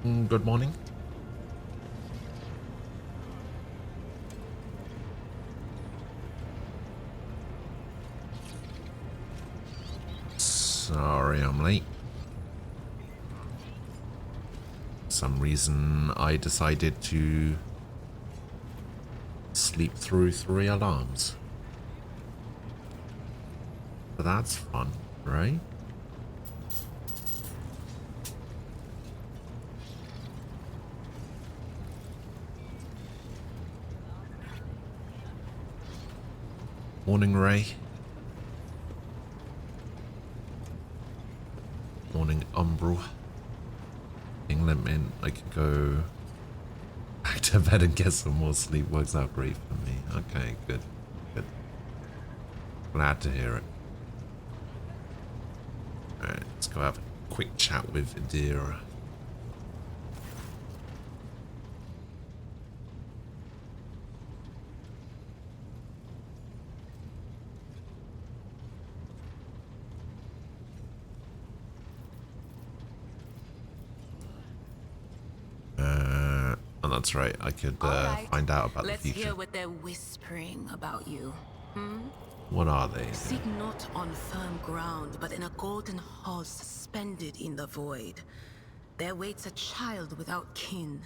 Good morning. Sorry I'm late. For some reason I decided to sleep through 3 alarms. But that's fun, right? Morning, Ray. Morning, Umbral. England, I can go back to bed and get some more sleep. Works out great for me. Okay, good. Good. Glad to hear it. Alright, let's go have a quick chat with Adira. Oh, that's right. I could find out about the future. Let's hear what they're whispering about you. What are they? Seek not on firm ground, but in a golden hall suspended in the void. There waits a child without kin,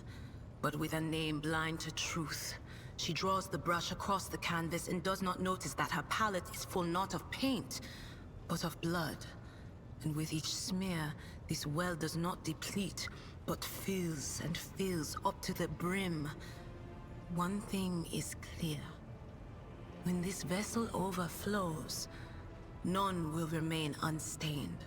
but with a name blind to truth. She draws the brush across the canvas and does not notice that her palette is full not of paint, but of blood. And with each smear, this well does not deplete, but fills and fills up to the brim. One thing is clear. When this vessel overflows, none will remain unstained.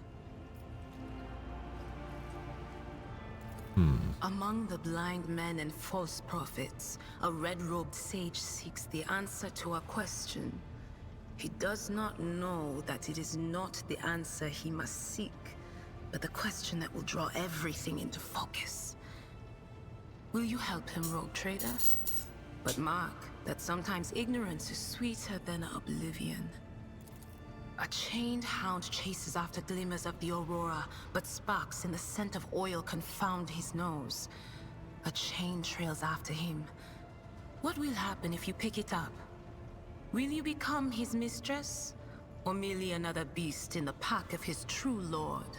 Among the blind men and false prophets, a red-robed sage seeks the answer to a question. He does not know that it is not the answer he must seek, but the question that will draw everything into focus. Will you help him, rogue trader? But mark that sometimes ignorance is sweeter than oblivion. A chained hound chases after glimmers of the aurora, but sparks in the scent of oil confound his nose. A chain trails after him. What will happen if you pick it up? Will you become his mistress, or merely another beast in the pack of his true lord?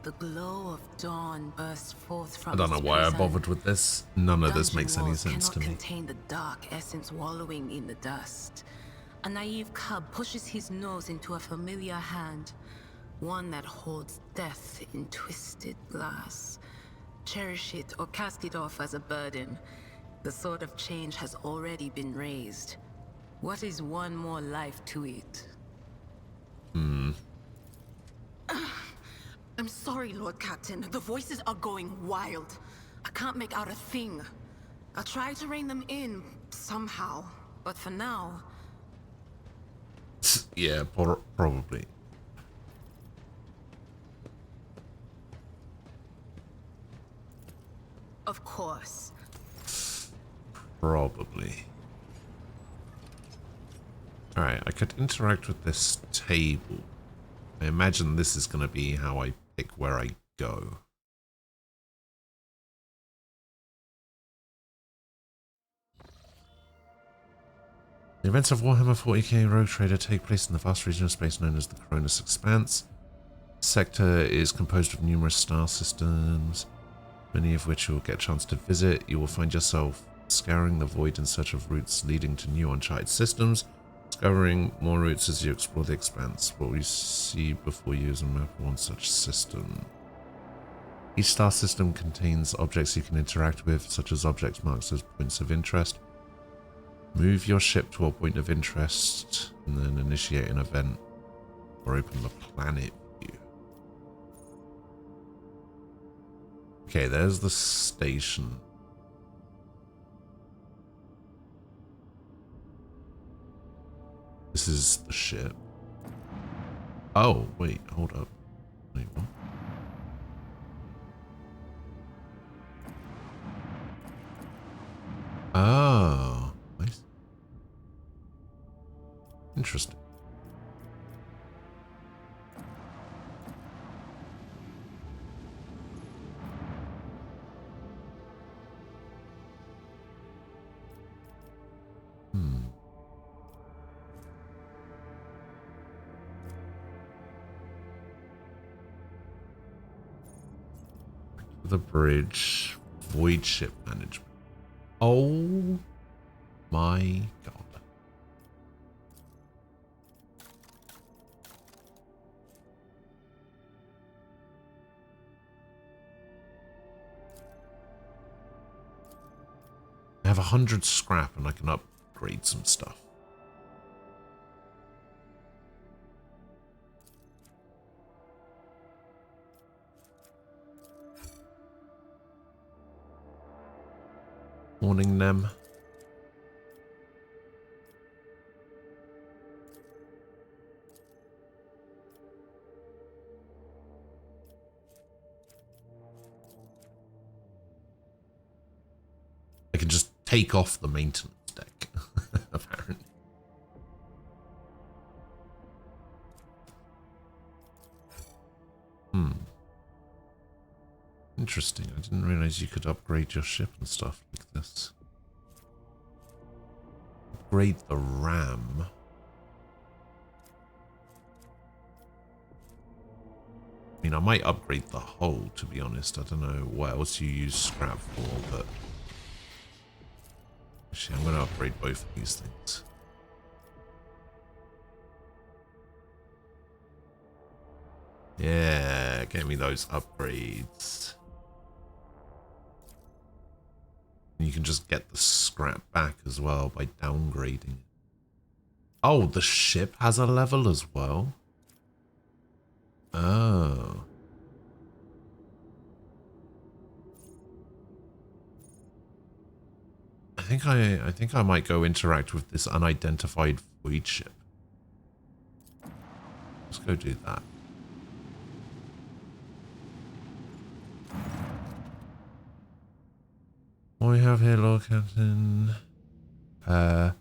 The glow of dawn bursts forth from I don't know why I bothered with this. None of this makes any sense to me. Contain the dark essence wallowing in the dust. A naive cub pushes his nose into a familiar hand, one that holds death in twisted glass. Cherish it or cast it off as a burden. The sword of change has already been raised. What is one more life to it? I'm sorry, Lord Captain. The voices are going wild. I can't make out a thing. I'll try to rein them in, somehow. But for now... Yeah, probably. Of course. Probably. Alright, I could interact with this table. I imagine this is going to be how I pick where I go. The events of Warhammer 40k Rogue Trader take place in the vast region of space known as the Cronus Expanse. The sector is composed of numerous star systems, many of which you will get a chance to visit. You will find yourself scouring the void in search of routes leading to new uncharted systems, discovering more routes as you explore the expanse. What we see before you is a map of one such system. Each star system contains objects you can interact with, such as objects marked as points of interest. Move your ship to a point of interest and then initiate an event or open the planet view. Okay, there's the station. This is the ship. Oh, wait, hold up. Wait, what? Oh, nice. Interesting. The bridge. Void ship management. Oh my god. I have 100 scrap and I can upgrade some stuff. Morning, Nem. I can just take off the maintenance deck, apparently. Interesting. I didn't realize you could upgrade your ship and stuff like this. Upgrade the RAM. I mean, I might upgrade the hull, to be honest. I don't know what else you use scrap for, but... Actually, I'm going to upgrade both of these things. Yeah, get me those upgrades. And you can just get the scrap back as well by downgrading. Oh, the ship has a level as well? Oh. I think I might go interact with this unidentified void ship. Let's go do that. What we have here, Lord Captain? It's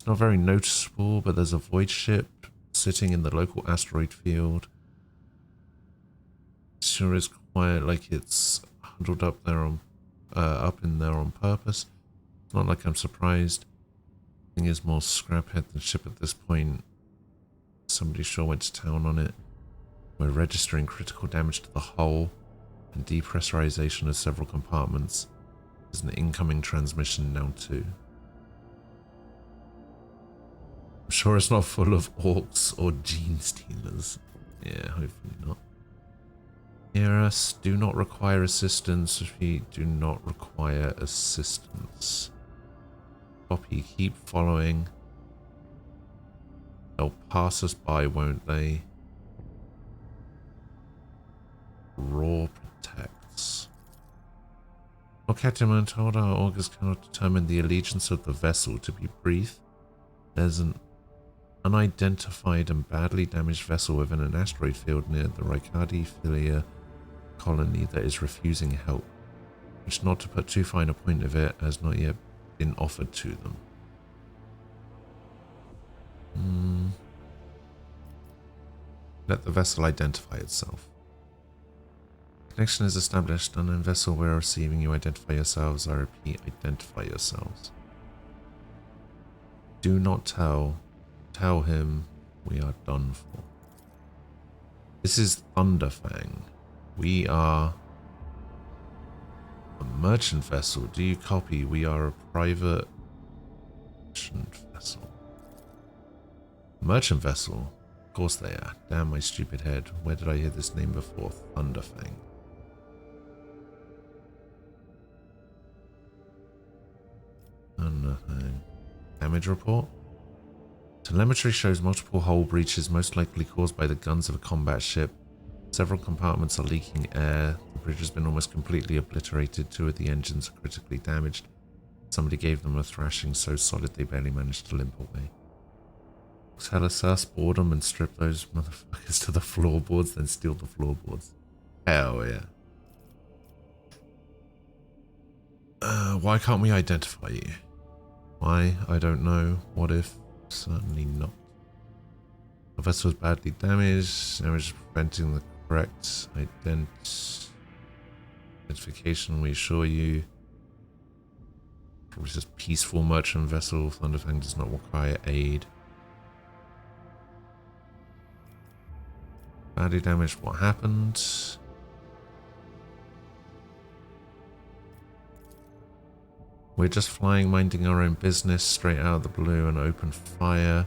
not very noticeable, but there's a void ship sitting in the local asteroid field. It sure is quiet, like it's huddled up there on, up in there on purpose. Not like I'm surprised. Thing is more scraphead than ship at this point. Somebody sure went to town on it. We're registering critical damage to the hull and depressurization of several compartments. There's an incoming transmission now too. I'm sure it's not full of orcs or gene stealers. Yeah, hopefully not. Hear us. Do not require assistance. We do not require assistance. Copy. Keep following. They'll pass us by, won't they? Raw protects. Well, Captain Man told our augurs cannot determine the allegiance of the vessel. To be brief, there's an unidentified and badly damaged vessel within an asteroid field near the Riccardi Filia colony that is refusing help, which, not to put too fine a point of it, has not yet been offered to them. Let the vessel identify itself. Connection is established. Unknown vessel, we're receiving you. Identify yourselves. I repeat, identify yourselves. Do not tell. Tell him we are done for. This is Thunderfang. We are a merchant vessel. Do you copy? We are a private merchant vessel. Merchant vessel? Of course they are. Damn my stupid head. Where did I hear this name before? Thunderfang. Thunderfang. Damage report? Telemetry shows multiple hull breaches, most likely caused by the guns of a combat ship. Several compartments are leaking air. The bridge has been almost completely obliterated. 2 of the engines are critically damaged. Somebody gave them a thrashing so solid they barely managed to limp away. Tell us, board them and strip those motherfuckers to the floorboards, then steal the floorboards. Hell yeah. Why can't we identify you? Why? I don't know. What if? Certainly not. The vessel is badly damaged. Damage preventing the correct identification, we assure you. Probably just peaceful merchant vessel. Thunderfang does not require aid. Badly damaged. What happened? We're just flying, minding our own business, straight out of the blue and open fire.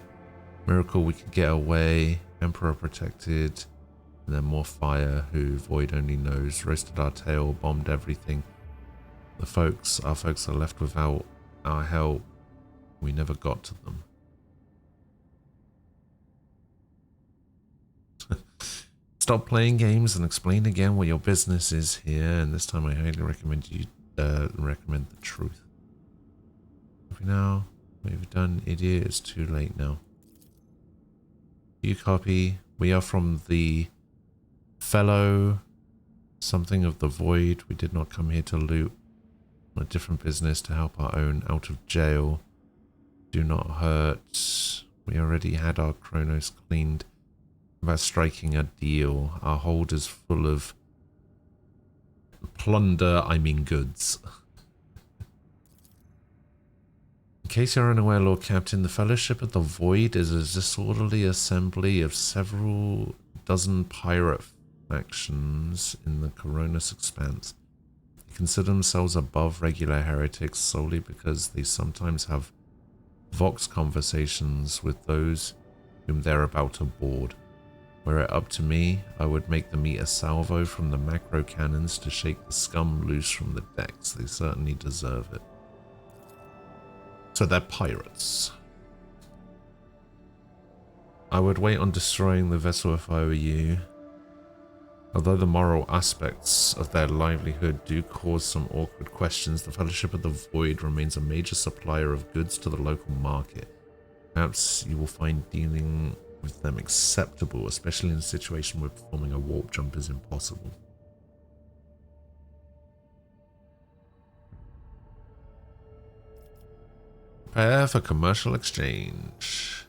Miracle we could get away. Emperor protected. And then more fire, who Void only knows. Roasted our tail, bombed everything. Our folks are left without our help. We never got to them. Stop playing games and explain again what your business is here. And this time I highly recommend you recommend the truth. Now, what have you done, idiot? It's too late now. You copy. We are from the fellow something of the void. We did not come here to loot. On a different business to help our own out of jail. Do not hurt. We already had our Chronos cleaned. About striking a deal. Our hold is full of plunder, I mean goods. In case you're unaware, Lord Captain, the Fellowship of the Void is a disorderly assembly of several dozen pirate factions in the Coronis Expanse. They consider themselves above regular heretics solely because they sometimes have vox conversations with those whom they're about to board. Were it up to me, I would make them eat a salvo from the macro cannons to shake the scum loose from the decks. They certainly deserve it. So they're pirates. I would wait on destroying the vessel if I were you. Although the moral aspects of their livelihood do cause some awkward questions, the Fellowship of the Void remains a major supplier of goods to the local market. Perhaps you will find dealing with them acceptable, especially in a situation where performing a warp jump is impossible. Prepare for commercial exchange.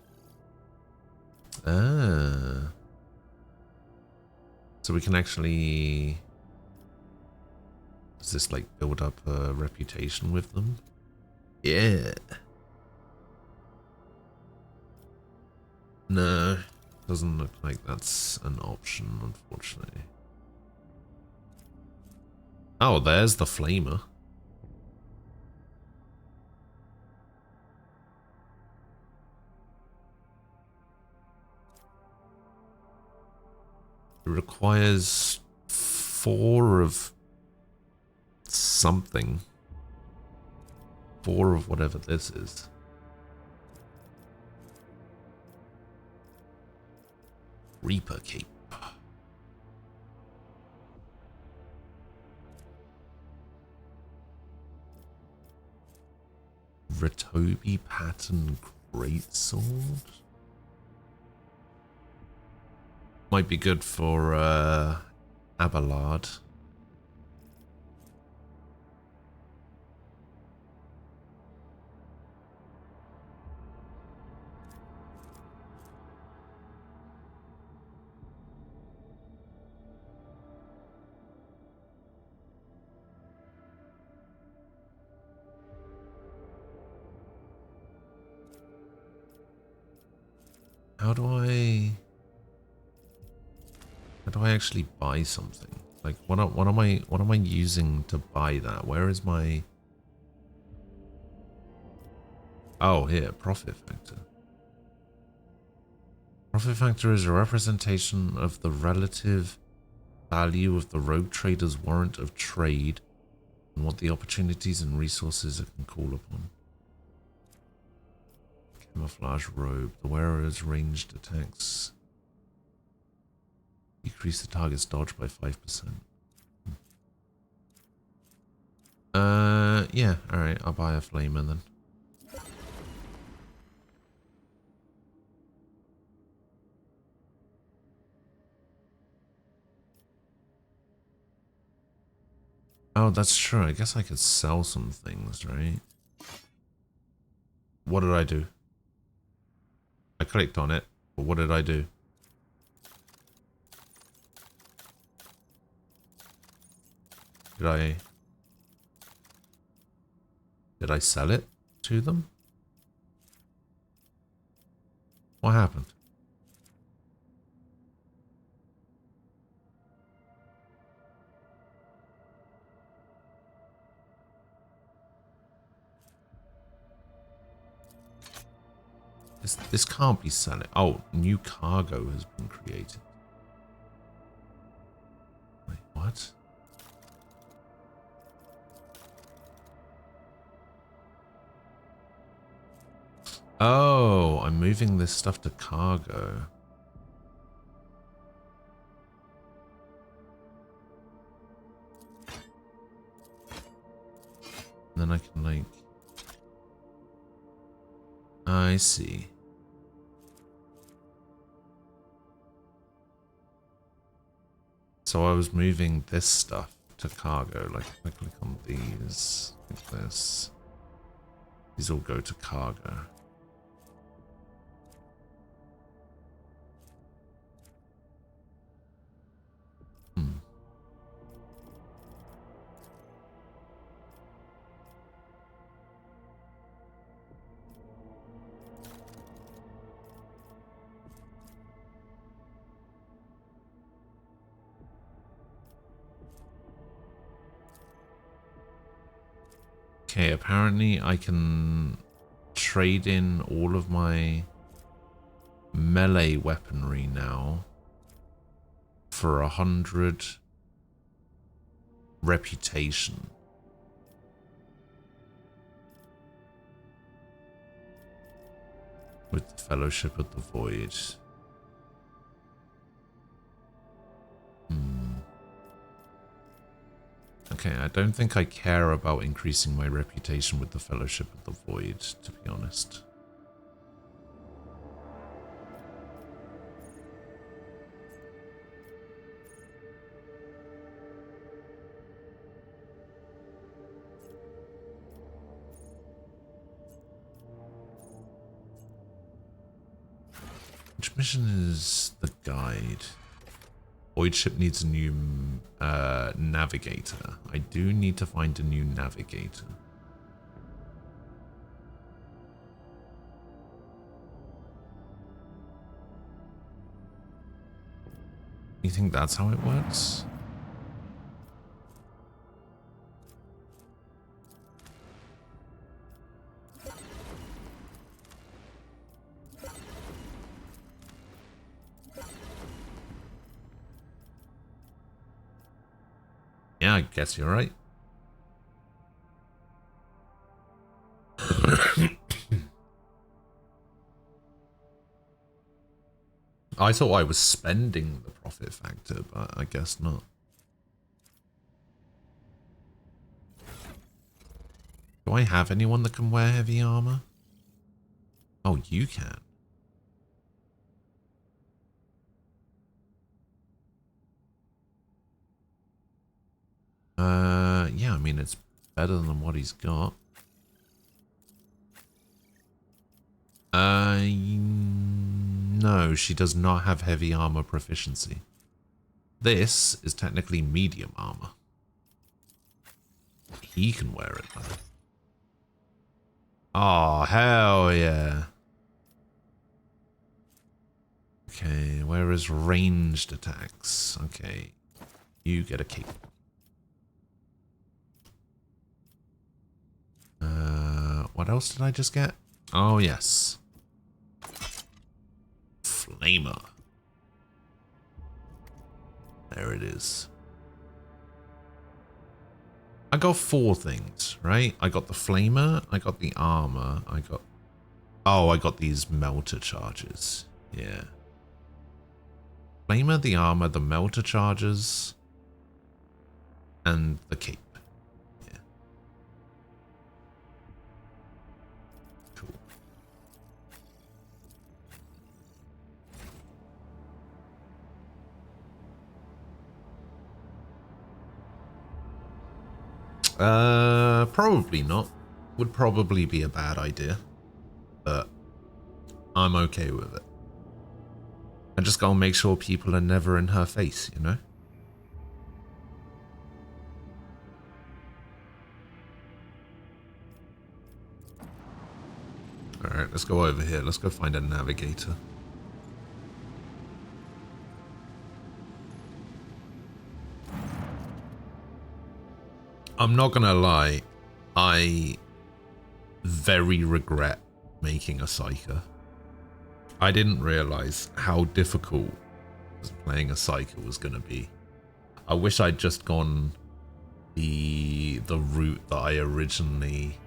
Ah. So we can actually... Does this like build up a reputation with them? Yeah. No, doesn't look like that's an option, unfortunately. Oh, there's the flamer. It requires 4 of something. 4 of whatever this is. Reaper Cape. Ratobi pattern greatsword. Might be good for Abelard. How do I actually buy something? Like what am I using to buy that? Where is my... Oh, here, profit factor. Profit factor is a representation of the relative value of the rogue trader's warrant of trade and what the opportunities and resources it can call upon. Camouflage robe. The wearer's ranged attacks decrease the target's dodge by 5%. Yeah, alright, I'll buy a flamer then. Oh, that's true. I guess I could sell some things, right? What did I do? I clicked on it, but what did I do? Did I sell it to them? What happened? This can't be selling. Oh, new cargo has been created. Wait, what? Oh, I'm moving this stuff to cargo. And then I can like... I see. So I was moving this stuff to cargo. Like if I click on these, like this. These all go to cargo. Okay, apparently I can trade in all of my melee weaponry now for 100 reputation. With the Fellowship of the Void. Okay, I don't think I care about increasing my reputation with the Fellowship of the Void, to be honest. Which mission is the guide? Void ship needs a new navigator. I do need to find a new navigator. You think that's how it works? Yeah, I guess you're right. I thought I was spending the profit factor, but I guess not. Do I have anyone that can wear heavy armor? Oh, you can. Yeah, I mean, it's better than what he's got. No, she does not have heavy armor proficiency. This is technically medium armor. He can wear it though. Oh, hell yeah. Okay, where is ranged attacks? Okay, you get a cape. What else did I just get? Oh, yes. Flamer. There it is. I got 4 things, right? I got the flamer, I got the armor, I got... Oh, I got these melter charges. Yeah. Flamer, the armor, the melter charges, and the cape. Yeah. Cool. Probably not. Would probably be a bad idea, but I'm okay with it. I just gotta make sure people are never in her face, you know? Alright, let's go over here. Let's go find a navigator. I'm not gonna lie, I very regret making a psyker. I didn't realize how difficult playing a cycle was going to be. I wish I'd just gone the route that I originally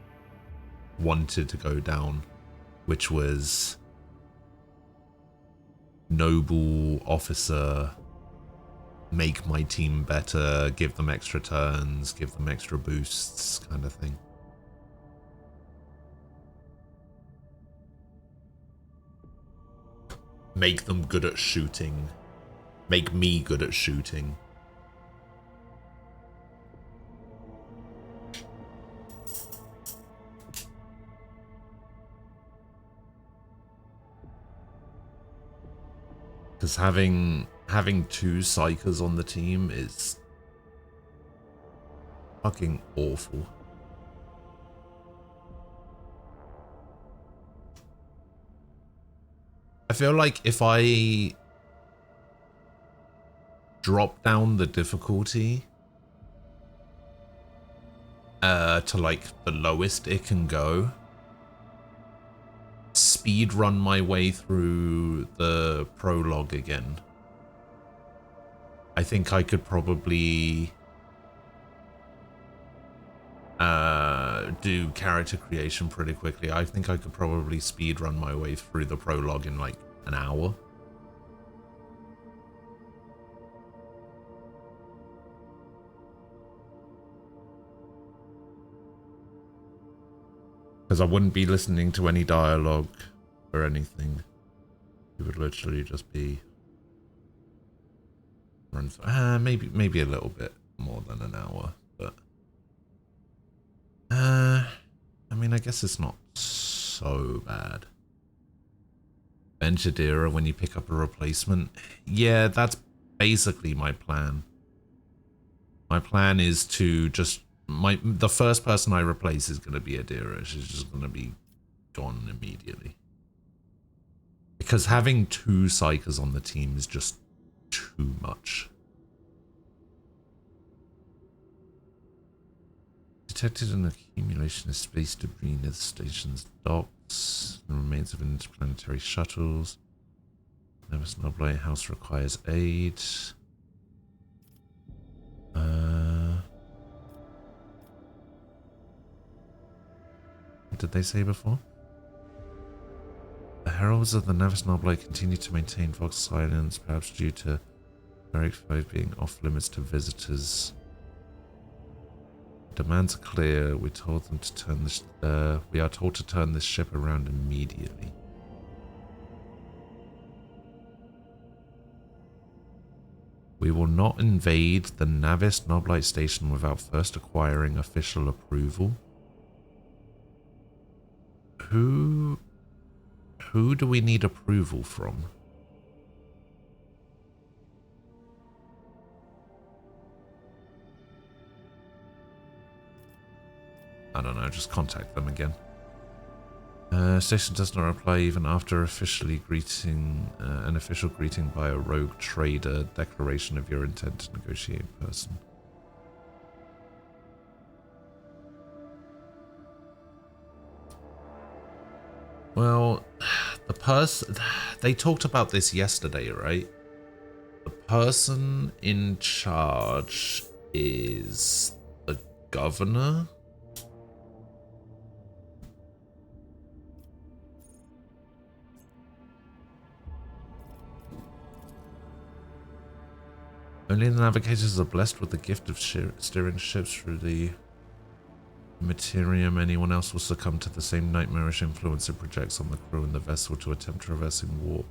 wanted to go down, which was noble officer, make my team better, give them extra turns, give them extra boosts, kind of thing. Make them good at shooting. Make me good at shooting. Because having 2 psychers on the team is fucking awful. I feel like if I drop down the difficulty to like the lowest it can go, speed run my way through the prologue again, I think I could probably do character creation pretty quickly. I think I could probably speed run my way through the prologue in like an hour. Because I wouldn't be listening to any dialogue or anything. It would literally just be run through. Maybe a little bit more than an hour, but I mean, I guess it's not so bad. Benjadira when you pick up a replacement. Yeah, that's basically my plan. My plan is to just the first person I replace is going to be Adira. She's just going to be gone immediately. Because having 2 psychers on the team is just too much. Detected an accumulation of space debris near the station's docks. The remains of interplanetary shuttles. Nevis Noble House requires aid. What did they say before? The heralds of the Nevis Noble continue to maintain Vox silence, perhaps due to Beric 5 being off limits to visitors. Demands are clear. We told them to turn this. We are told to turn this ship around immediately. We will not invade the Navis Noblite station without first acquiring official approval. Who do we need approval from? I don't know, just contact them again. Station does not reply even after officially greeting an official greeting by a rogue trader, declaration of your intent to negotiate in person. Well, they talked about this yesterday, right? The person in charge is the governor. Only the navigators are blessed with the gift of steering ships through the Materium. Anyone else will succumb to the same nightmarish influence it projects on the crew and the vessel. To attempt traversing warp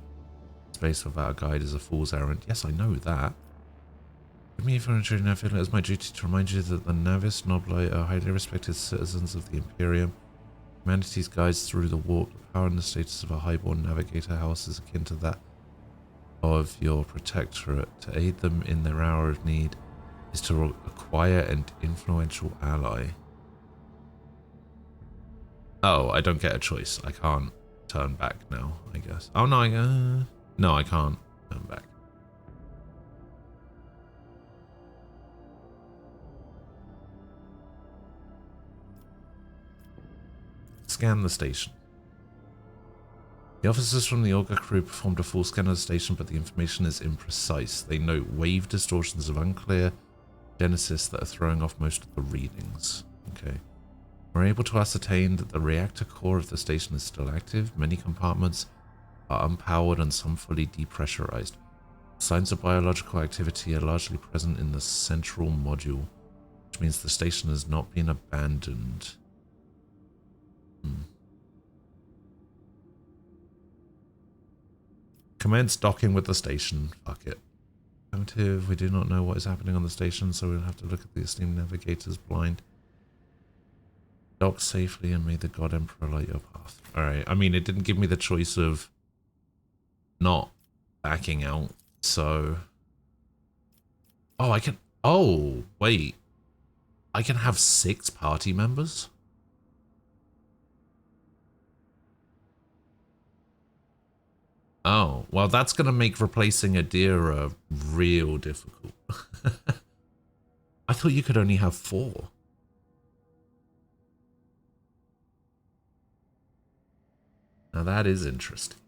space without a guide is a fool's errand. Yes, I know that. For me, if you're intruding, I feel it is my duty to remind you that the Navis Nobli are highly respected citizens of the Imperium. Humanity's guides through the warp. The power and the status of a highborn navigator house is akin to that of your protectorate. To aid them in their hour of need is to acquire an influential ally. Oh, I don't get a choice. I can't turn back now, I guess. Oh, no, no, I can't turn back. Scan the station. The officers from the Olga crew performed a full scan of the station, but the information is imprecise. They note wave distortions of unclear genesis that are throwing off most of the readings. Okay. We're able to ascertain that the reactor core of the station is still active. Many compartments are unpowered and some fully depressurized. Signs of biological activity are largely present in the central module, which means the station has not been abandoned. Commence docking with the station. Fuck it. Affirmative. We do not know what is happening on the station, so we'll have to look at the esteemed navigators blind. Dock safely and may the God Emperor light your path. Alright, I mean, it didn't give me the choice of not backing out, so... Oh, I can... Oh, wait. I can have 6 party members? Oh, well, that's going to make replacing Adira real difficult. I thought you could only have 4. Now that is interesting.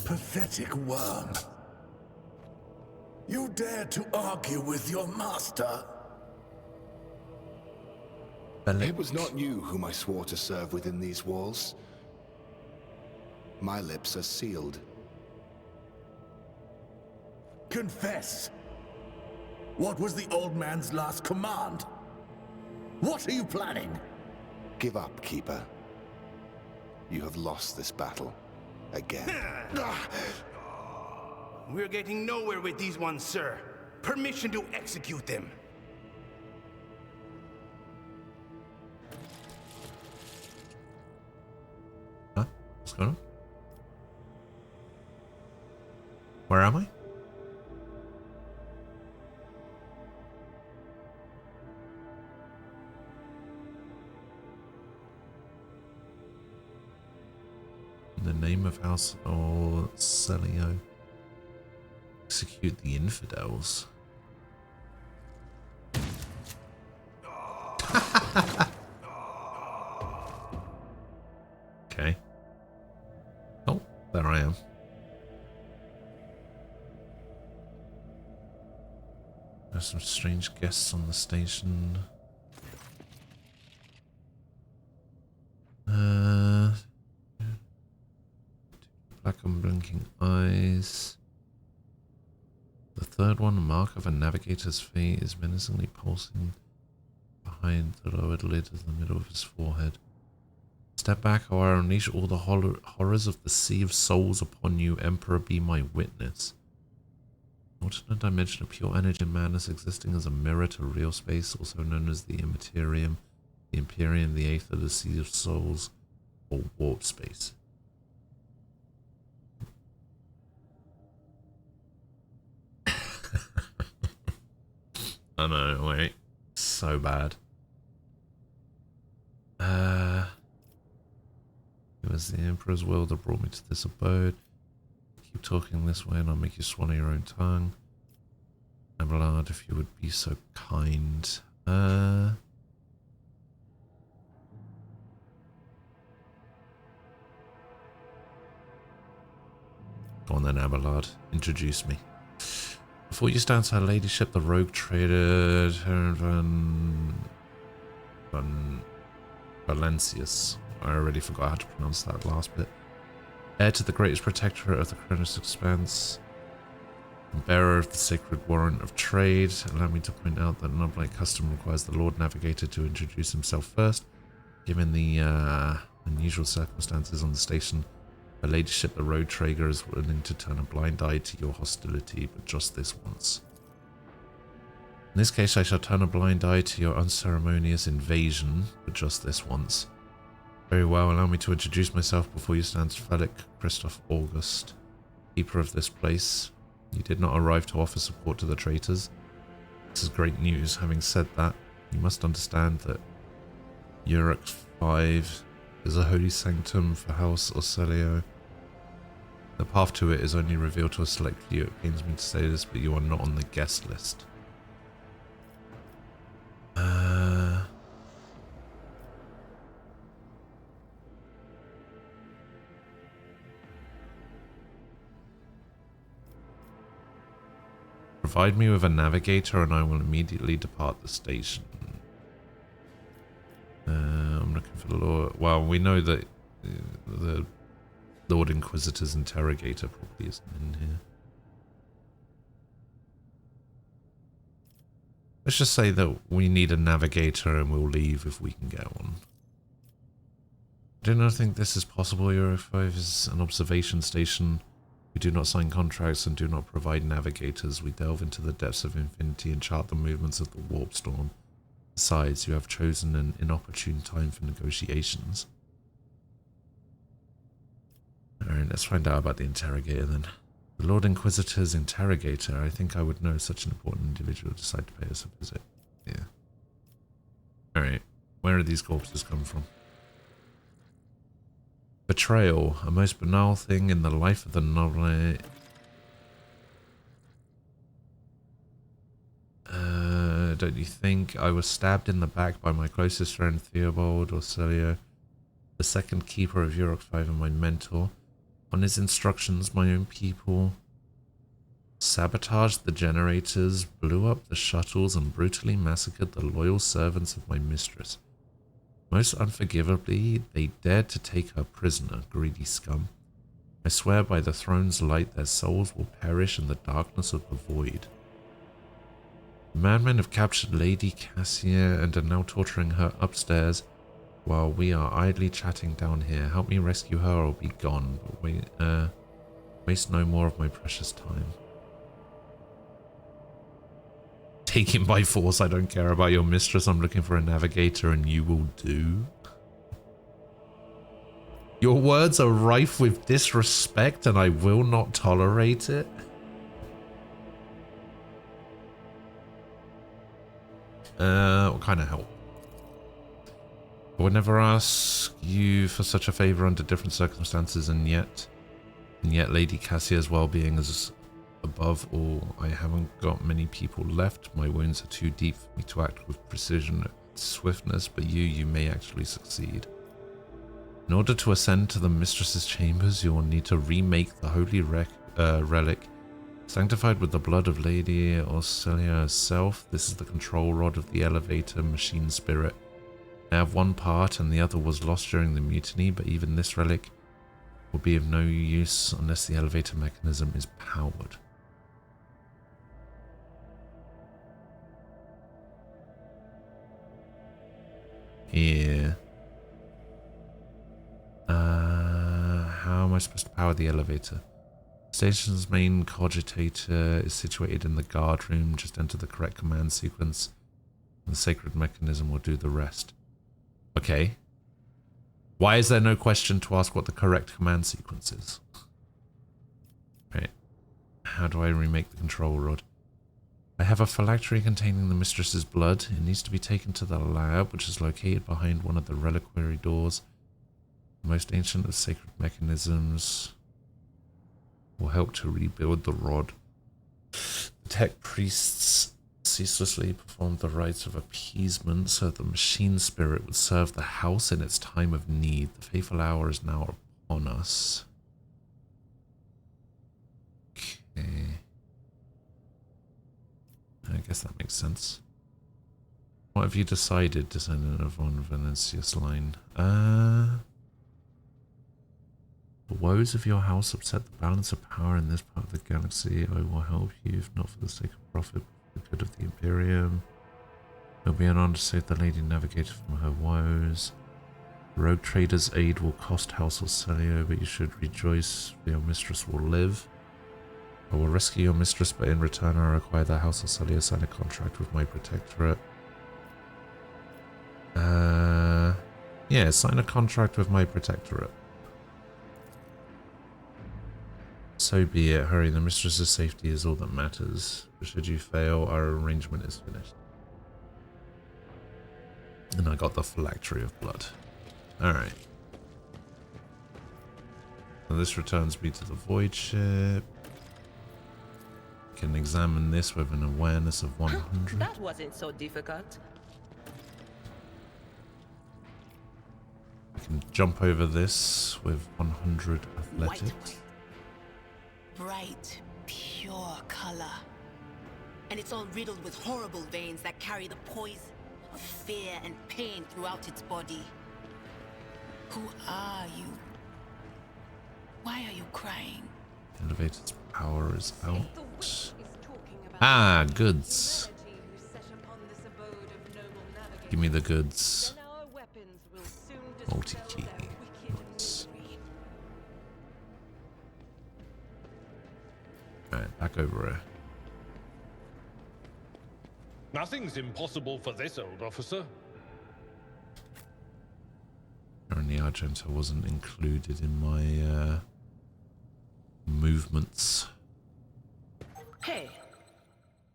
Pathetic worm. You dare to argue with your master? It was not you whom I swore to serve within these walls. My lips are sealed. Confess. What was the old man's last command? What are you planning? Give up, Keeper. You have lost this battle. Again. We're getting nowhere with these ones, sir. Permission to execute them. Huh? What's going on? Where am I? In the name of House or Celio, execute the infidels. Okay. Oh, there I am. There's some strange guests on the station. Black and blinking eyes. The third one, mark of a navigator's fate, is menacingly pulsing behind the lowered lid of the middle of his forehead. Step back or I unleash all the horrors of the Sea of Souls upon you. Emperor, be my witness. Alternate dimension of pure energy and madness existing as a mirror to real space, also known as the Immaterium, the Imperium, the Aether, the Sea of Souls, or warp space. I know, wait. So bad. It was the Emperor's will that brought me to this abode. Keep talking this way and I'll make you swallow your own tongue. Abelard, if you would be so kind. Go on then, Abelard. Introduce me. Before you stand to her ladyship, the rogue trader Valencius. I already forgot how to pronounce that last bit. Heir to the greatest protectorate of the Cronus Expanse, and bearer of the sacred warrant of trade. Allow me to point out that non-blight custom requires the Lord Navigator to introduce himself first. Given the unusual circumstances on the station, her ladyship, the road trader, is willing to turn a blind eye to your hostility, but just this once. In this case, I shall turn a blind eye to your unceremonious invasion, but just this once. Very well, allow me to introduce myself before you stands Felix Christoph August, keeper of this place. You did not arrive to offer support to the traitors. This is great news. Having said that, you must understand that Uruk 5 is a holy sanctum for House Orselio. The path to it is only revealed to a select few. It pains me to say this, but you are not on the guest list. Provide me with a navigator and I will immediately depart the station. I'm looking for the Lord. Well, we know that the Lord Inquisitor's interrogator probably isn't in here. Let's just say that we need a navigator and we'll leave if we can get one. I do not think this is possible. Euro 5 is an observation station. We do not sign contracts and do not provide navigators. We delve into the depths of infinity and chart the movements of the warp storm. Besides, you have chosen an inopportune time for negotiations. Alright, let's find out about the interrogator then. The Lord Inquisitor's interrogator. I think I would know such an important individual decide to pay us a visit. Yeah. Alright, where do these corpses come from? Betrayal, a most banal thing in the life of the noble. Don't you think? I was stabbed in the back by my closest friend Theobald Orselio, the second keeper of Uruk 5 and my mentor. On his instructions, my own people sabotaged the generators, blew up the shuttles, and brutally massacred the loyal servants of my mistress. Most unforgivably, they dared to take her prisoner, greedy scum. I swear by the throne's light their souls will perish in the darkness of the void. The madmen have captured Lady Cassia and are now torturing her upstairs while we are idly chatting down here. Help me rescue her or be gone, but waste no more of my precious time. Take him by force. I don't care about your mistress. I'm looking for a navigator and you will do. Your words are rife with disrespect and I will not tolerate it. What kind of help? I would never ask you for such a favor under different circumstances, and yet Lady Cassia's well-being is above all. I haven't got many people left. My wounds are too deep for me to act with precision and swiftness, but you may actually succeed. In order to ascend to the mistress's chambers, you will need to remake the holy relic, sanctified with the blood of Lady Orselia herself. This is the control rod of the elevator machine spirit. I have one part and the other was lost during the mutiny, but even this relic will be of no use unless the elevator mechanism is powered. Here. How am I supposed to power the elevator? The station's main cogitator is situated in the guard room. Just enter the correct command sequence and the sacred mechanism will do the rest. Okay. Why is there no question to ask what the correct command sequence is? Right. How do I remake the control rod? I have a phylactery containing the mistress's blood. It needs to be taken to the lab, which is located behind one of the reliquary doors. The most ancient of sacred mechanisms will help to rebuild the rod. The tech priests ceaselessly performed the rites of appeasement so that the machine spirit would serve the house in its time of need. The fateful hour is now upon us. Okay. I guess that makes sense. What have you decided, descendant of von Venetius line? The woes of your house upset the balance of power in this part of the galaxy. I will help you, if not for the sake of profit, but for the good of the Imperium. It will be an honor to save the Lady Navigator from her woes. The rogue trader's aid will cost House Orselio, but you should rejoice, for your mistress will live. I will rescue your mistress, but in return I require that House Orselio sign a contract with my protectorate. Yeah, sign a contract with my protectorate. So be it. Hurry, the mistress's safety is all that matters. But should you fail, our arrangement is finished. And I got the phylactery of blood. Alright. So this returns me to the void ship. Can examine this with an awareness of 100. That wasn't so difficult. I can jump over this with 100 athletics. White. Bright, pure color. And it's all riddled with horrible veins that carry the poison of fear and pain throughout its body. Who are you? Why are you crying? Elevator's power is out. Ah, goods. Give me the goods. Multi-key. Goods. Alright, back over here. Nothing's impossible for this old officer. Apparently Argento wasn't included in my movements. Hey,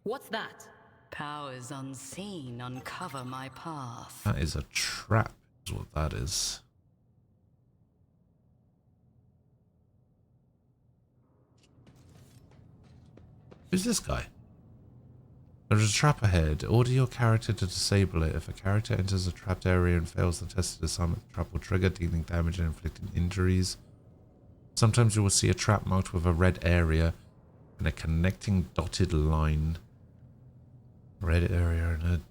what's that? Powers unseen uncover my path. That is a trap, is what that is. Who's this guy? There's a trap ahead. Order your character to disable it. If a character enters a trapped area and fails the test to disarm it, the trap will trigger, dealing damage and inflicting injuries. Sometimes you will see a trap marked with a red area and a connecting dotted line. Red area and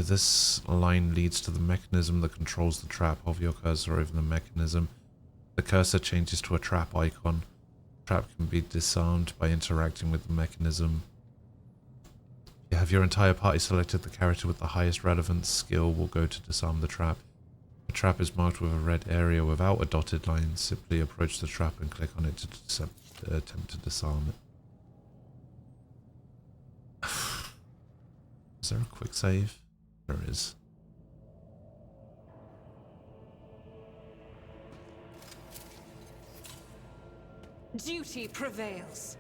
this line leads to the mechanism that controls the trap. Hover your cursor over the mechanism. The cursor changes to a trap icon. The trap can be disarmed by interacting with the mechanism. If you have your entire party selected, the character with the highest relevance skill will go to disarm the trap. The trap is marked with a red area without a dotted line. Simply approach the trap and click on it to attempt to disarm it. Is there a quick save? There is. Duty prevails.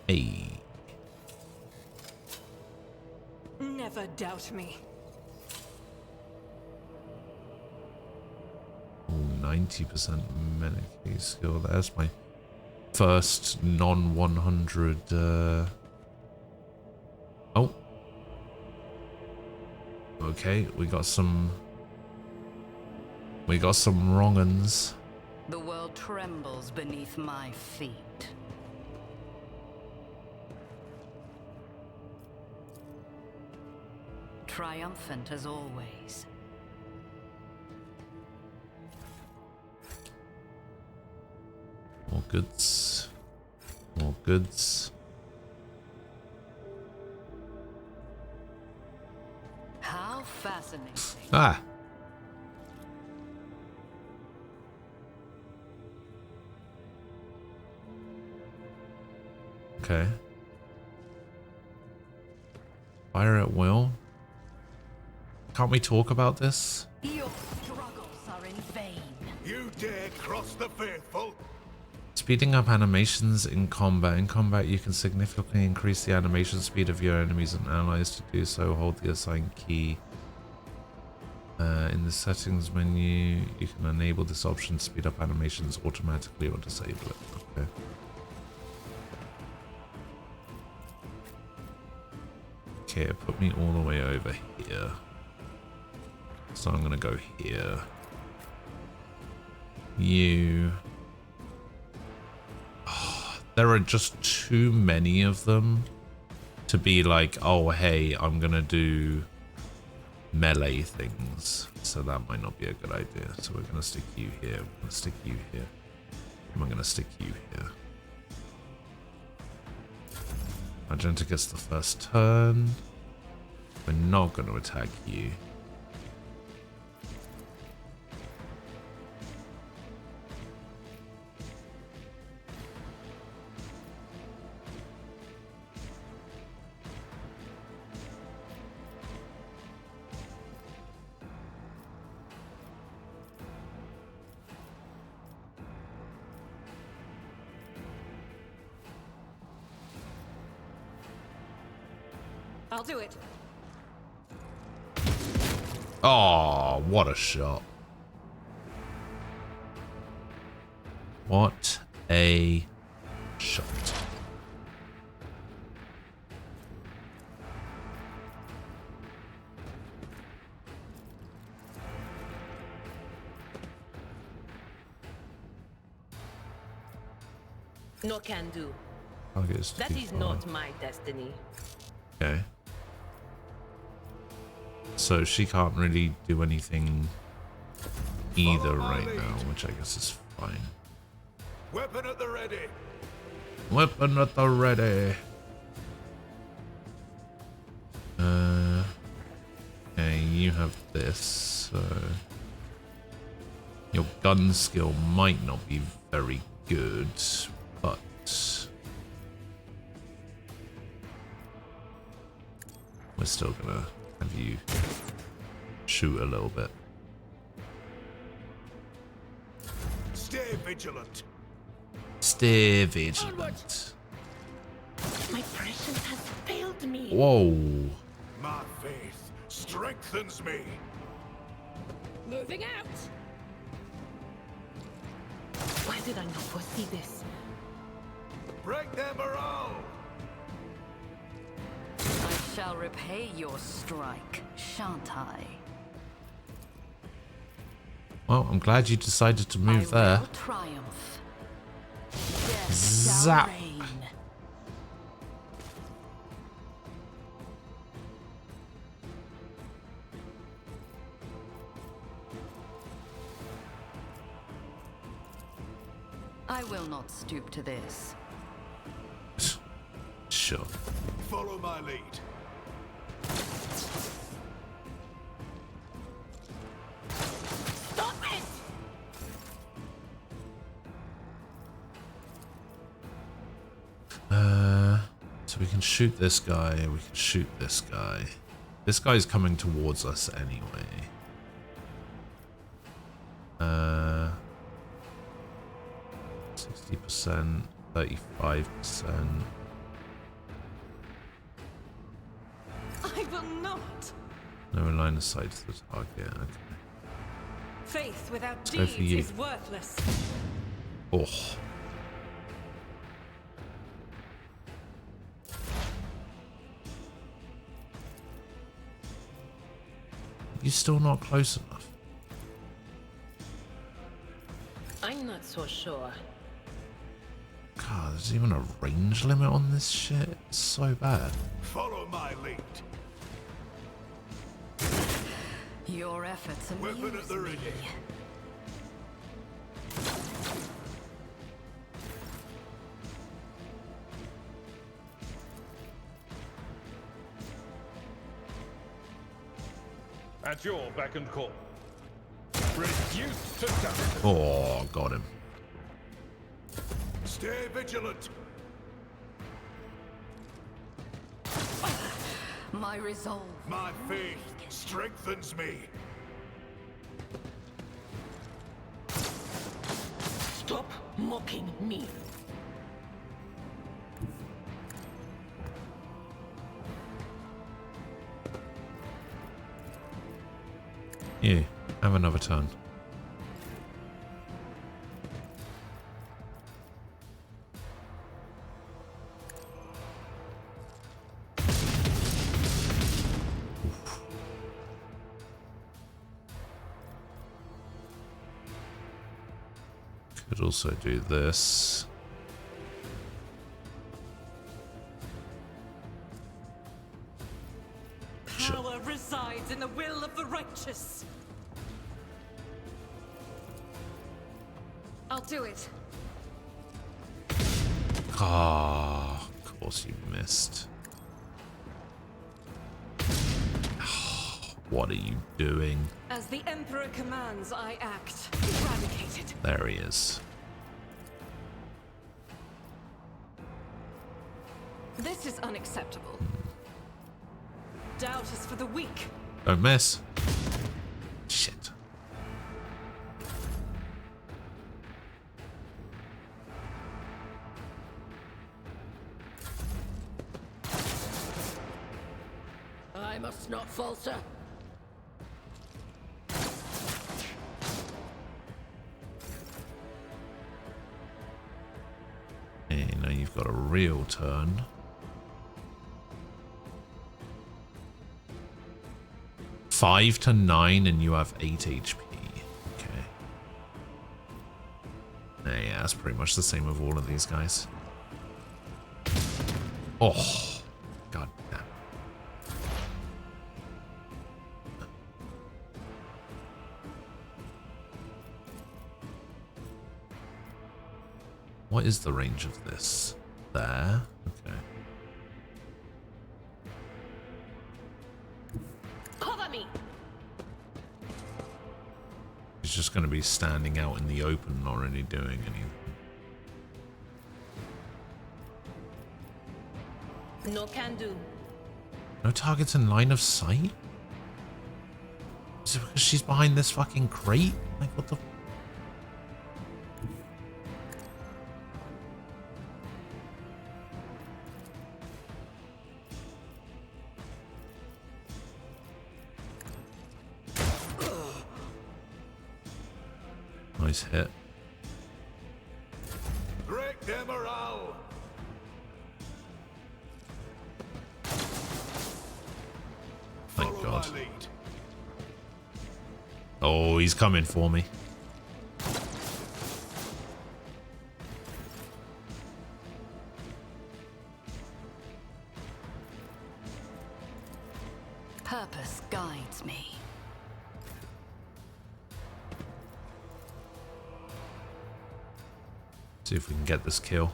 Hey. Never doubt me. Oh, 90% Medicaid skill. There's my first non-100. Oh. Okay, we got some wrong uns. The world trembles beneath my feet. Triumphant as always. More goods. More goods. How fascinating. Ah! Okay. Fire at will. Can't we talk about this? Your struggles are in vain. You dare cross the faithful? Speeding up animations in combat. In combat, you can significantly increase the animation speed of your enemies and allies. To do so, hold the assigned key. In the settings menu, you can enable this option to speed up animations automatically or disable it. Okay. Okay, it put me all the way over here. So I'm gonna go here. You. Oh, there are just too many of them to be like, oh hey, I'm gonna do melee things. So that might not be a good idea. So we're gonna stick you here. We're gonna stick you here. And we're gonna stick you here. Magenta gets the first turn. We're not going to attack you. I'll do it. Oh, what a shot. What a shot. No can do. Target is That too is far. not my destiny. Okay. So she can't really do anything either right now, which I guess is fine. Weapon at the ready. Weapon at the ready. Okay, you have this, so your gun skill might not be very good, but we're still gonna have you shoot a little bit. Stay vigilant. Stay vigilant. My prescience has failed me. Whoa. My faith strengthens me. Moving out. Why did I not foresee this? Break their morale. I shall repay your strike, shan't I? Well, I'm glad you decided to move I there. will triumph. Death Zap. shall reign. I will not stoop to this. Sure. Follow my lead. Stop it! So we can shoot this guy, we can shoot this guy. This guy's coming towards us anyway. 60%, 35%. I will not. No line of sight to the target. Okay. Faith without Let's go for you. deeds is worthless. Oh. You're still not close enough. I'm not so sure. God, there's even a range limit on this shit. It's so bad. Follow my lead. Your efforts Weapon at amuse the me. ready. At your beck and call. Reduced to dust. Oh, got him. Stay vigilant. My resolve. My faith strengthens me. Stop mocking me. Yeah, have another turn. Could also do this. Power resides in the will of the righteous. I'll do it. Ah, of course you missed. What are you doing? As the Emperor commands, I act. Eradicated. There he is. This is unacceptable. Doubt is for the weak. Don't miss. Shit. got a real turn. Five to 9 and you have 8 HP. Okay. Yeah, that's pretty much the same with all of these guys. Oh, god damn. What is the range of this? There? Okay. Cover me. He's just going to be standing out in the open, not really doing anything. No can do. No targets in line of sight? Is it because she's behind this fucking crate? Like, what the... Nice hit. Break their morale. Thank God. Oh, he's coming for me. Purpose guides me. See if we can get this kill.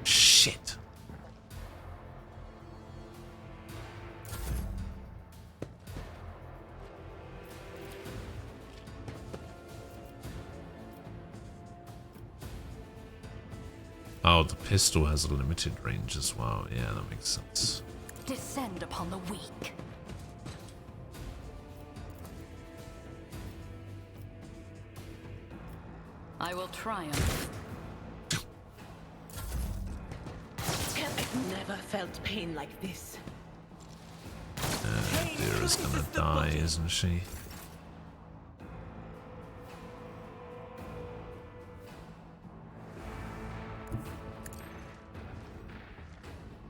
Shit. Oh, the pistol has a limited range as well. Yeah, that makes sense. Descend upon the weak. I will triumph. I've never felt pain like this. Dira's gonna die, isn't she?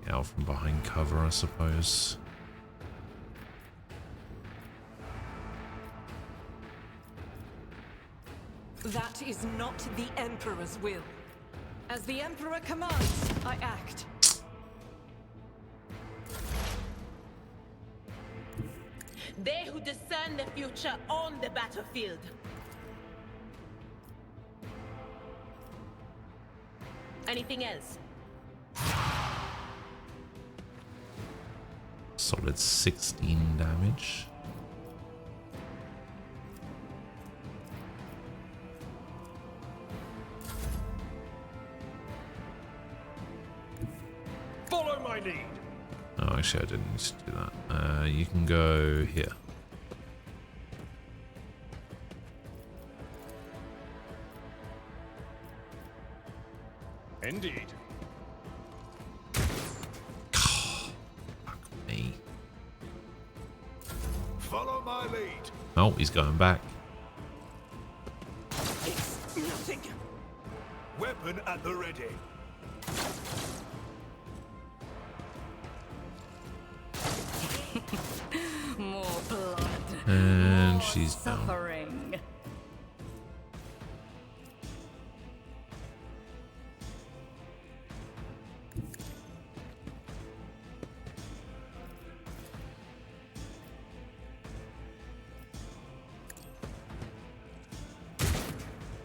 Get out from behind cover, I suppose. That is not the Emperor's will. As the Emperor commands, I act. They who discern the future on the battlefield. Anything else? Solid 16 damage. Follow my lead. Oh, actually, I didn't need to do that. You can go here. Indeed. Fuck me. Follow my lead. Oh, he's going back. It's nothing. Weapon at the ready. More blood. And More she's down. suffering.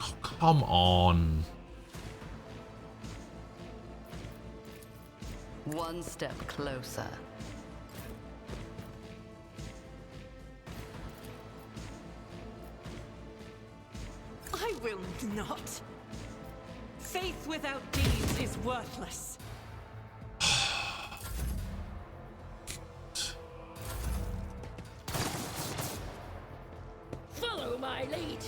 Oh, come on. One step closer. I will not. Faith without deeds is worthless. Follow my lead.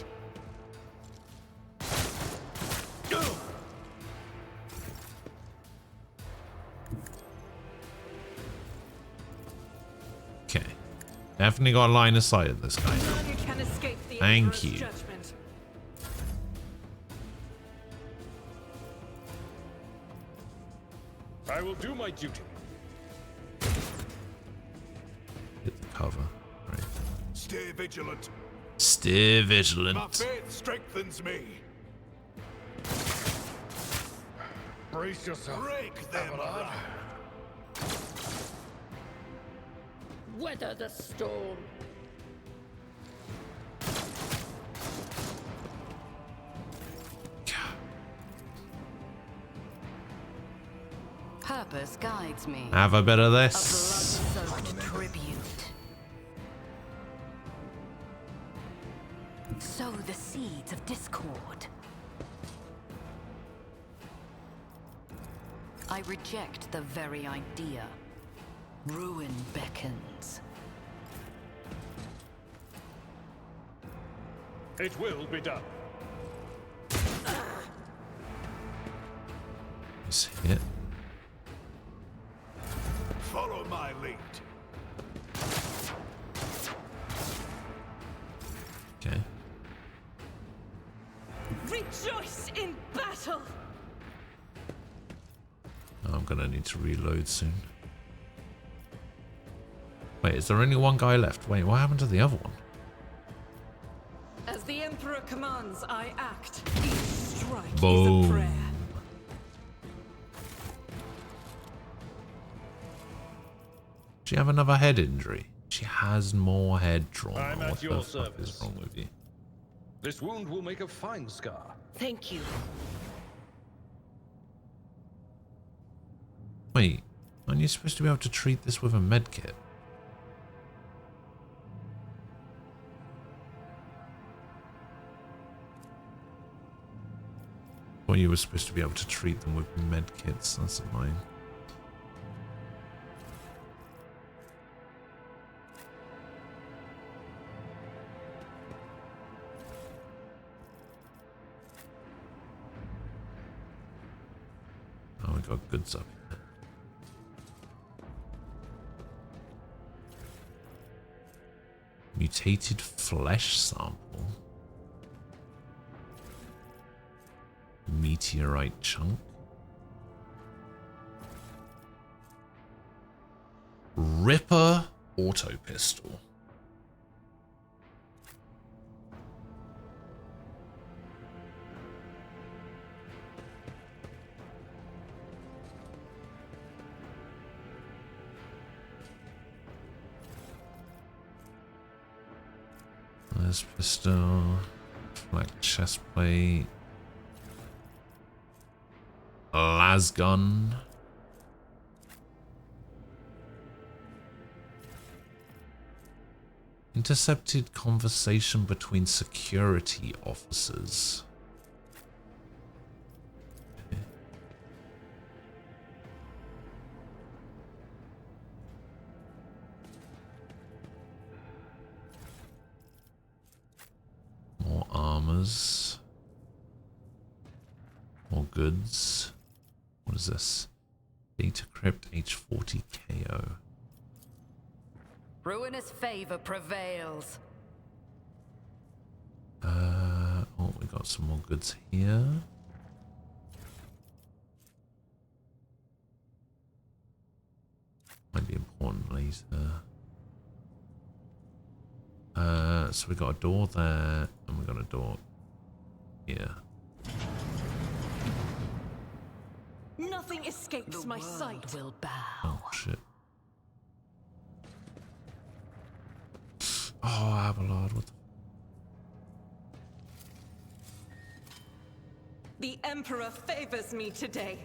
Okay. Definitely got a line of sight of this guy now. None can escape the Thank Emperor's you. judgment. I will do my duty. Hit the cover. Right. Stay vigilant. Stay My vigilant. faith strengthens me. Brace yourself. Break them around. Weather the storm. Purpose guides me. Have a bit of A this. blood-soaked tribute. Sow the seeds of discord. I reject the very idea. Ruin beckons. It will be done. Nice hit. Follow my lead. Okay. Rejoice in battle! I'm gonna need to reload soon. Wait, is there only one guy left? Wait, what happened to the other one? As the Emperor commands, I act. Each strike is Boom. a prayer. She have another head injury. She has more head trauma. I'm at What your the fuck is service. wrong with you? This wound will make a fine scar. Thank you. Wait, aren't you supposed to be able to treat this with a med kit? Or you were supposed to be able to treat them with med kits. That's annoying. Oh, we got goods up here. Mutated flesh sample. Meteorite chunk. Ripper auto pistol. There's pistol, flak chest plate, las gun, intercepted conversation between security officers. Okay. More armors. More goods. What is this? Data crypt H40 KO. Ruinous favor prevails. Oh, we got some more goods here. Might be important later. So we got a door there, and we got a door here. Nothing escapes The my world sight. will bow. Oh shit. Oh, Abelard, what the... The Emperor favors me today.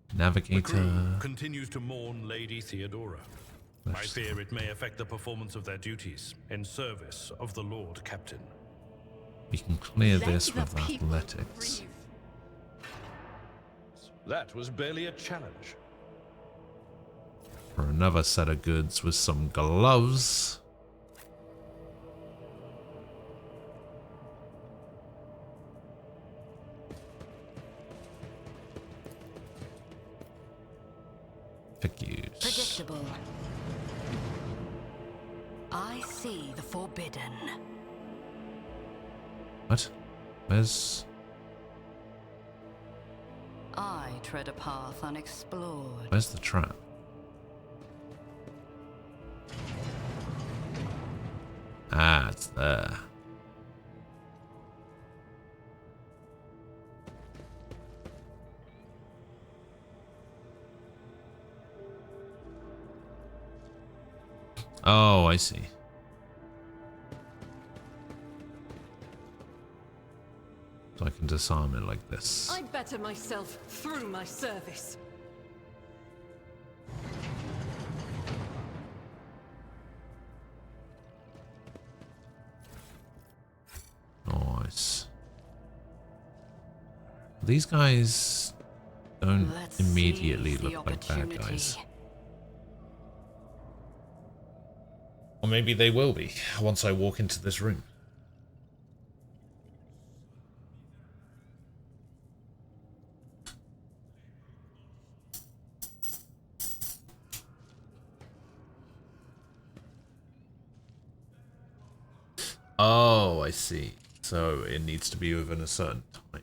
The Navigator. crew continues to mourn Lady Theodora. I fear it may affect the performance of their duties in service of the Lord Captain. We can clear Let this the with people athletics. breathe. That was barely a challenge. For another set of goods with some gloves. Figures. Predictable. I see the forbidden. What? Where's... I tread a path unexplored. Where's the trap? Ah, it's there. Oh, I see. So I can disarm it like this. I better myself through my service. Nice. These guys don't immediately look like bad guys. Or maybe they will be once I walk into this room. Oh, I see. So it needs to be within a certain time.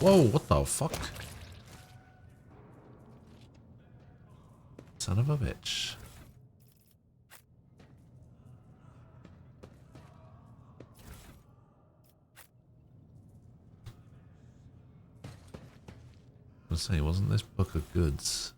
Whoa, what the fuck? Son of a bitch. I was saying, wasn't this book of goods?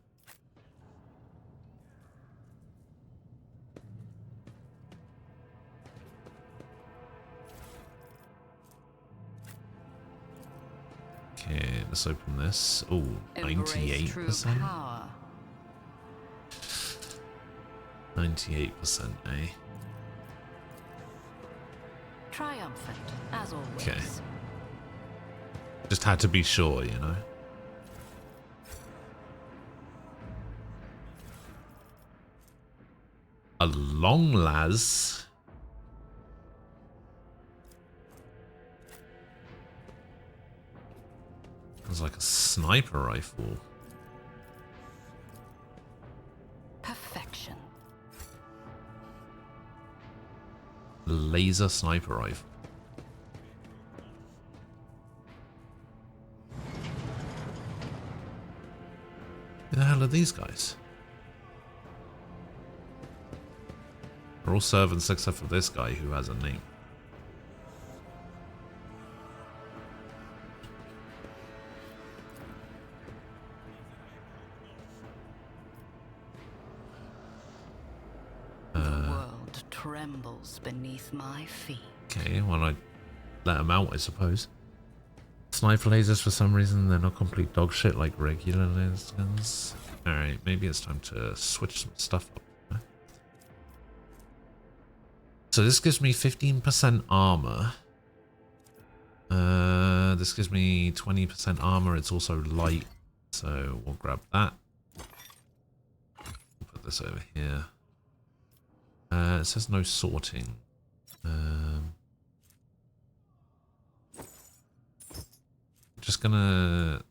Okay, let's open this. Oh, 98%? 98%, eh? Triumphant, as always. Okay. Just had to be sure, you know? A long las. It's like a sniper rifle. Perfection. Laser sniper rifle. Who the hell are these guys? They're all servants except for this guy who has a name. Trembles beneath my feet. Okay, well, I let them out, I suppose. Sniper lasers, for some reason, they're not complete dog shit like regular laser guns. Alright, maybe it's time to switch some stuff up. Huh? So this gives me 15% armor. This gives me 20% armor. It's also light, so we'll grab that. We'll put this over here. It says no sorting. Just gonna...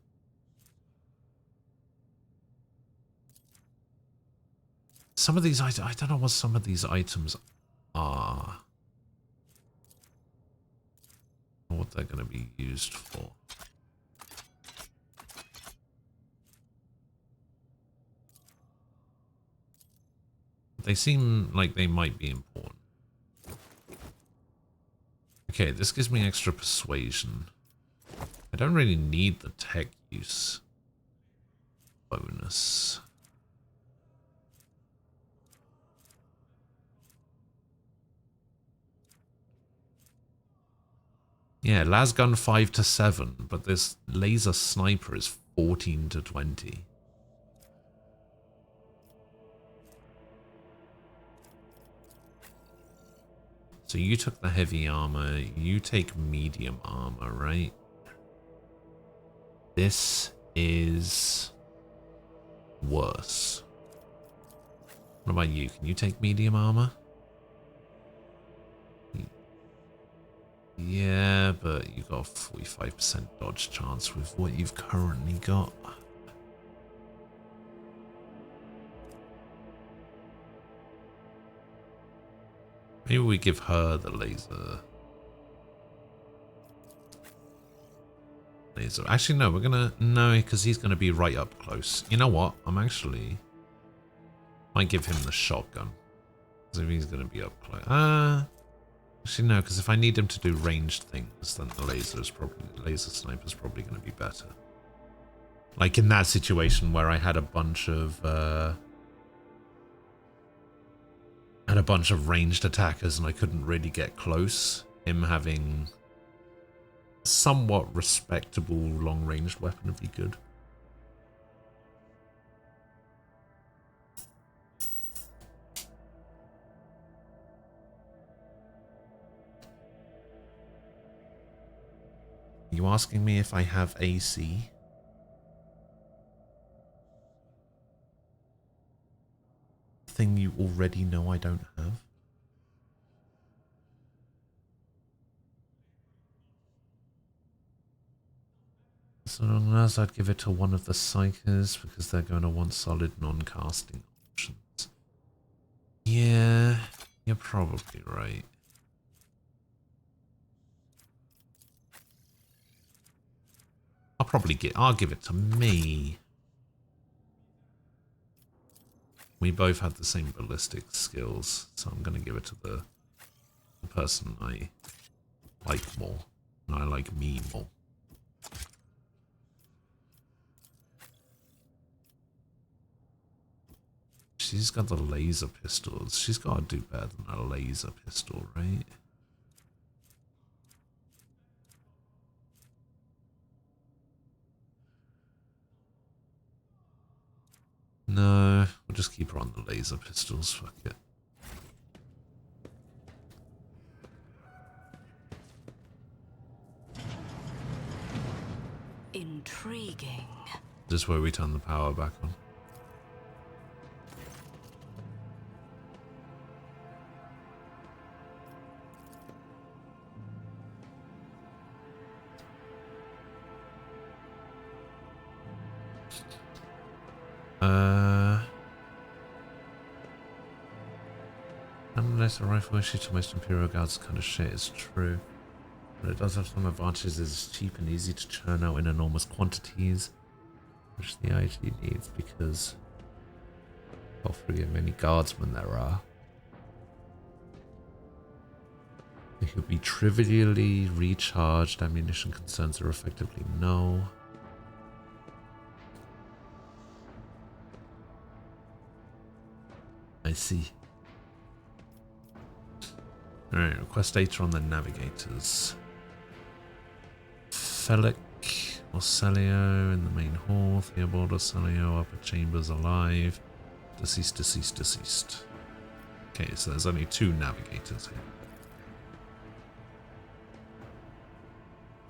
Some of these items, I don't know what some of these items are. Or what they're gonna be used for. They seem like they might be important. Okay, this gives me extra persuasion. I don't really need the tech use bonus. Yeah, lasgun 5 to 7, but this laser sniper is 14 to 20. So you took the heavy armor, you take medium armor, right? This is worse. What about you? Can you take medium armor? Yeah, but you got a 45% dodge chance with what you've currently got. Maybe we give her the laser. Actually, no, we're gonna... No, because he's gonna be right up close. You know what? Might give him the shotgun. Because if he's gonna be up close... Actually, no, because if I need him to do ranged things, then the laser sniper is probably gonna be better. Like in that situation where I had a bunch of... ranged attackers and I couldn't really get close. Him having... somewhat respectable long-ranged weapon would be good. Are you asking me if I have AC? Thing you already know I don't have? So unless I'd give it to one of the psychers because they're going to want solid non-casting options. Yeah, you're probably right. I'll give it to me. We both had the same ballistic skills, so I'm going to give it to the person I like more. And I like me more. She's got the laser pistols. She's got to do better than a laser pistol, right? No, we'll just keep her on the laser pistols. Fuck it. Intriguing. This is where we turn the power back on. Unless a rifle issue to most Imperial Guards kind of shit is true. But it does have some advantages. It's cheap and easy to churn out in enormous quantities, which the IG needs because of how many guardsmen there are. They could be trivially recharged. Ammunition concerns are effectively no. I see. Alright, request data on the navigators. Felic, Orcelio in the main hall. Theobald Orcelio, upper chambers alive. Deceased, deceased, deceased. Okay, so there's only 2 navigators here.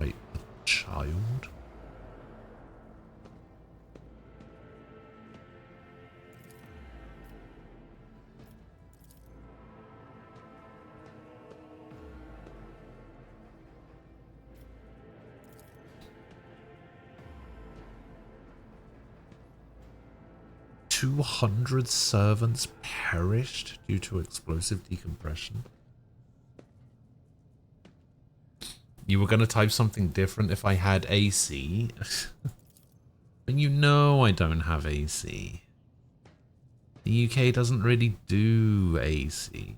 Wait, a child? $200 servants perished due to explosive decompression. You were going to type something different if I had AC. And you know I don't have AC. The UK doesn't really do AC.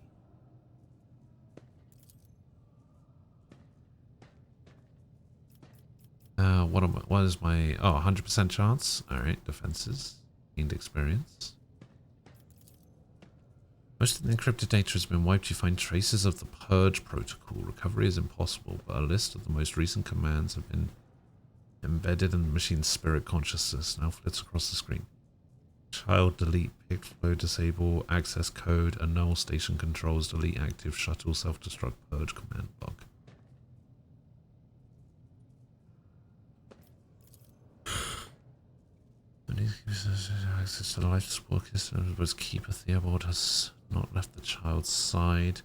What is my... Oh, 100% chance? Alright, defenses. Gained experience. Most of the encrypted data has been wiped. You find traces of the purge protocol. Recovery is impossible, but a list of the most recent commands have been embedded in the machine's spirit consciousness. Now flits across the screen. Child delete, pick flow disable, access code, annul station controls, delete active, shuttle, self-destruct, purge command log. access to the life support system, but Keeper Theobald has not left the child's side.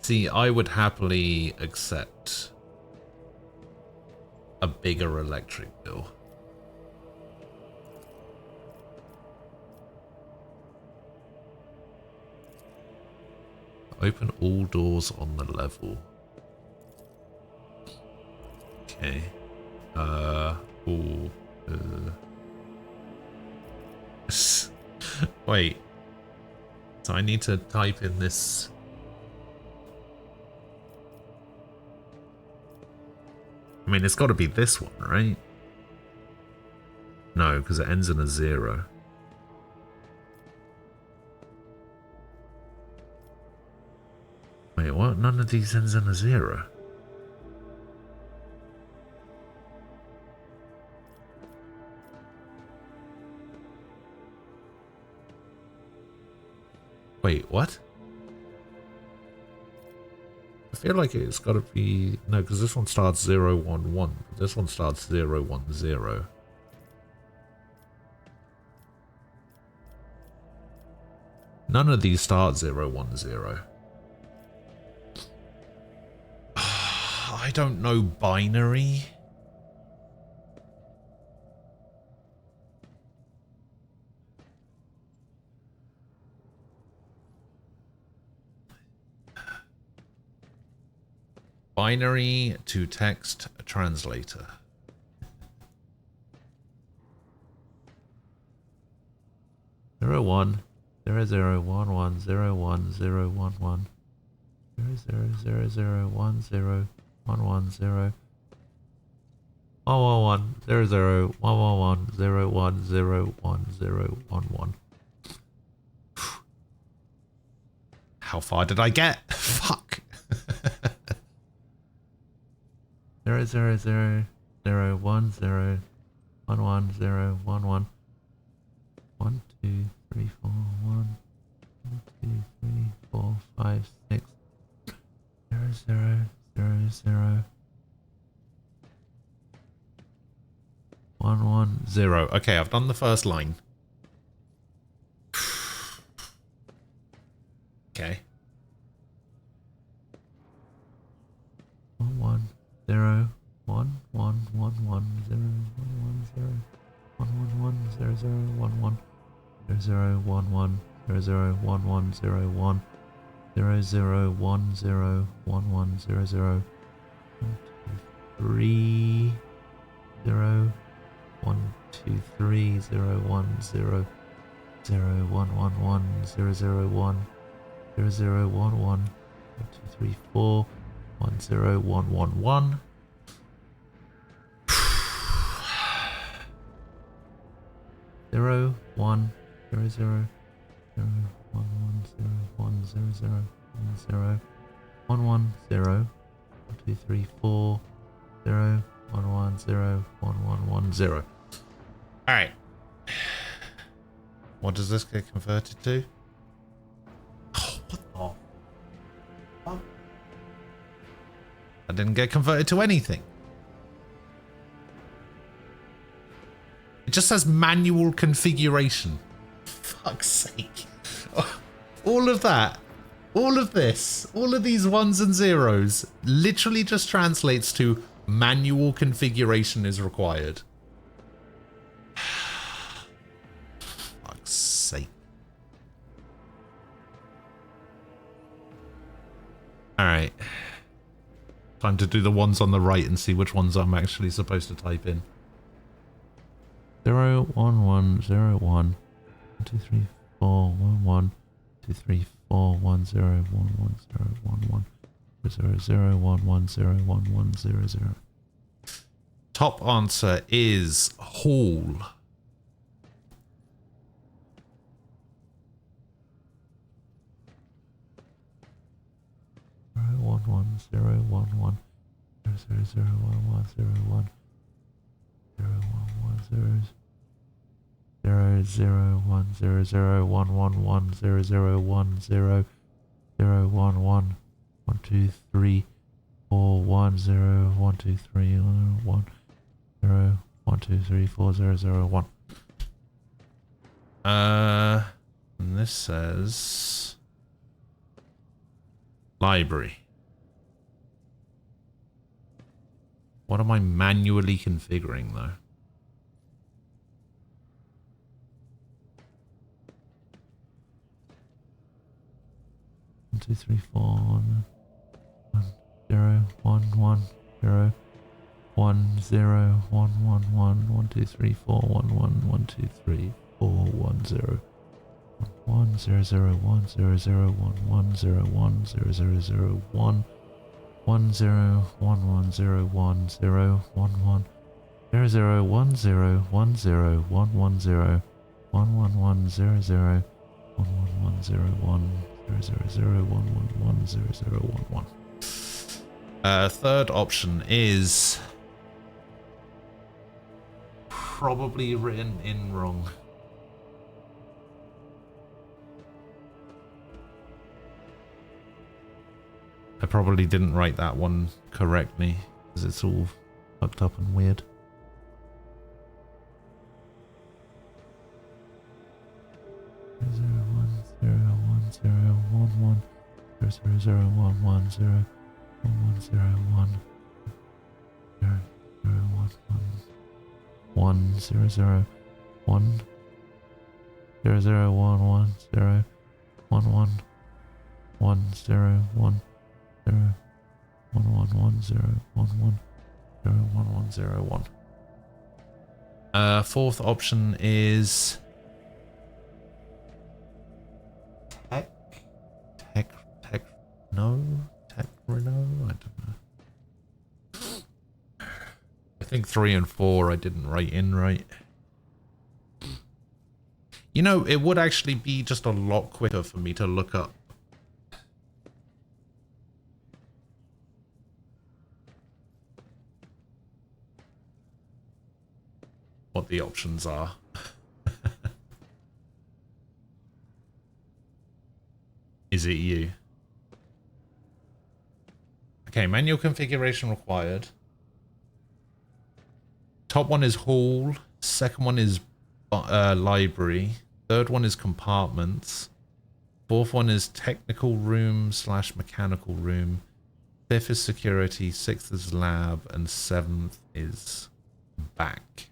See, I would happily accept a bigger electric bill. Open all doors on the level. Okay. Wait. So I need to type in this. I mean, it's got to be this one, right? No, because it ends in a 0. Wait, what? None of these ends in a 0. Wait, what? I feel like it's got to be... No, because this one starts 0, 1, 1. This one starts 0, 1, 0. None of these start 0, 1, 0. I don't know binary. Binary to text translator. Zero one 0 1 1 0 1 0 1 1 0 0 0 0 1 0 1 1 0 1 1 1 0 0 1 1 1 0 1 0 1 0 1 1. How far did I get? Fuck. 0 0 0 0 1 0 1 1 0 1 1 1 2 3 4 1 2 3 4 5 6 0 0 0 0 1 1 0. Okay, I've done the first line. Okay. 1 1 0 1 1 1 1 0 1 0 1 1 1 0 0 1 1 0 0 1 1 0 0 1 1 0 1 0 0 1 0 1 1 0 0 3 0 1 2 3 0 1 0 0 1 1 1 0 0 1 0 0 1 1 2 3 4 1 0 1 1 1 0 1 0 0 0 1 1 0 1 0 0 1 0 1 1 0 1 2 3 4 0 1 1 0 1 1 1 0. All right. What does this get converted to? Oh, what the? Oh. I didn't get converted to anything. It just says manual configuration. Fuck's sake. All of that, all of this, all of these ones and zeros literally just translates to manual configuration is required. Fuck's sake. Alright. Time to do the ones on the right and see which ones I'm actually supposed to type in. 0 1 1 0 1 2 3 4 1 1 2 3 4 1 0 1 1 0 1 1 0 0 1 1 0 1 1 0 0. Top answer is hall. 1 1 0 1 1 0 0 1 1 0 1 0 1 1 0 0 0 1 0 0 1 1 1 0 0 1 0 0 1 1 1 2 3 4 1 0 1 2 3 1 0 1 2 3 4 0 0 1. And this says library. What am I manually configuring though? One, two, three, four, 1 0 1 1 0 1 0 1 1 1 1 2 3 4 1 1 1 2 3 4 1 0 1 0 0 1 0 0 1 1 0 1 0 0 0 1 1 0 1 1 0 1 0 1 1 0 0 1 0 1 0 1 1 0 1 1 1 0 0 1 1 1 0 1 0 0 0 1 1 1 0 0 1 1. Third option is probably written in wrong. I probably didn't write that one correctly because it's all fucked up and weird. Zero one zero one zero one one zero zero zero one one zero 1101 0 0 1 1 1 0 0 1 0 0 1 1 0 1 1 1 0 1 0 1 1 1 0 1 1 0 1 1 0 1. Fourth option is I don't know. I think 3 and 4 I didn't write in right. You know, it would actually be just a lot quicker for me to look up what the options are. Is it you? Okay, manual configuration required. Top one is hall. Second one is library. Third one is compartments. Fourth one is technical room / mechanical room. Fifth is security. Sixth is lab. And seventh is back.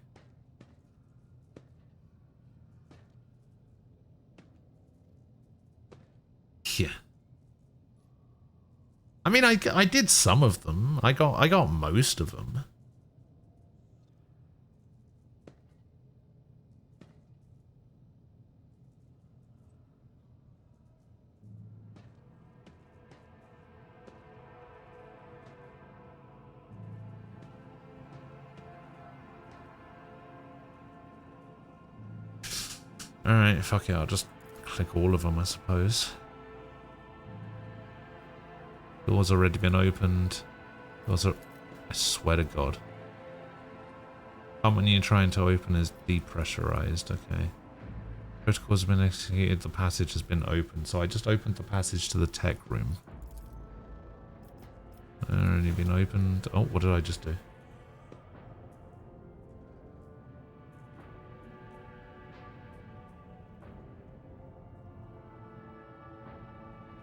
Yeah. I mean, I did some of them. I got most of them. Alright, fuck it, I'll just click all of them, I suppose. Door's already been opened. Doors are... I swear to God. Compartment you're trying to open is depressurized, okay. Protocol's been executed, the passage has been opened. So I just opened the passage to the tech room. Already been opened. Oh, what did I just do?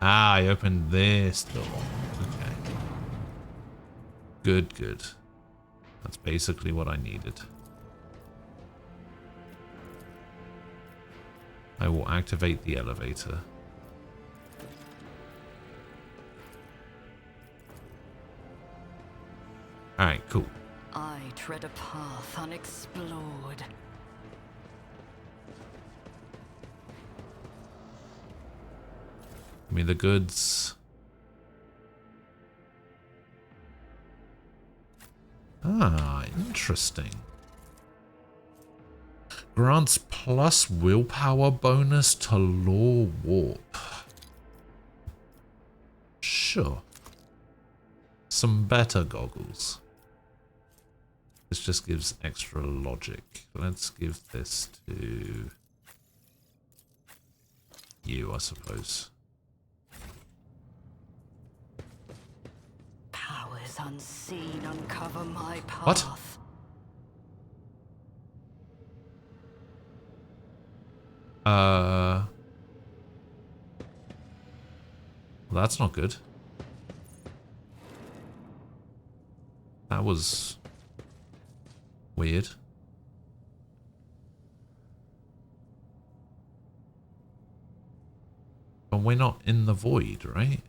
Ah, I opened this door. Okay. Good, good. That's basically what I needed. I will activate the elevator. Alright, cool. I tread a path unexplored. Give me the goods. Ah, interesting. Grants plus willpower bonus to Law Warp. Sure. Some better goggles. This just gives extra logic. Let's give this to you, I suppose. force unseen uncover my path. What? Well, that's not good. That was weird. But we're not in the void, right?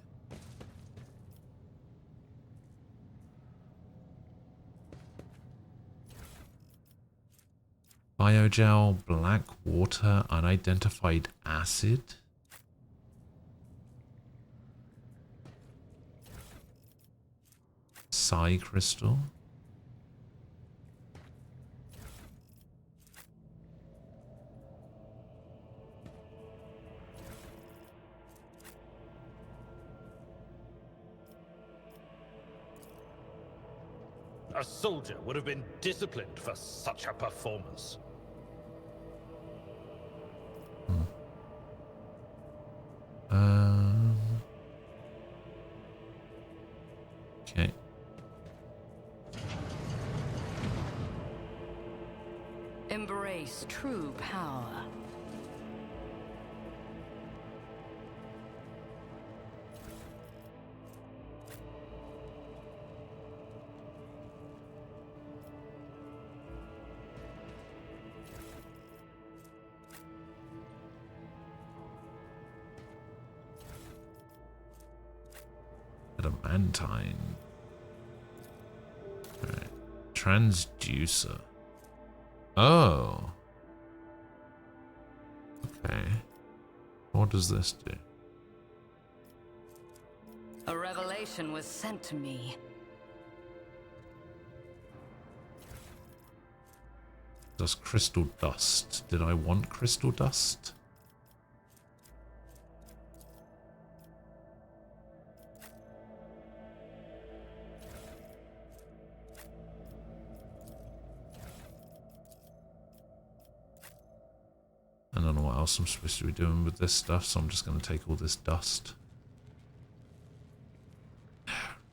Biogel, black water, unidentified acid. Psi crystal. A soldier would have been disciplined for such a performance. Okay. Embrace true power. Adamantine. Alright. Transducer. Oh. Okay. What does this do? A revelation was sent to me. Does crystal dust. Did I want crystal dust? I don't know what else I'm supposed to be doing with this stuff, so I'm just going to take all this dust.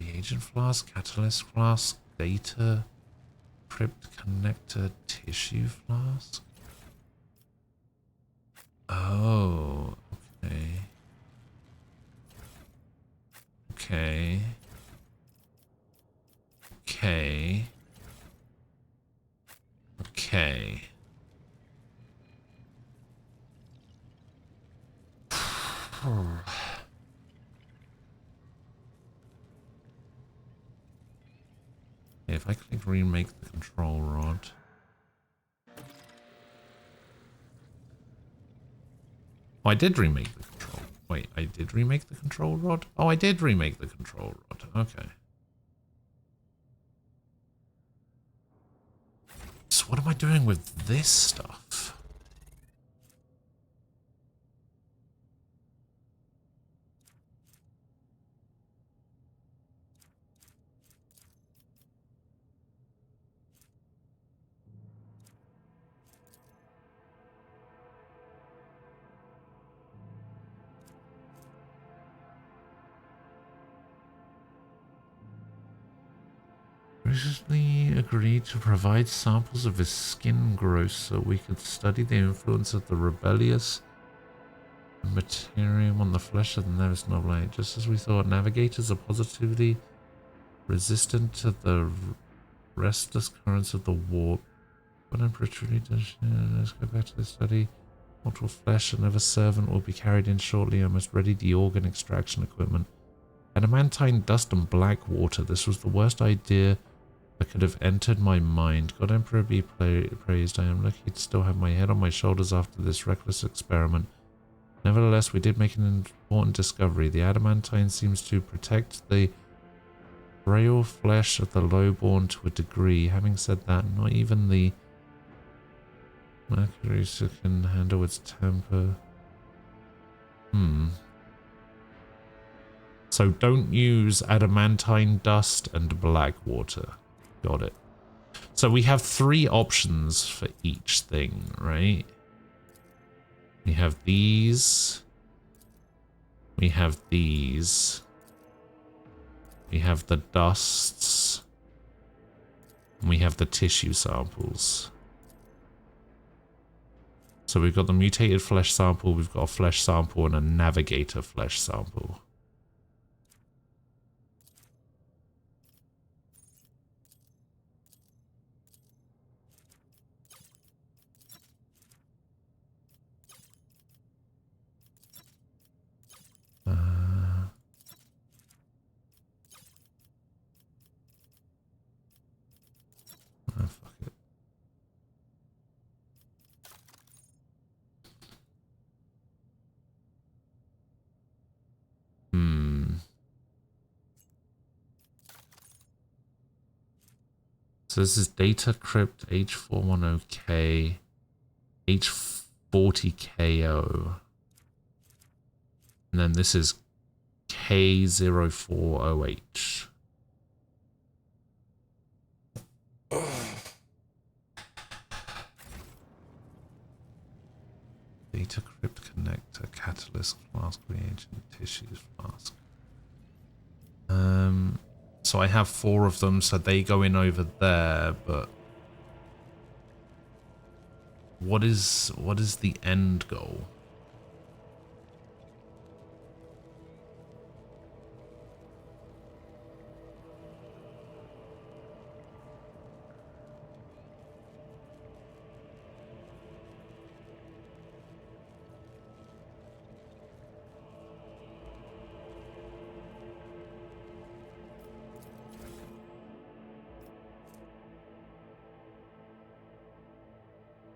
Reagent flask, catalyst flask, data, crypt connector, tissue flask. Oh, okay. Okay. Okay. Okay. If I click remake the control rod. Oh, I did remake the control. Wait, I did remake the control rod? Oh, I did remake the control rod. Okay. So what am I doing with this stuff? Recently agreed to provide samples of his skin growth so we could study the influence of the rebellious materium on the flesh of the Nevis Noblade. Just as we thought, navigators are positively resistant to the restless currents of the warp. But Emperor truly does. Let's go back to the study. Mortal flesh, another servant will be carried in shortly. I must ready the organ extraction equipment. Adamantine dust and black water. This was the worst idea that could have entered my mind. God Emperor be praised. I am lucky to still have my head on my shoulders after this reckless experiment. Nevertheless, we did make an important discovery. The adamantine seems to protect the frail flesh of the lowborn to a degree. Having said that, not even the mercury can handle its temper. So don't use adamantine dust and black water. Got it. So we have 3 options for each thing, right? We have these. We have these. We have the dusts. And we have the tissue samples. So we've got the mutated flesh sample, we've got a flesh sample, and a navigator flesh sample. Oh, fuck it. So this is data crypt H410K, H40KO. And then this is K040H. Data crypt connector, catalyst, flask, reagent, tissues, flask. So I have 4 of them, so they go in over there, but what is the end goal?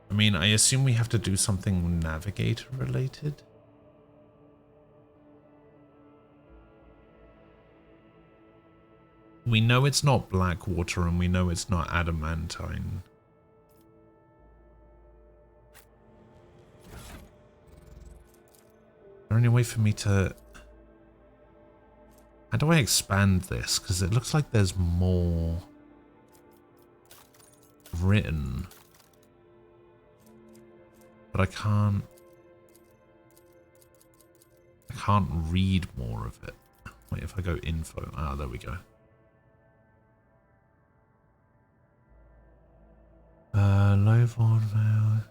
I mean, I assume we have to do something navigator related. We know it's not Blackwater and we know it's not adamantine. Is there any way for me to... How do I expand this? Because it looks like there's more written. But I can't read more of it. Wait, if I go info, there we go. Low volume.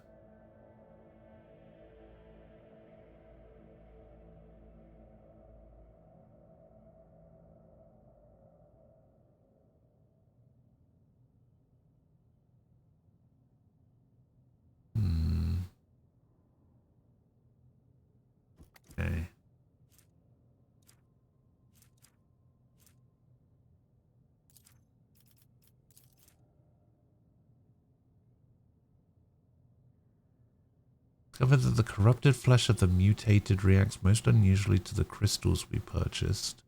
Okay. Discovered that the corrupted flesh of the mutated reacts most unusually to the crystals we purchased.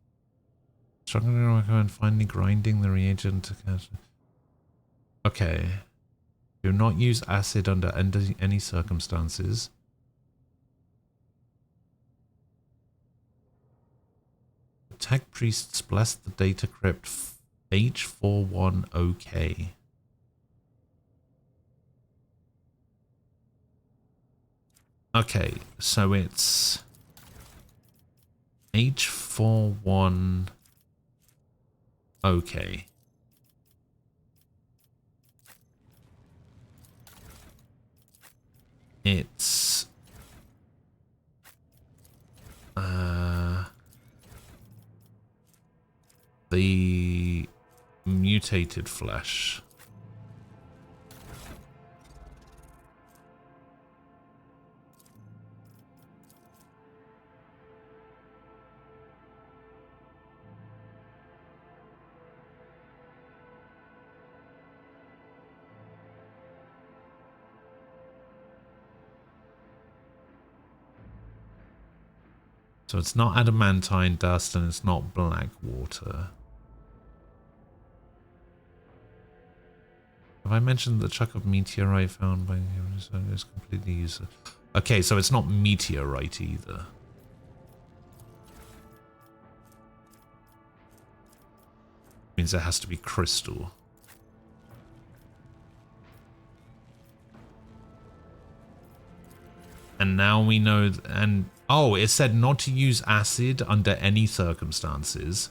Strongly recommend finally grinding the reagent to catch. Okay. Do not use acid under any circumstances. Tech priests bless the data crypt H41OK. Okay, so it's H41OK. It's the mutated flesh. So it's not adamantine dust and it's not black water. Have I mentioned the chuck of meteorite found by is completely useless? Okay, so it's not meteorite either. Means it has to be crystal. And now we know, and oh, it said not to use acid under any circumstances.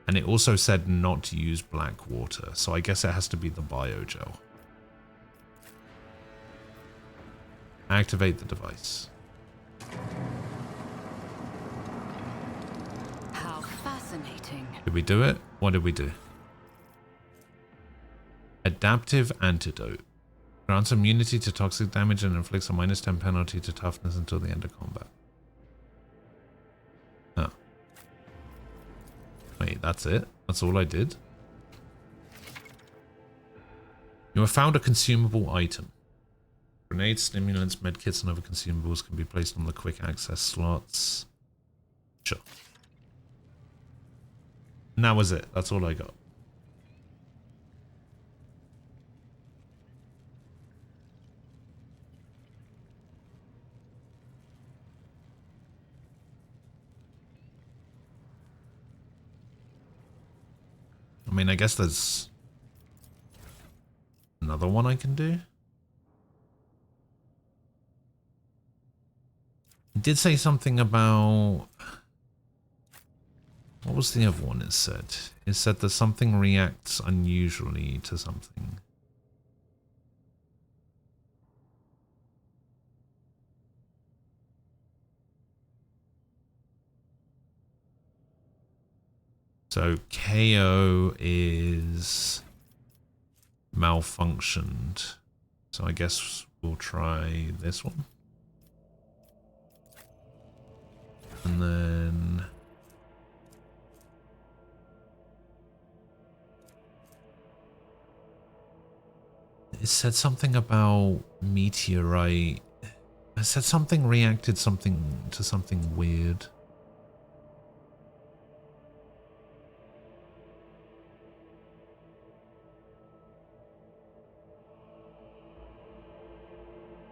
And it also said not to use black water, so I guess it has to be the biogel. Activate the device. How fascinating. Did we do it? What did we do? Adaptive antidote. Grants immunity to toxic damage and inflicts a -10 penalty to toughness until the end of combat. Oh. Wait, that's it? That's all I did? You have found a consumable item. Grenades, stimulants, medkits, and other consumables can be placed on the quick access slots. Sure. And that was it. That's all I got. I mean, I guess there's another one I can do. It did say something about... What was the other one it said? It said that something reacts unusually to something. So KO is malfunctioned. So I guess we'll try this one. And then... It said something about meteorite. It said something reacted to something weird.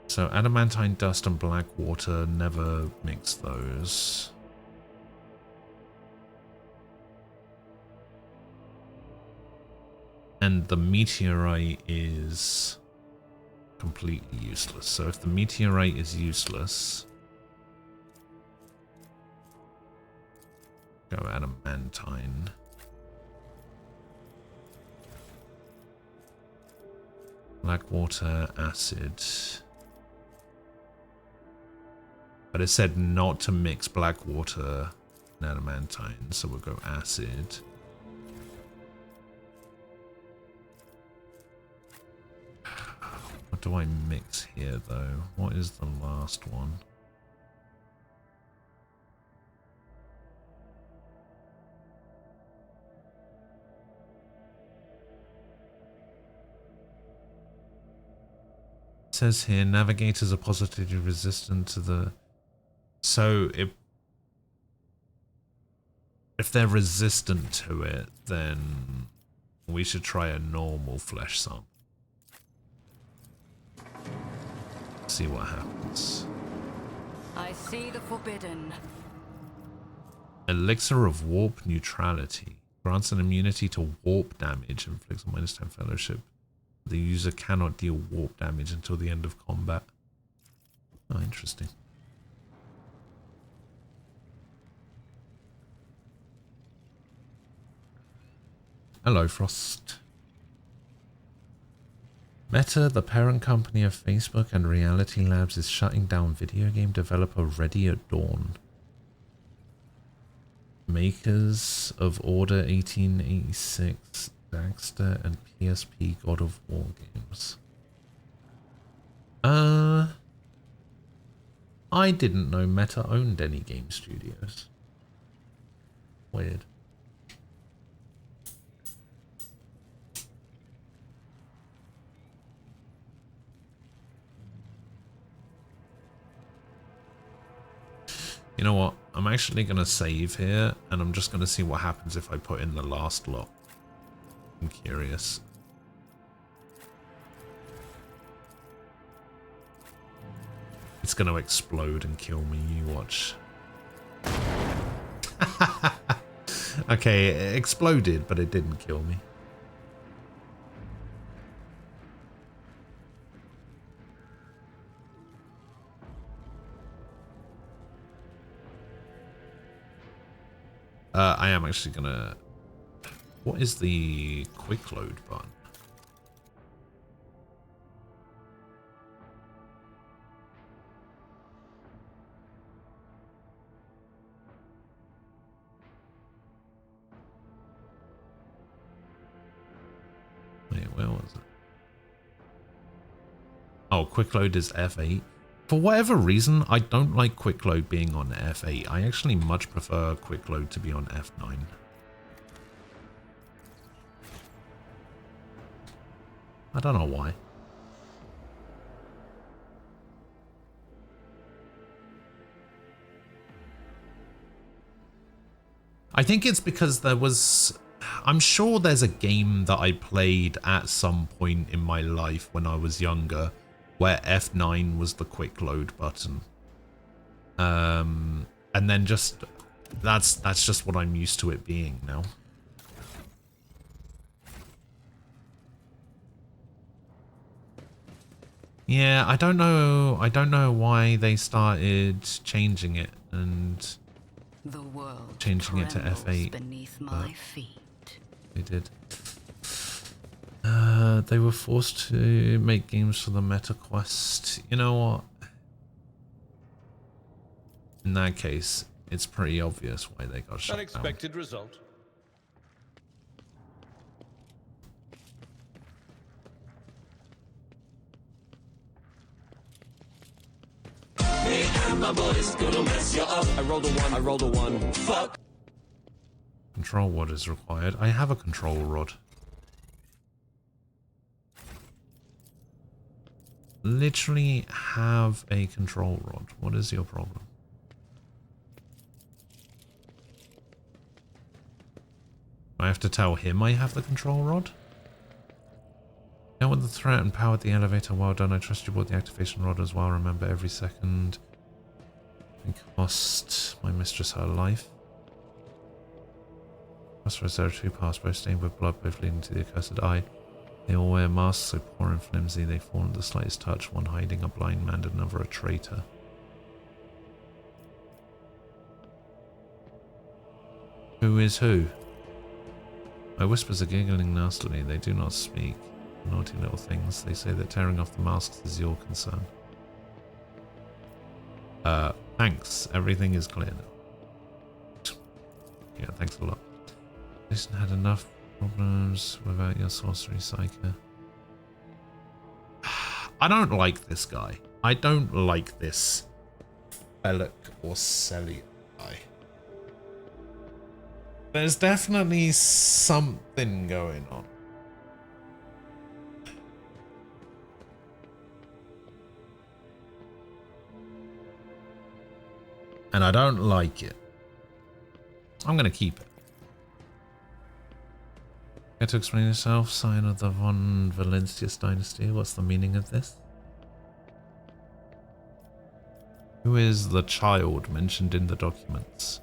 So adamantine dust and black water, never mix those. And the meteorite is completely useless. So if the meteorite is useless, go adamantine. Black water, acid. But it said not to mix black water and adamantine, so we'll go acid. What do I mix here, though? What is the last one? It says here, navigators are positively resistant to the... So, if they're resistant to it, then we should try a normal flesh sample. See what happens. I see the forbidden. Elixir of warp neutrality. Grants an immunity to warp damage. Inflicts a -10 fellowship. The user cannot deal warp damage until the end of combat. Oh, interesting. Hello, Frost. Meta, the parent company of Facebook and Reality Labs, is shutting down video game developer Ready at Dawn. Makers of Order 1886, Daxter, and PSP God of War games. I didn't know Meta owned any game studios. Weird. You know what? I'm actually going to save here, and I'm just going to see what happens if I put in the last lot. I'm curious. It's going to explode and kill me, you watch. Okay, it exploded, but it didn't kill me. I am actually gonna What is the quick load button? Wait, where was it? Oh, quick load is F8. For whatever reason, I don't like quick load being on F8. I actually much prefer quick load to be on F9. I don't know why. I think it's because there was... I'm sure there's a game that I played at some point in my life when I was younger where F9 was the quick load button. And then just... That's just what I'm used to it being now. Yeah, I don't know why they started changing it and The world changing it to F8. Beneath my feet. They did. They were forced to make games for the Meta Quest. You know what? In that case, it's pretty obvious why they got shut down. Unexpected result. My boys gonna mess you up. I rolled a one. Fuck. Control rod is required. I have a control rod. Literally have a control rod. What is your problem? I have to tell him I have the control rod? Dealt with the threat and powered the elevator. Well done. I trust you bought the activation rod as well. Remember, every second it cost my mistress her life. Customers, there are two paths, both stained with blood, both leading to the accursed eye. They all wear masks so poor and flimsy they fall at the slightest touch, one hiding a blind man and another a traitor. Who is who? My whispers are giggling nastily. They do not speak. Naughty little things. They say that tearing off the masks is your concern. Thanks. Everything is clear now. Yeah, thanks a lot. Jason had enough problems without your sorcery psyker. I don't like this guy. I don't like this Belloc or Celia guy. There's definitely something going on. And I don't like it. I'm going to keep it. Get to explain yourself, sign of the von Valentius dynasty. What's the meaning of this? Who is the child mentioned in the documents?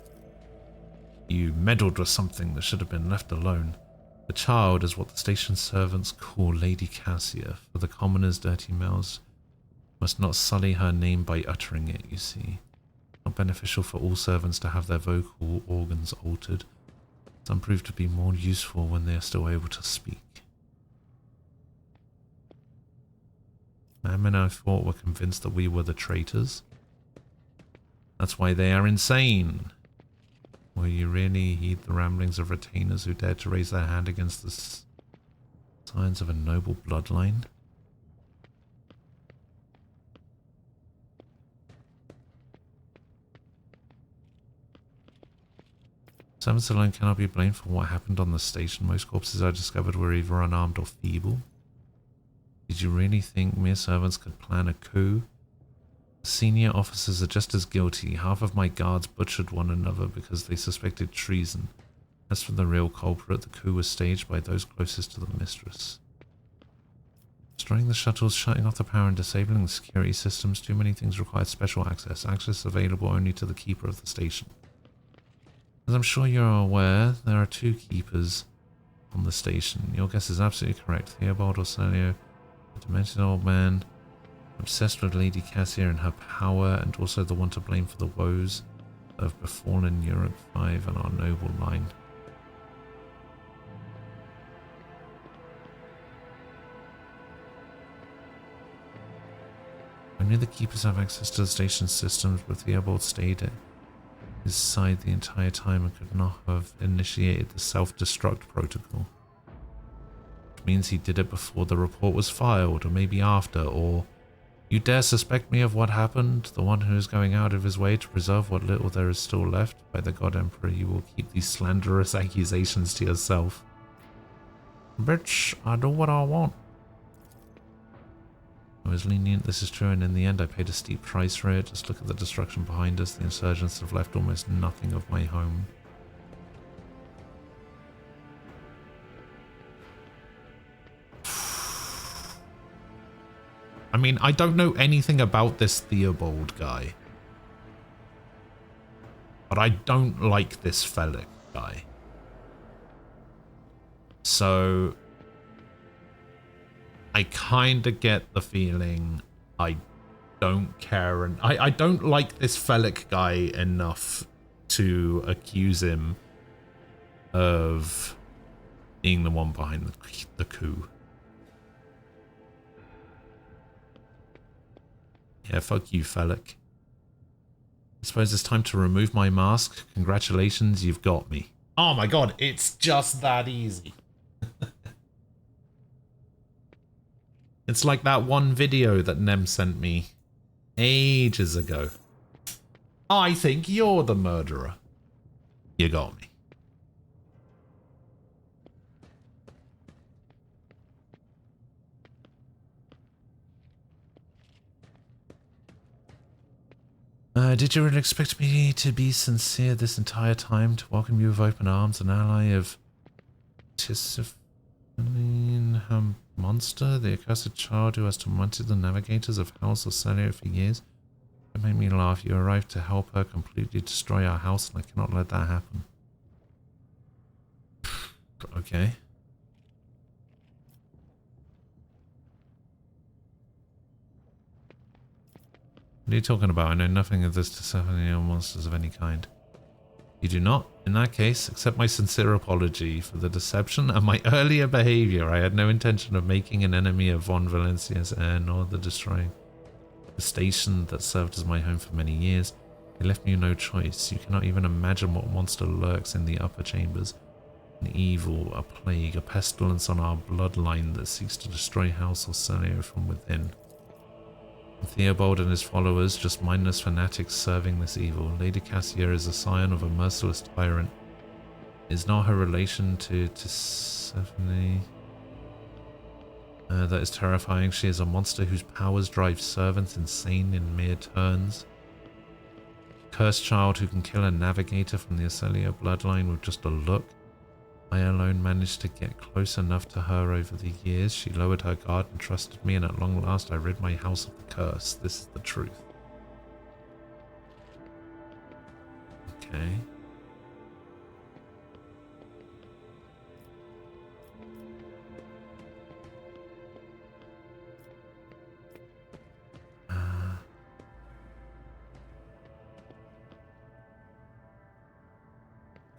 You meddled with something that should have been left alone. The child is what the station servants call Lady Cassia. For the commoners' dirty mouths must not sully her name by uttering it, you see. Not beneficial for all servants to have their vocal organs altered. Some prove to be more useful when they are still able to speak. Madmen, I thought, were convinced that we were the traitors. That's why they are insane. Will you really heed the ramblings of retainers who dared to raise their hand against the signs of a noble bloodline? Servants alone cannot be blamed for what happened on the station. Most corpses I discovered were either unarmed or feeble. Did you really think mere servants could plan a coup? Senior officers are just as guilty. Half of my guards butchered one another because they suspected treason. As for the real culprit, the coup was staged by those closest to the mistress. Destroying the shuttles, shutting off the power and disabling the security systems. Too many things required special access. Access available only to the keeper of the station. As I'm sure you're aware, there are two keepers on the station. Your guess is absolutely correct. Theobald Orselio, a demented old man, obsessed with Lady Cassia and her power, and also the one to blame for the woes that have befallen Europe 5 and our noble line. Only the keepers have access to the station systems, but Theobald stayed at his side the entire time and could not have initiated the self-destruct protocol. Which means he did it before the report was filed, or maybe after, or... You dare suspect me of what happened? The one who is going out of his way to preserve what little there is still left? By the God Emperor, you will keep these slanderous accusations to yourself. Bitch, I do what I want. I was lenient, this is true, and in the end I paid a steep price for it. Just look at the destruction behind us. The insurgents have left almost nothing of my home. I mean, I don't know anything about this Theobald guy. But I don't like this Felix guy. So... I kind of get the feeling I don't care, and I don't like this Felix guy enough to accuse him of being the one behind the coup. Yeah, fuck you, Felix. I suppose it's time to remove my mask. Congratulations, you've got me. Oh my god, it's just that easy. It's like that one video that Nem sent me ages ago. I think you're the murderer. You got me. Did you really expect me to be sincere this entire time? To welcome you with open arms, an ally of Tissaphine, monster, the accursed child who has tormented the navigators of House Ocelio for years? It made me laugh. You arrived to help her completely destroy our house, and I cannot let that happen. Okay. What are you talking about? I know nothing of this Tissaphine or monsters of any kind. You do not? In that case, accept my sincere apology for the deception and my earlier behavior. I had no intention of making an enemy of Von Valencia's heir, nor the destroying the station that served as my home for many years. It left me no choice. You cannot even imagine what monster lurks in the upper chambers. An evil, a plague, a pestilence on our bloodline that seeks to destroy House Ocelio from within. Theobald and his followers, just mindless fanatics serving this evil. Lady Cassia is a scion of a merciless tyrant. Is not her relation to Tisiphone that is terrifying. She is a monster whose powers drive servants insane in mere turns. Cursed child who can kill a navigator from the Ocelio bloodline with just a look. I alone managed to get close enough to her over the years. She lowered her guard and trusted me, and at long last I rid my house of the curse. This is the truth. Okay.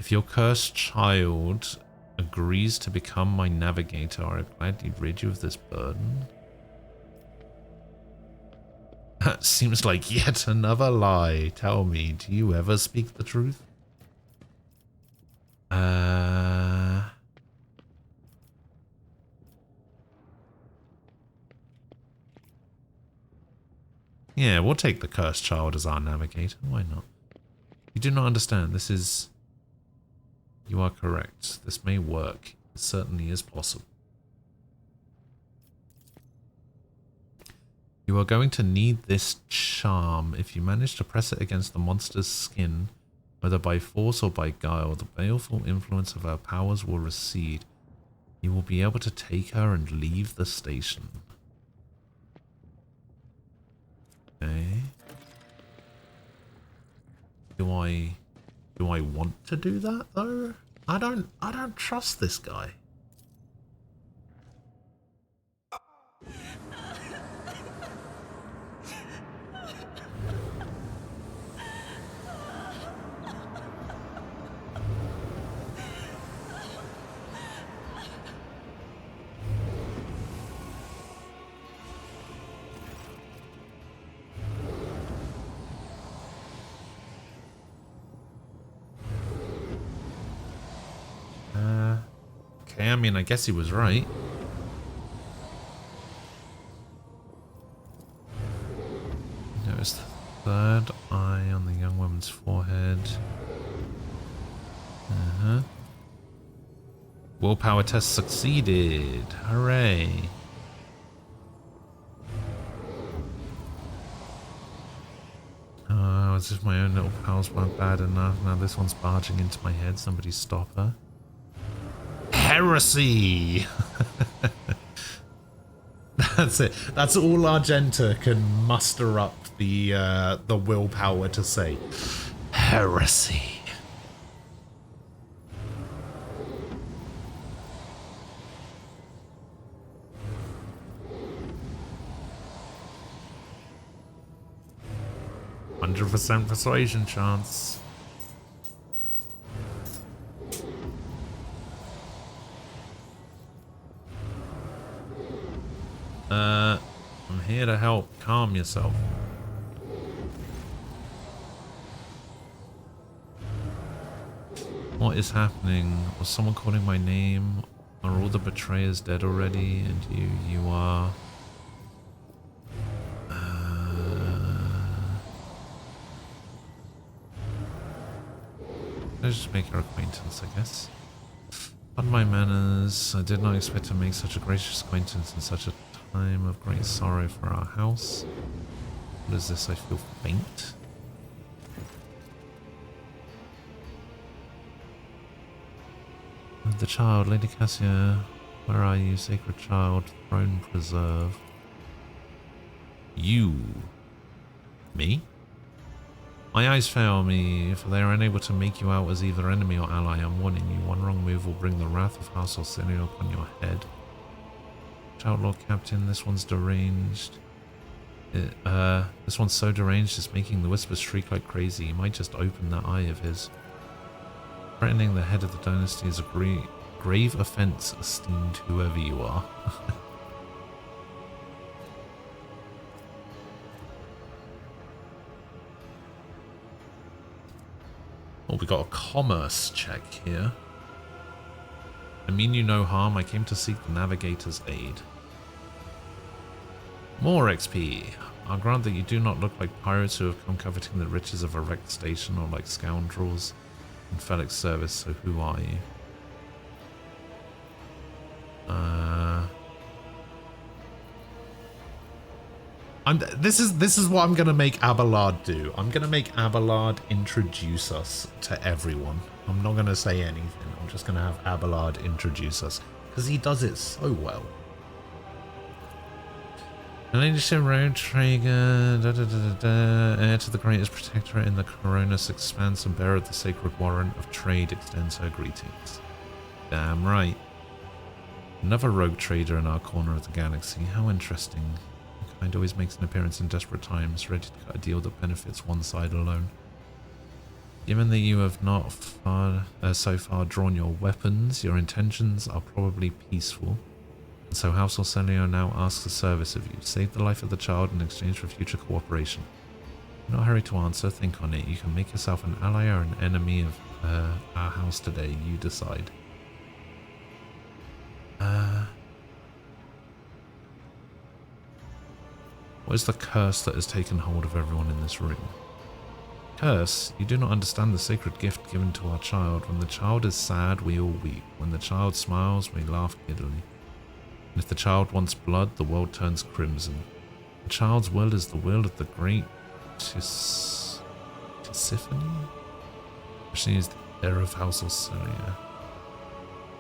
If your cursed child agrees to become my navigator, I'll gladly rid you of this burden. That seems like yet another lie. Tell me, do you ever speak the truth? Yeah, we'll take the cursed child as our navigator. Why not? You do not understand. This is... You are correct. This may work. It certainly is possible. You are going to need this charm. If you manage to press it against the monster's skin, whether by force or by guile, the baleful influence of her powers will recede. You will be able to take her and leave the station. Okay. Do I want to do that though? I don't trust this guy. Okay, I mean, I guess he was right. Notice the third eye on the young woman's forehead. Willpower test succeeded. Hooray. As if my own little pals weren't bad enough. Now this one's barging into my head. Somebody stop her. Heresy! That's it. That's all Argenta can muster up the willpower to say. Heresy. %, persuasion chance. I'm here to help. Calm yourself. What is happening? Was someone calling my name? Are all the betrayers dead already? And you are... Let's just make your acquaintance, I guess. On my manners, I did not expect to make such a gracious acquaintance in such a time of great sorrow for our house. What is this? I feel faint. The child, Lady Cassia, where are you, sacred child, throne preserve? You. Me? My eyes fail me. If they are unable to make you out as either enemy or ally, I'm warning you. One wrong move will bring the wrath of House Orsino upon your head. Outlord Captain, this one's deranged. This one's so deranged it's making the Whispers shriek like crazy. He might just open that eye of his. Threatening the head of the dynasty is a grave offense, esteemed whoever you are. Oh, we got a commerce check here. I mean you no harm. I came to seek the navigator's aid. More XP. I'll grant that you do not look like pirates who have come coveting the riches of a wrecked station, or like scoundrels in Felix's service, so who are you? This is what I'm gonna make Abelard do. I'm gonna make Abelard introduce us to everyone. I'm not gonna say anything. I'm just gonna have Abelard introduce us because he does it so well. Leadership Road Traeger, heir to the greatest protectorate in the Coronus Expanse and bearer of the sacred warrant of trade, extends her greetings. Damn right. Another rogue trader in our corner of the galaxy. How interesting. Kind always makes an appearance in desperate times, ready to cut a deal that benefits one side alone. Given that you have not so far drawn your weapons, your intentions are probably peaceful. And so House Orselio now asks a service of you. Save the life of the child in exchange for future cooperation. Do not hurry to answer, think on it. You can make yourself an ally or an enemy of our house today. You decide. What is the curse that has taken hold of everyone in this room? Curse? You do not understand the sacred gift given to our child. When the child is sad, we all weep. When the child smiles, we laugh giddily. And if the child wants blood, the world turns crimson. The child's will is the will of the great Tisiphone? She is the heir of House Orselio.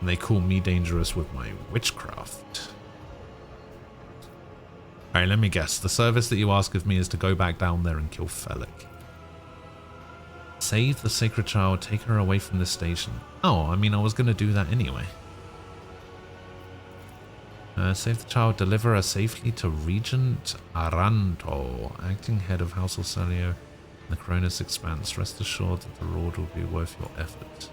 And they call me dangerous with my witchcraft. Alright, let me guess. The service that you ask of me is to go back down there and kill Felic. Save the sacred child, take her away from this station. Oh, I mean, I was going to do that anyway. Save the child, deliver her safely to Regent Aranto, acting head of House Orselio in the Coronus Expanse. Rest assured that the reward will be worth your effort.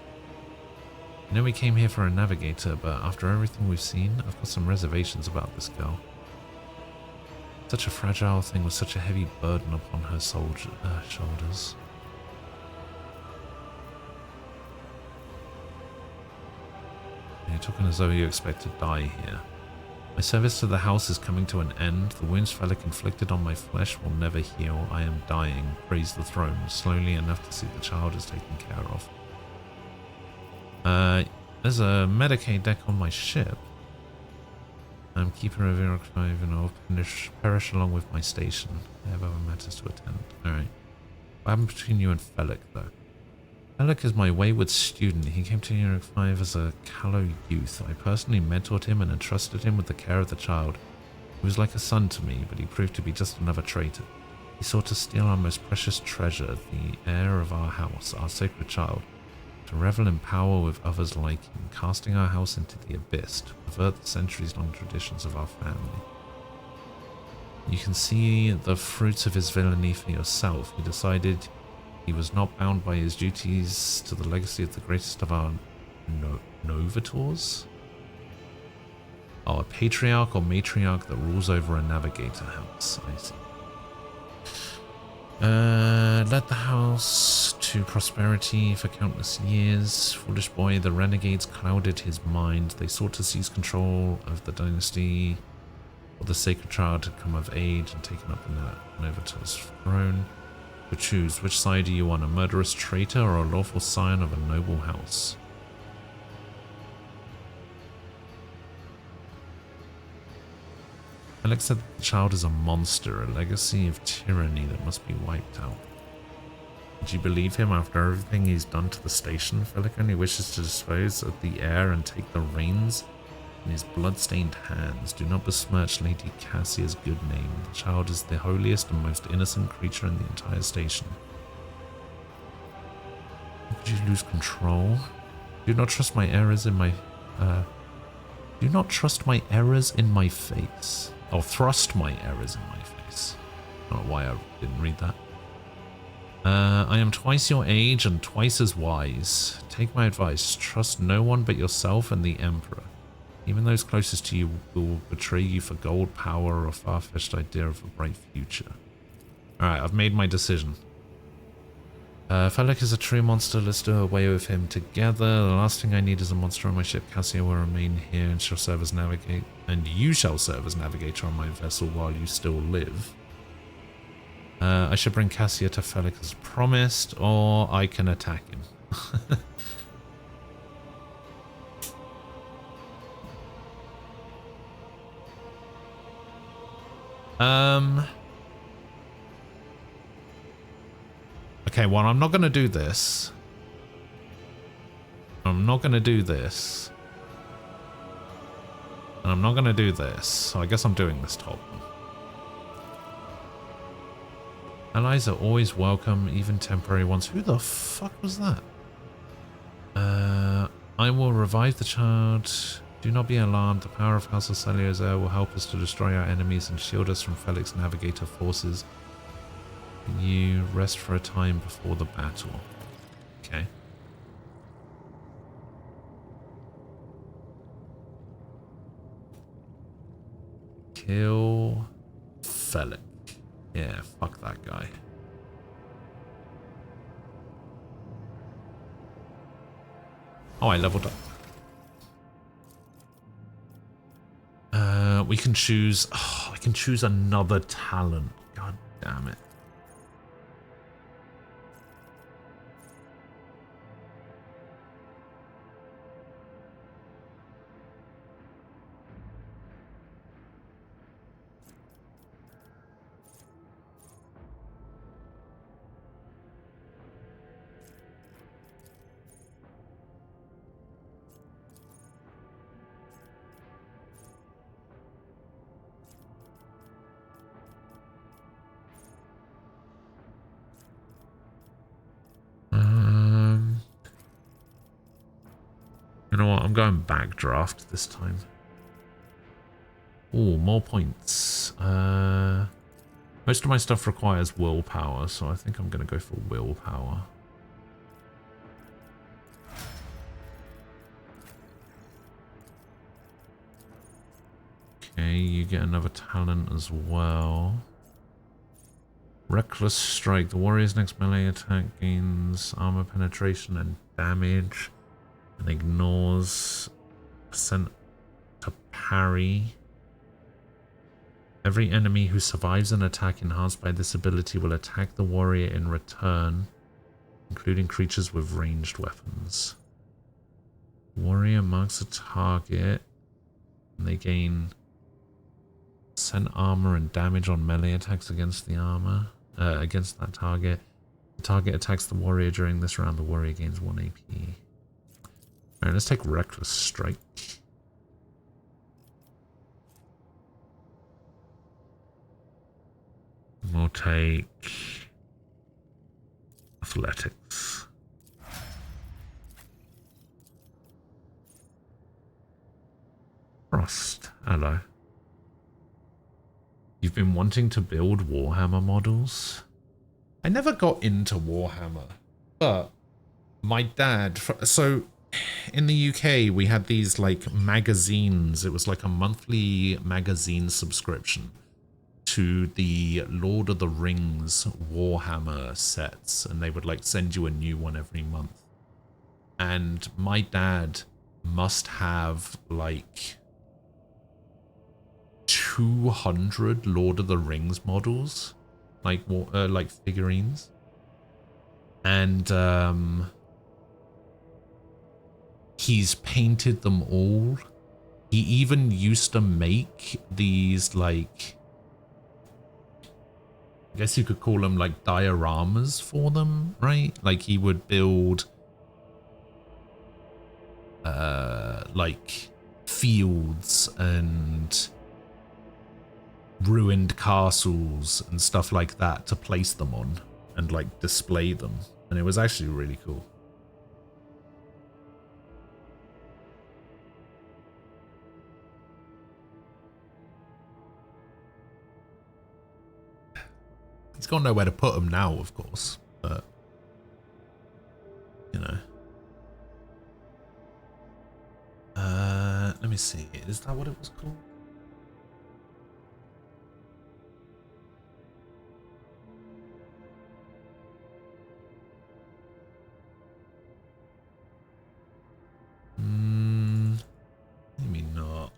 I know we came here for a navigator, but after everything we've seen, I've got some reservations about this girl. Such a fragile thing with such a heavy burden upon her shoulders. talking as though you expect to die here. My service to the house is coming to an end. The wounds Felix inflicted on my flesh will never heal. I am dying. Praise the throne. Slowly enough to see the child is taken care of. There's a Medicaid deck on my ship. I'm keeper of Iraq 5 and I'll perish along with my station. I have other matters to attend. Alright. What happened between you and Felix, though? Felix is my wayward student. He came to Iraq 5 as a callow youth. I personally mentored him and entrusted him with the care of the child. He was like a son to me, but he proved to be just another traitor. He sought to steal our most precious treasure, the heir of our house, our sacred child. To revel in power with others like him, casting our house into the abyss, to pervert the centuries-long traditions of our family. You can see the fruits of his villainy for yourself. He decided he was not bound by his duties to the legacy of the greatest of our Novators? Oh, a patriarch or matriarch that rules over a navigator house. I see. Led the house to prosperity for countless years. Foolish boy, the renegades clouded his mind. They sought to seize control of the dynasty, or the sacred child had come of age and taken up the Novator's throne. To choose, which side are you on, a murderous traitor or a lawful scion of a noble house? Alex said that the child is a monster, a legacy of tyranny that must be wiped out. Did you believe him after everything he's done to the station? Felix only wishes to dispose of the heir and take the reins in his blood-stained hands. Do not besmirch Lady Cassia's good name. The child is the holiest and most innocent creature in the entire station. How could you lose control? Do not trust my errors in my... do not trust my errors in my face. Or thrust my errors in my face. I don't know why I didn't read that. I am twice your age and twice as wise. Take my advice. Trust no one but yourself and the Emperor. Even those closest to you will betray you for gold, power, or a far-fetched idea of a bright future. Alright, I've made my decision. Felix is a true monster. Let's do away with him together. The last thing I need is a monster on my ship. Cassia will remain here and shall serve as navigator. And you shall serve as navigator on my vessel while you still live. I should bring Cassia to Felix as promised, or I can attack him. Okay, well, I'm not going to do this. I'm not going to do this. And I'm not going to do this. So I guess I'm doing this top one. Allies are always welcome, even temporary ones. Who the fuck was that? I will revive the child. Do not be alarmed. The power of House of Celio's heir will help us to destroy our enemies and shield us from Felix Navigator forces. You rest for a time before the battle. Okay. Kill Felix. Yeah, fuck that guy. Oh, I leveled up. We can choose... Oh, I can choose another talent. God damn it. You know what? I'm going backdraft this time. Oh, more points. Most of my stuff requires willpower, so I think I'm going to go for willpower. Okay, you get another talent as well. Reckless Strike. The warrior's next melee attack gains armor penetration and damage and ignores percent to parry. Every enemy who survives an attack enhanced by this ability will attack the warrior in return, including creatures with ranged weapons. Warrior marks a target, and they gain % armor and damage on melee attacks against the armor, against that target. The target attacks the warrior during this round. The warrior gains 1 AP. Alright, let's take Reckless Strike. We'll take Athletics. Frost, hello. You've been wanting to build Warhammer models? I never got into Warhammer, but my dad, so in the UK we had these like magazines. It was like a monthly magazine subscription to the Lord of the Rings Warhammer sets, and they would like send you a new one every month. And my dad must have like 200 Lord of the Rings models, like figurines, and he's painted them all. He even used to make these, like, I guess you could call them like dioramas for them, right? Like he would build like fields and ruined castles and stuff like that to place them on and like display them, and it was actually really cool. He's got nowhere to put them now, of course, but you know. Let me see, is that what it was called? Maybe not.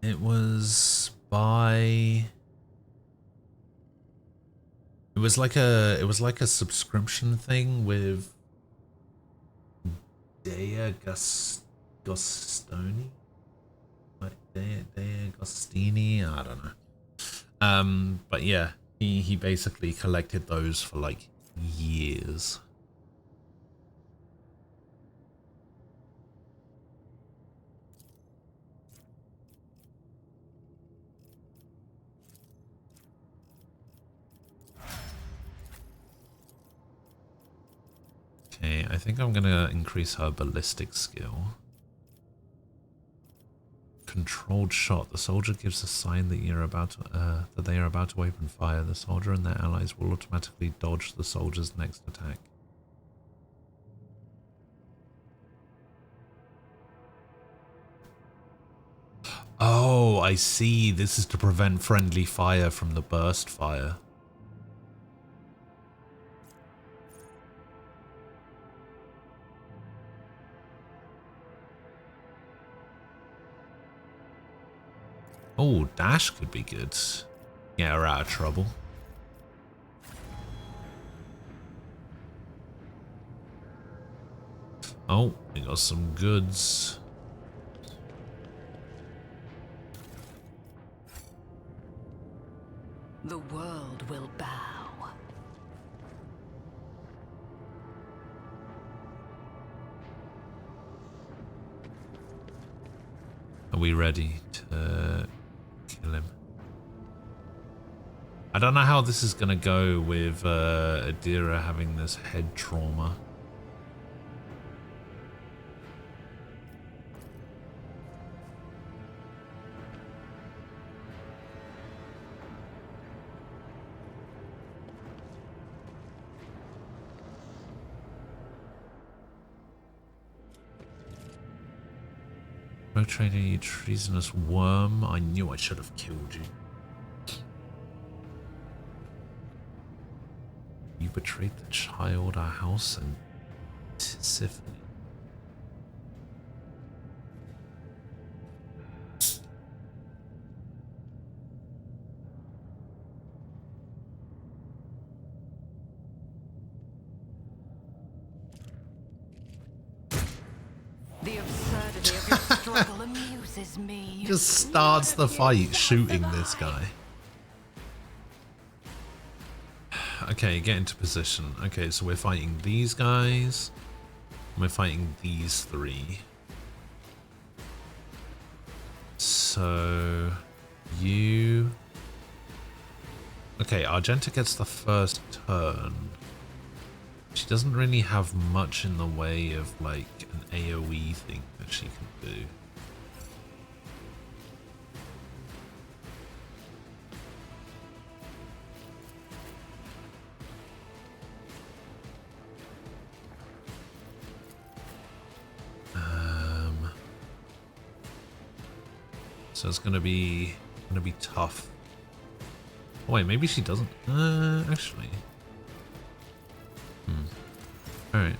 It was by. It was like a subscription thing with Dea Gustoni, like Dea Gostini. I don't know. But yeah, he basically collected those for like years. Okay, I think I'm gonna increase her ballistic skill. Controlled shot. The soldier gives a sign that you're about to, that they are about to open fire. The soldier and their allies will automatically dodge the soldier's next attack. Oh, I see. This is to prevent friendly fire from the burst fire. Oh, dash could be good. Get her out of trouble. Oh, we got some goods. The world will bow. Are we ready to kill him? I don't know how this is going to go with Adira having this head trauma. Rogue Trader, you treasonous worm. I knew I should have killed you. You betrayed the child, our house, and Tisiphone. The absurdity of your struggle amuses me. Just starts the fight shooting this guy. Okay, get into position. Okay, so we're fighting these guys. We're fighting these three. So you... Okay, Argenta gets the first turn. She doesn't really have much in the way of like an AoE thing that she can do. So it's gonna be tough. Oh wait, maybe she doesn't. Actually. All right.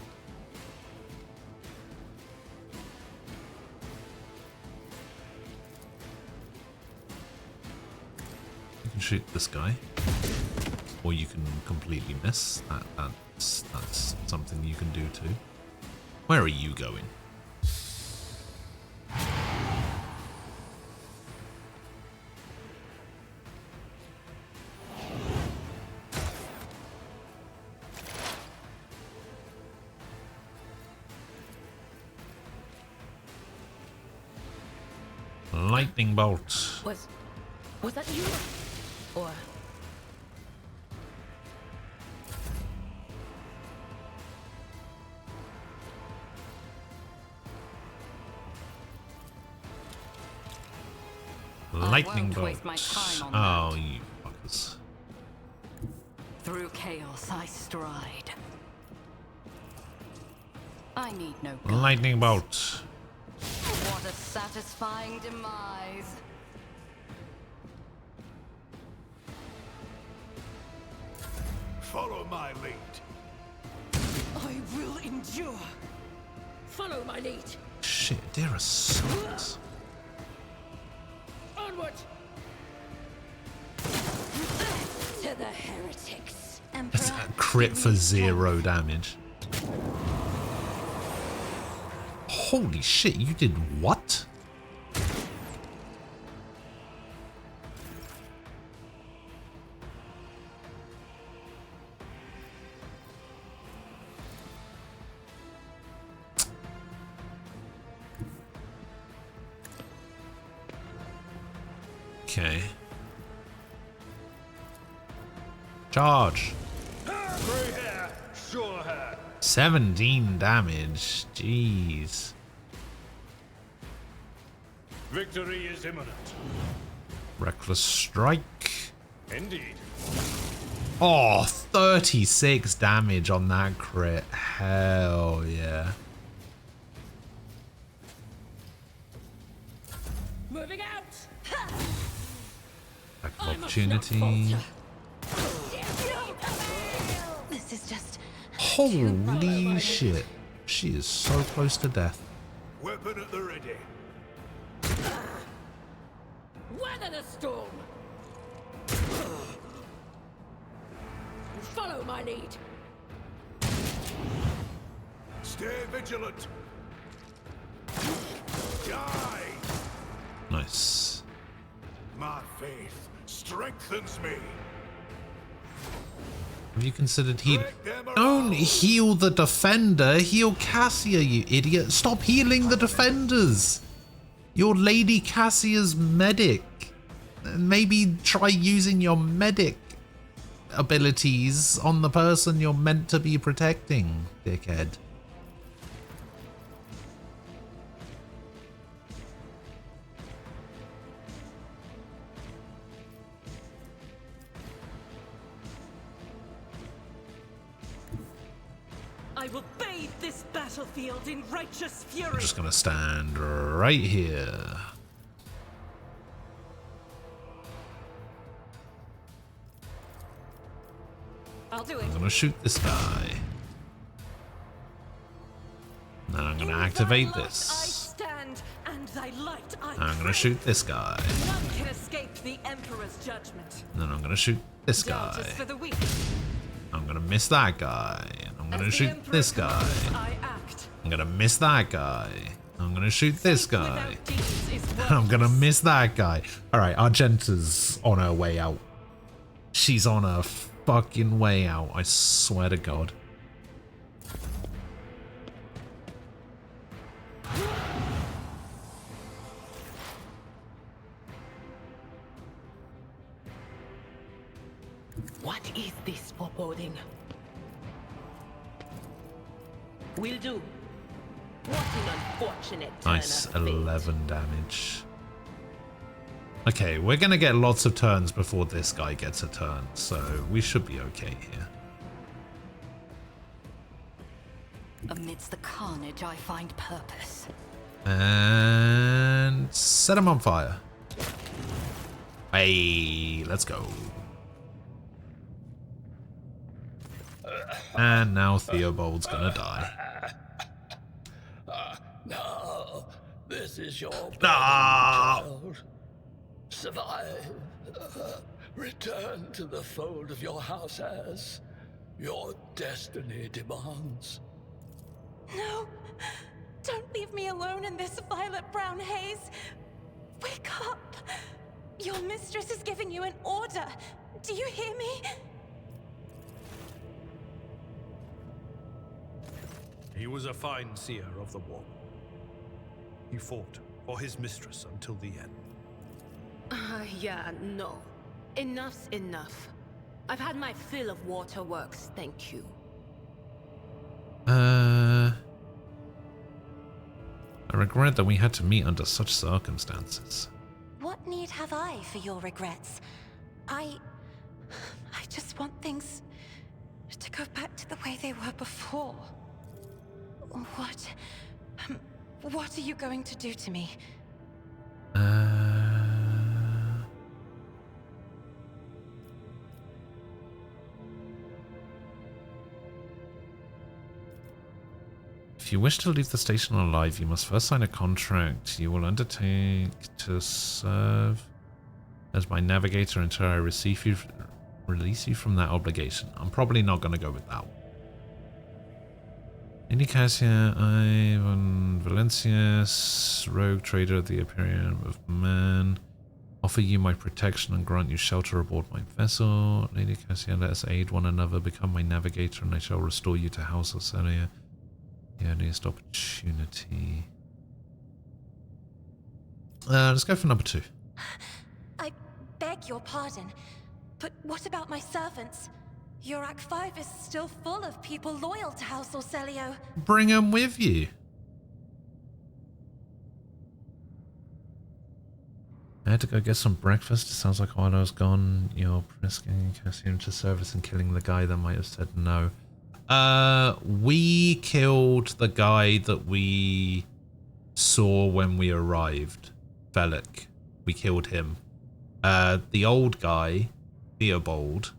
You can shoot this guy, or you can completely miss. That's something you can do too. Where are you going? Lightning bolt. Was that you? Or Lightning bolt. Waste my time on Oh, that. you fuckers. Through chaos I stride. I need no guidance. Lightning bolt. What a satisfying demise. Follow my lead. I will endure. follow my lead. Shit, Dara sucks. Onward To the heretics. It's a crit for 0 damage. Holy shit, you did what? Okay. Charge. 17 damage. Jeez. Victory is imminent. Reckless strike. Indeed. Oh, 36 damage on that crit. Hell yeah. moving out. Back of opportunity. This is just Holy shit. She is so close to death. Weapon at the ready. Weather the storm. Follow my lead. Stay vigilant. Die. Nice. My faith strengthens me. Have you considered heal? Don't heal the defender. Heal Cassia, you idiot. Stop healing the defenders. You're Lady Cassia's medic. Maybe try using your medic abilities on the person you're meant to be protecting, dickhead. I I will bathe this battlefield in righteous fury. I'm just gonna stand right here. I'll do it. I'm gonna shoot this guy. Then I'm gonna activate I this. stand, and thy light I I'm gonna shoot this guy. None can escape the Emperor's judgment. Then I'm gonna shoot this Doubt guy. is for the weak. I'm gonna miss that guy. I'm gonna As the shoot Emperor this guy. commands, I act. I'm gonna miss that guy. I'm gonna shoot this Faith guy. without deeds is I'm gonna worthless. miss that guy. Alright, Argenta's on her way out. She's on her fucking way out, I swear to God. What is this foreboding? Will do. What an unfortunate turn Nice, of fate. 11 damage. Okay, we're gonna get lots of turns before this guy gets a turn, so we should be okay here. Amidst the carnage, I find purpose. And set him on fire. Hey, let's go. And now Theobald's gonna die. No, this is your burden, Ah! child. Survive. Return to the fold of your house as your destiny demands. No! Don't leave me alone in this violet brown haze! Wake up! Your mistress is giving you an order! Do you hear me? He was a fine seer of the war. He fought for his mistress until the end. Yeah, no. Enough's enough. I've had my fill of waterworks, thank you. I regret that we had to meet under such circumstances. What need have I for your regrets? I just want things to go back to the way they were before. What are you going to do to me? If you wish to leave the station alive, you must first sign a contract. You will undertake to serve as my navigator until I release you from that obligation. I'm probably not going to go with that one. Lady Cassia, Ivan Valencius, rogue trader of the Imperium of Man, offer you my protection and grant you shelter aboard my vessel. Lady Cassia, let us aid one another. Become my navigator, and I shall restore you to House Ocelia. The earliest opportunity. Let's go for number 2. I beg your pardon, but what about my servants? Your Act 5 is still full of people loyal to House Orcelio. Bring them with you. I had to go get some breakfast. It sounds like while I was gone, you're risking Cassian to service and killing the guy that might have said no. We killed the guy that we saw when we arrived. Velik. We killed him. The old guy, Theobald,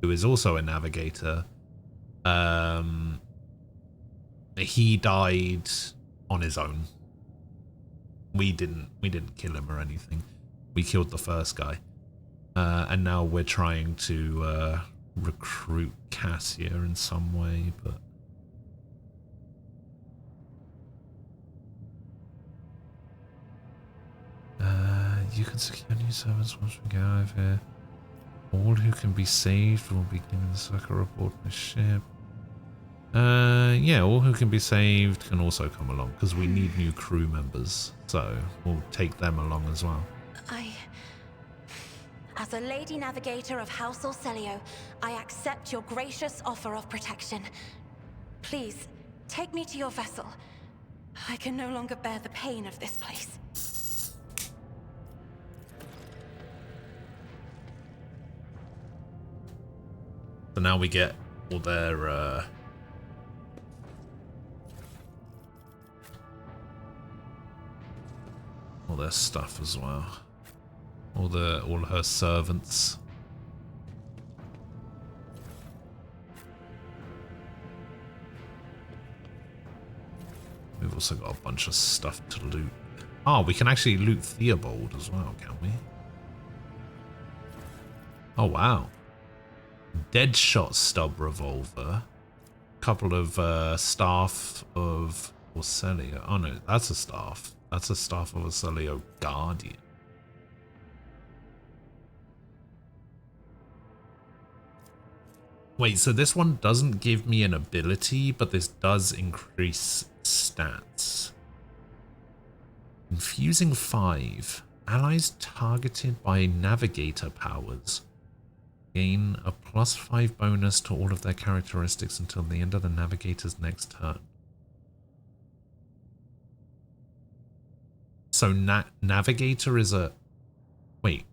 who is also a navigator, he died on his own. We didn't kill him or anything. We killed the first guy. And now we're trying to recruit Cassia in some way, but you can secure new servants once we get out of here. All who can be saved will be given succor aboard my ship. Yeah, all who can be saved can also come along because we need new crew members, so we'll take them along as well. As a Lady Navigator of House Orcelio, I accept your gracious offer of protection. Please, take me to your vessel. I can no longer bear the pain of this place. So now we get all their all their stuff as well. All her servants. We've also got a bunch of stuff to loot. Oh, we can actually loot Theobald as well, can we? Oh, wow. Deadshot stub revolver. Couple of staff of Orselio. Oh no, that's a staff. That's a staff of Orselio Guardian. Wait, so this one doesn't give me an ability, but this does increase stats. Infusing 5. Allies targeted by navigator powers gain a +5 bonus to all of their characteristics until the end of the navigator's next turn. So navigator is a... Wait.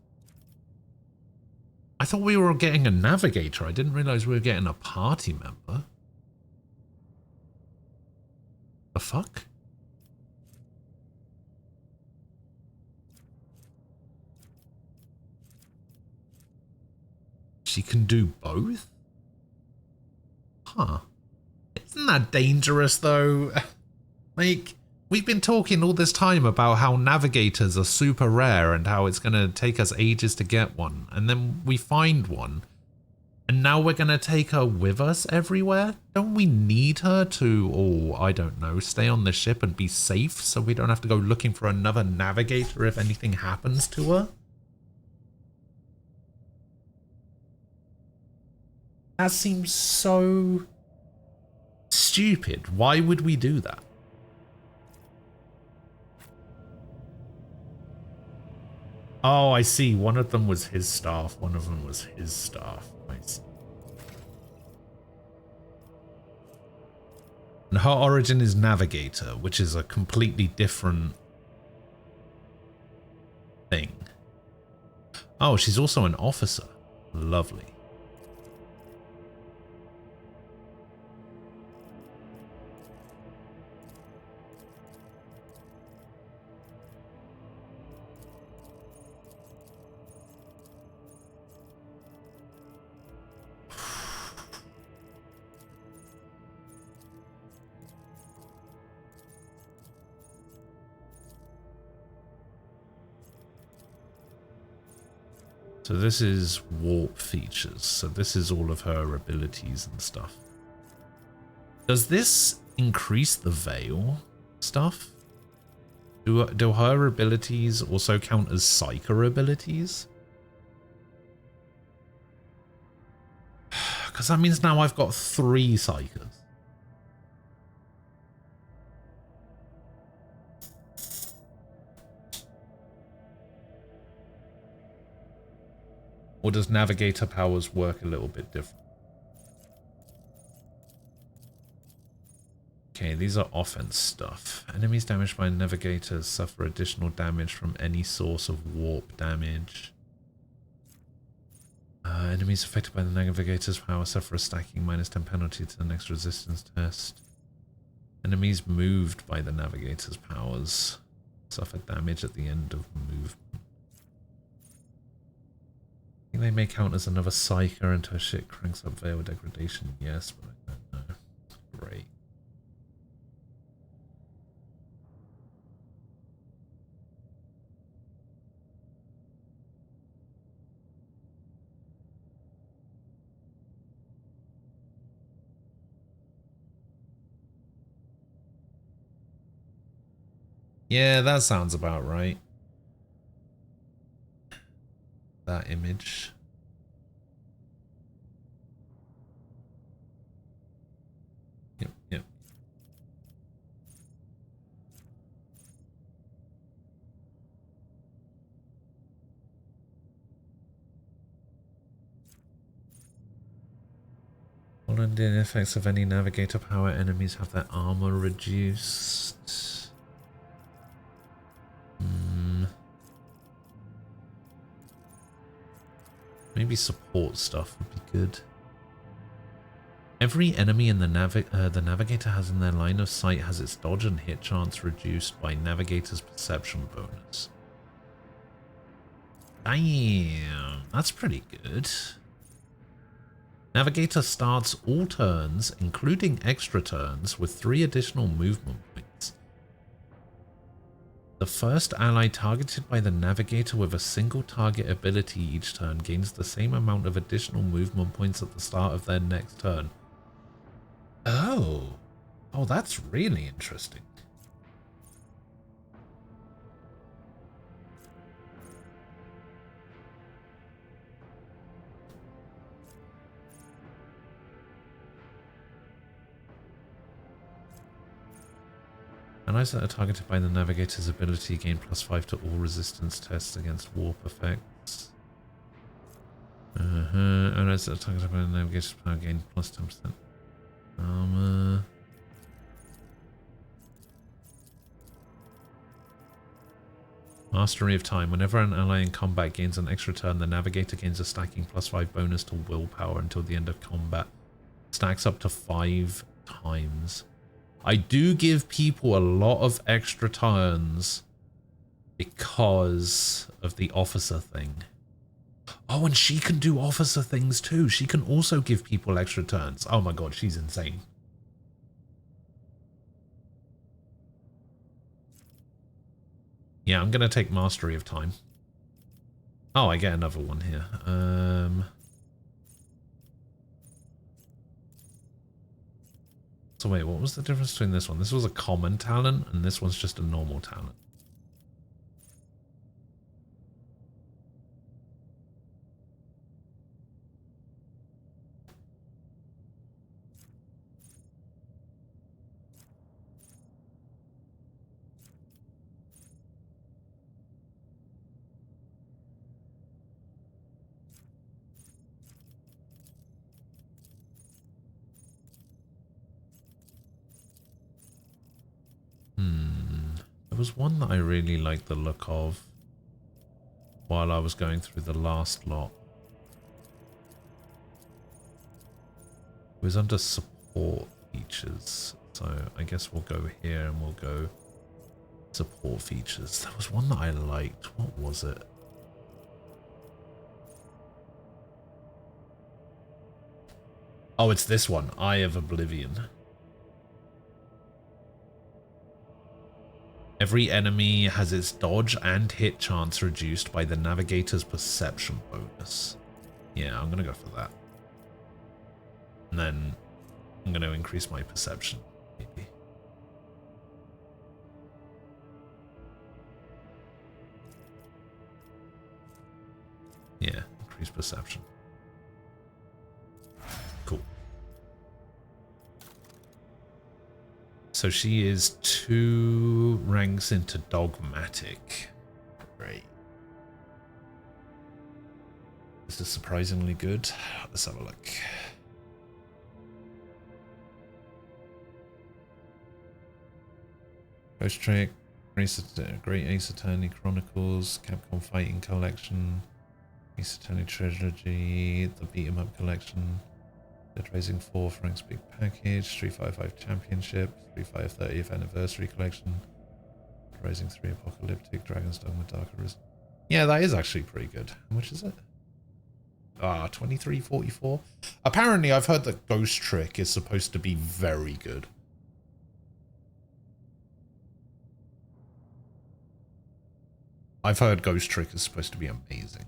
I thought we were getting a navigator. I didn't realize we were getting a party member. The fuck? She can do both? Huh. Isn't that dangerous though? Like, we've been talking all this time about how navigators are super rare and how it's going to take us ages to get one. And then we find one. And now we're going to take her with us everywhere? Don't we need her to, or I don't know, stay on the ship and be safe so we don't have to go looking for another navigator if anything happens to her? That seems so stupid. Why would we do that? Oh, I see. One of them was his staff. One of them was his staff. I see. And her origin is Navigator, which is a completely different thing. Oh, she's also an officer. Lovely. So this is warp features. So this is all of her abilities and stuff. Does this increase the veil stuff? Do her abilities also count as psyker abilities? Because that means now I've got 3 psychers. Or does navigator powers work a little bit different? Okay, these are offense stuff. Enemies damaged by navigators suffer additional damage from any source of warp damage. Enemies affected by the navigator's power suffer a stacking -10 penalty to the next resistance test. Enemies moved by the navigator's powers suffer damage at the end of movement. I think they may count as another psyker until shit cranks up veil degradation. Yes, but I don't know. Great. Yeah, that sounds about right. That image. Yep, yep. Following the effects of any navigator power, enemies have their armor reduced. Maybe support stuff would be good. Every enemy in the navigator has in their line of sight has its dodge and hit chance reduced by navigator's perception bonus. Damn, that's pretty good. Navigator starts all turns, including extra turns, with 3 additional movement points. The first ally targeted by the Navigator with a single target ability each turn gains the same amount of additional movement points at the start of their next turn. Oh. Oh, that's really interesting. Allies that are targeted by the Navigator's ability gain +5 to all resistance tests against warp effects. Allies that are targeted by the Navigator's power gain +10% armor. Mastery of Time. Whenever an ally in combat gains an extra turn, the Navigator gains a stacking +5 bonus to willpower until the end of combat. Stacks up to 5 times. I do give people a lot of extra turns because of the officer thing. Oh, and she can do officer things too. She can also give people extra turns. Oh my god, she's insane. Yeah, I'm going to take Mastery of Time. Oh, I get another one here. So wait, what was the difference between this one? This was a common talent, and this one's just a normal talent. There was one that I really liked the look of while I was going through the last lot. It was under support features, so I guess we'll go here and we'll go support features. There was one that I liked. What was it? Oh, it's this one, Eye of Oblivion. Every enemy has its dodge and hit chance reduced by the Navigator's perception bonus. Yeah, I'm going to go for that. And then I'm going to increase my perception, maybe. Yeah, increase perception. Cool. So she is 2 ranks into dogmatic. Great. This is surprisingly good. Let's have a look. Ghost Trick, Great Ace Attorney Chronicles, Capcom Fighting Collection, Ace Attorney Trilogy, the Beat 'em Up Collection, Dead Rising 4 Frank's Big Package, Street Fighter 5 Championship, Street Fighter 30th Anniversary Collection, Dead Rising 3 Apocalyptic, Dragon's Dogma Dark Arisen. Yeah, that is actually pretty good. How much is it? Ah, 23.44. Apparently, I've heard that Ghost Trick is supposed to be very good. I've heard Ghost Trick is supposed to be amazing.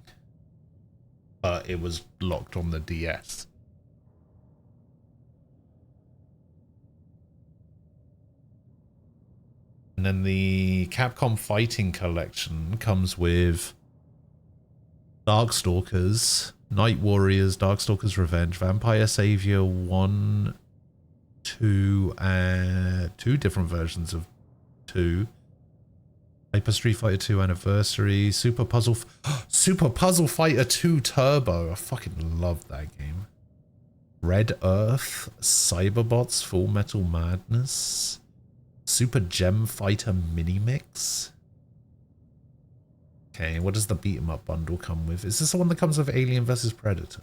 But it was locked on the DS. And then the Capcom Fighting Collection comes with Darkstalkers, Night Warriors, Darkstalkers Revenge, Vampire Savior 1, 2, and 2 different versions of 2. Hyper Street Fighter 2 Anniversary, Super Puzzle Fighter 2 Turbo. I fucking love that game. Red Earth, Cyberbots, Full Metal Madness, Super Gem Fighter Mini Mix. Okay, what does the beat 'em up bundle come with? Is this the one that comes with Alien vs Predator?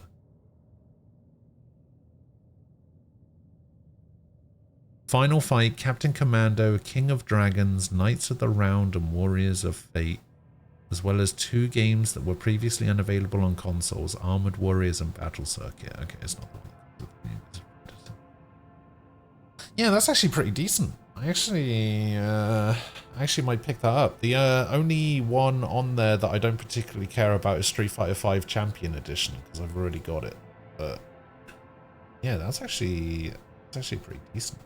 Final Fight, Captain Commando, King of Dragons, Knights of the Round, and Warriors of Fate. as well as 2 games that were previously unavailable on consoles, Armored Warriors and Battle Circuit. Okay, it's not the one. Yeah, that's actually pretty decent. I actually might pick that up. The only one on there that I don't particularly care about is Street Fighter V Champion Edition, because I've already got it. But yeah, that's actually pretty decent.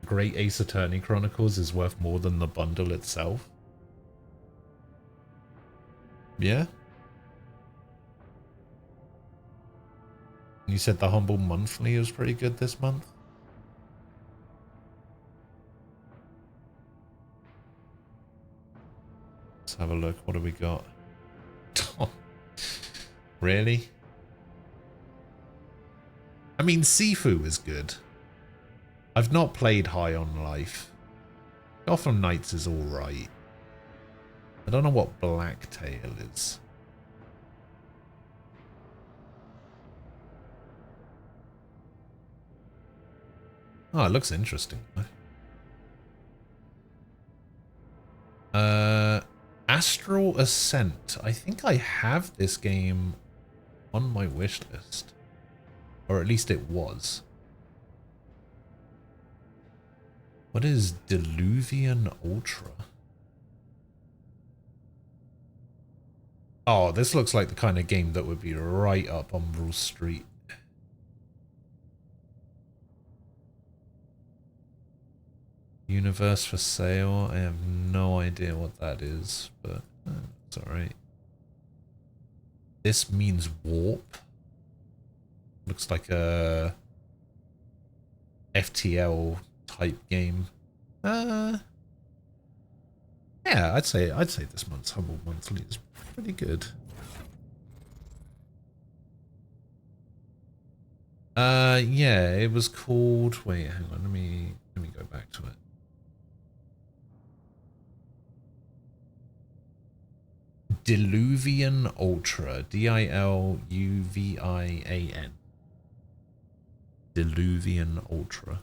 Great Ace Attorney Chronicles is worth more than the bundle itself. Yeah? You said the Humble Monthly was pretty good this month? Let's have a look. What do we got? Really? I mean, Sifu is good. I've not played High on Life. Gotham Knights is alright. I don't know what Blacktail is. Oh, it looks interesting. Astral Ascent. I think I have this game on my wish list. Or at least it was. What is Diluvian Ultra? Oh, this looks like the kind of game that would be right up Umbral Street. Universe for sale. I have no idea what that is, but it's alright. This means warp. Looks like a FTL type game. Yeah, I'd say this month's Humble Monthly is pretty good. Yeah, it was called. Wait, hang on. Let me go back to it. Diluvian Ultra. Diluvian. Diluvian Ultra.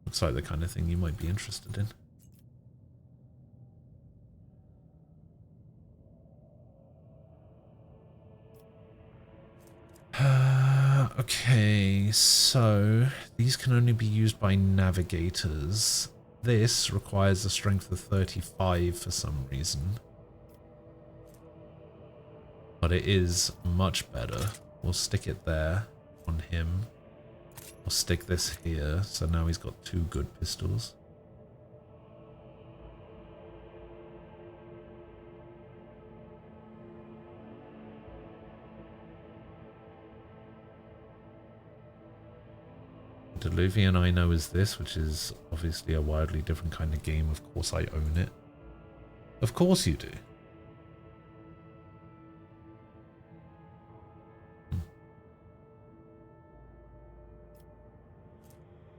Looks like the kind of thing you might be interested in. Okay, so these can only be used by navigators. This requires a strength of 35 for some reason. But it is much better. We'll stick it there on him. We'll stick this here, so now he's got 2 good pistols. Diluvian I know is this, which is obviously a wildly different kind of game. Of course I own it. Of course you do.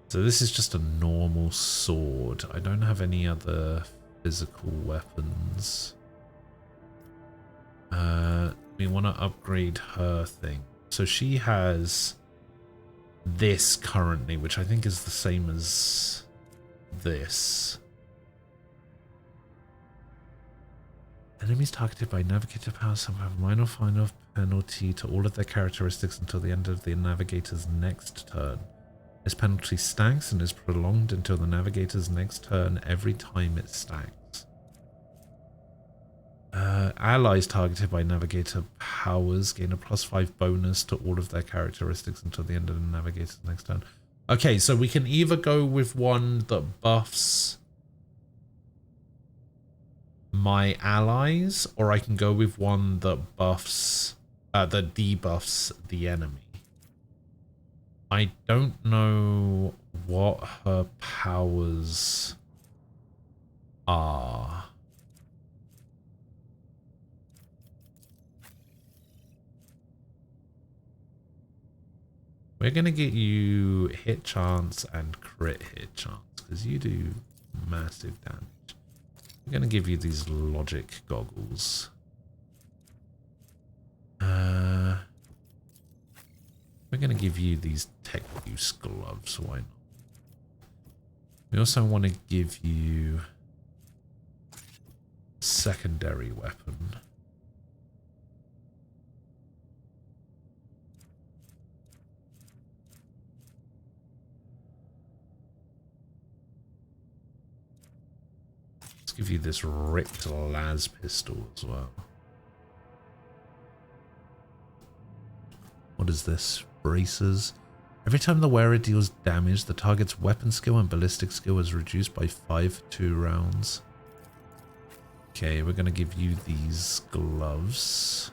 So this is just a normal sword. I don't have any other physical weapons. We want to upgrade her thing. So she has this currently, which I think is the same as this. Enemies targeted by navigator power some have a minor final penalty to all of their characteristics until the end of the navigator's next turn. This penalty stacks and is prolonged until the navigator's next turn every time it stacks. Allies targeted by navigator powers gain a +5 bonus to all of their characteristics until the end of the navigator's next turn. Okay, so we can either go with one that buffs my allies, or I can go with one that buffs, that debuffs the enemy. I don't know what her powers are. We're going to get you hit chance and crit hit chance because you do massive damage. I'm going to give you these logic goggles. We're going to give you these tech use gloves. Why not? We also want to give you a secondary weapon. Let's give you this ripped las pistol as well. What is this? Braces. Every time the wearer deals damage, the target's weapon skill and ballistic skill is reduced by 5 for 2 rounds. Okay, we're going to give you these gloves.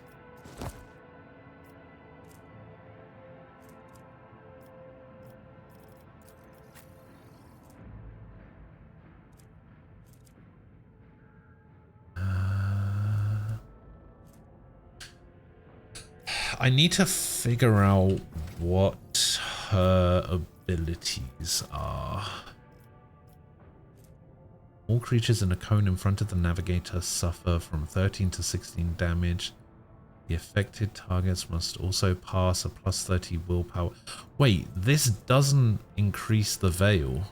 I need to figure out what her abilities are. All creatures in a cone in front of the navigator suffer from 13 to 16 damage. The affected targets must also pass a plus 30 willpower. Wait, this doesn't increase the veil.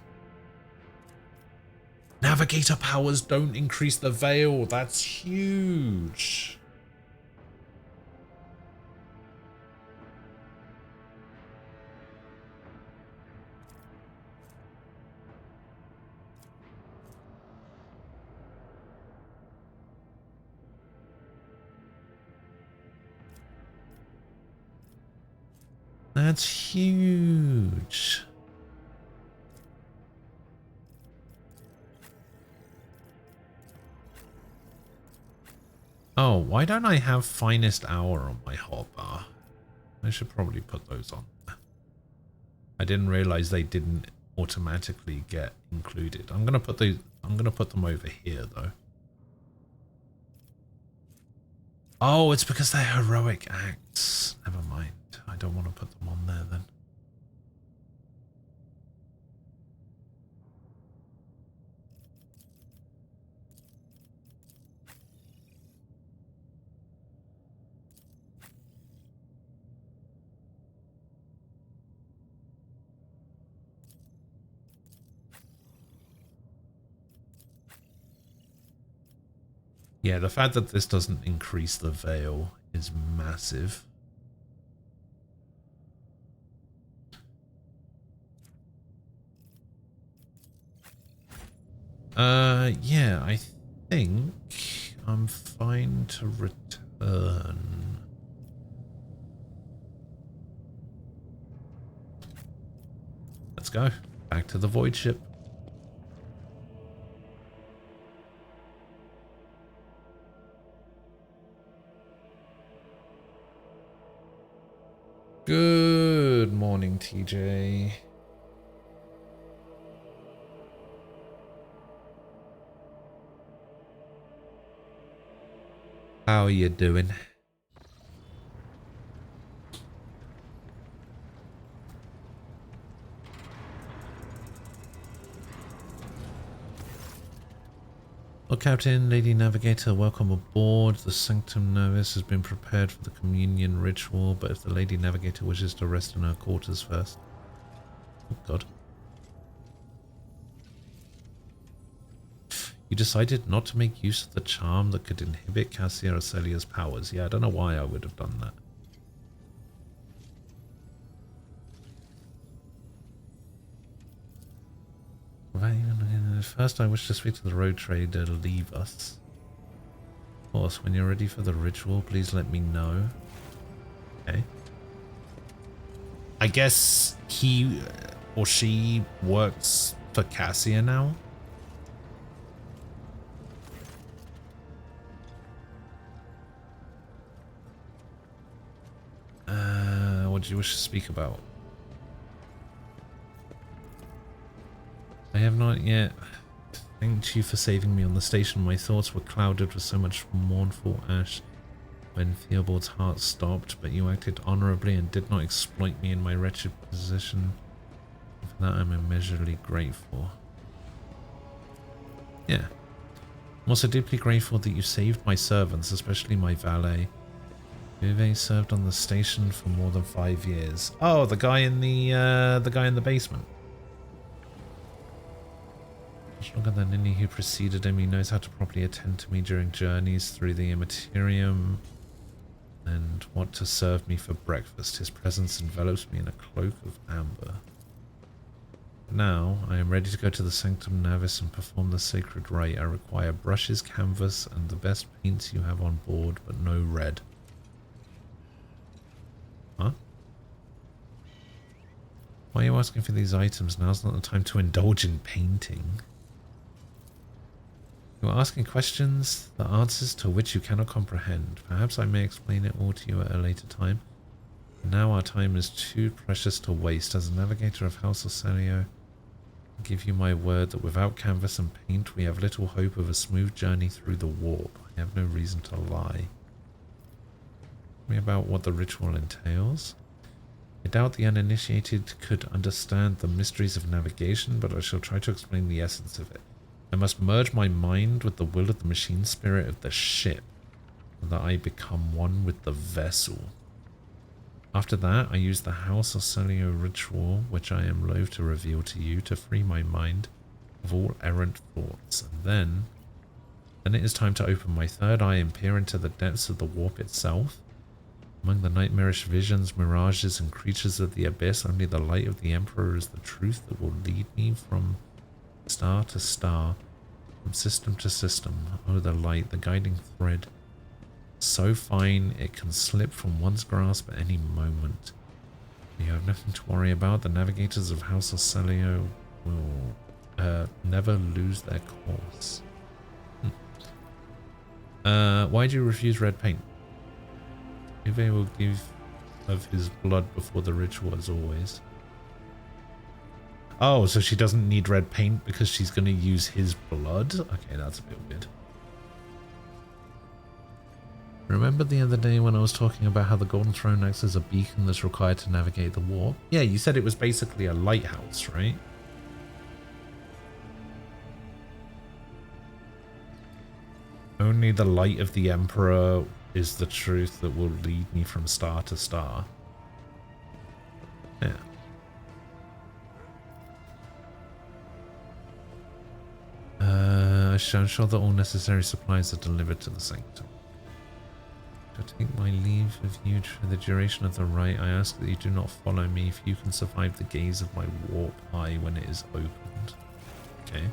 Navigator powers don't increase the veil. That's huge. That's huge. Oh, why don't I have Finest Hour on my hotbar? I should probably put those on there. I didn't realize they didn't automatically get included. I'm gonna put them over here though. Oh, it's because they're heroic acts. Never mind. I don't want to put them on there then. Yeah, the fact that this doesn't increase the veil is massive. Yeah, I think I'm fine to return. Let's go. Back to the void ship. Good morning, TJ. How are you doing? Well, Captain, Lady Navigator, welcome aboard. The Sanctum Novis has been prepared for the communion ritual, but if the Lady Navigator wishes to rest in her quarters first. Oh, God. You decided not to make use of the charm that could inhibit Cassia or Celia's powers. Yeah, I don't know why I would have done that. First, I wish to speak to the road trader to leave us. Of course, when you're ready for the ritual, please let me know. Okay. I guess he or she works for Cassia now. What do you wish to speak about? I have not yet. Thanked you for saving me on the station. My thoughts were clouded with so much mournful ash when Theobald's heart stopped, but you acted honorably and did not exploit me in my wretched position. For that I'm immeasurably grateful. Yeah. I'm also deeply grateful that you saved my servants, especially my valet. Uwe served on the station for more than 5 years. Oh, the guy in the basement. Much longer than any who preceded him, he knows how to properly attend to me during journeys through the Immaterium and what to serve me for breakfast. His presence envelops me in a cloak of amber. Now, I am ready to go to the Sanctum Navis and perform the sacred rite. I require brushes, canvas, and the best paints you have on board, but no red. Huh? Why are you asking for these items? Now's not the time to indulge in painting. You are asking questions, the answers to which you cannot comprehend. Perhaps I may explain it all to you at a later time. Now our time is too precious to waste. As a navigator of House Orcelio, I give you my word that without canvas and paint, we have little hope of a smooth journey through the warp. I have no reason to lie. Tell me about what the ritual entails. I doubt the uninitiated could understand the mysteries of navigation, but I shall try to explain the essence of it. I must merge my mind with the will of the machine spirit of the ship, so that I become one with the vessel. After that, I use the House Orcelio ritual, which I am loath to reveal to you, to free my mind of all errant thoughts. And then it is time to open my third eye and peer into the depths of the warp itself. Among the nightmarish visions, mirages, and creatures of the abyss, only the light of the Emperor is the truth that will lead me from star to star, from system to system. Oh, the light, the guiding thread, so fine it can slip from one's grasp at any moment. You have nothing to worry about. The navigators of House Orcelio will never lose their course. Why do you refuse red paint? Uwe will give of his blood before the ritual, as always. Oh, so she doesn't need red paint because she's going to use his blood? Okay, that's a bit weird. Remember the other day when I was talking about how the Golden Throne acts as a beacon that's required to navigate the warp? Yeah, you said it was basically a lighthouse, right? Only the light of the Emperor is the truth that will lead me from star to star. Yeah. I'm sure that all necessary supplies are delivered to the sanctum. To take my leave of you for the duration of the rite, I ask that you do not follow me if you can survive the gaze of my warp eye when it is opened. Okay.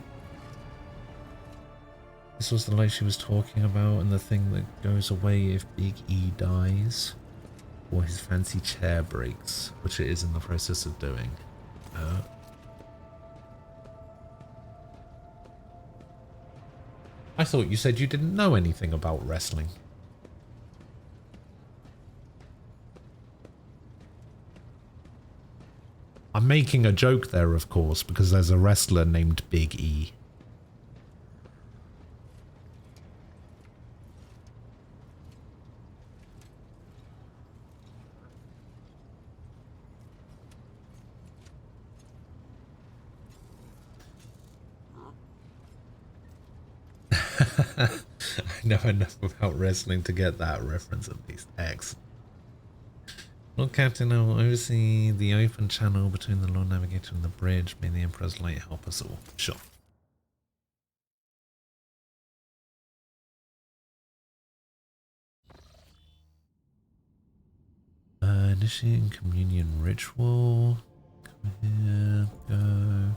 This was the light she was talking about, and the thing that goes away if Big E dies, or his fancy chair breaks, which it is in the process of doing. I thought you said you didn't know anything about wrestling. I'm making a joke there, of course, because there's a wrestler named Big E. I know enough about wrestling to get that reference at least. Excellent. Lord Captain, I will oversee the open channel between the Lord Navigator and the bridge. May the Emperor's light help us all. Sure. Initiating communion ritual. Come here, go.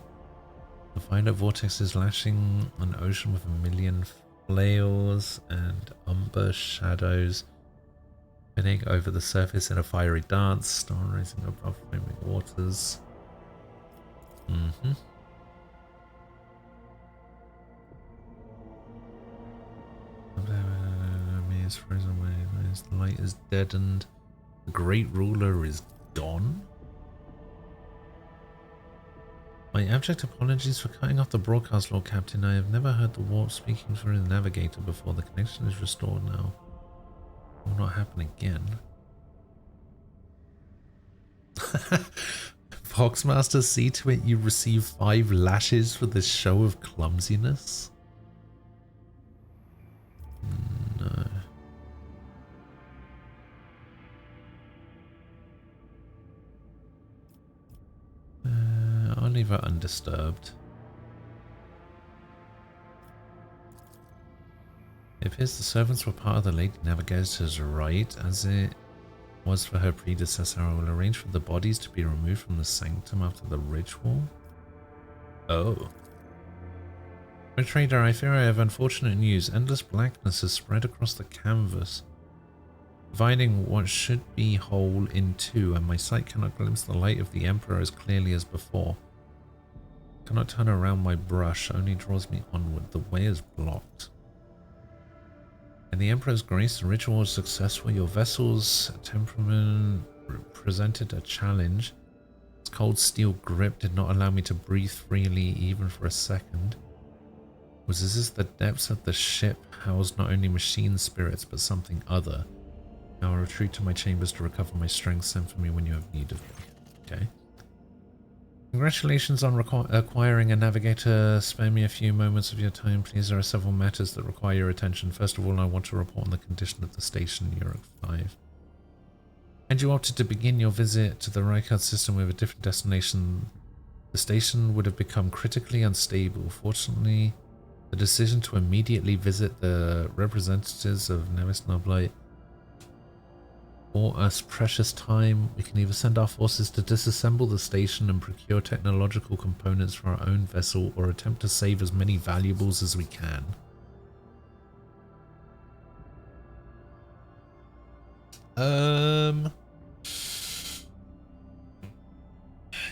The violet vortex is lashing an ocean with a million flails and umber shadows spinning over the surface in a fiery dance, star rising above foaming waters. Is frozen away. The light is deadened. The great ruler is gone. My abject apologies for cutting off the broadcast, Lord Captain. I have never heard the warp speaking through the navigator before. The connection is restored now. It will not happen again. Foxmaster, see to it you receive 5 lashes for this show of clumsiness. No. I'll leave her undisturbed. It appears the servants were part of the Lady Navigator's right, as it was for her predecessor. I will arrange for the bodies to be removed from the sanctum after the ritual. Oh. Trader, I fear I have unfortunate news. Endless blackness has spread across the canvas, dividing what should be whole in two, and my sight cannot glimpse the light of the Emperor as clearly as before. I cannot turn around my brush, only draws me onward. The way is blocked. In the Emperor's grace, the ritual was successful. Your vessel's temperament presented a challenge. Its cold steel grip did not allow me to breathe freely even for a second. Was this the depths of the ship housed not only machine spirits but something other? Now I retreat to my chambers to recover my strength. Send for me when you have need of me. Okay. Congratulations on acquiring a navigator. Spare me a few moments of your time, please. There are several matters that require your attention. First of all, I want to report on the condition of the station, Europe 5. And you opted to begin your visit to the Rykard system with a different destination. The station would have become critically unstable. Fortunately, the decision to immediately visit the representatives of Nevis Noblight bought us precious time. We can either send our forces to disassemble the station and procure technological components for our own vessel, or attempt to save as many valuables as we can.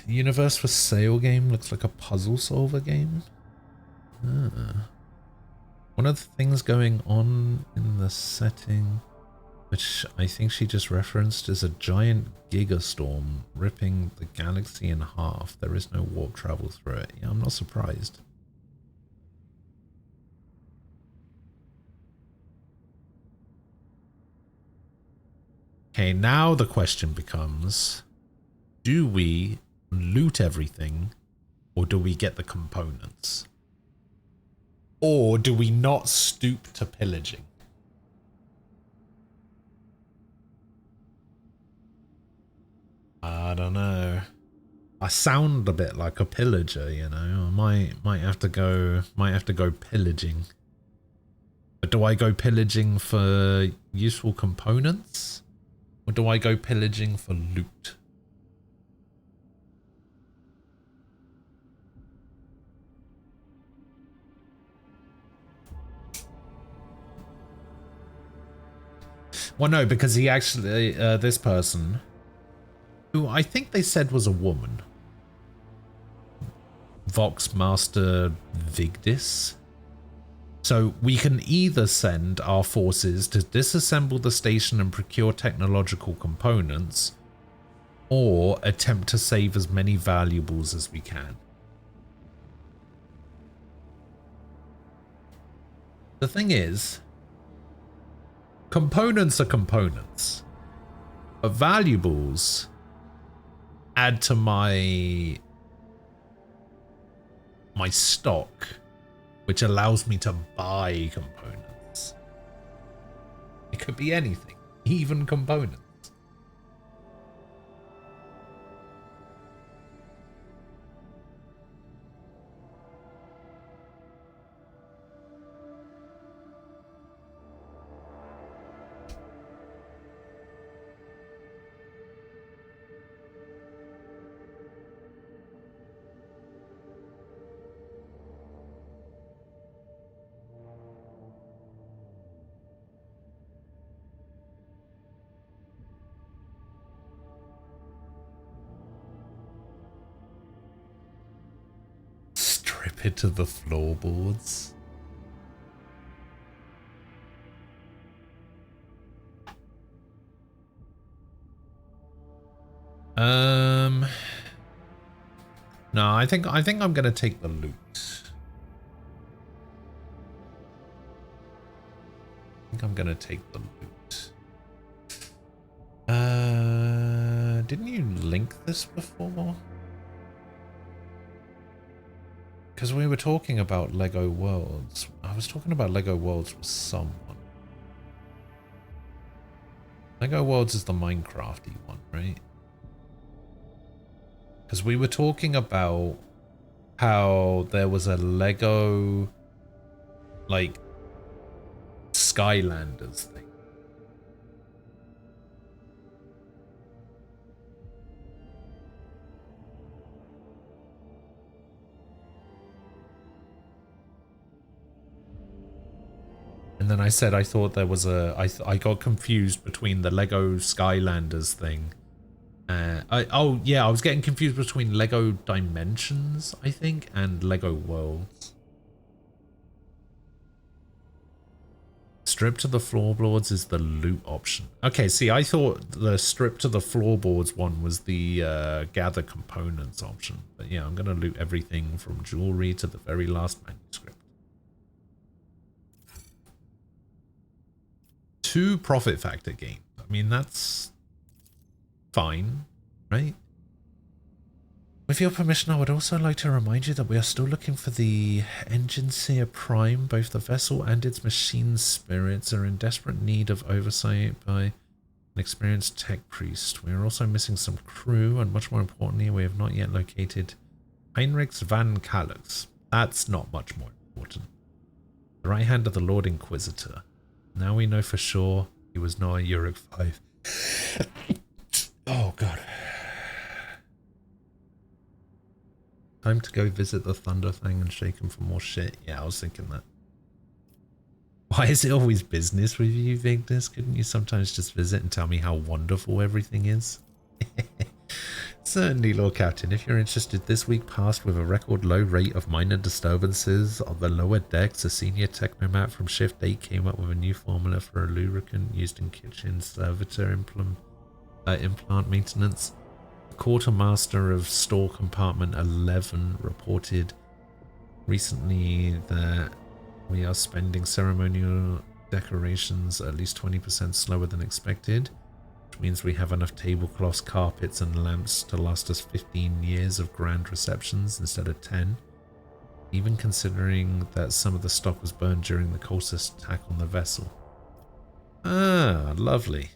Universe for Sale game looks like a puzzle solver game. One of the things going on in the setting, which I think she just referenced, is a giant gigastorm ripping the galaxy in half. There is no warp travel through it. Yeah, I'm not surprised. Okay, now the question becomes, do we loot everything, or do we get the components? Or do we not stoop to pillaging? I don't know. I sound a bit like a pillager, you know. I might have to go pillaging. But do I go pillaging for useful components? Or do I go pillaging for loot? Well, no, because he actually, this person, who I think they said was a woman, Vox Master Vigdis. So we can either send our forces to disassemble the station and procure technological components, or attempt to save as many valuables as we can. The thing is, components are components, but valuables add to my stock, which allows me to buy components. It could be anything, even components. Strip it to the floorboards. No, I think I'm gonna take the loot. I think I'm gonna take the loot. Didn't you link this before? Because we were talking about Lego Worlds. I was talking about Lego Worlds with someone. Lego Worlds is the Minecrafty one, right? Because we were talking about how there was a Lego, like, Skylanders thing. And then I said I thought there was I got confused between the Lego Skylanders thing. Oh yeah, I was getting confused between Lego Dimensions, I think, and Lego Worlds. Strip to the floorboards is the loot option. Okay, see, I thought the strip to the floorboards one was the gather components option. But yeah, I'm going to loot everything from jewelry to the very last manuscript. 2 profit factor gains. I mean, that's fine, right? With your permission, I would also like to remind you that we are still looking for the Engine Seer Prime. Both the vessel and its machine spirits are in desperate need of oversight by an experienced tech priest. We are also missing some crew, and much more importantly, we have not yet located Heinrichs van Kalux. That's not much more important. The right hand of the Lord Inquisitor. Now we know for sure he was not a Uruk 5. Oh god. Time to go visit the Thunder Thing and shake him for more shit. Yeah, I was thinking that. Why is it always business with you, Vigdis? Couldn't you sometimes just visit and tell me how wonderful everything is? Certainly, Lord Captain. If you're interested, this week passed with a record low rate of minor disturbances on the lower decks. A senior technomat from Shift 8 came up with a new formula for a lubricant used in kitchen servitor implant maintenance. Quartermaster of Store Compartment 11 reported recently that we are spending ceremonial decorations at least 20% slower than expected, which means we have enough tablecloths, carpets and lamps to last us 15 years of grand receptions instead of 10, even considering that some of the stock was burned during the Colossus attack on the vessel. Ah, lovely.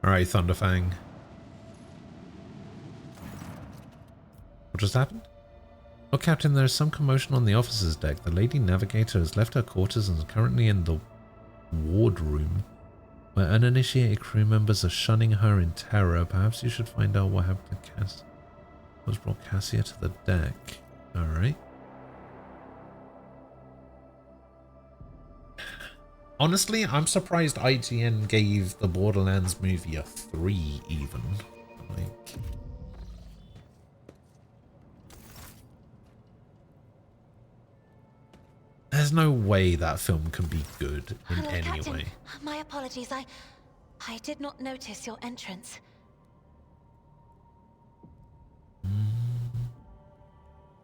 Alright, Thunderfang. What just happened? Oh, Captain, there is some commotion on the officer's deck. The Lady Navigator has left her quarters and is currently in the ward room, where uninitiated crew members are shunning her in terror. Perhaps you should find out what happened to Cass. What's brought Cassia to the deck? Alright. Honestly, I'm surprised IGN gave the Borderlands movie a 3 even. Like, there's no way that film can be good in Hello, any Captain. way. My apologies. I did not notice your entrance.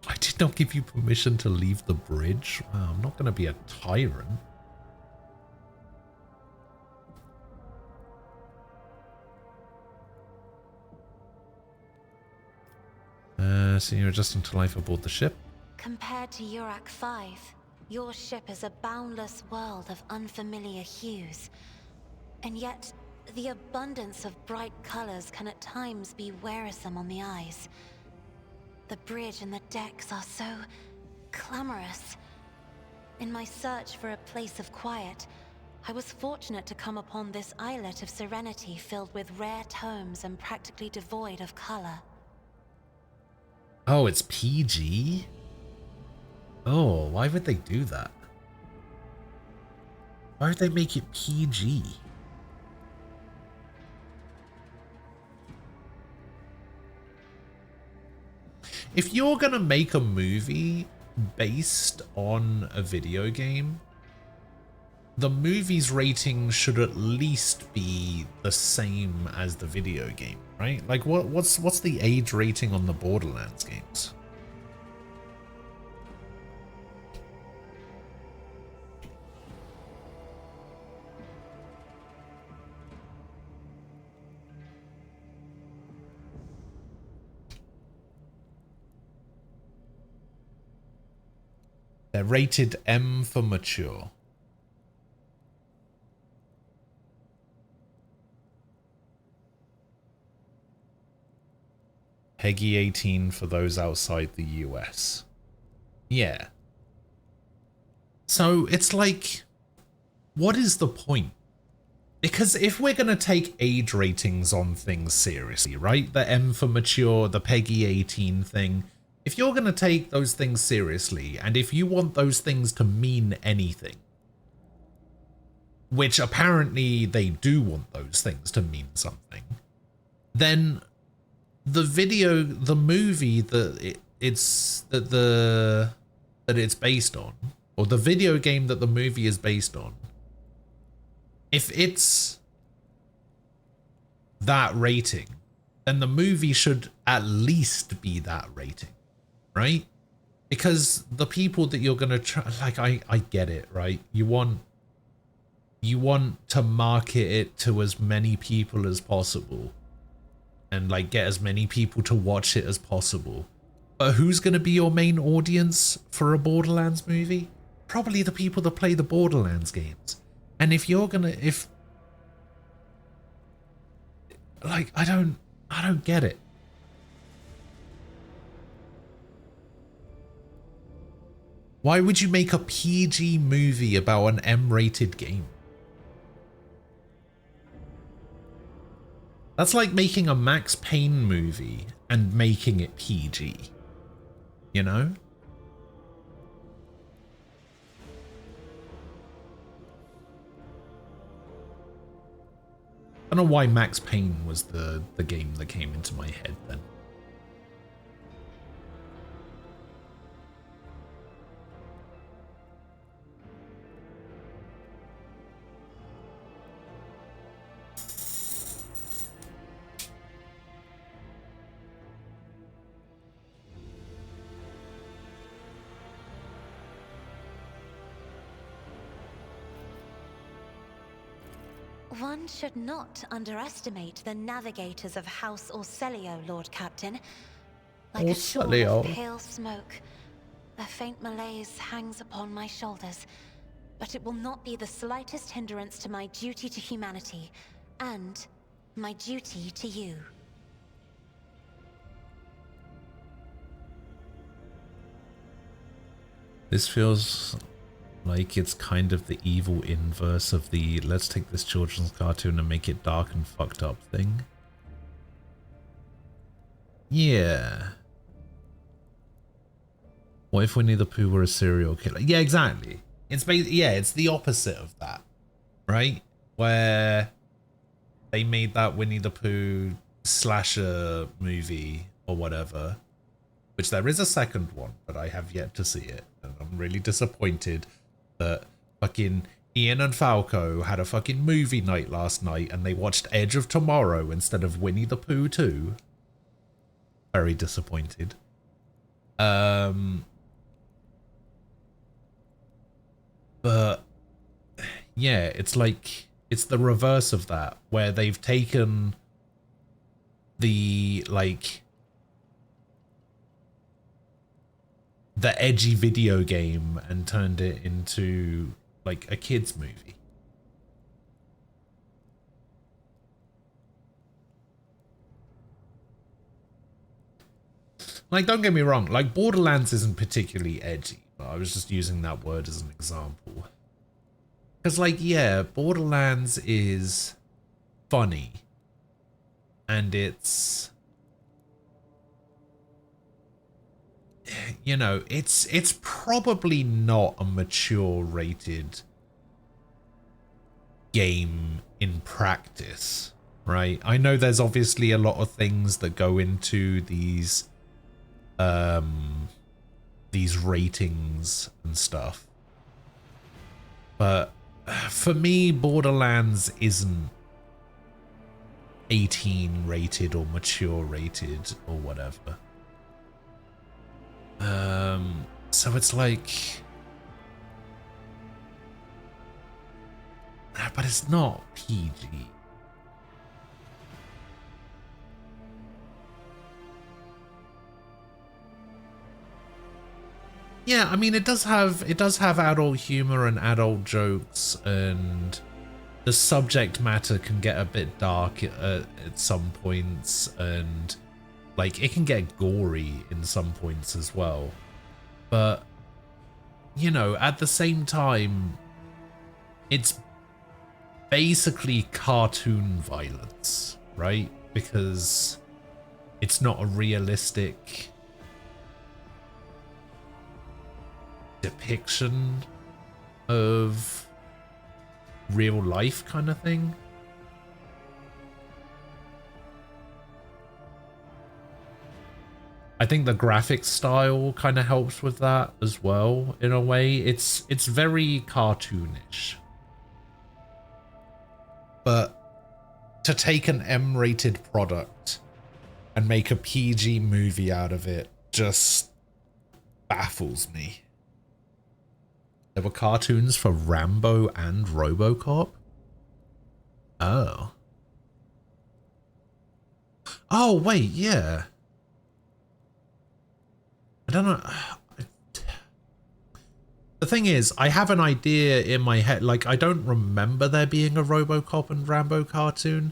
I did not give you permission to leave the bridge. Wow, I'm not going to be a tyrant. So you're adjusting to life aboard the ship? Compared to Uruk 5, your ship is a boundless world of unfamiliar hues. And yet, the abundance of bright colors can at times be wearisome on the eyes. The bridge and the decks are so clamorous. In my search for a place of quiet, I was fortunate to come upon this islet of serenity filled with rare tomes and practically devoid of color. Oh, it's PG? Oh, why would they do that? Why would they make it PG? If you're gonna make a movie based on a video game, the movie's rating should at least be the same as the video game, right? Like, what's the age rating on the Borderlands games? They're rated M for mature. Peggy 18 for those outside the US. Yeah. So it's like, what is the point? Because if we're going to take age ratings on things seriously, right? The M for mature, the Peggy 18 thing. If you're going to take those things seriously, and if you want those things to mean anything, which apparently they do want those things to mean something, then the movie that it's based on, or the video game that the movie is based on, if it's that rating, then the movie should at least be that rating, right? Because the people that you're gonna try, like, I get it, right? You want to market it to as many people as possible and like get as many people to watch it as possible. But who's gonna be your main audience for a Borderlands movie? Probably the people that play the Borderlands games. And if you're gonna, like, I don't get it. Why would you make a PG movie about an M-rated game? That's like making a Max Payne movie and making it PG, you know? I don't know why Max Payne was the game that came into my head then. One should not underestimate the navigators of House Orselio, Lord Captain. Like a shawl of pale smoke, a faint malaise hangs upon my shoulders, but it will not be the slightest hindrance to my duty to humanity, and my duty to you. This feels like it's kind of the evil inverse of the let's take this children's cartoon and make it dark and fucked up thing. Yeah. What if Winnie the Pooh were a serial killer? Yeah, exactly. It's it's the opposite of that, right? Where they made that Winnie the Pooh slasher movie or whatever, which there is a second one, but I have yet to see it. And I'm really disappointed that fucking Ian and Falco had a fucking movie night last night and they watched Edge of Tomorrow instead of Winnie the Pooh 2. Very disappointed. But yeah, it's like, it's the reverse of that, where they've taken the, like, the edgy video game and turned it into like a kids movie. Like, don't get me wrong, like Borderlands isn't particularly edgy, but I was just using that word as an example. Because, like, yeah, Borderlands is funny and it's, you know, it's probably not a mature rated game in practice, right? I know there's obviously a lot of things that go into these ratings and stuff, but for me, Borderlands isn't 18 rated or mature rated or whatever. So it's like, but it's not PG. Yeah, I mean, it does have adult humor and adult jokes, and the subject matter can get a bit dark at some points, and Like, it can get gory in some points as well. But, you know, at the same time, it's basically cartoon violence, right? Because it's not a realistic depiction of real life kind of thing. I think the graphic style kind of helps with that as well, in a way. It's very cartoonish. But to take an M-rated product and make a PG movie out of it just baffles me. There were cartoons for Rambo and RoboCop? Oh. Oh, wait, yeah. I don't know. The thing is, I have an idea in my head. Like, I don't remember there being a RoboCop and Rambo cartoon,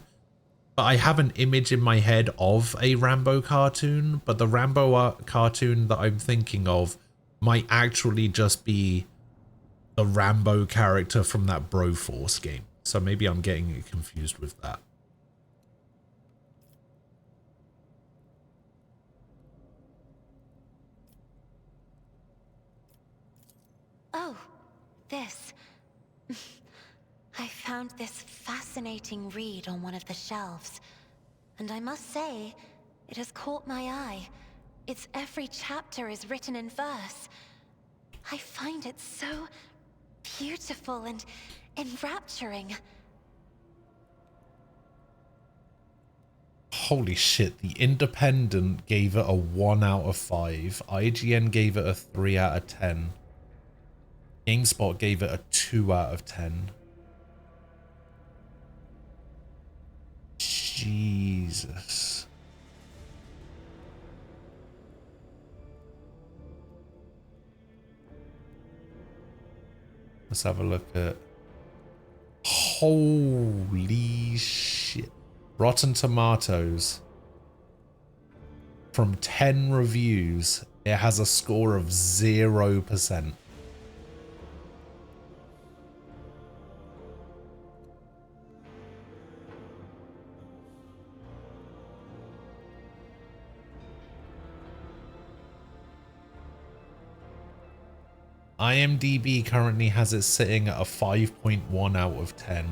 but I have an image in my head of a Rambo cartoon. But the Rambo cartoon that I'm thinking of might actually just be the Rambo character from that Broforce game. So maybe I'm getting it confused with that. Oh, this. I found this fascinating read on one of the shelves, and I must say, it has caught my eye. Its every chapter is written in verse. I find it so beautiful and enrapturing. Holy shit, The Independent gave it a 1 out of 5. IGN gave it a 3 out of 10. GameSpot gave it a 2 out of 10. Jesus. Let's have a look at... Holy shit. Rotten Tomatoes. From 10 reviews, it has a score of 0%. IMDb currently has it sitting at a 5.1 out of 10.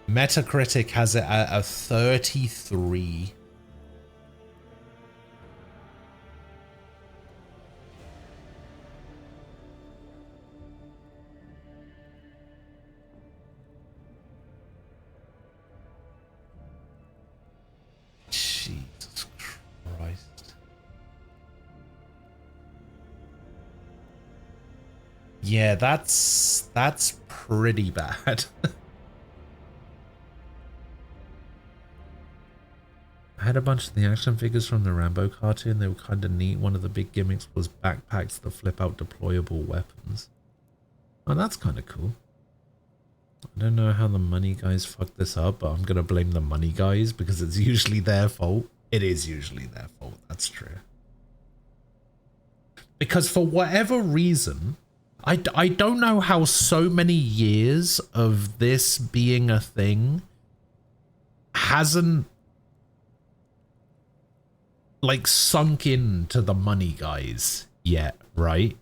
Metacritic has it at a 33. Jesus Christ. Yeah, that's pretty bad. I had a bunch of the action figures from the Rambo cartoon. They were kind of neat. One of the big gimmicks was backpacks that flip out deployable weapons. Oh, that's kind of cool. I don't know how the money guys fucked this up, but I'm going to blame the money guys because it's usually their fault. It is usually their fault. That's true. Because for whatever reason, I don't know how so many years of this being a thing hasn't like sunk into the money guys yet, right?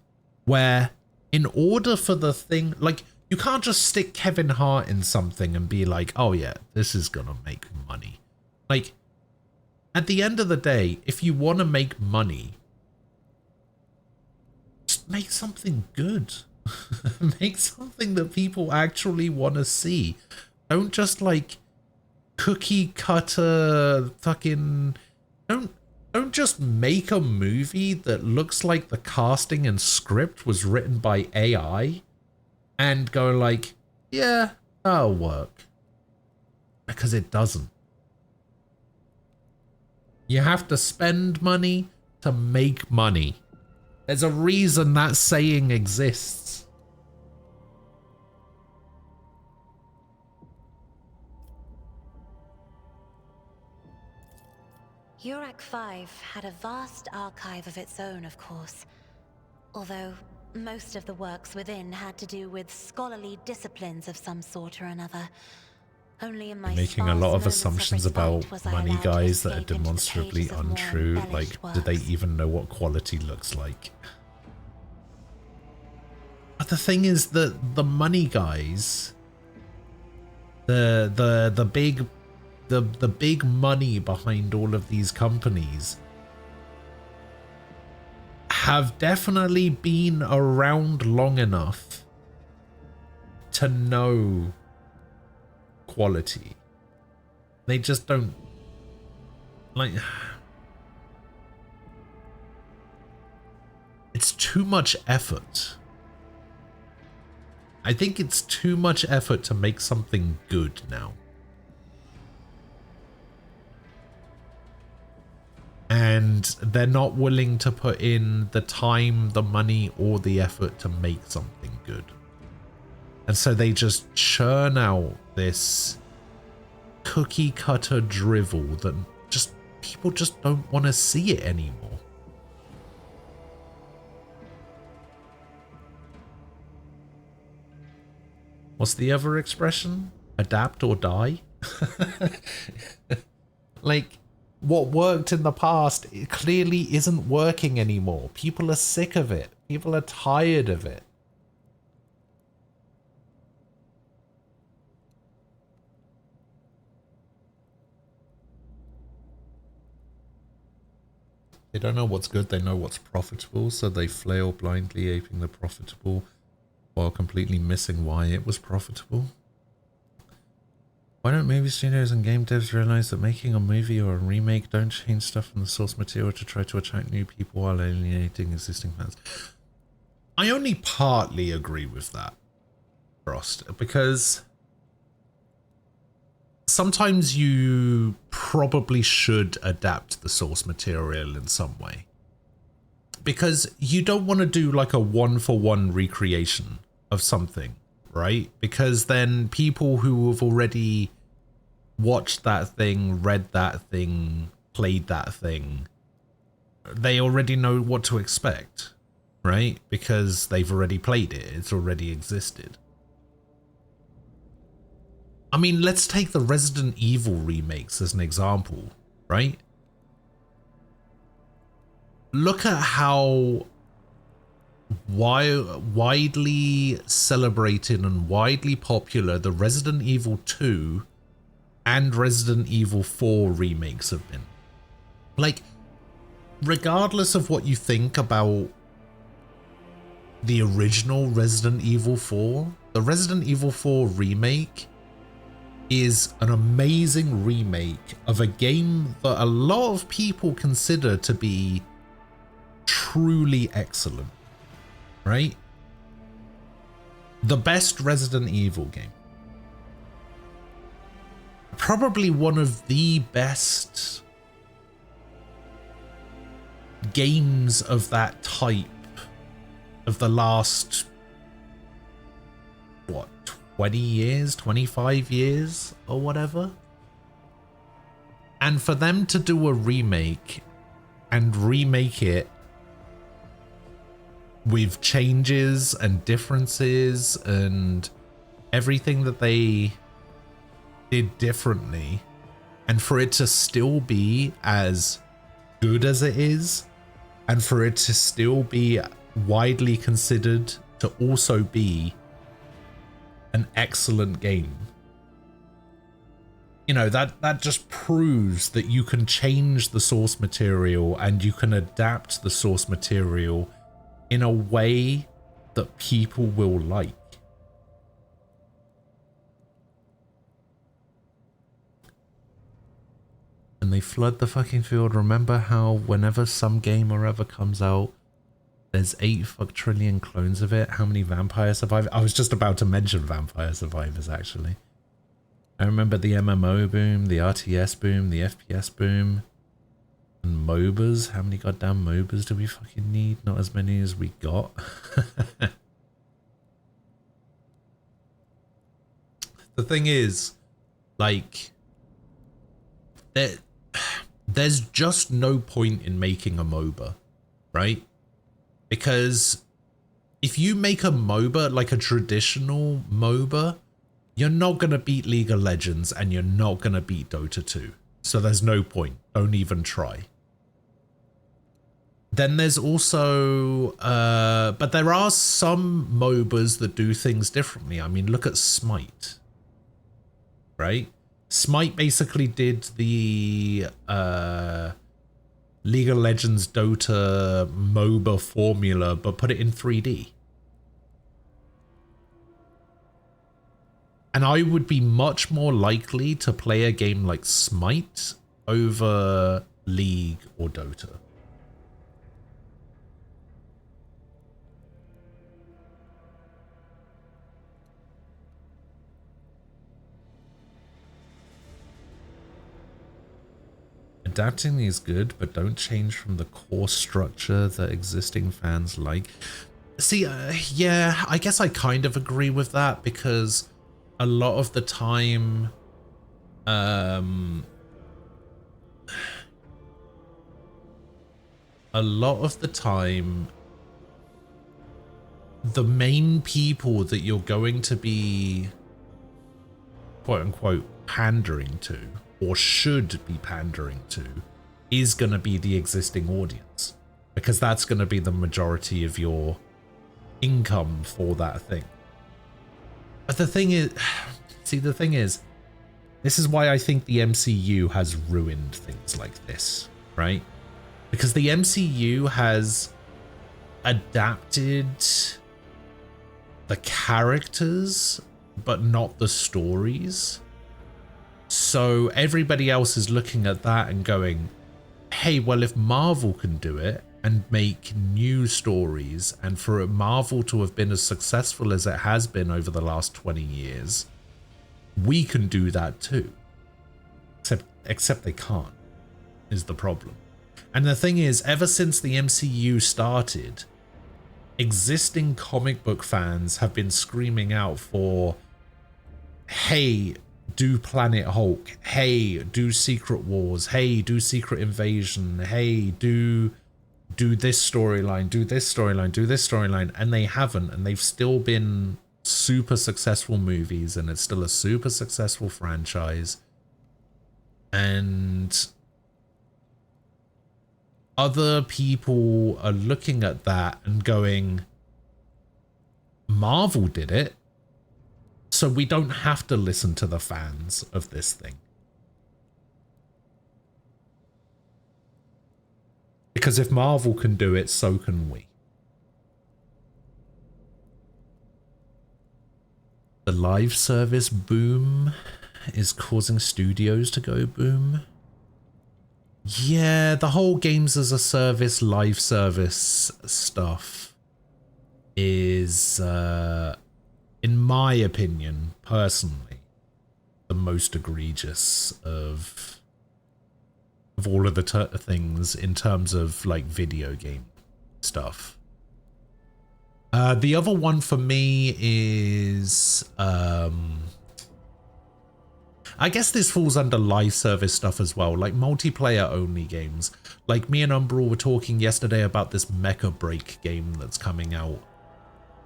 Where in order for the thing, like, you can't just stick Kevin Hart in something and be like, oh yeah, this is gonna make money. Like, at the end of the day, if you want to make money, just make something good. Make something that people actually want to see. Don't just like cookie cutter fucking... Don't just make a movie that looks like the casting and script was written by AI and go like, yeah, that'll work. Because it doesn't. You have to spend money to make money. There's a reason that saying exists. Urak 5 had a vast archive of its own, of course. Although most of the works within had to do with scholarly disciplines of some sort or another. Only in my Making a lot of sparse assumptions moments about respite was I money allowed to guys that are escape into the demonstrably pages of more untrue. Like, embellished do they works. even know what quality looks like? But the thing is that the money guys, the big money behind all of these companies have definitely been around long enough to know quality. They just don't, like, it's too much effort. I think it's too much effort to make something good now. And they're not willing to put in the time, the money, or the effort to make something good. And so they just churn out this cookie cutter drivel that just people just don't want to see it anymore. What's the other expression? Adapt or die? Like, what worked in the past, it clearly isn't working anymore. People are sick of it. People are tired of it. They don't know what's good, they know what's profitable, so they flail blindly aping the profitable while completely missing why it was profitable. Why don't movie studios and game devs realize that making a movie or a remake don't change stuff from the source material to try to attract new people while alienating existing fans? I only partly agree with that, Frost, because sometimes you probably should adapt the source material in some way. Because you don't want to do like a one-for-one recreation of something, right? Because then people who have already watched that thing, read that thing, played that thing, they already know what to expect, right? Because they've already played it, it's already existed. I mean, let's take the Resident Evil remakes as an example, right? Look at how widely celebrated and widely popular the Resident Evil 2 and Resident Evil 4 remakes have been. Like, regardless of what you think about the original Resident Evil 4, the Resident Evil 4 remake is an amazing remake of a game that a lot of people consider to be truly excellent, right? The best Resident Evil game. Probably one of the best games of that type of the last, what, 20 years, 25 years or whatever. And for them to do a remake and remake it with changes and differences and everything that they did differently, and for it to still be as good as it is, and for it to still be widely considered to also be an excellent game, you know, that just proves that you can change the source material and you can adapt the source material in a way that people will like. And they flood the fucking field. Remember how whenever some game or ever comes out, there's 8 trillion clones of it? How many Vampire Survivors? I was just about to mention Vampire Survivors, actually. I remember the MMO boom, the RTS boom, the FPS boom. And MOBAs, how many goddamn MOBAs do we fucking need? Not as many as we got. The thing is, like, there's just no point in making a MOBA, right? Because if you make a MOBA, like a traditional MOBA, you're not going to beat League of Legends and you're not going to beat Dota 2. So there's no point. Don't even try. Then there's also, but there are some MOBAs that do things differently. I mean, look at Smite, right? Smite basically did the League of Legends Dota MOBA formula, but put it in 3D. And I would be much more likely to play a game like Smite over League or Dota. Adapting is good, but don't change from the core structure that existing fans like. See, yeah, I guess I kind of agree with that, because a lot of the time, the main people that you're going to be, quote unquote, pandering to, or should be pandering to, is going to be the existing audience, because that's going to be the majority of your income for that thing. But the thing is, see, the thing is, this is why I think the MCU has ruined things like this, right? Because the MCU has adapted the characters, but not the stories. So everybody else is looking at that and going, hey, well, if Marvel can do it and make new stories, and for Marvel to have been as successful as it has been over the last 20 years, we can do that too. Except they can't, is the problem. And the thing is, ever since the MCU started, existing comic book fans have been screaming out for, hey, do Planet Hulk, hey, do Secret Wars, hey, do Secret Invasion, hey, do this storyline, do this storyline, do this storyline, and they haven't, and they've still been super successful movies, and it's still a super successful franchise. And other people are looking at that and going, Marvel did it, so we don't have to listen to the fans of this thing. Because if Marvel can do it, so can we. The live service boom is causing studios to go boom. Yeah, the whole games as a service, live service stuff is, in my opinion, personally, the most egregious of all of the things in terms of like video game stuff. The other one for me is, I guess this falls under live service stuff as well, like multiplayer only games. Like me and Umbral were talking yesterday about this Mecha Break game that's coming out.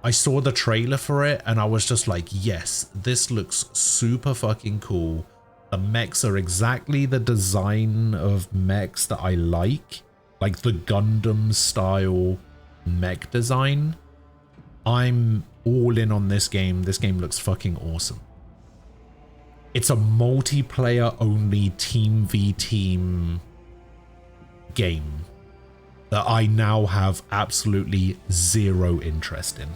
I saw the trailer for it and I was just like, yes, this looks super fucking cool. The mechs are exactly the design of mechs that I like the Gundam style mech design. I'm all in on this game. This game looks fucking awesome. It's a multiplayer only team v team game that I now have absolutely zero interest in.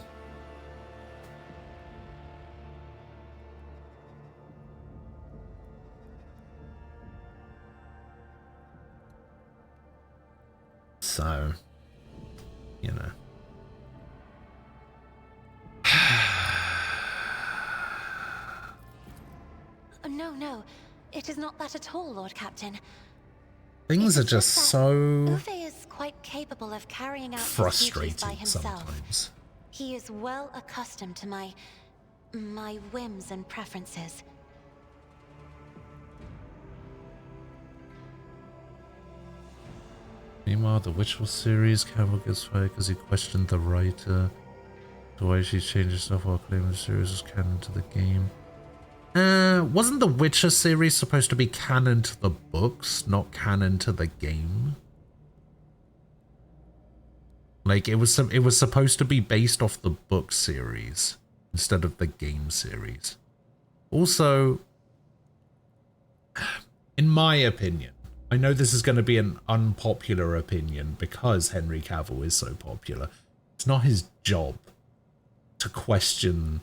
So, you know. No, it is not that at all, Lord Captain. Things are just so Uwe is quite capable of carrying out his duties by frustrating himself. sometimes. He is well accustomed to my whims and preferences. Meanwhile, the Witcher series, Campbell gets fired because he questioned the writer. The way she changes stuff while claiming the series is canon to the game. Wasn't the Witcher series supposed to be canon to the books, not canon to the game? Like, it was supposed to be based off the book series instead of the game series. Also, in my opinion, I know this is going to be an unpopular opinion because Henry Cavill is so popular. It's not his job to question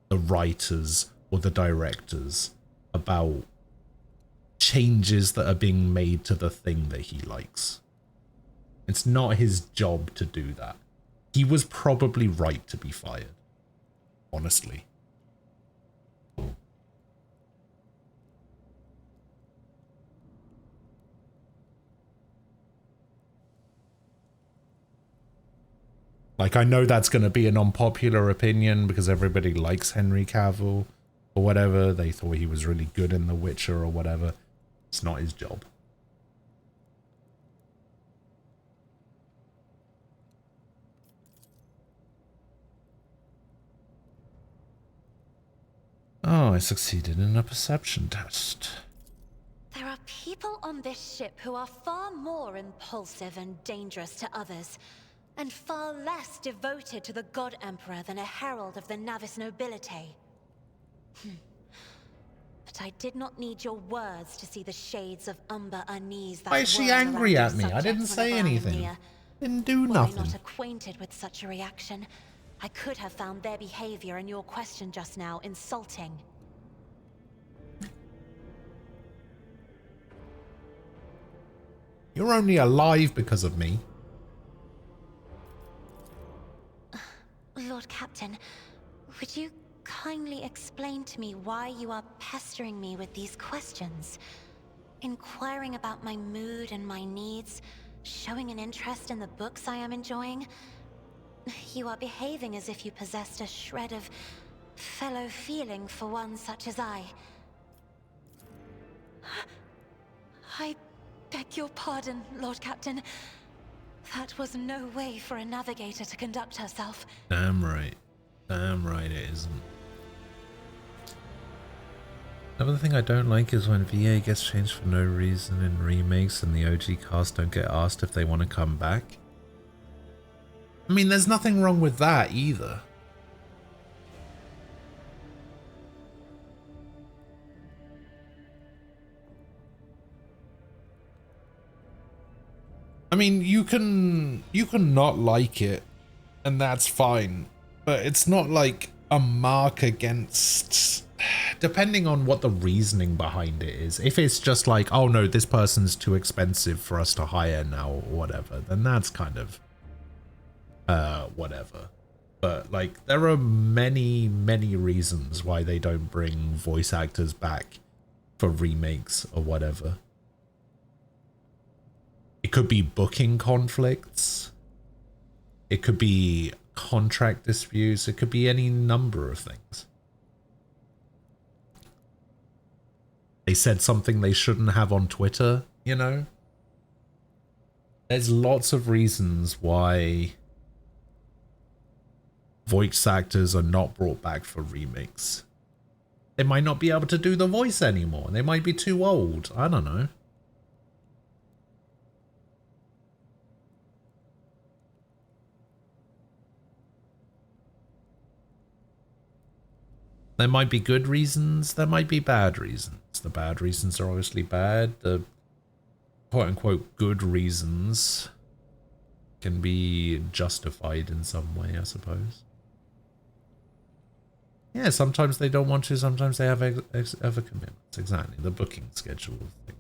the writers or the directors about changes that are being made to the thing that he likes. It's not his job to do that. He was probably right to be fired. Honestly. Like, I know that's going to be an unpopular opinion because everybody likes Henry Cavill or whatever. They thought he was really good in The Witcher or whatever. It's not his job. Oh, I succeeded in a perception test. There are people on this ship who are far more impulsive and dangerous to others, and far less devoted to the God Emperor than a herald of the Navis nobility. But I did not need your words to see the shades of umber unease that Why is she whirl angry around at your me? I didn't subjects say whenever I am anything. near. Didn't do Were I nothing. not acquainted with such a reaction, I could have found their behavior and your question just now insulting. You're only alive because of me. Lord Captain, would you kindly explain to me why you are pestering me with these questions? Inquiring about my mood and my needs, showing an interest in the books I am enjoying? You are behaving as if you possessed a shred of fellow feeling for one such as I. I beg your pardon, Lord Captain. That was no way for a navigator to conduct herself. Damn right. Damn right it isn't. Another thing I don't like is when VA gets changed for no reason in remakes and the OG cast don't get asked if they want to come back. I mean, there's nothing wrong with that either. I mean, you can not like it, and that's fine, but it's not like a mark against, depending on what the reasoning behind it is. If it's just like, oh no, this person's too expensive for us to hire now or whatever, then that's kind of whatever. But like, there are many reasons why they don't bring voice actors back for remakes or whatever. It could be booking conflicts. It could be contract disputes. It could be any number of things. They said something they shouldn't have on Twitter, you know? There's lots of reasons why voice actors are not brought back for remakes. They might not be able to do the voice anymore. They might be too old. I don't know. There might be good reasons, there might be bad reasons. The bad reasons are obviously bad. The quote-unquote good reasons can be justified in some way, I suppose. Yeah, sometimes they don't want to, sometimes they have other commitments. Exactly, the booking schedule thing.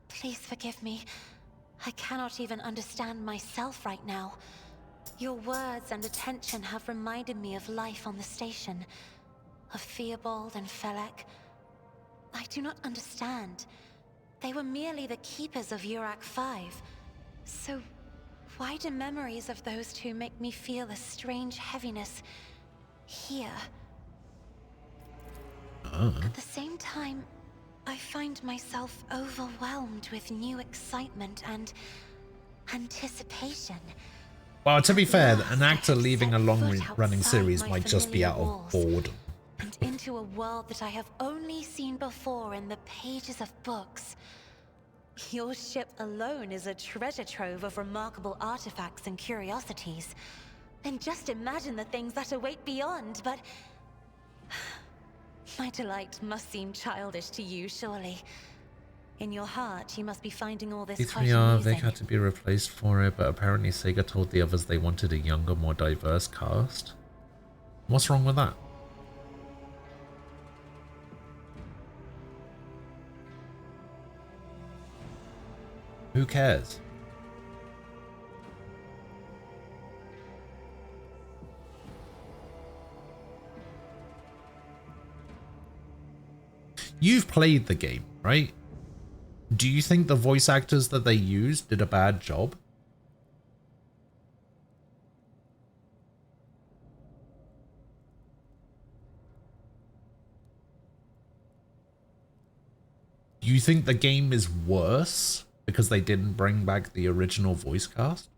Please forgive me. I cannot even understand myself right now. Your words and attention have reminded me of life on the station, of Theobald and Felek. I do not understand. They were merely the keepers of Urak 5. So, why do memories of those two make me feel a strange heaviness here? At the same time, I find myself overwhelmed with new excitement and anticipation. Well, to be fair, an actor leaving a long-running series might just be out of boredom. And into a world that I have only seen before in the pages of books. Your ship alone is a treasure trove of remarkable artifacts and curiosities. And just imagine the things that await beyond, but... My delight must seem childish to you, surely. In your heart, you must be finding all this quite amusing. Vic had to be replaced for it, but apparently Sega told the others they wanted a younger, more diverse cast. What's wrong with that? Who cares? You've played the game, right? Do you think the voice actors that they used did a bad job? Do you think the game is worse because they didn't bring back the original voice cast?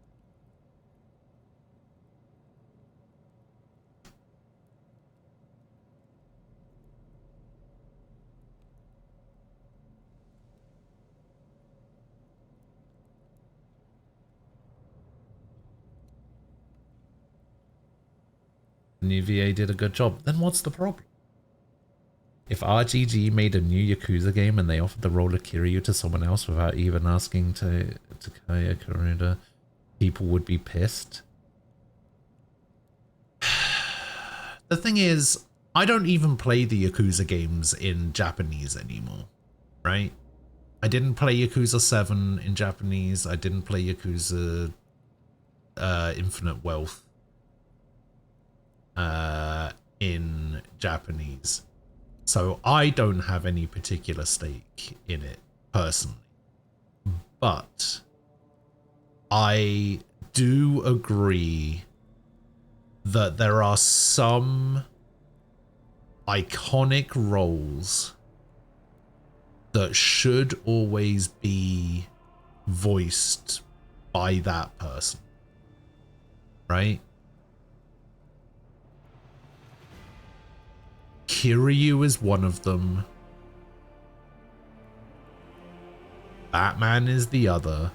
The new VA did a good job. Then what's the problem? If RGG made a new Yakuza game and they offered the role of Kiryu to someone else without even asking Takaya Kuroda, people would be pissed. The thing is, I don't even play the Yakuza games in Japanese anymore, right? I didn't play Yakuza 7 in Japanese. I didn't play Yakuza Infinite Wealth in Japanese. So I don't have any particular stake in it personally. But I do agree that there are some iconic roles that should always be voiced by that person, right? Kiryu is one of them. Batman is the other.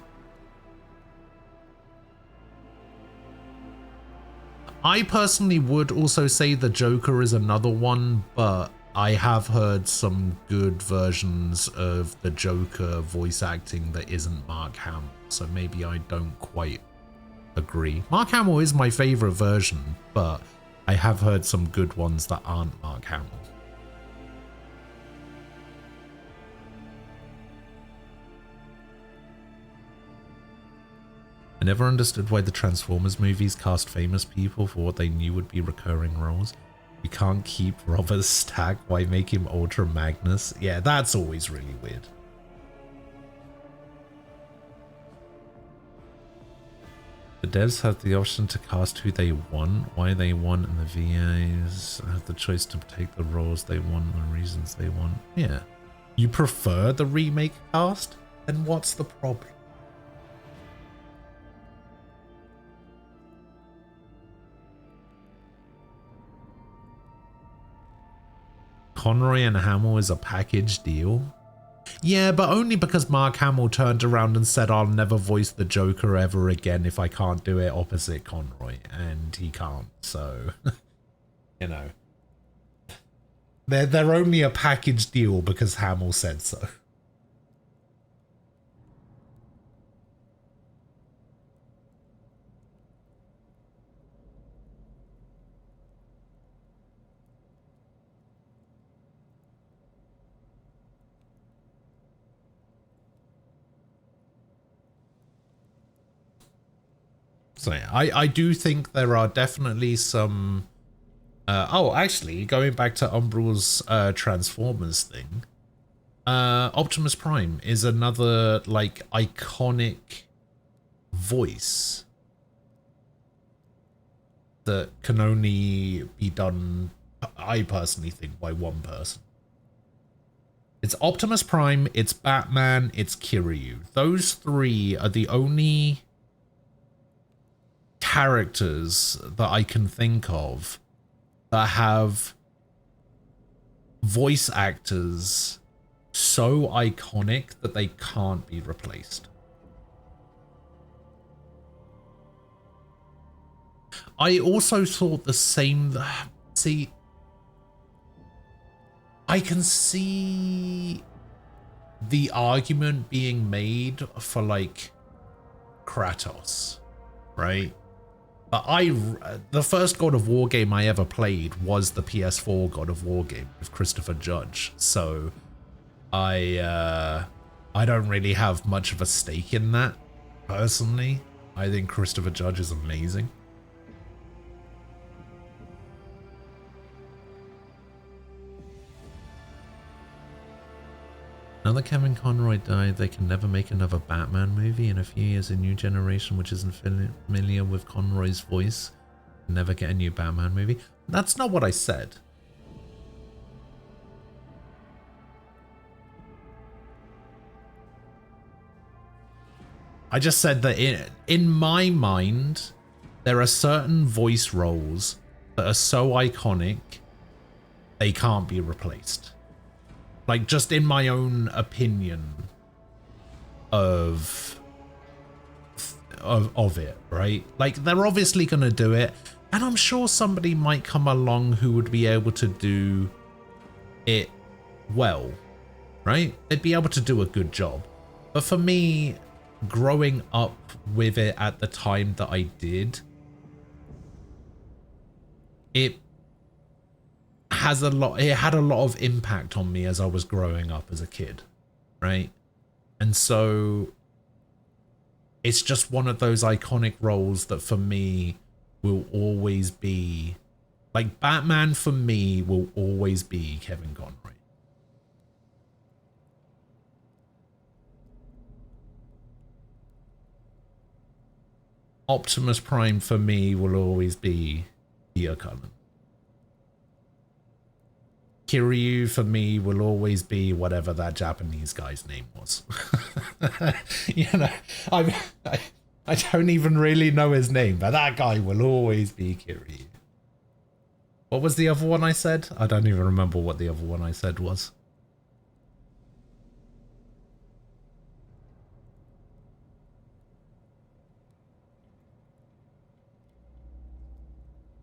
I personally would also say the Joker is another one, but I have heard some good versions of the Joker voice acting that isn't Mark Hamill, so maybe I don't quite agree. Mark Hamill is my favorite version, but I have heard some good ones that aren't Mark Hamill. I never understood why the Transformers movies cast famous people for what they knew would be recurring roles. You can't keep Robert Stack, why make him Ultra Magnus? Yeah, that's always really weird. The devs have the option to cast who they want, why they want, and the VAs have the choice to take the roles they want and the reasons they want. Yeah. You prefer the remake cast? Then what's the problem? Conroy and Hamill is a package deal? Yeah, but only because Mark Hamill turned around and said, I'll never voice the Joker ever again if I can't do it opposite Conroy. And he can't, so, you know. They're only a package deal because Hamill said so. So yeah, I do think there are definitely some... oh, actually, going back to Umbral's Transformers thing, Optimus Prime is another, like, iconic voice that can only be done, I personally think, by one person. It's Optimus Prime, it's Batman, it's Kiryu. Those three are the only characters that I can think of that have voice actors so iconic that they can't be replaced. I also thought the same. See, I can see the argument being made for, like, Kratos, right? But the first God of War game I ever played was the PS4 God of War game with Christopher Judge, so I don't really have much of a stake in that, personally. I think Christopher Judge is amazing. Now that Kevin Conroy died, they can never make another Batman movie. In a few years, a new generation which isn't familiar with Conroy's voice can never get a new Batman movie. That's not what I said. I just said that in my mind, there are certain voice roles that are so iconic, they can't be replaced. Like, just in my own opinion of it, right? Like, they're obviously going to do it, and I'm sure somebody might come along who would be able to do it well, right? They'd be able to do a good job. But for me, growing up with it at the time that I did, it had a lot of impact on me as I was growing up as a kid, right? And so it's just one of those iconic roles that for me will always be, like, Batman for me will always be Kevin Conroy. Optimus Prime for me will always be Peter Cullen. Kiryu for me will always be whatever that Japanese guy's name was. You know, I don't even really know his name, but that guy will always be Kiryu. What was the other one I said? I don't even remember what the other one I said was.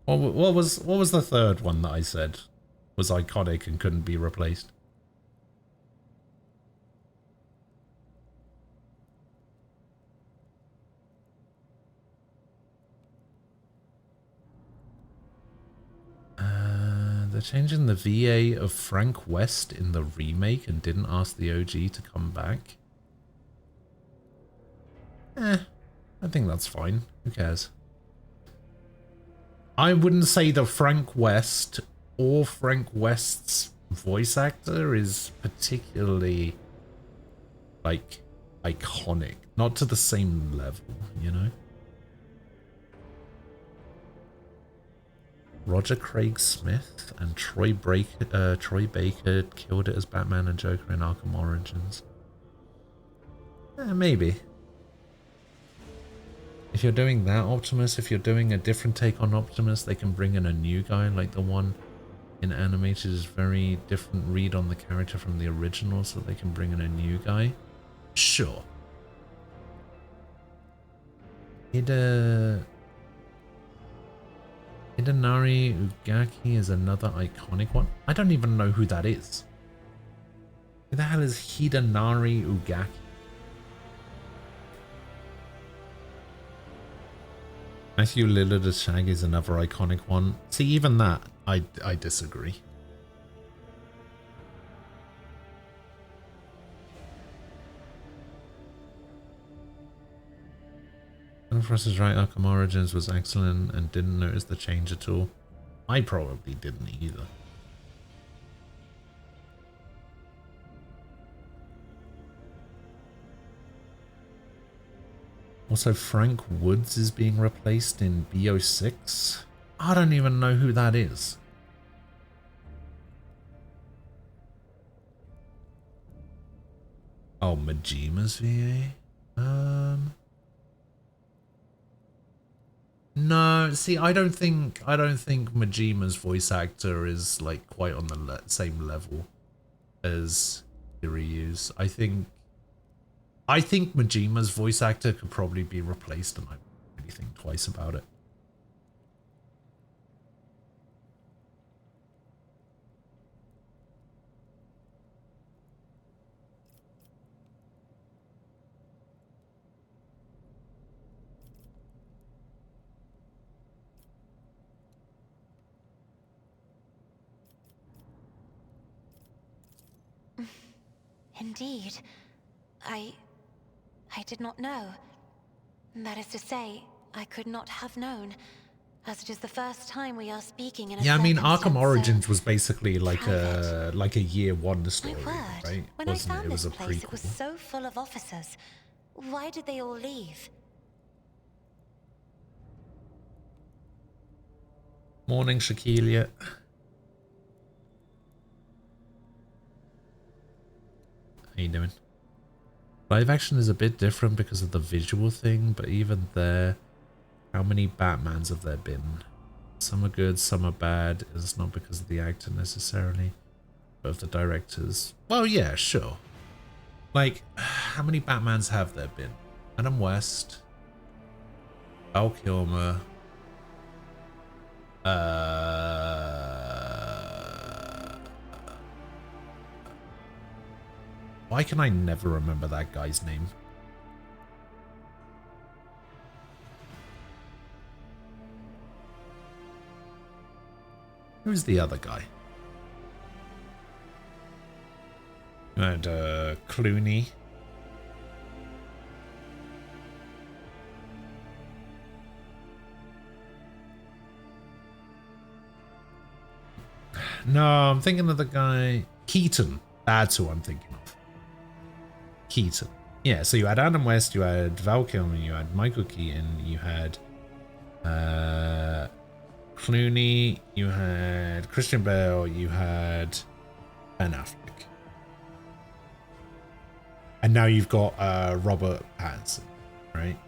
What was the third one that I said was iconic and couldn't be replaced? They're changing the VA of Frank West in the remake and didn't ask the OG to come back. I think that's fine. Who cares? I wouldn't say that Frank West or Frank West's voice actor is particularly, like, iconic. Not to the same level, you know? Roger Craig Smith and Troy Baker killed it as Batman and Joker in Arkham Origins. Maybe. If you're doing that Optimus, if you're doing a different take on Optimus, they can bring in a new guy, like the one in animated is very different read on the character from the original, so they can bring in a new guy. Sure. Hidenari Ugaki is another iconic one. I don't even know who that is. Who the hell is Hidenari Ugaki? Matthew Lillard as Shaggy is another iconic one. See, even that, I disagree. Frost is right, Arkham Origins was excellent and didn't notice the change at all. I probably didn't either. Also, Frank Woods is being replaced in BO6. I don't even know who that is. Oh, Majima's VA? No, see, I don't think Majima's voice actor is like quite on the same level as Kiryu's. I think Majima's voice actor could probably be replaced, and I don't really think twice about it. Indeed. I did not know. That is to say, I could not have known, as it is the first time we are speaking in a Yeah, I mean, circumstance Arkham Origins so was basically like private. a year one story, My word. right? When Wasn't I it? found It was this a place, it was prequel. so full of officers. Why did they all leave? Morning, Shaquilia. How you doing? Live action is a bit different because of the visual thing, but even there, how many Batmans have there been? Some are good, some are bad. It's not because of the actor necessarily, but of the directors. Well, yeah, sure. Like, how many Batmans have there been? Adam West, Val Kilmer, why can I never remember that guy's name? Who's the other guy? You had Clooney. No, I'm thinking of the guy Keaton. That's who I'm thinking of. Keaton. Yeah, so you had Adam West, you had Val Kilmer, you had Michael Keaton, you had Clooney, you had Christian Bale, you had Ben Affleck. And now you've got Robert Pattinson, right?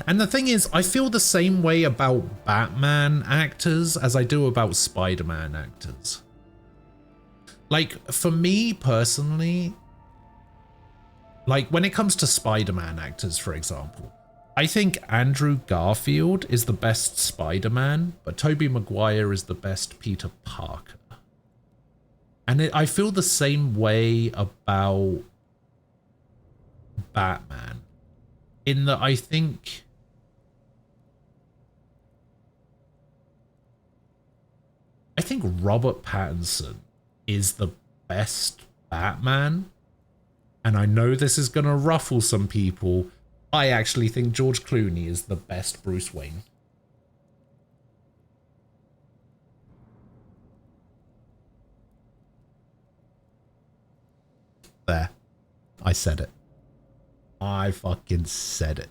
And the thing is, I feel the same way about Batman actors as I do about Spider-Man actors. Like, for me personally, like when it comes to Spider-Man actors, for example, I think Andrew Garfield is the best Spider-Man, but Tobey Maguire is the best Peter Parker. And I feel the same way about Batman, in that I think Robert Pattinson is the best Batman. And I know this is going to ruffle some people. I actually think George Clooney is the best Bruce Wayne. There. I said it. I fucking said it.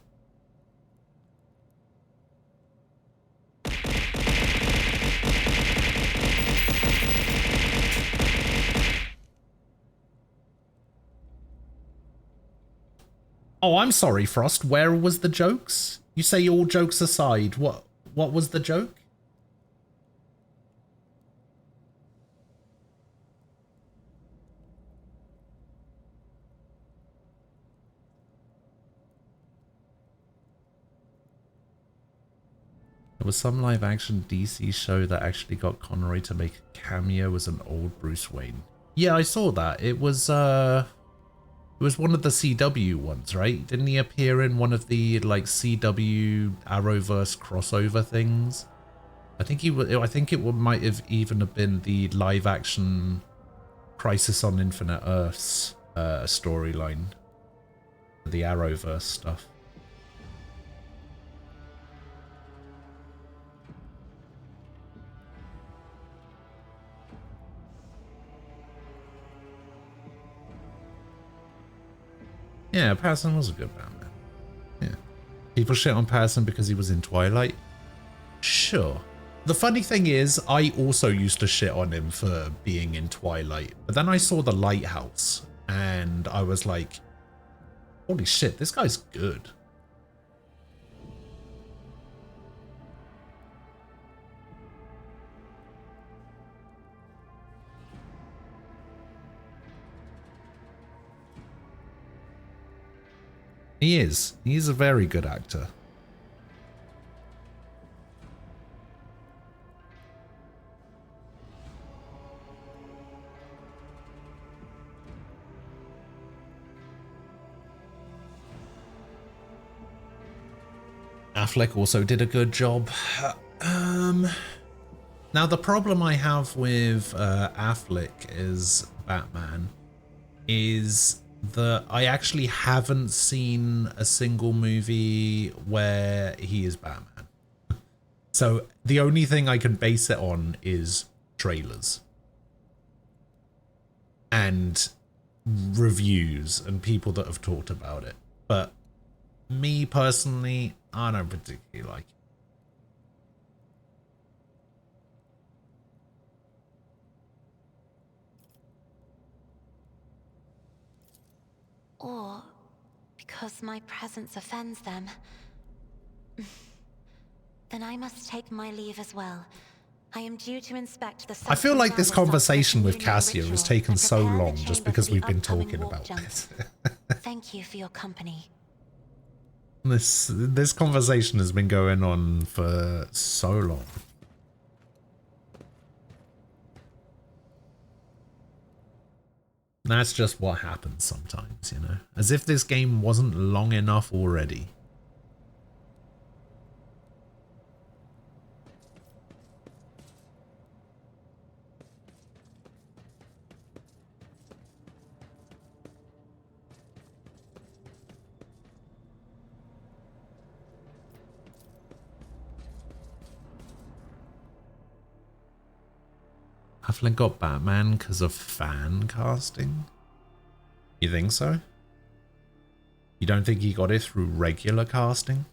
Oh, I'm sorry, Frost. Where was the jokes? You say all jokes aside. What was the joke? There was some live action DC show that actually got Connery to make a cameo as an old Bruce Wayne. Yeah, I saw that. It was one of the CW ones, right? Didn't he appear in one of the like CW Arrowverse crossover things? I think it might have even have been the live action Crisis on Infinite Earths storyline, the Arrowverse stuff. Yeah, Patterson was a good Batman. Yeah. People shit on Patterson because he was in Twilight. Sure. The funny thing is, I also used to shit on him for being in Twilight, but then I saw The Lighthouse and I was like, holy shit, this guy's good. He is. He's a very good actor. Affleck also did a good job. Now the problem I have with Affleck as Batman is that I actually haven't seen a single movie where he is Batman. So the only thing I can base it on is trailers and reviews and people that have talked about it. But me personally, I don't particularly like it. Or because my presence offends them. Then I must take my leave as well. I am due to inspect the I feel like this conversation with communal Cassia has ritual taken and so prepare the long just chamber because for the we've been upcoming talking warp about jump. this. Thank you for your company. This conversation has been going on for so long. That's just what happens sometimes, you know? As if this game wasn't long enough already. Affleck got Batman because of fan casting? You think so? You don't think he got it through regular casting?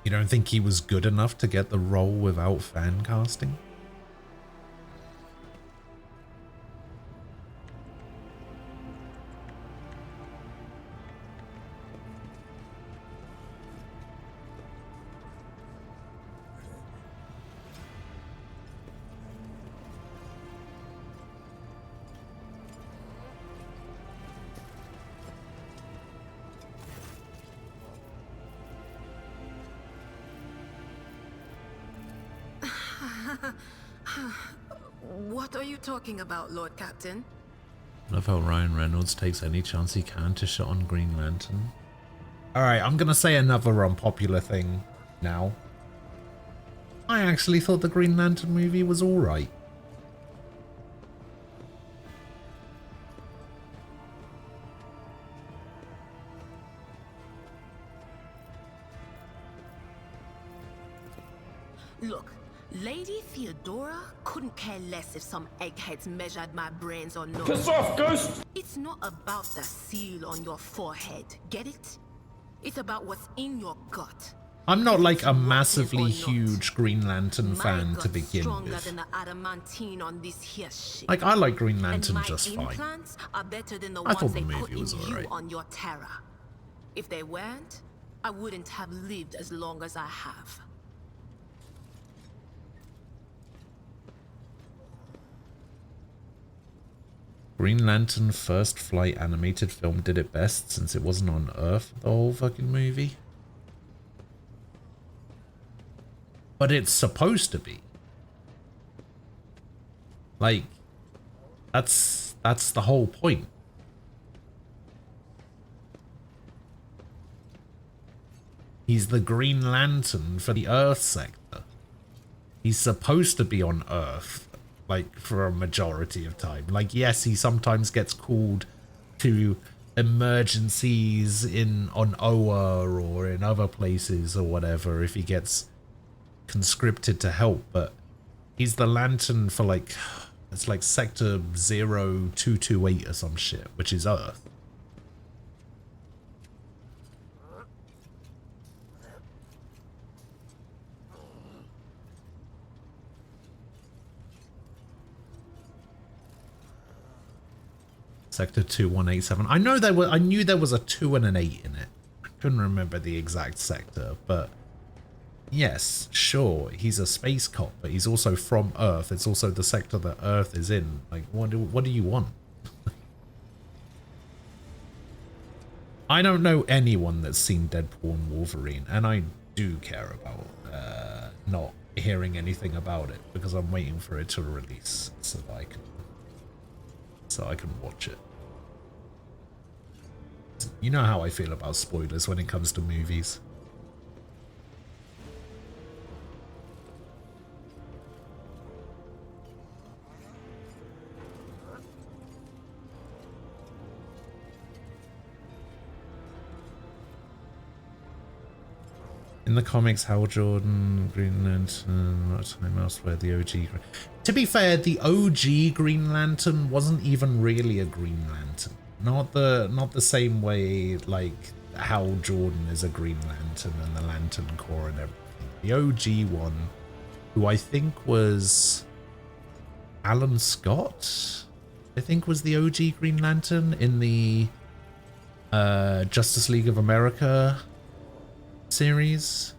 You don't think he was good enough to get the role without fan casting? What are you talking about, Lord Captain? Love how Ryan Reynolds takes any chance he can to shit on Green Lantern. Alright, I'm gonna say another unpopular thing now. I actually thought the Green Lantern movie was alright. Look, Lady Theodora couldn't care less if some eggheads measured my brains or not. Piss off, Ghost! It's not about the seal on your forehead, get it? It's about what's in your gut. I'm not like a massively huge Green Lantern fan to begin with. Than the adamantine on this here shit. Like, I like Green Lantern and my just fine. implants are better than the I ones thought the they put movie in was you alright. on your terror. If they weren't, I wouldn't have lived as long as I have. Green Lantern First Flight animated film did it best since it wasn't on Earth the whole fucking movie. But it's supposed to be. Like, that's the whole point. He's the Green Lantern for the Earth sector. He's supposed to be on Earth, like, for a majority of time. Like, yes, he sometimes gets called to emergencies on Oa or in other places or whatever if he gets conscripted to help, but he's the Lantern for, like, It's like Sector 0228 or some shit, which is Earth. Sector 2187. I knew there was a 2 and an 8 in it. I couldn't remember the exact sector, but yes, sure, he's a space cop, but he's also from Earth. It's also the sector that Earth is in. Like, what do you want? I don't know anyone that's seen Deadpool and Wolverine, and I do care about not hearing anything about it because I'm waiting for it to release so I can watch it. You know how I feel about spoilers when it comes to movies. In the comics, Hal Jordan, Green Lantern, what time elsewhere, the OG. To be fair, the OG Green Lantern wasn't even really a Green Lantern. Not the same way like Hal Jordan is a Green Lantern and the Lantern Corps and everything. The OG one, who I think was Alan Scott, I think was the OG Green Lantern in the Justice League of America series.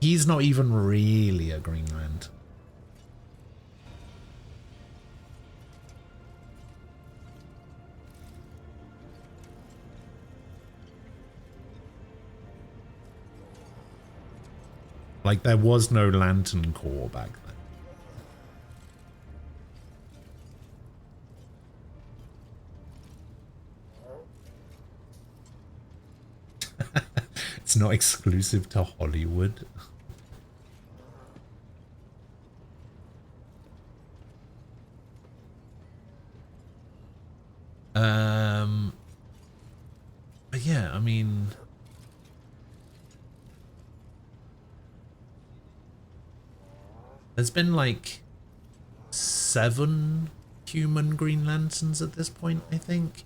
He's not even really a Green Lantern. Like, there was no Lantern Corps back then. It's not exclusive to Hollywood. But yeah, I mean, there's been like 7 human Green Lanterns at this point, I think.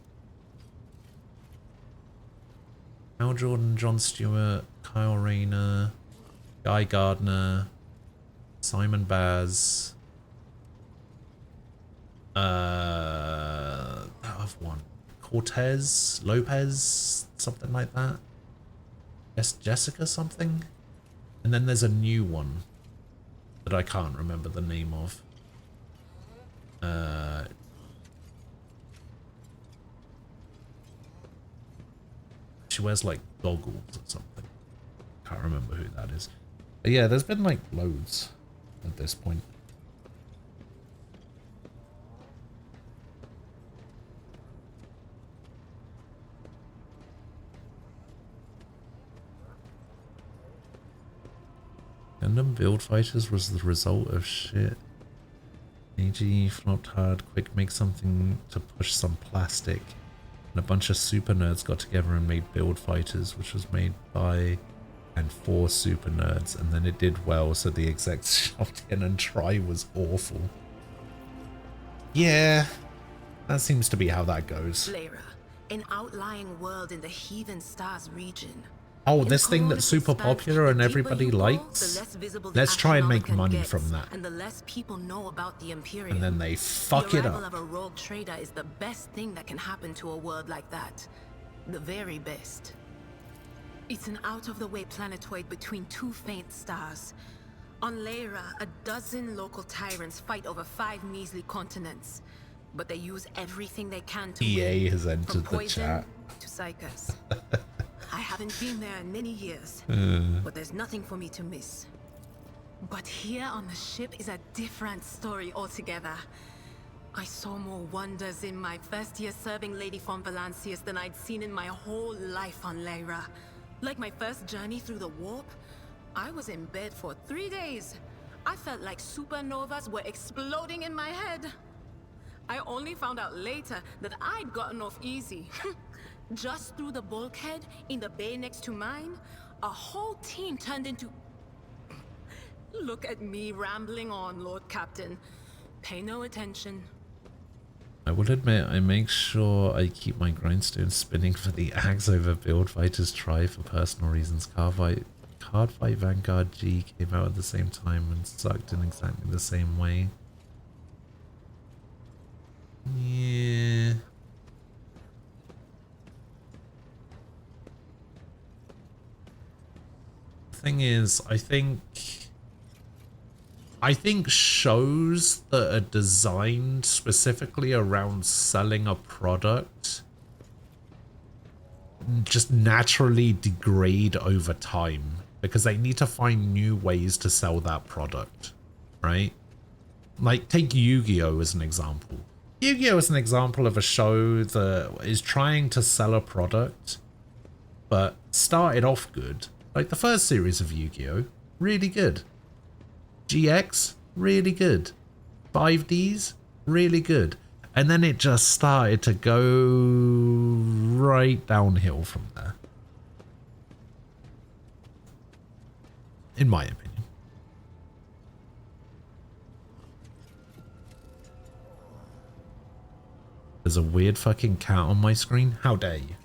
Hal Jordan, Jon Stewart, Kyle Rayner, Guy Gardner, Simon Baz, that other one, Cortez, Lopez, something like that. Yes, Jessica something. And then there's a new one that I can't remember the name of. She wears like goggles or something. Can't remember who that is. But yeah, there's been like loads at this point. Gundam Build Fighters was the result of shit. AG flopped hard, quick make something to push some plastic. And a bunch of super nerds got together and made Build Fighters, which was made by and for super nerds. And then it did well, so the execs shot in and try was awful. Yeah, that seems to be how that goes. Lyra, an outlying world in the Heathen Stars region. Oh, this thing that's super popular and everybody likes? Let's try and make money from that. And the less people know about the Imperium. And then they fuck it up. The arrival of a rogue trader is the best thing that can happen to a world like that. The very best. It's an out-of-the-way planetoid between 2 faint stars. On Lyra, a dozen local tyrants fight over 5 measly continents. But they use everything they can to EA win, has entered the chat. To psychers. I haven't been there in many years, but there's nothing for me to miss. But here on the ship is a different story altogether. I saw more wonders in my first year serving Lady von Valancius than I'd seen in my whole life on Lyra. Like my first journey through the warp, I was in bed for 3 days. I felt like supernovas were exploding in my head. I only found out later that I'd gotten off easy. Just through the bulkhead in the bay next to mine, a whole team turned into Look at me rambling on, Lord Captain. Pay no attention. I will admit, I make sure I keep my grindstone spinning for the axe over build fighters try for personal reasons. Cardfight Vanguard G came out at the same time and sucked in exactly the same way. Yeah. The thing is, I think shows that are designed specifically around selling a product just naturally degrade over time because they need to find new ways to sell that product, right? Like, take Yu-Gi-Oh! As an example. Yu-Gi-Oh! Is an example of a show that is trying to sell a product, but started off good. Like, the first series of Yu-Gi-Oh! Really good. GX, really good. 5Ds, really good. And then it just started to go right downhill from there. In my opinion. There's a weird fucking cat on my screen. How dare you?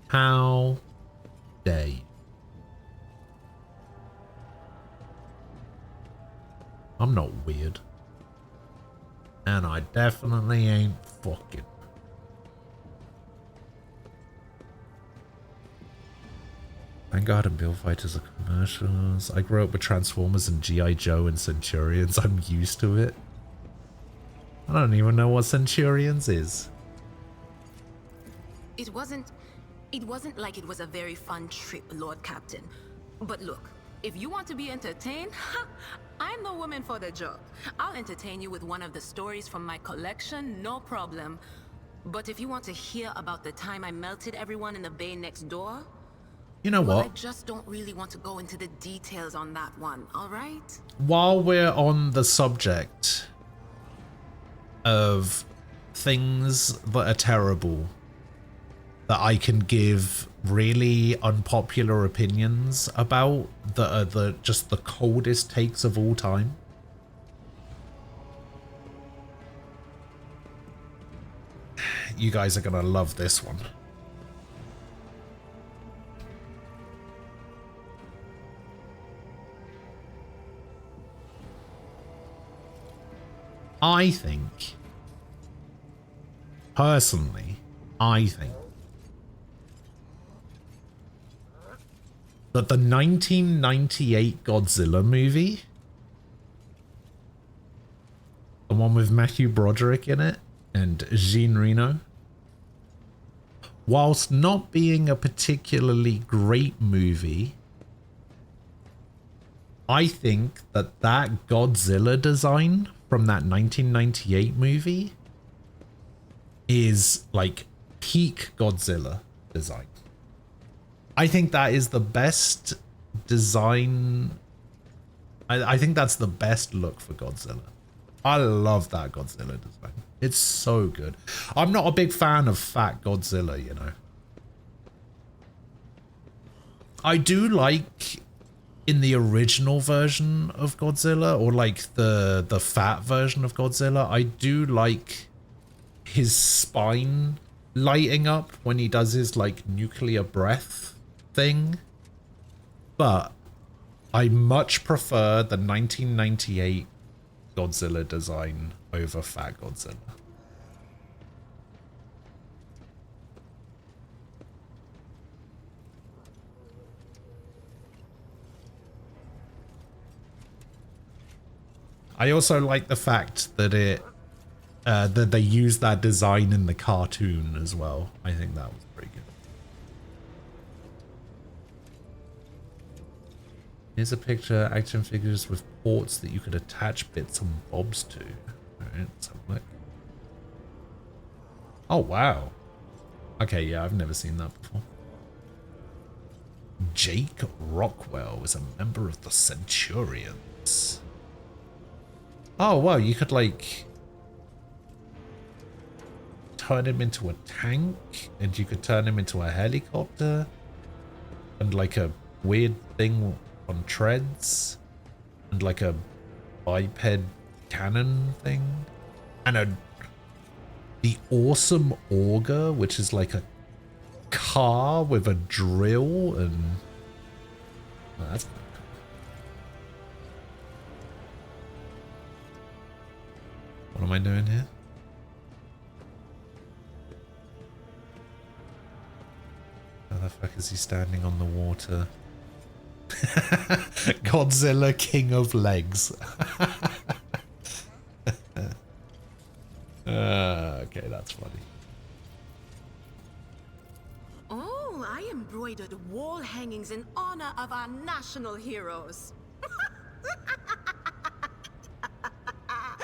How dare you? I'm not weird. And I definitely ain't fucking. Vanguard and Build Fighters are commercials. I grew up with Transformers and G.I. Joe and Centurions. I'm used to it. I don't even know what Centurions is. It wasn't like it was a very fun trip, Lord Captain. But look, if you want to be entertained, I'm the woman for the job. I'll entertain you with one of the stories from my collection, no problem. But if you want to hear about the time I melted everyone in the bay next door, you know well, what? I just don't really want to go into the details on that one, all right? While we're on the subject of things that are terrible, that I can give really unpopular opinions about, that are just the coldest takes of all time. You guys are gonna love this one. I think, personally, I think that the 1998 Godzilla movie, the one with Matthew Broderick in it and Jean Reno, whilst not being a particularly great movie, I think that that Godzilla design from that 1998 movie is like peak Godzilla design. I think that is the best design. I think that's the best look for Godzilla. I love that Godzilla design. It's so good. I'm not a big fan of fat Godzilla, you know. I do like in the original version of Godzilla, or like the fat version of Godzilla, I do like his spine lighting up when he does his like nuclear breath thing. But I much prefer the 1998 Godzilla design over fat Godzilla. I also like the fact that that they used that design in the cartoon as well. I think that was pretty good. Here's a picture, action figures with ports that you could attach bits and bobs to. Alright, let's have a look. Oh, wow. Okay, yeah, I've never seen that before. Jake Rockwell is a member of the Centurions. Oh, wow, you could, like, turn him into a tank, and you could turn him into a helicopter, and, like, a weird thing on treads and like a biped cannon thing, and the awesome auger, which is like a car with a drill, and oh, that's cool. What am I doing here? How the fuck is he standing on the water? Godzilla, king of legs. Okay, that's funny. Oh, I embroidered wall hangings in honor of our national heroes.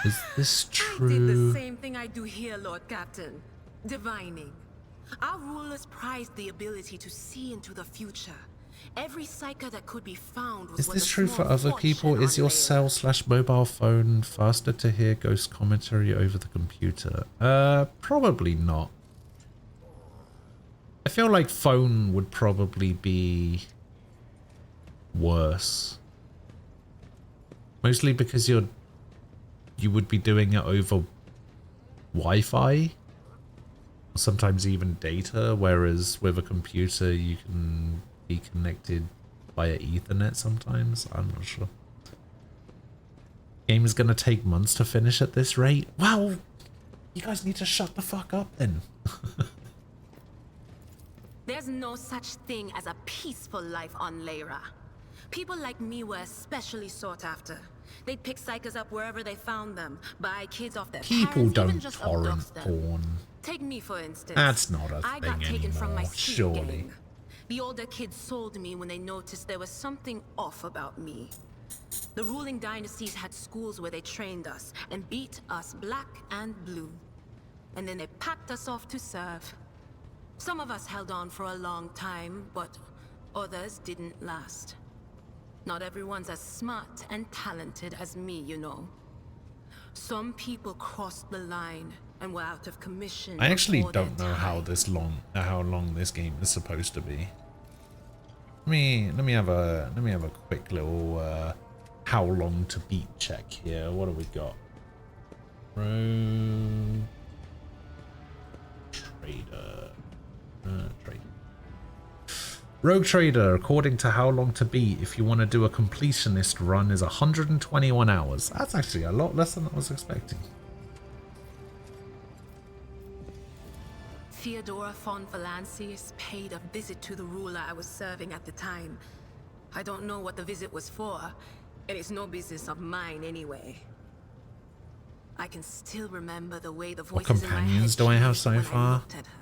Is this true? I did the same thing I do here, Lord Captain. Divining. Our rulers prized the ability to see into the future. Every psyker that could be found was Is this true for other people? Is your cell/mobile phone faster to hear ghost commentary over the computer? Probably not. I feel like phone would probably be worse. Mostly because you would be doing it over Wi-Fi. Sometimes even data, whereas with a computer you can be connected via Ethernet sometimes. I'm not sure. Game is gonna take months to finish at this rate. Well, you guys need to shut the fuck up then. There's no such thing as a peaceful life on Lyra. People like me were especially sought after. They'd pick psychers up wherever they found them, buy kids off their People parents, even don't just torrent abduct them. porn. Take me for instance. That's not a I thing got taken from my anymore, street surely. gang. The older kids sold me when they noticed there was something off about me. The ruling dynasties had schools where they trained us and beat us black and blue. And then they packed us off to serve. Some of us held on for a long time, but others didn't last. Not everyone's as smart and talented as me, you know. Some people crossed the line and were out of commission. I actually before their don't know time. how long this game is supposed to be. Let me have a quick little how long to beat check here. What do we got? Rogue Trader. Trader. Rogue Trader, according to how long to beat, if you want to do a completionist run, is 121 hours. That's actually a lot less than I was expecting. Theodora von Valancius paid a visit to the ruler I was serving at the time. I don't know what the visit was for, and it's no business of mine anyway. I can still remember the way the What voices in my companions head do I have changed so when I far? looked at her.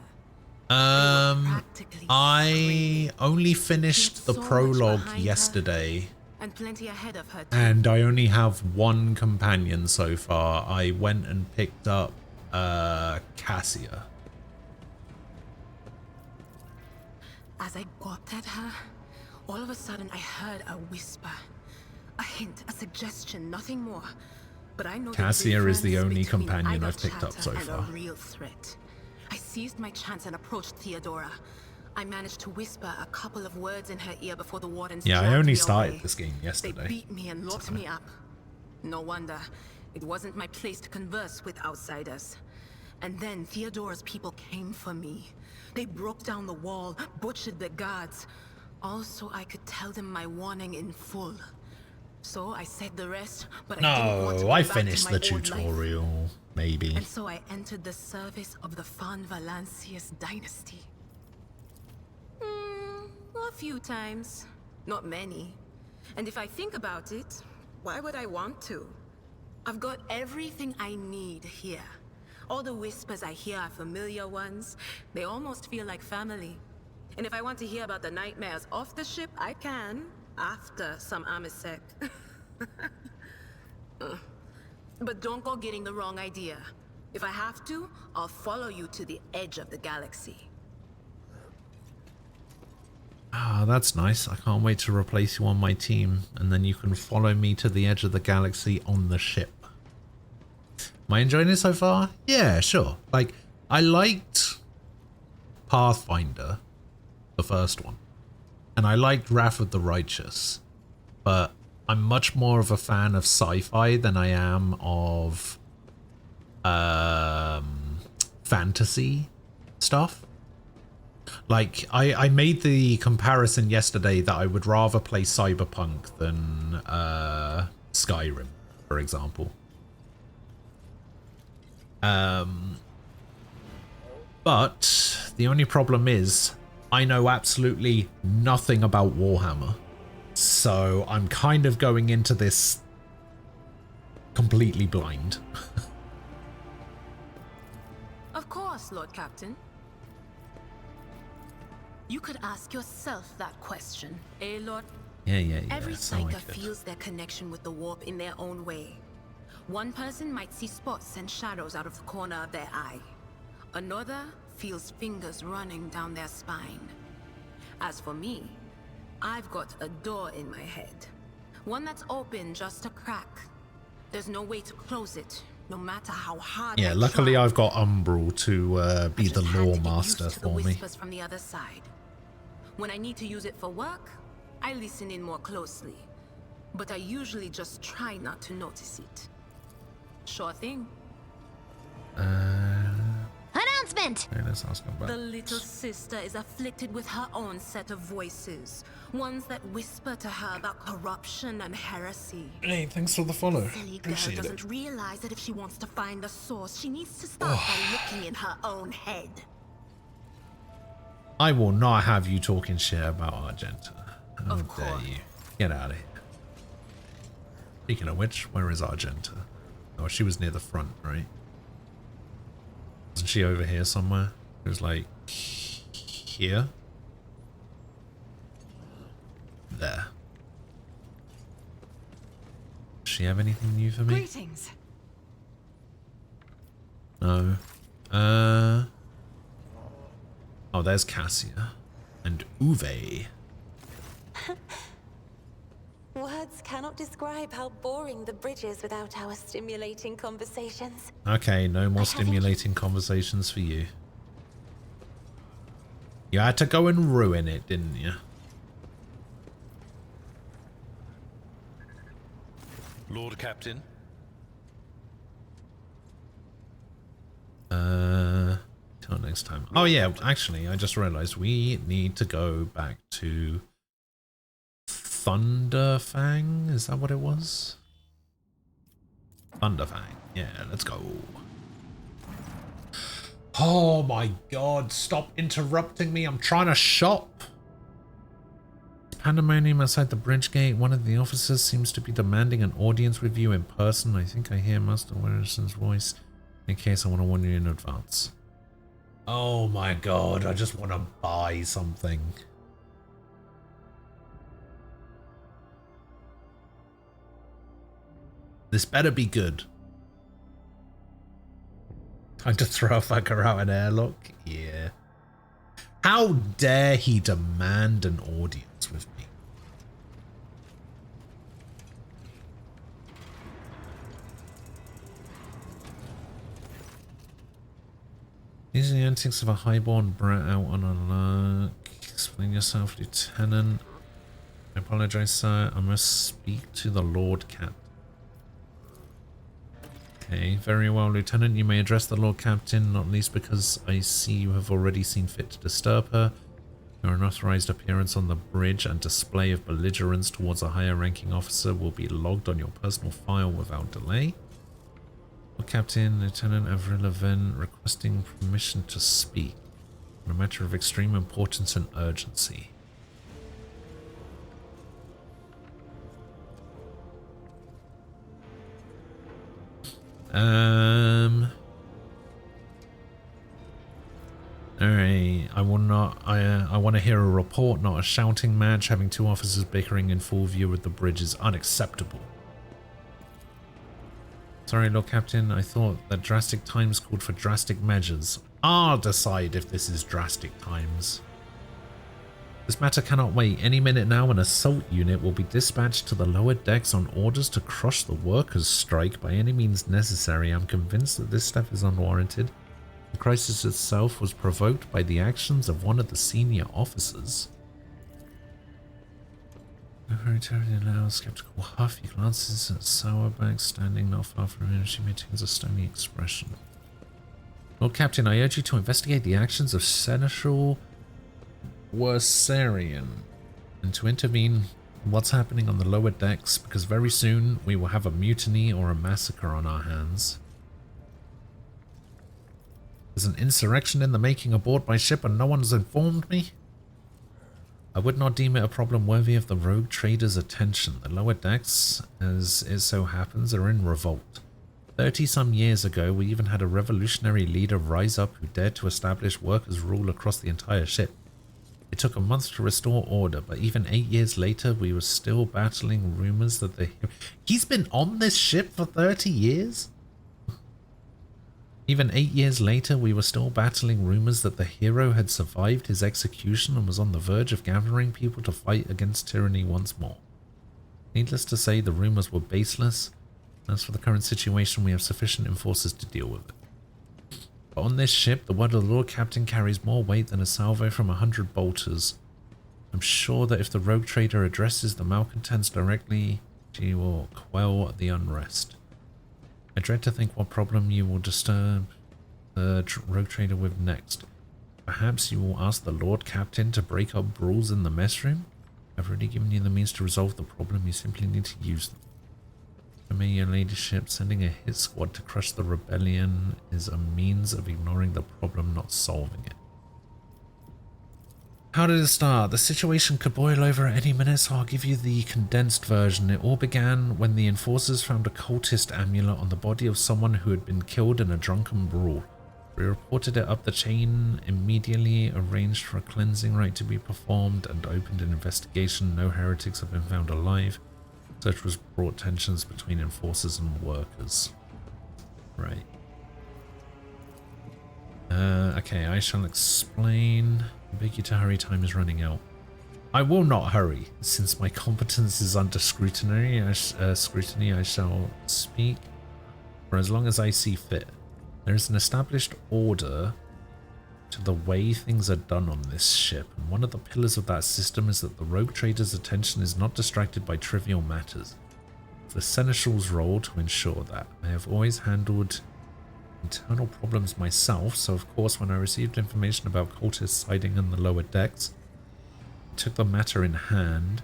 I only finished the prologue yesterday, and plenty ahead of her. and I only have one companion so far. I went and picked up Cassia. As I gawped at her, all of a sudden I heard a whisper. A hint, a suggestion, nothing more. But I know Cassia is the only companion I've picked up so and far. a real threat. I seized my chance and approached Theodora. I managed to whisper a couple of words in her ear before the wardens Yeah, I dragged only me started away. this game yesterday. They beat me and locked me up. No wonder. It wasn't my place to converse with outsiders. And then Theodora's people came for me. They broke down the wall, butchered the guards. Also, I could tell them my warning in full. So I said the rest, but I didn't want to No, go I back to finished my the old life. tutorial, maybe. And so I entered the service of the Von Valancius dynasty. A few times. Not many. And if I think about it, why would I want to? I've got everything I need here. All the whispers I hear are familiar ones. They almost feel like family. And if I want to hear about the nightmares off the ship, I can. After some Amisec. But don't go getting the wrong idea. If I have to, I'll follow you to the edge of the galaxy. Ah, that's nice. I can't wait to replace you on my team, and then you can follow me to the edge of the galaxy on the ship. Am I enjoying it so far? Yeah, sure. Like, I liked Pathfinder, the first one, and I liked Wrath of the Righteous. but I'm much more of a fan of sci-fi than I am of fantasy stuff. Like, I made the comparison yesterday that I would rather play Cyberpunk than Skyrim, for example. But the only problem is I know absolutely nothing about Warhammer. So I'm kind of going into this completely blind. Of course, Lord Captain. You could ask yourself that question, eh, Lord? Yeah. Every so I psyker could. feels their connection with the warp in their own way. One person might see spots and shadows out of the corner of their eye. Another feels fingers running down their spine. As for me, I've got a door in my head. One that's open just a crack. There's no way to close it, no matter how hard Yeah, I luckily try. I've got Umbral to be the lore Had to get master used to the for me. whispers from the other side. When I need to use it for work, I listen in more closely. But I usually just try not to notice it. Sure thing. Announcement! Okay, let's ask him about The little sister is afflicted with her own set of voices. Ones that whisper to her about corruption and heresy. Hey, thanks for the follow. Silly girl Appreciate doesn't it. realize that if she wants to find the source, she needs to start by looking in her own head. I will not have you talking shit about Argenta. How Of dare course. you? Get out of here. Speaking of which, where is Argenta? Oh, she was near the front, right? Wasn't she over here somewhere? It was like here. There. Does she have anything new for me? Greetings. No. Oh, there's Cassia. And Uwe. Words cannot describe how boring the bridge is without our stimulating conversations. Okay, no more stimulating conversations for you. You had to go and ruin it, didn't you? Lord Captain. Till next time. Oh yeah, actually, I just realized we need to go back to Thunderfang. Is that what it was? Thunderfang. Yeah, let's go. Oh my god, stop interrupting me. I'm trying to shop. Pandemonium outside the bridge gate. One of the officers seems to be demanding an audience with you in person. I think I hear Master Wilson's voice. In case I want to warn you in advance. Oh my god, I just want to buy something. This better be good. Time to throw a fucker out an airlock? Yeah. How dare he demand an audience with me? These are the antics of a highborn brat out on a lark. Explain yourself, Lieutenant. I apologize, sir. I must speak to the Lord Captain. Okay, very well, Lieutenant. You may address the Lord Captain, not least because I see you have already seen fit to disturb her. Your unauthorized appearance on the bridge and display of belligerence towards a higher-ranking officer will be logged on your personal file without delay. Lord Captain, Lieutenant Avril Levin, requesting permission to speak on a matter of extreme importance and urgency. Alright, I will not. I want to hear a report, not a shouting match. Having two officers bickering in full view of the bridge is unacceptable. Sorry, Lord Captain, I thought that drastic times called for drastic measures. I'll decide if this is drastic times. This matter cannot wait. Any minute now, an assault unit will be dispatched to the lower decks on orders to crush the workers' strike by any means necessary. I'm convinced that this step is unwarranted. The crisis itself was provoked by the actions of one of the senior officers. Very terribly loud, skeptical huff. He glances at Sourbank standing not far from him. She maintains a stony expression. Lord Captain, I urge you to investigate the actions of Seneschal Worsarian and to intervene in what's happening on the lower decks, because very soon we will have a mutiny or a massacre on our hands. There's an insurrection in the making aboard my ship and no one has informed me. I would not deem it a problem worthy of the rogue trader's attention. The lower decks, as it so happens, are in revolt. 30-some years ago, we even had a revolutionary leader rise up who dared to establish workers' rule across the entire ship. It took a month to restore order, but even 8 years later, we were still battling rumors that the... He's been on this ship for 30 years? Even 8 years later, we were still battling rumors that the hero had survived his execution and was on the verge of gathering people to fight against tyranny once more. Needless to say, the rumors were baseless. As for the current situation, we have sufficient enforcers to deal with it. But on this ship, the word of the Lord Captain carries more weight than a salvo from 100 bolters. I'm sure that if the rogue trader addresses the malcontents directly, she will quell the unrest. I dread to think what problem you will disturb the rogue trader with next. Perhaps you will ask the Lord Captain to break up brawls in the mess room? I've already given you the means to resolve the problem, you simply need to use them. May your ladyship, sending a hit squad to crush the rebellion is a means of ignoring the problem, not solving it. How did it start? The situation could boil over at any minute, so I'll give you the condensed version. It all began when the enforcers found a cultist amulet on the body of someone who had been killed in a drunken brawl. We reported it up the chain, immediately arranged for a cleansing rite to be performed, and opened an investigation. No heretics have been found alive. Such was brought tensions between enforcers and workers. Right. Okay, I shall explain. I beg you to hurry, time is running out. I will not hurry. Since my competence is under scrutiny, I shall speak for as long as I see fit. There is an established order to the way things are done on this ship, and one of the pillars of that system is that the rogue trader's attention is not distracted by trivial matters. It's the Seneschal's role to ensure that. I have always handled internal problems myself, so of course when I received information about cultists hiding in the lower decks, I took the matter in hand.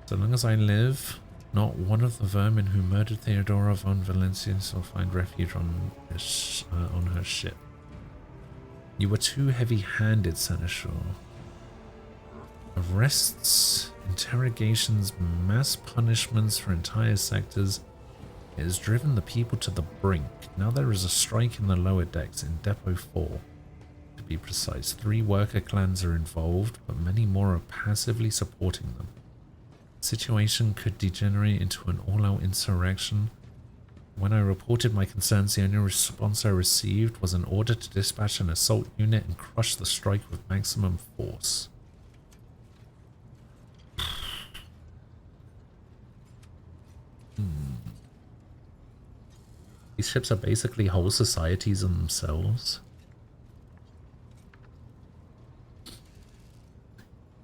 So long as I live, not one of the vermin who murdered Theodora von Valencia shall find refuge on her ship. You were too heavy-handed, Seneschal. Arrests, interrogations, mass punishments for entire sectors. It has driven the people to the brink. Now there is a strike in the lower decks, in Depot 4. To be precise, 3 worker clans are involved, but many more are passively supporting them. The situation could degenerate into an all-out insurrection. When I reported my concerns, the only response I received was an order to dispatch an assault unit and crush the strike with maximum force. These ships are basically whole societies in themselves.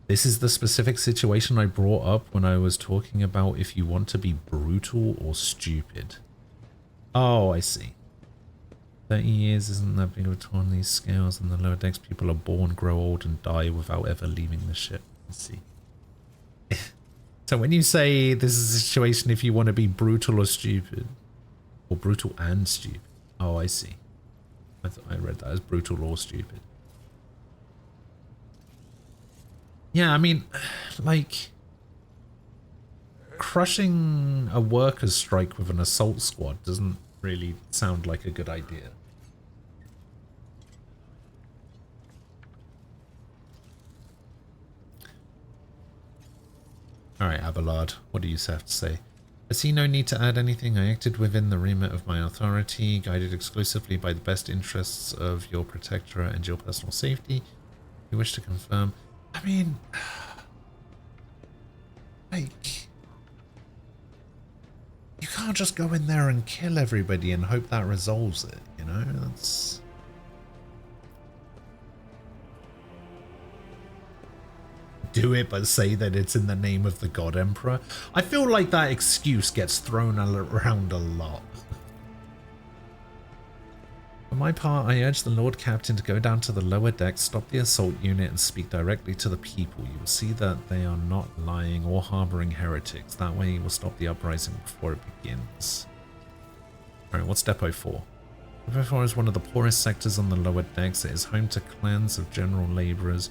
This is the specific situation I brought up when I was talking about if you want to be brutal or stupid. Oh, I see. 30 years isn't that big of a toll on these scales. In the lower decks, people are born, grow old, and die without ever leaving the ship. I see. So when you say this is a situation if you want to be brutal or stupid, or brutal and stupid. Oh, I see. I read that as brutal or stupid. Yeah, I mean, like, crushing a workers' strike with an assault squad doesn't really sound like a good idea. Alright, Abelard, what do you have to say? I see no need to add anything. I acted within the remit of my authority, guided exclusively by the best interests of your protectorate and your personal safety. You wish to confirm? I mean, like, you can't just go in there and kill everybody and hope that resolves it, you know? That's... do it but say that it's in the name of the God Emperor. I feel like that excuse gets thrown around a lot. For my part, I urge the Lord Captain to go down to the lower deck, stop the assault unit, and speak directly to the people. You will see that they are not lying or harboring heretics. That way you will stop the uprising before it begins. Alright, what's Depot 4? Depot 4 is one of the poorest sectors on the lower decks. It is home to clans of general labourers.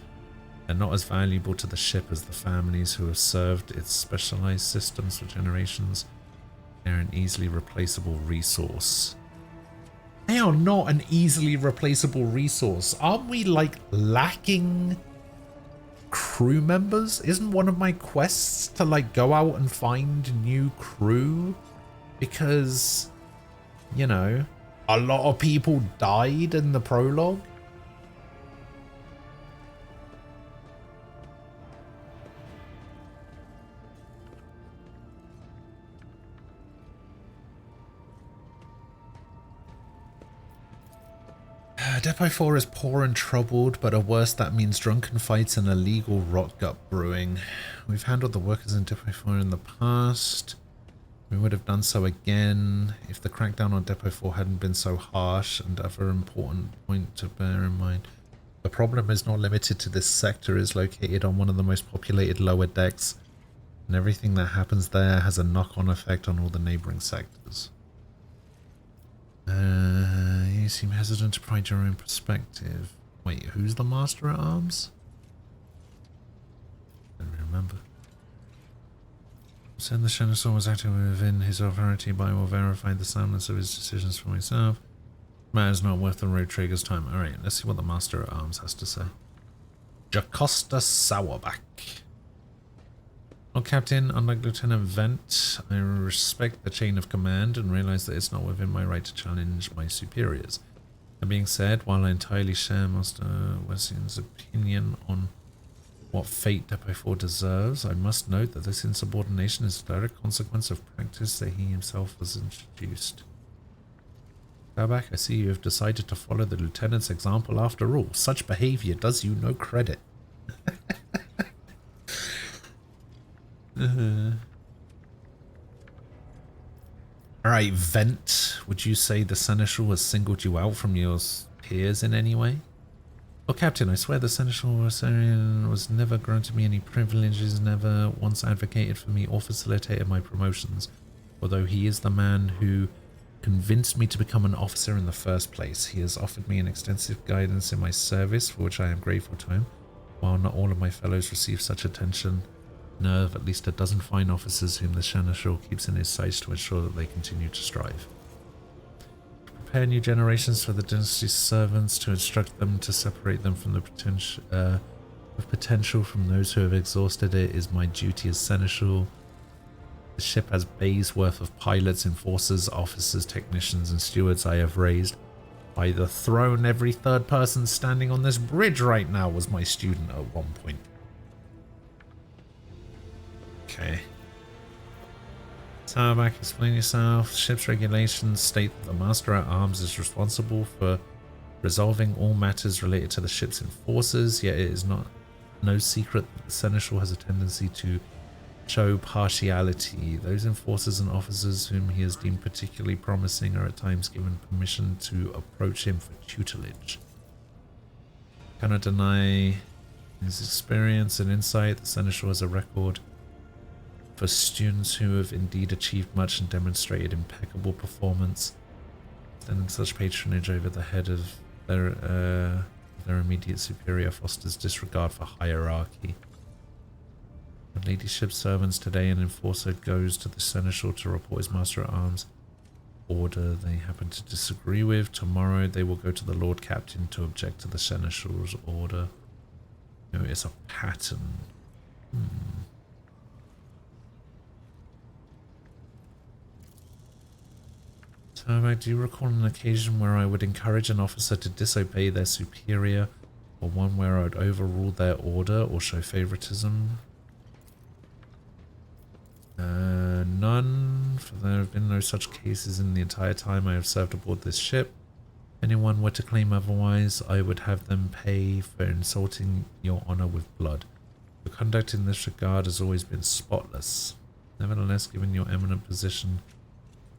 They're not as valuable to the ship as the families who have served its specialised systems for generations. They're an easily replaceable resource. They are not an easily replaceable resource. Aren't we, like, lacking crew members? Isn't one of my quests to, like, go out and find new crew? Because, you know, a lot of people died in the prologue. Depot 4 is poor and troubled, but at worst that means drunken fights and illegal rot gut brewing. We've handled the workers in Depot 4 in the past. We would have done so again if the crackdown on Depot 4 hadn't been so harsh. And other important point to bear in mind, the problem is not limited to this sector. It is located on one of the most populated lower decks, and everything that happens there has a knock-on effect on all the neighbouring sectors. You seem hesitant to provide your own perspective. Wait, who's the Master at Arms? I don't remember. Said the Senator was acting within his authority, but I will verify the soundness of his decisions for myself. Matter's not worth the road trigger's time. Alright, let's see what the Master at Arms has to say. Jacosta Sourback. Well, Captain, unlike Lieutenant Vent, I respect the chain of command and realize that it's not within my right to challenge my superiors. That being said, while I entirely share Master Wessian's opinion on what fate Depot 4 deserves, I must note that this insubordination is a direct consequence of practice that he himself has introduced. Sourback, I see you have decided to follow the Lieutenant's example after all. Such behavior does you no credit. Alright, Vent, would you say the Seneschal has singled you out from your peers in any way? Well, Captain, I swear the Seneschal was never granted me any privileges, never once advocated for me or facilitated my promotions, although he is the man who convinced me to become an officer in the first place. He has offered me an extensive guidance in my service, for which I am grateful to him. While not all of my fellows receive such attention, nerve at least a dozen fine officers whom the Seneschal keeps in his sights to ensure that they continue to strive. To prepare new generations for the dynasty's servants, to instruct them, to separate them from the potential from those who have exhausted it is my duty as Seneschal. The ship has bays worth of pilots, enforcers, officers, technicians, and stewards I have raised. By the throne, every third person standing on this bridge right now was my student at one point. Okay. Sourback, explain yourself. Ship's regulations state that the Master at Arms is responsible for resolving all matters related to the ship's enforcers, yet it is no secret that the Seneschal has a tendency to show partiality. Those enforcers and officers whom he has deemed particularly promising are at times given permission to approach him for tutelage. Cannot deny his experience and insight. The Seneschal has a record for students who have indeed achieved much and demonstrated impeccable performance. Then such patronage over the head of their immediate superior fosters disregard for hierarchy. When ladyship servants today an enforcer goes to the Seneschal to report his Master at Arms order they happen to disagree with, tomorrow they will go to the Lord Captain to object to the Seneschal's order. No, it's a pattern. Sourback, do you recall an occasion where I would encourage an officer to disobey their superior, or one where I would overrule their order or show favoritism? None, for there have been no such cases in the entire time I have served aboard this ship. If anyone were to claim otherwise, I would have them pay for insulting your honor with blood. Your conduct in this regard has always been spotless. Nevertheless, given your eminent position,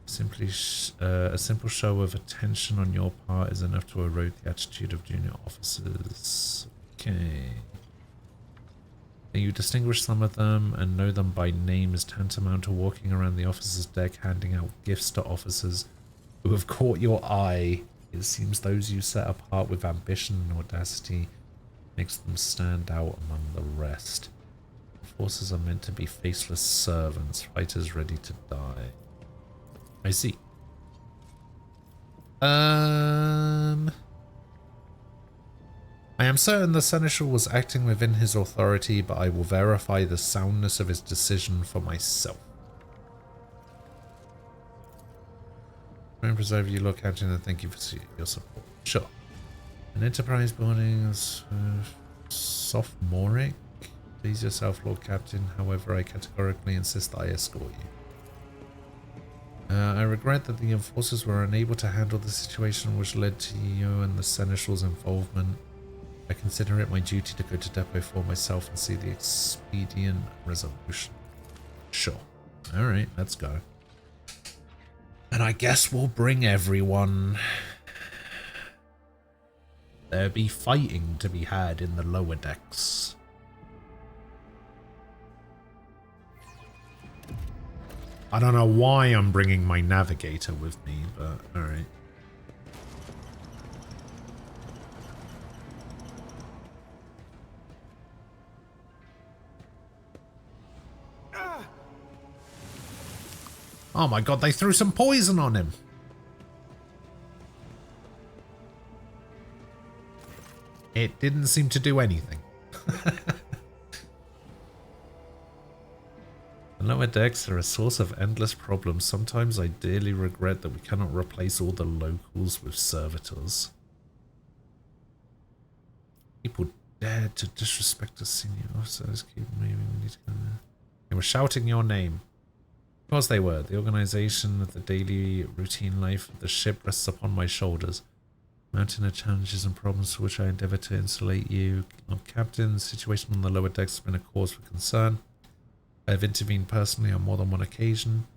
a simple show of attention on your part is enough to erode the attitude of junior officers. Okay. You distinguish some of them and know them by name is tantamount to walking around the officer's deck handing out gifts to officers who have caught your eye. It seems those you set apart with ambition and audacity makes them stand out among the rest. Forces are meant to be faceless servants, fighters ready to die. I see. I am certain the Seneschal was acting within his authority, but I will verify the soundness of his decision for myself. Preserve you, Lord Captain, and thank you for your support. Sure. An Enterprise boarding is sophomoric. Please yourself, Lord Captain. However, I categorically insist that I escort you. I regret that the enforcers were unable to handle the situation which led to you and the Seneschal's involvement. I consider it my duty to go to Depot for myself and see the expedient resolution. Sure. Alright, let's go. And I guess we'll bring everyone. There be fighting to be had in the lower decks. I don't know why I'm bringing my navigator with me, but alright. Oh my god, they threw some poison on him. It didn't seem to do anything. The lower decks are a source of endless problems. Sometimes I dearly regret that we cannot replace all the locals with servitors. People dared to disrespect us senior officers. Keep moving. We need to go there. They were shouting your name. Of course they were. The organization of the daily routine life of the ship rests upon my shoulders. Mountain of challenges and problems to which I endeavour to insulate you. Lord Captain, the situation on the lower decks has been a cause for concern. I have intervened personally on more than one occasion.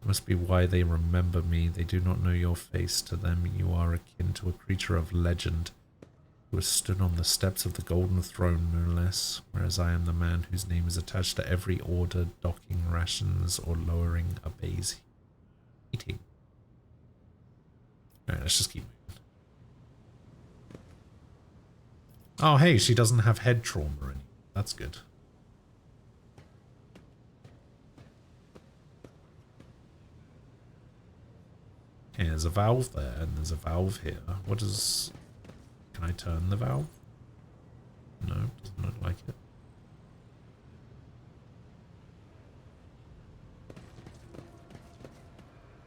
It must be why they remember me. They do not know your face. To them, you are akin to a creature of legend who has stood on the steps of the Golden Throne, no less, whereas I am the man whose name is attached to every order, docking rations or lowering a base heating. Alright, let's just keep moving. Oh, hey, she doesn't have head trauma anymore. That's good. Okay, there's a valve there, and there's a valve here. What is... Can I turn the valve? No, doesn't look like it.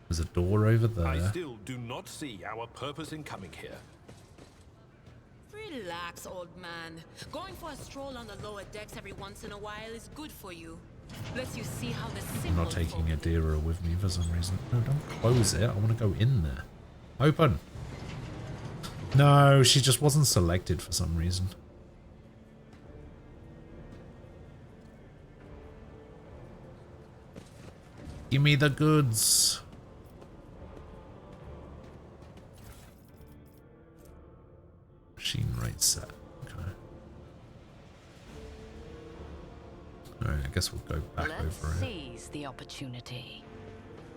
There's a door over there. I still do not see our purpose in coming here. Relax, old man. Going for a stroll on the lower decks every once in a while is good for you. Lets you see how the simple I'm not taking Adira with me for some reason. No, don't close it. I want to go in there. Open. No, she just wasn't selected for some reason. Give me the goods. Machine rate set. Okay. Alright, I guess we'll go back over it. Let's seize the opportunity.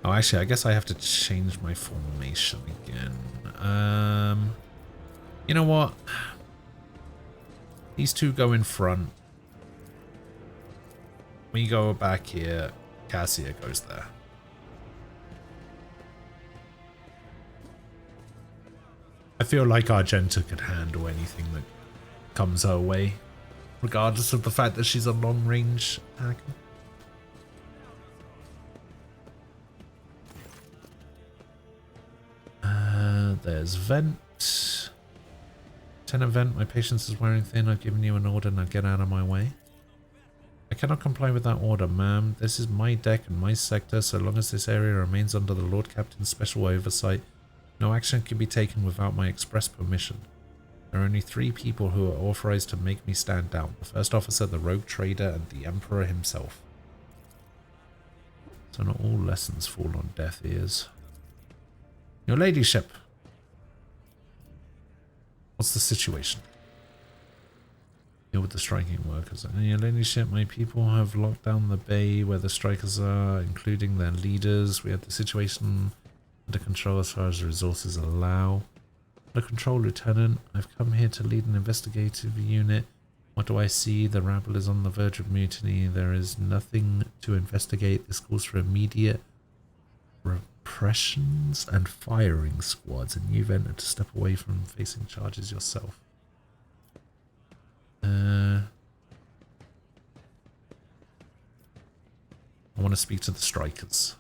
Oh, actually, I guess I have to change my formation again. You know what? These two go in front. We go back here. Cassia goes there. I feel like Argenta could handle anything that comes her way, regardless of the fact that she's a long-range attacker. There's Vent. Lieutenant Vent, my patience is wearing thin. I've given you an order, now get out of my way. I cannot comply with that order, ma'am. This is my deck and my sector. So long as this area remains under the Lord Captain's special oversight, no action can be taken without my express permission. There are only 3 people who are authorized to make me stand down. The first officer, the rogue trader, and the Emperor himself. So not all lessons fall on deaf ears. Your ladyship. What's the situation? Deal with the striking workers. Your ladyship, my people have locked down the bay where the strikers are, including their leaders. We have the situation under control as far as the resources allow. Under control, Lieutenant. I've come here to lead an investigative unit. What do I see? The rabble is on the verge of mutiny. There is nothing to investigate. This calls for immediate repressions and firing squads, and you've entered to step away from facing charges yourself. I want to speak to the strikers.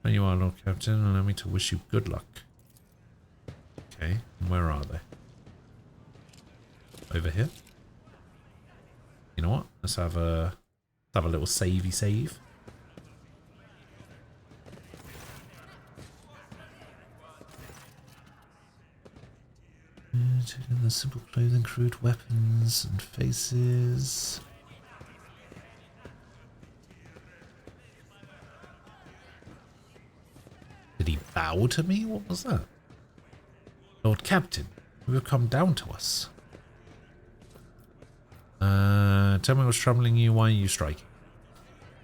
There you are, Lord Captain. Allow me to wish you good luck. Okay, and where are they? Over here? You know what? Let's have a little savey save. Taking the simple clothing, crude weapons, and faces. Did he bow to me? What was that? Lord Captain, you have come down to us. Tell me what's troubling you. Why are you striking?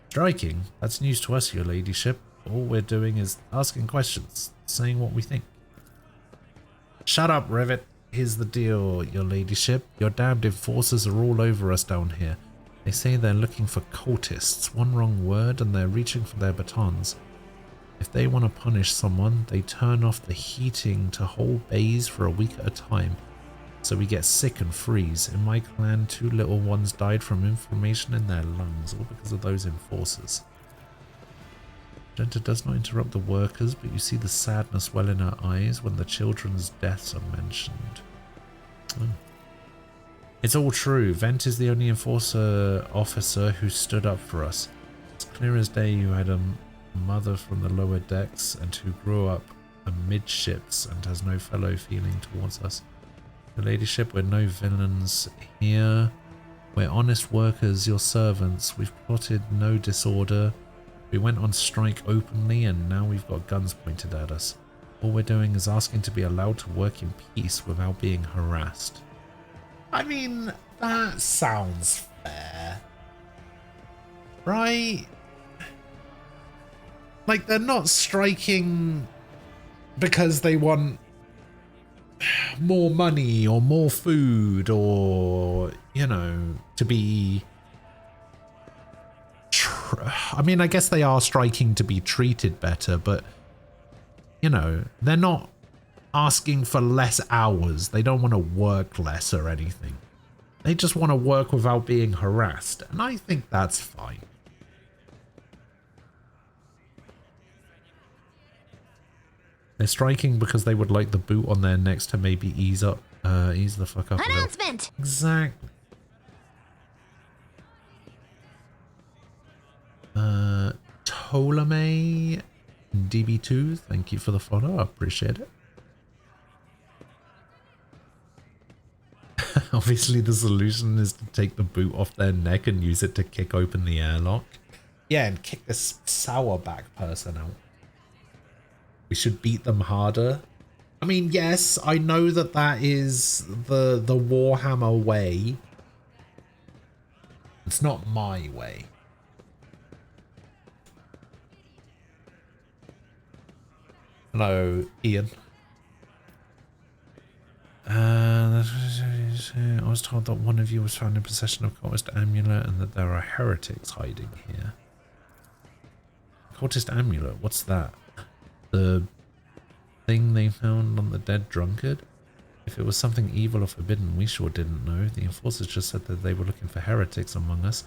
Striking? That's news to us, your ladyship. All we're doing is asking questions, saying what we think. Shut up, Rivet. Here's the deal, your ladyship. Your damned enforcers are all over us down here. They say they're looking for cultists. One wrong word and they're reaching for their batons. If they want to punish someone, they turn off the heating to whole bays for a week at a time. So we get sick and freeze. In my clan, 2 little ones died from inflammation in their lungs, all because of those enforcers. Genta does not interrupt the workers, but you see the sadness well in her eyes when the children's deaths are mentioned. Oh. It's all true. Vent is the only enforcer officer who stood up for us. It's clear as day you had a mother from the lower decks and who grew up amidships and has no fellow feeling towards us. Your ladyship, we're no villains here. We're honest workers, your servants. We've plotted no disorder. We went on strike openly and now we've got guns pointed at us. All we're doing is asking to be allowed to work in peace without being harassed. I mean, that sounds fair. Right? Like, they're not striking because they want more money or more food or, you know, to be... I mean, I guess they are striking to be treated better, but, you know, they're not asking for less hours. They don't want to work less or anything. They just want to work without being harassed, and I think that's fine. They're striking because they would like the boot on their necks to maybe ease the fuck up. Announcement! Exactly. Ptolemy DB2, thank you for the follow. I appreciate it. Obviously, the solution is to take the boot off their neck and use it to kick open the airlock. Yeah, and kick this sourback person out. We should beat them harder. I mean, yes, I know that that is the Warhammer way. It's not my way. Hello, Ian. I was told that one of you was found in possession of Cultist Amulet and that there are heretics hiding here. Cultist Amulet, what's that? The thing they found on the dead drunkard? If it was something evil or forbidden, we sure didn't know. The enforcers just said that they were looking for heretics among us,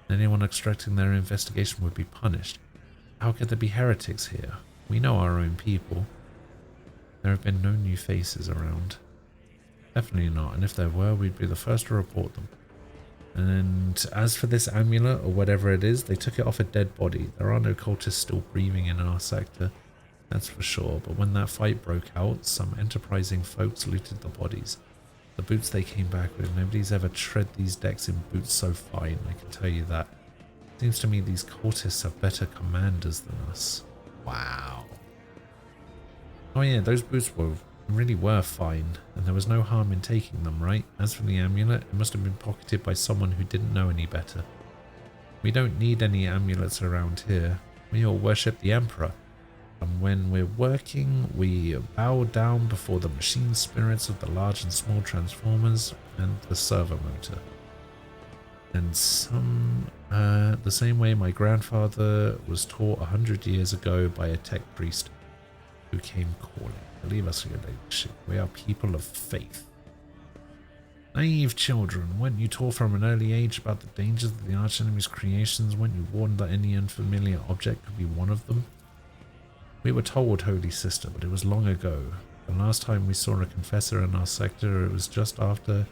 and anyone obstructing their investigation would be punished. How could there be heretics here? We know our own people. There have been no new faces around. Definitely not, and if there were, we'd be the first to report them. And as for this amulet, or whatever it is, they took it off a dead body. There are no cultists still breathing in our sector. That's for sure, but when that fight broke out, some enterprising folks looted the bodies. The boots they came back with, nobody's ever tread these decks in boots so fine, I can tell you that. Seems to me these cultists have better commanders than us. Wow. Oh yeah, those boots really were fine, and there was no harm in taking them, right? As for the amulet, it must have been pocketed by someone who didn't know any better. We don't need any amulets around here. We all worship the Emperor. And when we're working, we bow down before the machine spirits of the large and small transformers and the servo motor. And the same way my grandfather was taught 100 years ago by a tech priest who came calling. Believe us, your ladyship, we are people of faith. Naive children, weren't you taught from an early age about the dangers of the archenemy's creations? Weren't you warned that any unfamiliar object could be one of them? We were told, Holy Sister, but it was long ago. The last time we saw a confessor in our sector, it was just after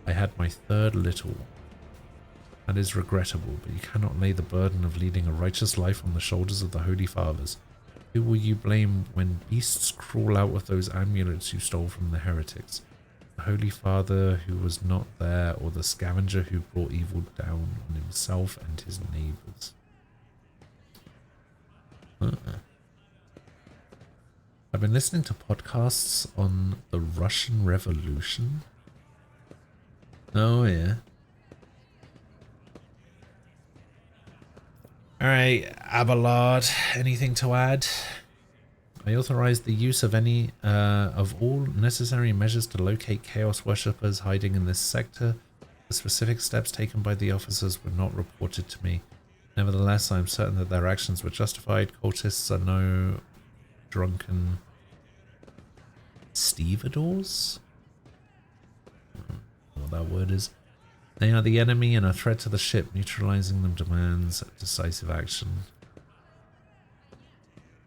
I had my third little one. That is regrettable, but you cannot lay the burden of leading a righteous life on the shoulders of the Holy Fathers. Who will you blame when beasts crawl out of those amulets you stole from the heretics? The Holy Father who was not there, or the scavenger who brought evil down on himself and his neighbors? I've been listening to podcasts on the Russian Revolution. Oh yeah. Alright, Abelard, anything to add? I authorize the use of any of all necessary measures to locate Chaos Worshippers hiding in this sector. The specific steps taken by the officers were not reported to me. Nevertheless, I am certain that their actions were justified. Cultists are no drunken stevedores? What that word is. They are the enemy and a threat to the ship. Neutralizing them demands decisive action.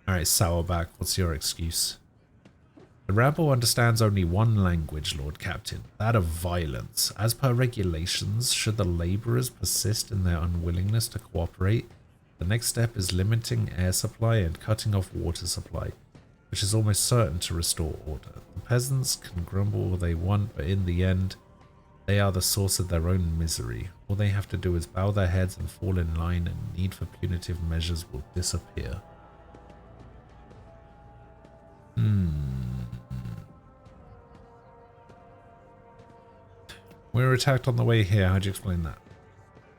Alright, Sourback, what's your excuse? The rabble understands only one language, Lord Captain, that of violence. As per regulations, should the laborers persist in their unwillingness to cooperate, the next step is limiting air supply and cutting off water supply, which is almost certain to restore order. The peasants can grumble all they want, but in the end, they are the source of their own misery. All they have to do is bow their heads and fall in line, and need for punitive measures will disappear. We were attacked on the way here. How'd you explain that?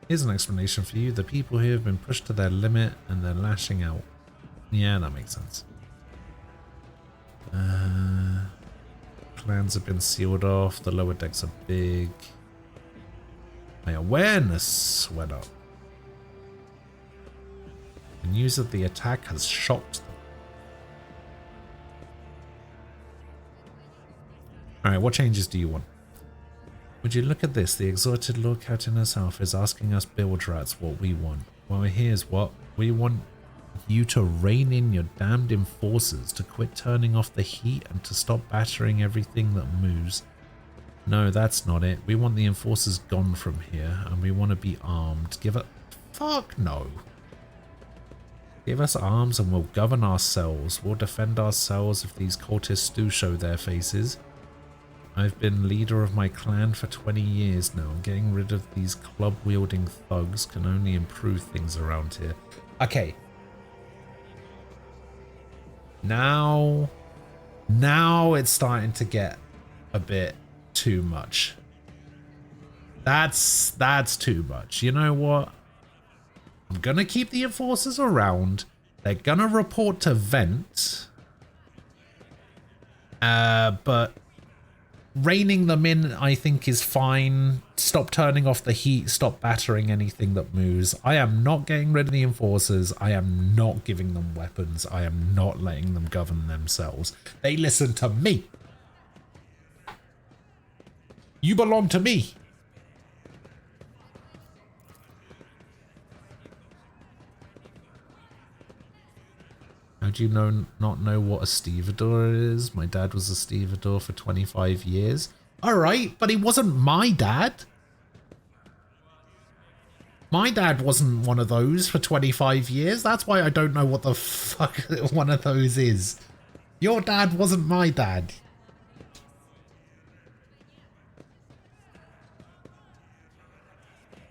Here's an explanation for you. The people here have been pushed to their limit and they're lashing out. Yeah, that makes sense. Plans have been sealed off. The lower decks are big. My awareness went up. The news of the attack has shocked them. Alright, what changes do you want? Would you look at this? The exalted Lord Captain herself is asking us bilge rats what we want. Well, here's what. We want you to rein in your damned enforcers, to quit turning off the heat and to stop battering everything that moves. No, that's not it. We want the enforcers gone from here, and we want to be armed. Give it... Fuck no. Give us arms and we'll govern ourselves. We'll defend ourselves if these cultists do show their faces. I've been leader of my clan for 20 years now. Getting rid of these club-wielding thugs can only improve things around here. Okay. Now it's starting to get a bit too much. That's too much. You know what? I'm gonna keep the enforcers around. They're gonna report to Vent. But reining them in, I think, is fine. Stop turning off the heat. Stop battering anything that moves. I am not getting rid of the enforcers. I am not giving them weapons. I am not letting them govern themselves. They listen to me. You belong to me. How do you not know what a stevedore is? My dad was a stevedore for 25 years. Alright, but he wasn't my dad. My dad wasn't one of those for 25 years. That's why I don't know what the fuck one of those is. Your dad wasn't my dad.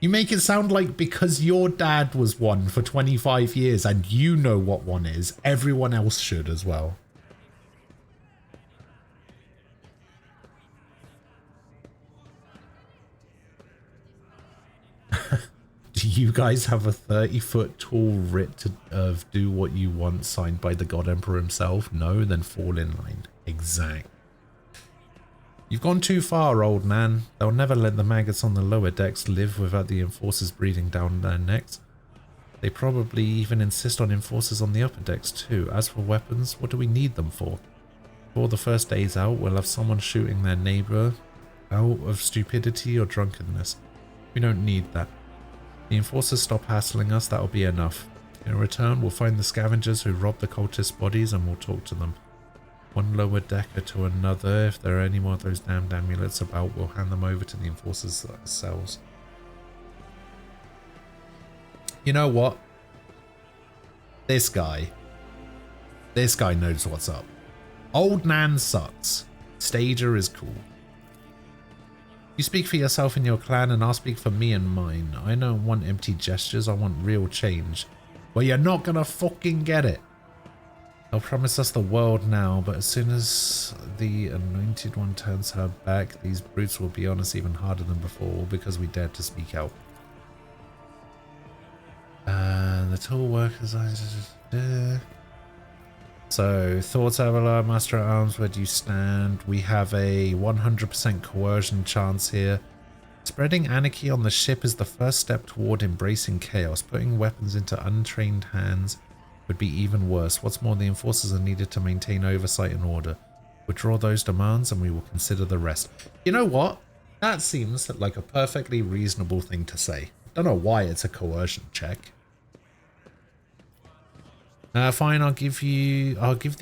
You make it sound like because your dad was one for 25 years and you know what one is, everyone else should as well. Do you guys have a 30-foot tall writ of do what you want signed by the God Emperor himself? No, then fall in line. Exact. You've gone too far, old man. They'll never let the maggots on the lower decks live without the enforcers breathing down their necks. They probably even insist on enforcers on the upper decks too. As for weapons, what do we need them for? Before the first day's out, we'll have someone shooting their neighbour out of stupidity or drunkenness. We don't need that. The enforcers stop hassling us, that'll be enough. In return, we'll find the scavengers who robbed the cultists' bodies and we'll talk to them. One lower decker to another. If there are any more of those damned amulets about, we'll hand them over to the enforcers themselves. You know what? This guy knows what's up. Old Nan sucks. Stager is cool. You speak for yourself and your clan, and I'll speak for me and mine. I don't want empty gestures, I want real change. Well, you're not gonna fucking get it. They'll promise us the world now, but as soon as the anointed one turns her back, these brutes will be on us even harder than before, because we dared to speak out. The tall workers... So, thoughts, Avalar, Master at Arms, where do you stand? We have a 100% coercion chance here. Spreading anarchy on the ship is the first step toward embracing chaos. Putting weapons into untrained hands would be even worse. What's more, the enforcers are needed to maintain oversight and order. Withdraw those demands and we will consider the rest. You know what? That seems like a perfectly reasonable thing to say. Don't know why it's a coercion check. Fine, I'll give the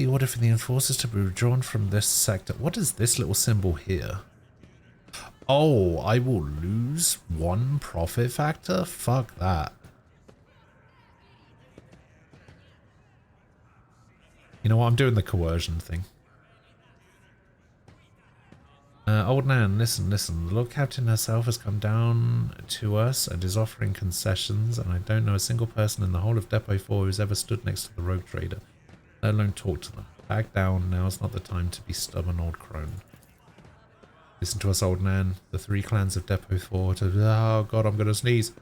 order for the enforcers to be withdrawn from this sector. What is this little symbol here? Oh, I will lose 1 profit factor? Fuck that. You know what, I'm doing the coercion thing. Old Nan, listen. The Lord Captain herself has come down to us and is offering concessions, and I don't know a single person in the whole of Depot 4 who's ever stood next to the rogue trader, let alone talk to them. Back down, now's not the time to be stubborn old crone. Listen to us, Old Nan. The 3 clans of Depot 4 to... Oh god, I'm gonna sneeze.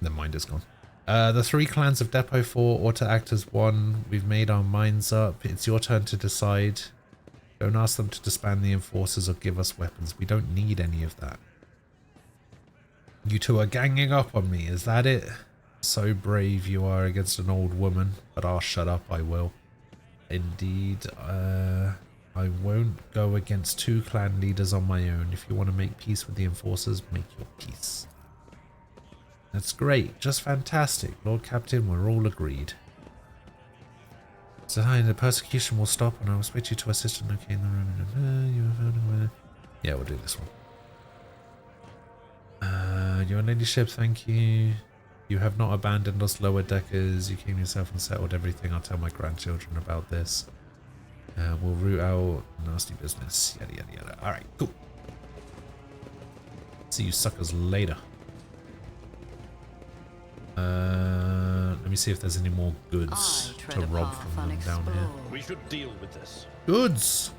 Never mind, it's gone. The 3 clans of Depot 4 ought to act as one. We've made our minds up. It's your turn to decide. Don't ask them to disband the enforcers or give us weapons. We don't need any of that. You two are ganging up on me, is that it? So brave you are against an old woman, but I'll shut up, I will. Indeed, I won't go against 2 clan leaders on my own. If you want to make peace with the enforcers, make your peace. That's great, just fantastic. Lord Captain, we're all agreed. So the persecution will stop and I will expect you to assist in locating the room. Yeah, we'll do this one. Your ladyship, thank you. You have not abandoned us lower deckers. You came yourself and settled everything. I'll tell my grandchildren about this. We'll root out nasty business. Yada yada yada. Alright, cool. See you suckers later. Let me see if there's any more goods to rob from them down here. We should deal with this. Goods!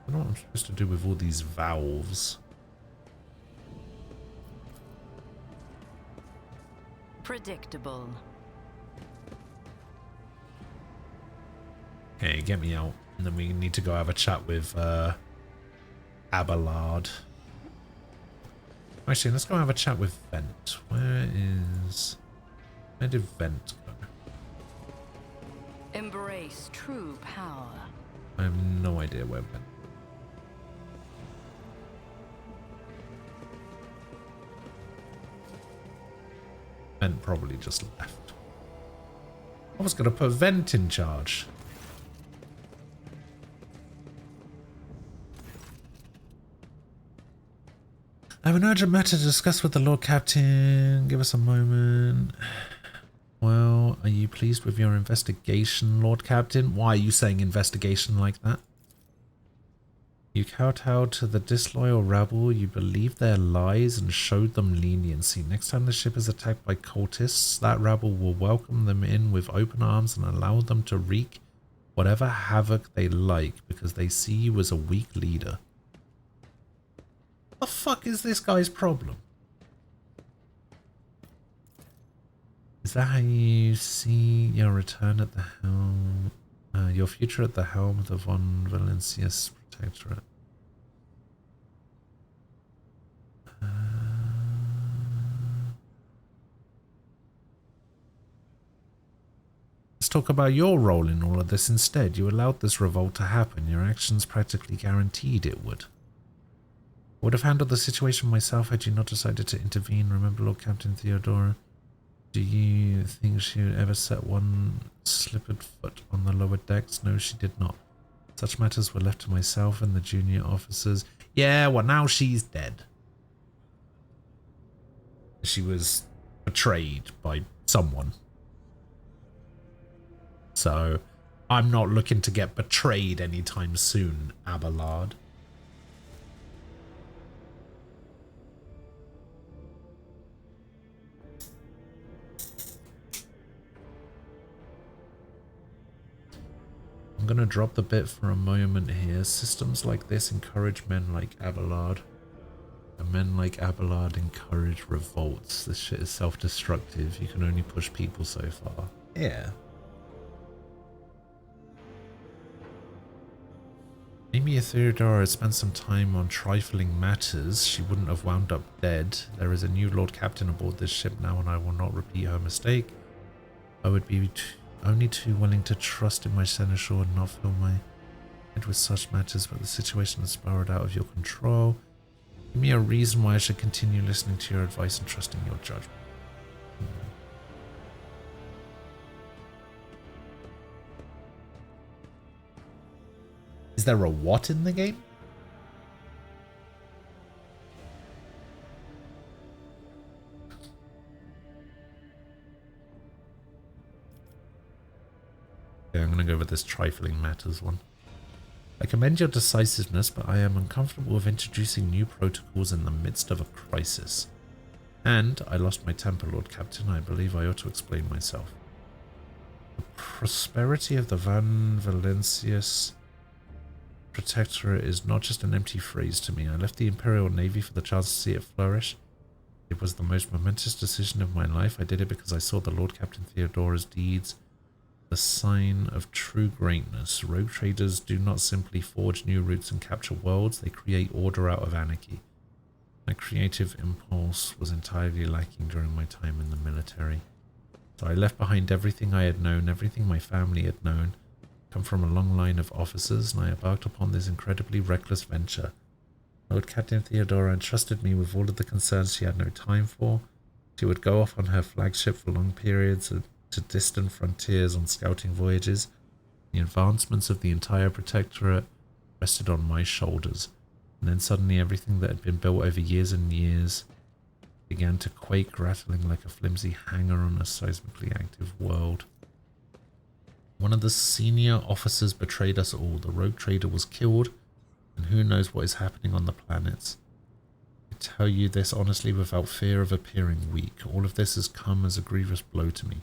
I don't know what I'm supposed to do with all these valves. Predictable. Okay, get me out. And then we need to go have a chat with Abelard. Actually, let's go have a chat with Vent. Where did Vent go? Embrace true power. I have no idea where Vent. Vent probably just left. I was going to put Vent in charge. I have an urgent matter to discuss with the Lord Captain. Give us a moment. Well, are you pleased with your investigation, Lord Captain? Why are you saying investigation like that? You kowtowed to the disloyal rabble, you believed their lies and showed them leniency. Next time the ship is attacked by cultists, that rabble will welcome them in with open arms and allow them to wreak whatever havoc they like because they see you as a weak leader. What the fuck is this guy's problem? Is that how you see your return at the helm? Your future at the helm of the Von Valencius Protectorate? Let's talk about your role in all of this instead. You allowed this revolt to happen. Your actions practically guaranteed it would. I would have handled the situation myself had you not decided to intervene. Remember Lord Captain Theodora? Do you think she would ever set one slippered foot on the lower decks? No, she did not. Such matters were left to myself and the junior officers. Yeah, well, now she's dead. She was betrayed by someone. So, I'm not looking to get betrayed anytime soon, Abelard. I'm going to drop the bit for a moment here. Systems like this encourage men like Abelard. And men like Abelard encourage revolts. This shit is self-destructive. You can only push people so far. Yeah. Maybe if Theodora had spent some time on trifling matters, she wouldn't have wound up dead. There is a new Lord Captain aboard this ship now, and I will not repeat her mistake. I would be only too willing to trust in my seneschal and not fill my head with such matters, but the situation has spiraled out of your control. Give me a reason why I should continue listening to your advice and trusting your judgment. Is there a what in the game? Okay, I'm going to go with this trifling matters one. I commend your decisiveness, but I am uncomfortable with introducing new protocols in the midst of a crisis. And I lost my temper, Lord Captain. I believe I ought to explain myself. The prosperity of the Van Valencius Protectorate is not just an empty phrase to me. I left the Imperial Navy for the chance to see it flourish. It was the most momentous decision of my life. I did it because I saw the Lord Captain Theodora's deeds, the sign of true greatness. Rogue traders do not simply forge new routes and capture worlds, they create order out of anarchy. My creative impulse was entirely lacking during my time in the military. So I left behind everything I had known, everything my family had known. Come from a long line of officers, and I embarked upon this incredibly reckless venture. Lord Captain Theodora entrusted me with all of the concerns she had no time for. She would go off on her flagship for long periods to distant frontiers on scouting voyages. The advancements of the entire Protectorate rested on my shoulders, and then suddenly everything that had been built over years and years began to quake, rattling like a flimsy hanger on a seismically active world. One of the senior officers betrayed us all. The rogue trader was killed, and who knows what is happening on the planets. I tell you this honestly without fear of appearing weak. All of this has come as a grievous blow to me.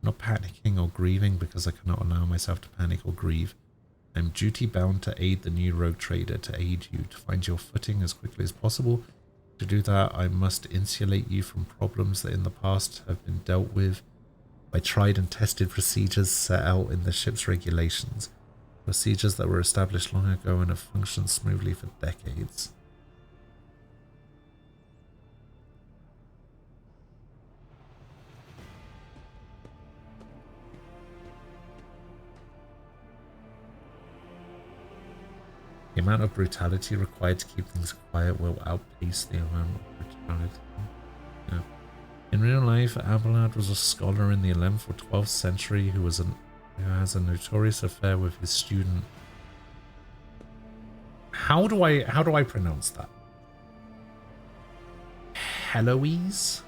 I'm not panicking or grieving because I cannot allow myself to panic or grieve. I am duty-bound to aid the new rogue trader, to aid you, to find your footing as quickly as possible. To do that, I must insulate you from problems that in the past have been dealt with by tried and tested procedures set out in the ship's regulations. Procedures that were established long ago and have functioned smoothly for decades. The amount of brutality required to keep things quiet will outpace the amount of brutality. Yeah. In real life, Abelard was a scholar in the 11th or 12th century who has a notorious affair with his student. How do I pronounce that? Heloise?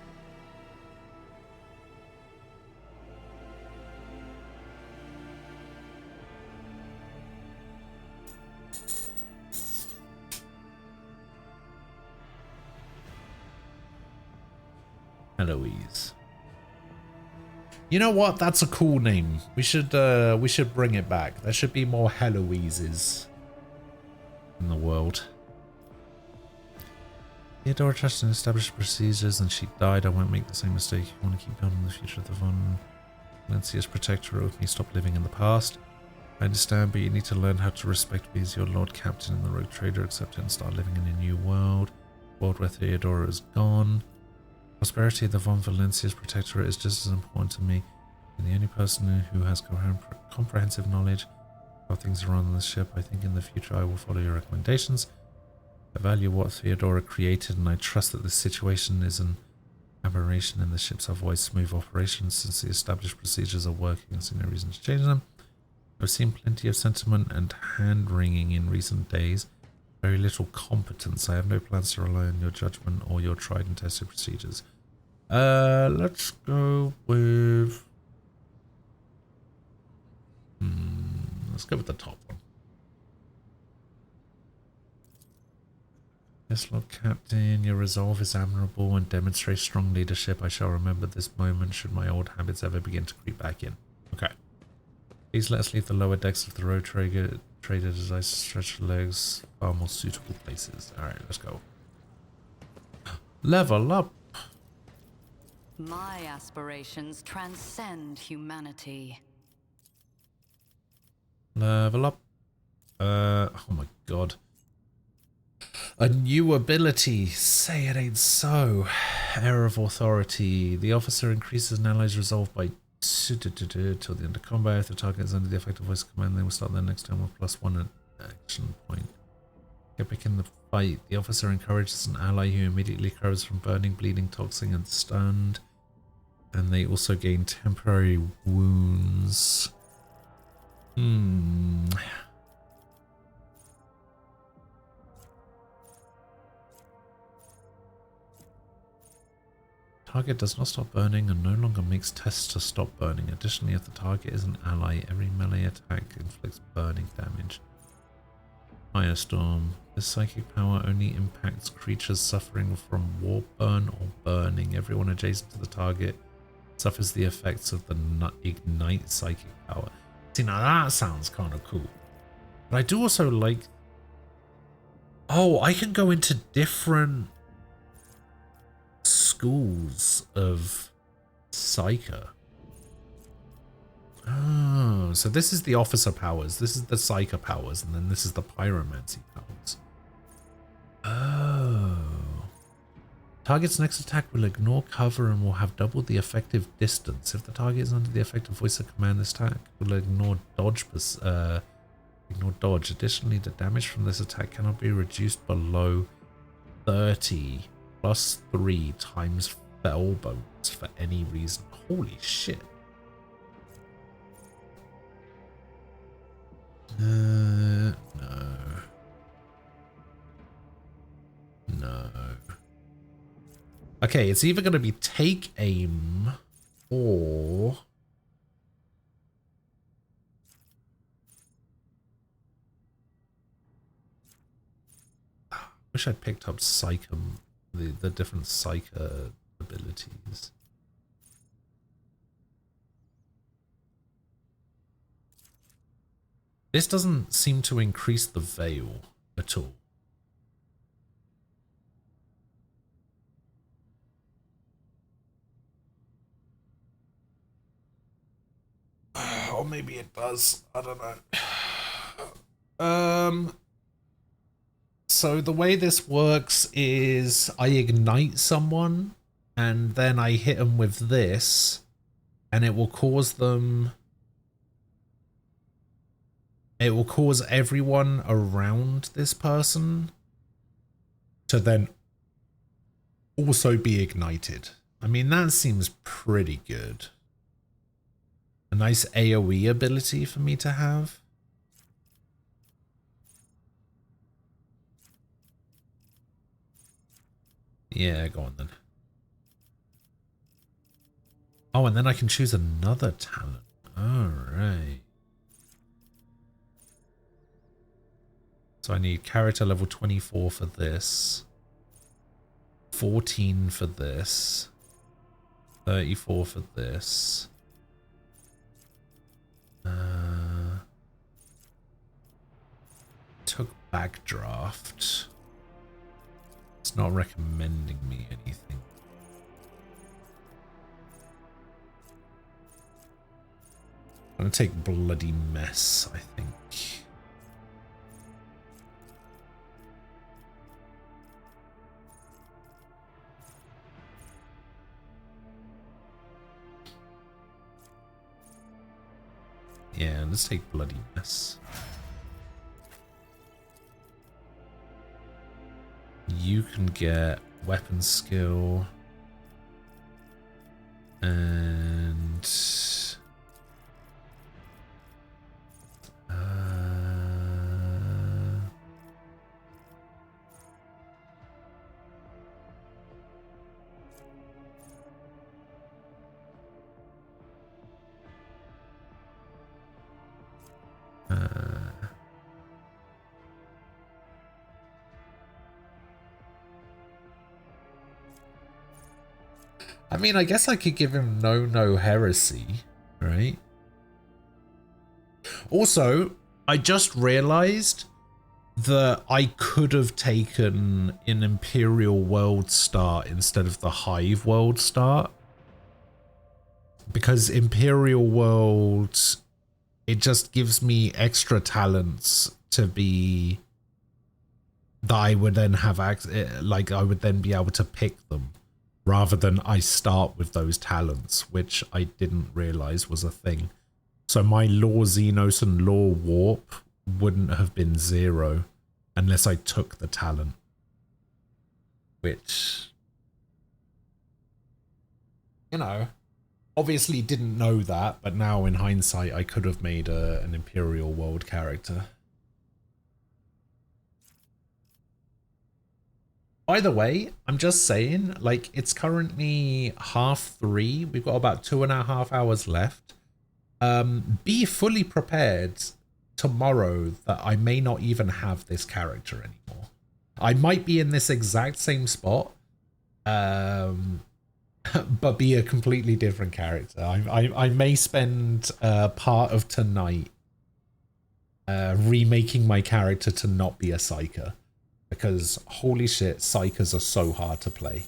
Heloise. You know what? That's a cool name. We should bring it back. There should be more Heloises in the world. Theodora trusted in established procedures and she died. I won't make the same mistake. You want to keep building the future of the Von Lancia's protectorate with me. Stop living in the past. I understand, but you need to learn how to respect me as your Lord Captain and the Rogue Trader. Accept it and start living in a new world. World where Theodora is gone. Prosperity of the Von Valencia's protectorate is just as important to me. And the only person who has comprehensive knowledge of how things are on the ship. I think in the future I will follow your recommendations. I value what Theodora created, and I trust that this situation is an aberration in the ship's otherwise smooth operations. Since the established procedures are working, I see no reason to change them. I've seen plenty of sentiment and hand-wringing in recent days. Very little competence. I have no plans to rely on your judgment or your tried and tested procedures. Let's go with... let's go with the top one. Yes, Lord Captain, your resolve is admirable and demonstrates strong leadership. I shall remember this moment should my old habits ever begin to creep back in. Okay. Please let us leave the lower decks of the Road Trader as I stretch legs far more suitable places. Alright, let's go. Level up. My aspirations transcend humanity. Level up. Oh my god. A new ability. Say it ain't so. Error of authority. The officer increases an ally's resolve by till the end of combat. If the target is under the effective voice of command, they will start their next turn with +1 action point. Get back in the fight. The officer encourages an ally who immediately recovers from burning, bleeding, toxic, and stunned. And they also gain temporary wounds. Target does not stop burning and no longer makes tests to stop burning. Additionally, if the target is an ally, every melee attack inflicts burning damage. Firestorm. This psychic power only impacts creatures suffering from warp burn or burning. Everyone adjacent to the target suffers the effects of the ignite psychic power. See, now that sounds kind of cool. But I do also like... Oh, I can go into different schools of Psyker. Oh, so this is the officer powers, this is the Psyker powers, and then this is the pyromancy powers. Oh. Target's next attack will ignore cover and will have double the effective distance. If the target is under the effective voice of command, this attack will ignore dodge. Additionally, the damage from this attack cannot be reduced below 30 plus 3 times fell bonus for any reason. Holy shit. No. No. Okay, it's either going to be take aim or... Wish I'd picked up Psycho, the different Psycho abilities. This doesn't seem to increase the veil at all. Or maybe it does. I don't know. So the way this works is I ignite someone and then I hit them with this and it will cause them... It will cause everyone around this person to then also be ignited. I mean, that seems pretty good. A nice AoE ability for me to have. Yeah, go on then. Oh, and then I can choose another talent. Alright. So I need character level 24 for this. 14 for this. 34 for this. Took backdraft. It's not recommending me anything. I'm gonna take bloody mess, I think. Yeah, let's take bloody mess. You can get weapon skill and I mean, I guess I could give him no heresy, right? Also, I just realized that I could have taken an Imperial World start instead of the Hive World start. Because Imperial World, it just gives me extra talents to be... that I would then have, like, I would then be able to pick them. Rather than I start with those talents, which I didn't realize was a thing. So my Law Xenos and Law Warp wouldn't have been 0 unless I took the talent. Which, you know, obviously didn't know that, but now in hindsight I could have made an Imperial World character. By the way, I'm just saying, like, it's currently 3:30. We've got about 2.5 hours left. Be fully prepared tomorrow that I may not even have this character anymore. I might be in this exact same spot, but be a completely different character. I may spend part of tonight remaking my character to not be a psyker. Because, holy shit, psychers are so hard to play.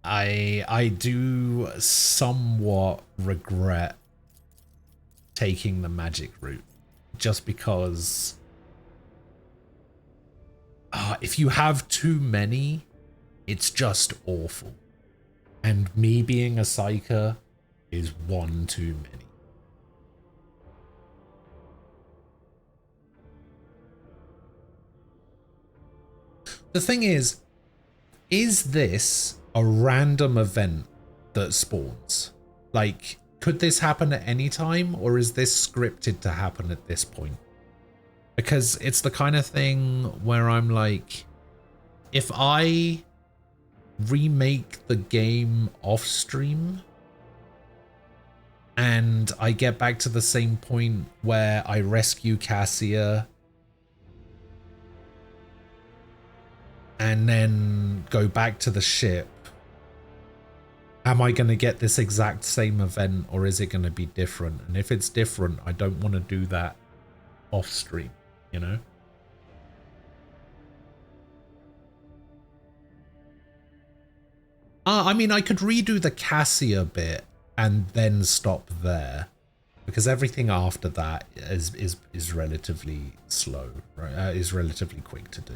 I do somewhat regret taking the magic route. Just because... if you have too many, it's just awful. And me being a psyker is one too many. The thing is this a random event that spawns? Like, could this happen at any time, or is this scripted to happen at this point? Because it's the kind of thing where I'm like, if I remake the game off stream and I get back to the same point where I rescue Cassia and then go back to the ship, am I going to get this exact same event, or is it going to be different? And if it's different, I don't want to do that off stream, you know? I mean, I could redo the Cassia bit and then stop there, because everything after that is relatively slow, right? Is relatively quick to do.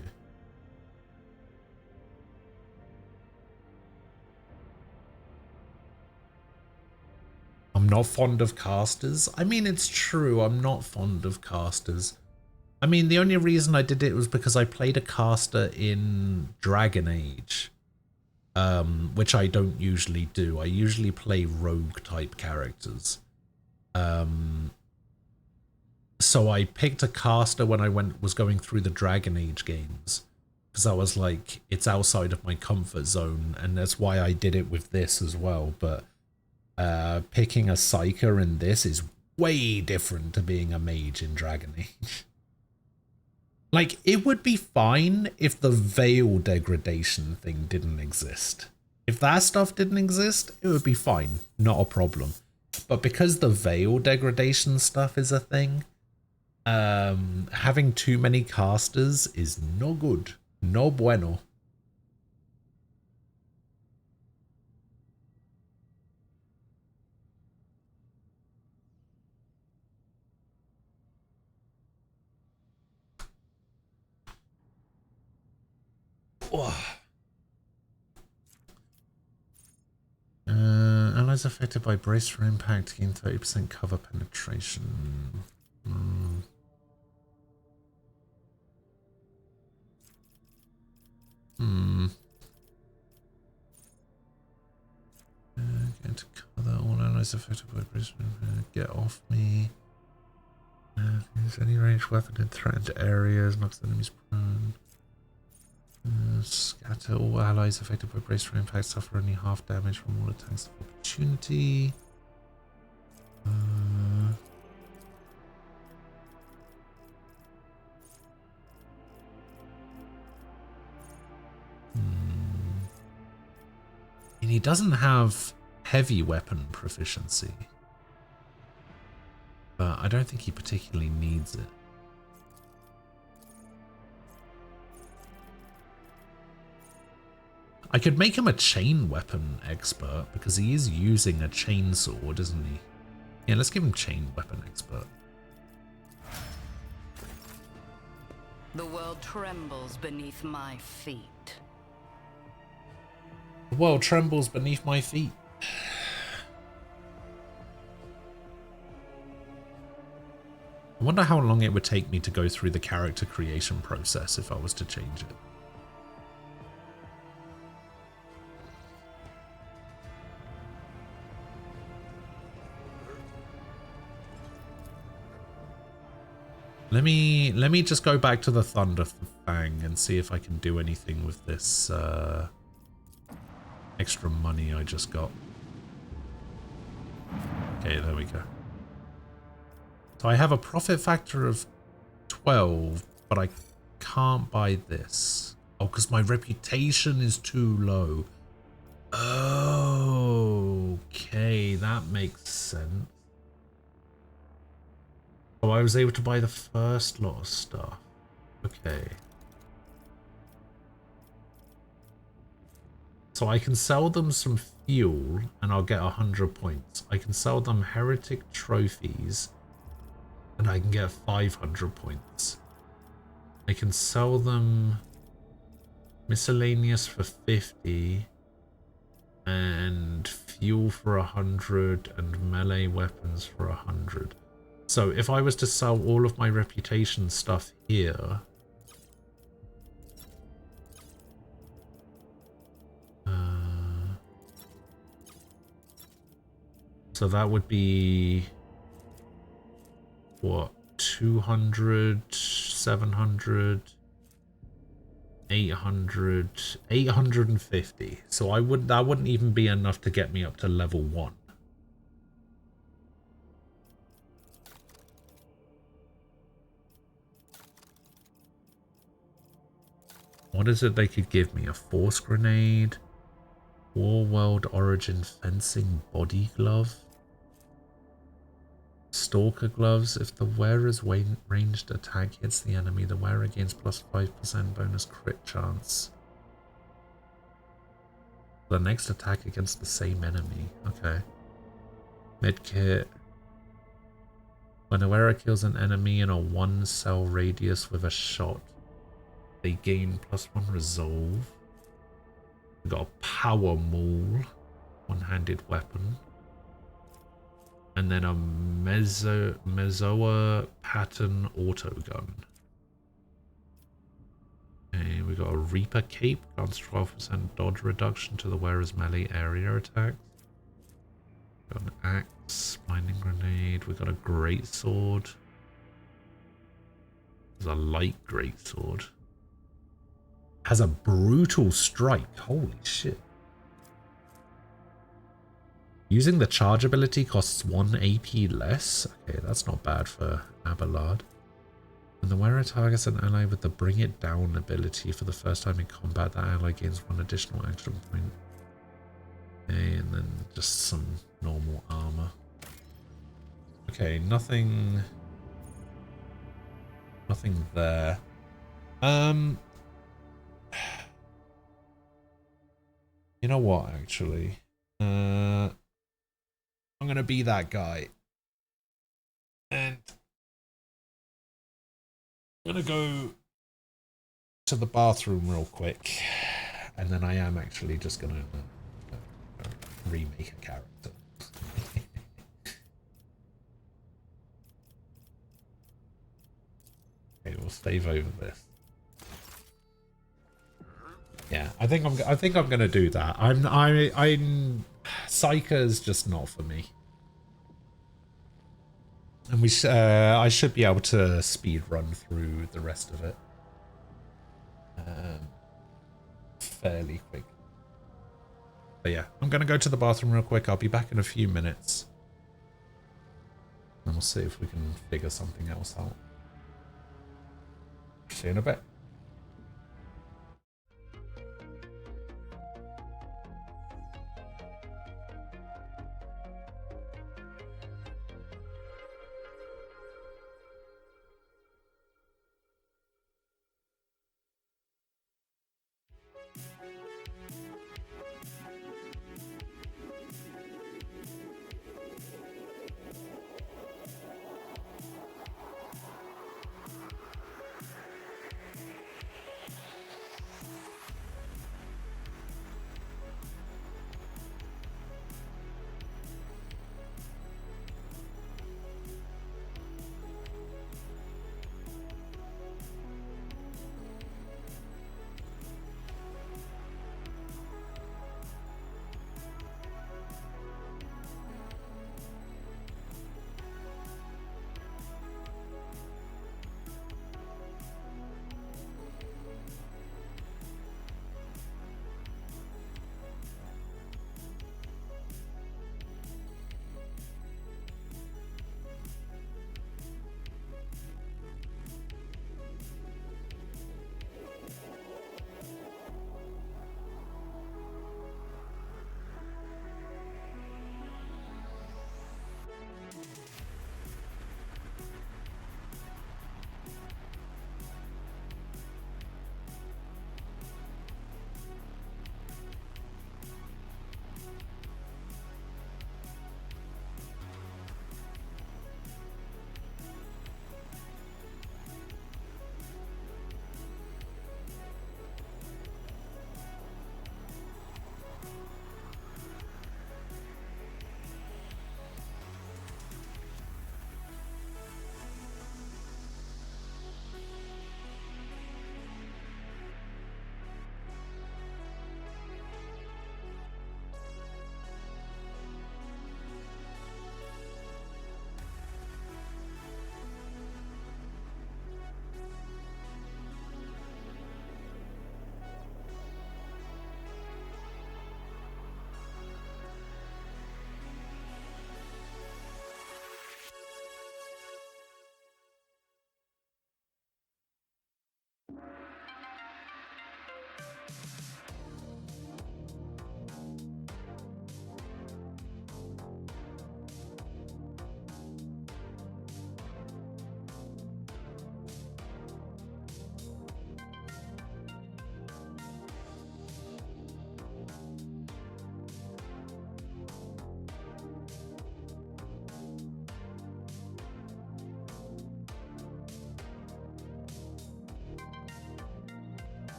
I'm not fond of casters. I mean, it's true, I'm not fond of casters. I mean, the only reason I did it was because I played a caster in Dragon Age, which I don't usually do. I usually play rogue type characters. So I picked a caster when I was going through the Dragon Age games, because I was like, it's outside of my comfort zone, and that's why I did it with this as well. But picking a Psyker in this is way different to being a mage in Dragon Age. Like, it would be fine if the veil degradation thing didn't exist. If that stuff didn't exist, it would be fine, not a problem. But because the veil degradation stuff is a thing, having too many casters is no good. No bueno. Allies affected by brace for impact gain 30% cover penetration. Get to cover all allies affected by brace for impact. Get off me. Use any ranged weapon in threatened areas, knocks enemies prone. Scatter all allies affected by brace for impact, suffer only half damage from all attacks of opportunity. And he doesn't have heavy weapon proficiency, but I don't think he particularly needs it. I could make him a chain weapon expert because he is using a chain sword, isn't he? Yeah, let's give him chain weapon expert. The world trembles beneath my feet. The world trembles beneath my feet. I wonder how long it would take me to go through the character creation process if I was to change it. Let me just go back to the Thunder Fang and see if I can do anything with this extra money I just got. Okay, there we go. So I have a profit factor of 12, but I can't buy this. Oh, because my reputation is too low. Okay, that makes sense. Oh, I was able to buy the first lot of stuff. Okay. So I can sell them some fuel and I'll get 100 points. I can sell them heretic trophies and I can get 500 points. I can sell them miscellaneous for 50 and fuel for 100 and melee weapons for 100. So if I was to sell all of my reputation stuff here, so that would be what, 200, 700, 800, 850. So that wouldn't even be enough to get me up to level 1. What is it they could give me? A force grenade? War World Origin fencing body glove? Stalker gloves. If the wearer's ranged attack hits the enemy, the wearer gains plus 5% bonus crit chance. The next attack against the same enemy. Okay. Medkit. When the wearer kills an enemy in a 1 cell radius with a shot, they gain +1 resolve. We've got a power maul, one-handed weapon. And then a Mezoa pattern auto gun. Okay, we got a Reaper cape, grants 12% dodge reduction to the wearer's melee area attacks. Got an axe, blinding grenade. We got a great sword. There's a light great sword. Has a brutal strike. Holy shit. Using the charge ability costs 1 AP less. Okay, that's not bad for Abelard. When the wearer targets an ally with the Bring It Down ability for the first time in combat, that ally gains 1 additional action point. Okay, and then just some normal armor. Okay, nothing there. You know what, actually? I'm gonna be that guy. And I'm gonna go to the bathroom real quick. And then I am actually just gonna remake a character. Okay, we'll save over this. Yeah, I think I'm gonna do that. I'm Psyker's just not for me. And I should be able to speed run through the rest of it fairly quick. But yeah, I'm gonna go to the bathroom real quick. I'll be back in a few minutes. And we'll see if we can figure something else out. See you in a bit.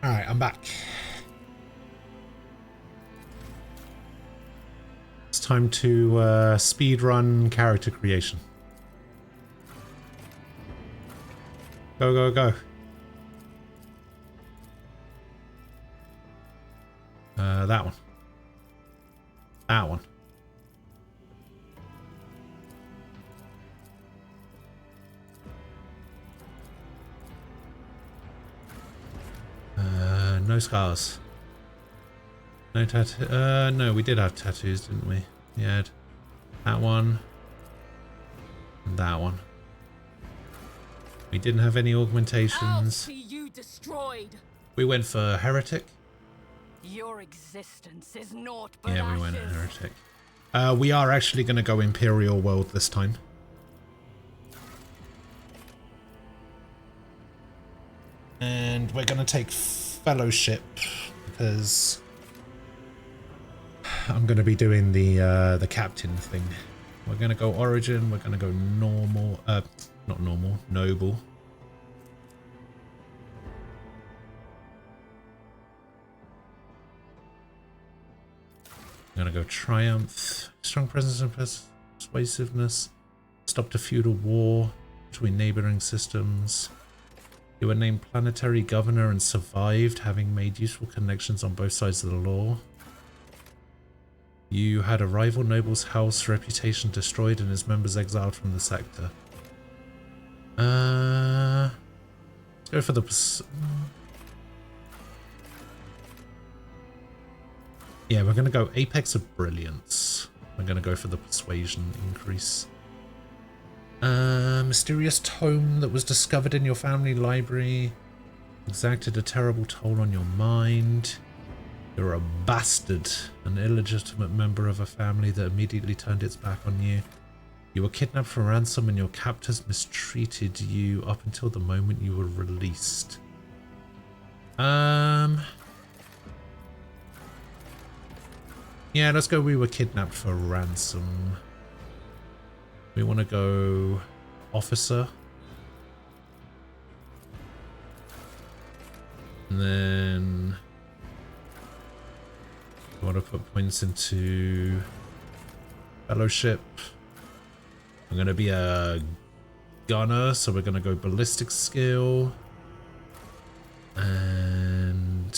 Alright, I'm back. It's time to speed run character creation. Go, go, go. That one. That one. No scars. No tattoo. No, we did have tattoos, didn't we? We had that one. And that one. We didn't have any augmentations. I'll see you destroyed. We went for heretic. Your existence is naught but Yeah, we went ashes. heretic. We are actually going to go Imperial World this time. And we're going to take Fellowship because I'm going to be doing the captain thing. We're going to go Origin. We're going to go normal. Not normal. Noble. I'm going to go Triumph. Strong presence and persuasiveness. Stopped a feudal war between neighboring systems. You were named planetary governor and survived, having made useful connections on both sides of the law. You had a rival noble's house reputation destroyed and his members exiled from the sector. Let's go for the... Yeah, we're going to go Apex of Brilliance. We're going to go for the persuasion increase. Mysterious tome that was discovered in your family library. Exacted a terrible toll on your mind. You're a bastard. An illegitimate member of a family that immediately turned its back on you. You were kidnapped for ransom and your captors mistreated you up until the moment you were released. Yeah, let's go we were kidnapped for ransom. We want to go officer. And then we want to put points into fellowship. I'm going to be a gunner, so we're going to go ballistic skill. And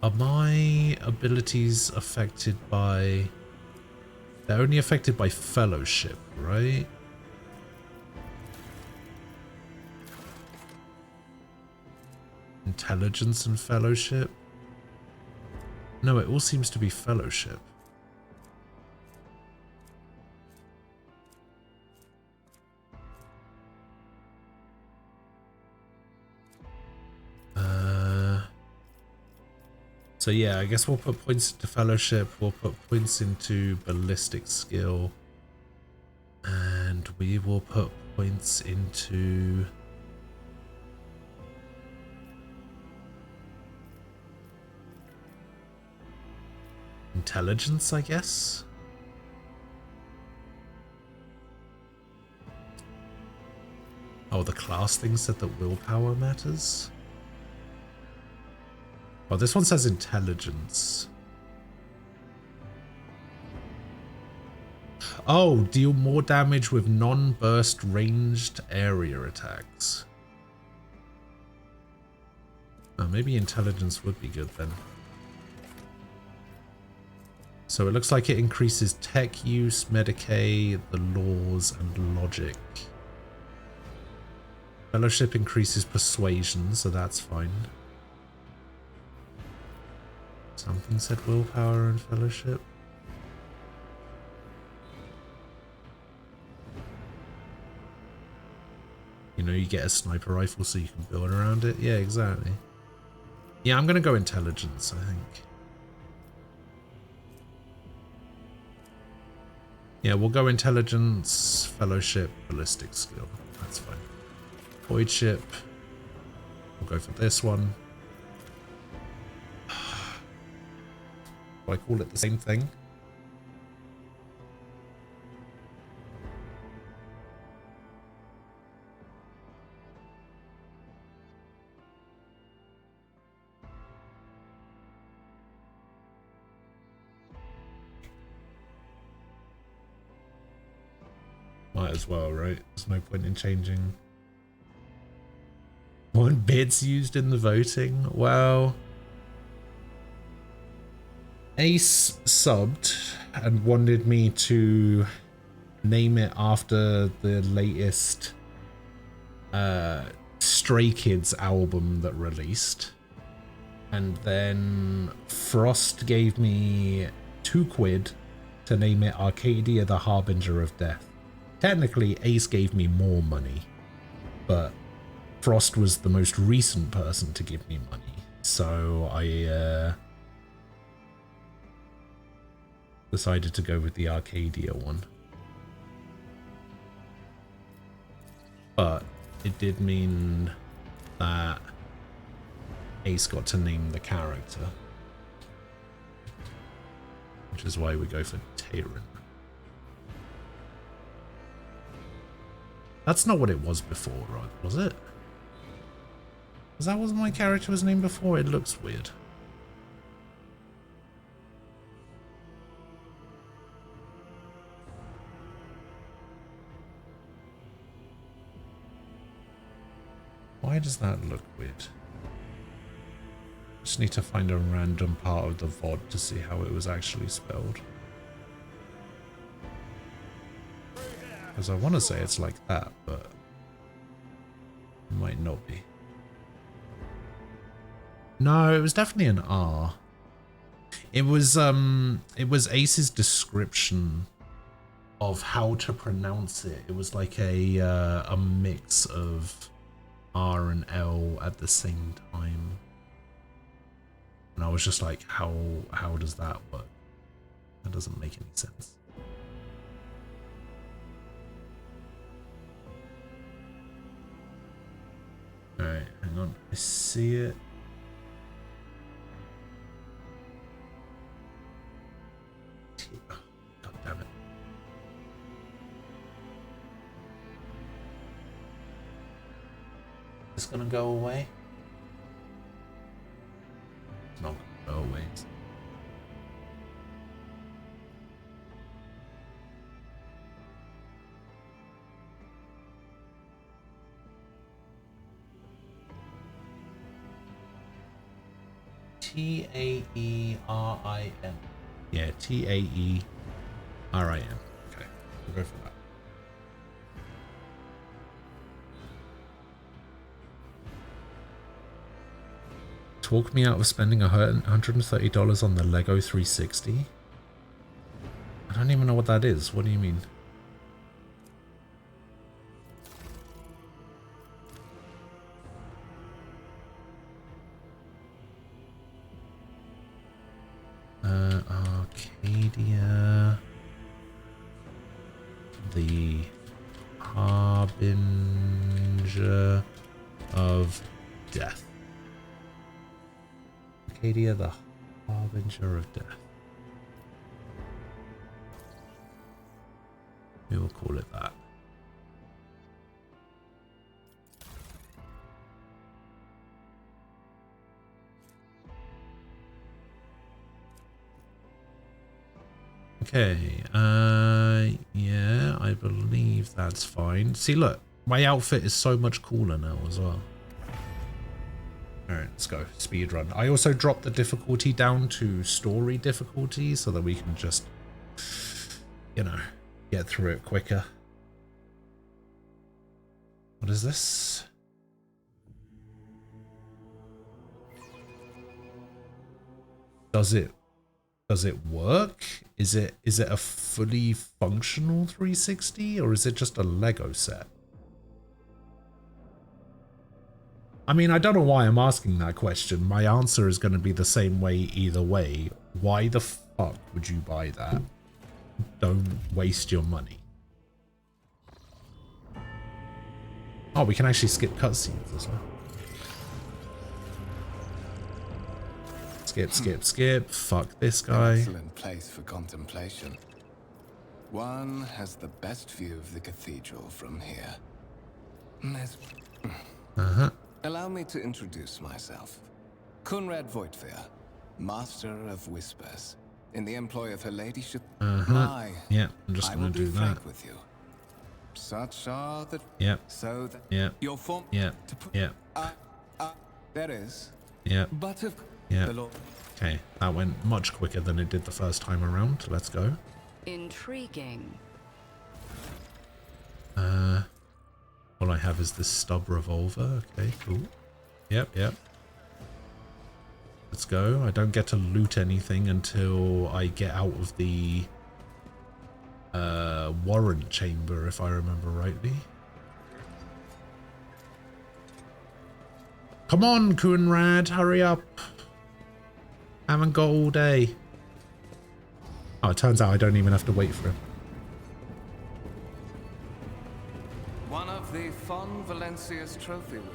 are my abilities affected by... They're only affected by fellowship, right? Intelligence and fellowship? No, it all seems to be fellowship. So yeah, I guess we'll put points into fellowship, we'll put points into ballistic skill, and we will put points into intelligence, I guess. Oh, the class thing said that willpower matters. Oh, this one says intelligence. Oh, deal more damage with non-burst ranged area attacks. Oh, maybe intelligence would be good then. So it looks like it increases tech use, Medicaid, the laws, and logic. Fellowship increases persuasion, so that's fine. Something said willpower and fellowship. You know, you get a sniper rifle so you can build around it. Yeah, exactly. Yeah, I'm going to go intelligence, I think. Yeah, we'll go intelligence, fellowship, ballistic skill. That's fine. Void ship. We'll go for this one. I call it the same thing. Might as well, right? There's no point in changing. Weren't bids used in the voting? Well, Ace subbed and wanted me to name it after the latest Stray Kids album that released. And then Frost gave me £2 to name it Arcadia the Harbinger of Death. Technically, Ace gave me more money, but Frost was the most recent person to give me money. So I decided to go with the Arcadia one. But it did mean that Ace got to name the character, which is why we go for Tayrin. That's not what it was before, right? Was it? Was that what my character was named before? It looks weird. Why does that look weird? Just need to find a random part of the VOD to see how it was actually spelled. Because I want to say it's like that, but it might not be. No, it was definitely an R. It was Ace's description of how to pronounce it. It was like a mix of R and L at the same time. And I was just like, how does that work? That doesn't make any sense. Alright, hang on. I see it. God damn it. Is this gonna go away? It's not gonna go away. T-A-E-R-I-N. Yeah, T-A-E-R-I-N. Okay, we'll go for that. Talk me out of spending $130 on the Lego 360. I don't even know what that is. What do you mean? Arcadia, the Harbinger of Death. Arcadia, the Harbinger of Death. We will call it that. Okay, yeah, I believe that's fine. See, look, my outfit is so much cooler now as well. Alright, let's go. Speed run. I also dropped the difficulty down to story difficulty so that we can just, you know, get through it quicker. What is this? Does it work? Is it a fully functional 360 or is it just a Lego set? I mean, I don't know why I'm asking that question. My answer is going to be the same way either way. Why the fuck would you buy that? Don't waste your money. Oh, we can actually skip cutscenes as well. Skip. Fuck this guy. Excellent place for contemplation. One has the best view of the cathedral from here. Allow me to introduce myself. Conrad Voigtveer, Master of Whispers. In the employ of her ladyship, Yeah, I'm just gonna do that. With you. Such are the... Yep. So that... Yep. Your form... Yep. To put, Yep. there is. Yep. But of... Yep. The Lord... Okay, that went much quicker than it did the first time around. Let's go. Intriguing. All I have is this stub revolver. Okay, cool. Yep, yep. Let's go. I don't get to loot anything until I get out of the warrant chamber, if I remember rightly. Come on, Kunrad, hurry up. Haven't got all day. Oh, it turns out I don't even have to wait for him. One of the Fon Valencia's trophy rooms.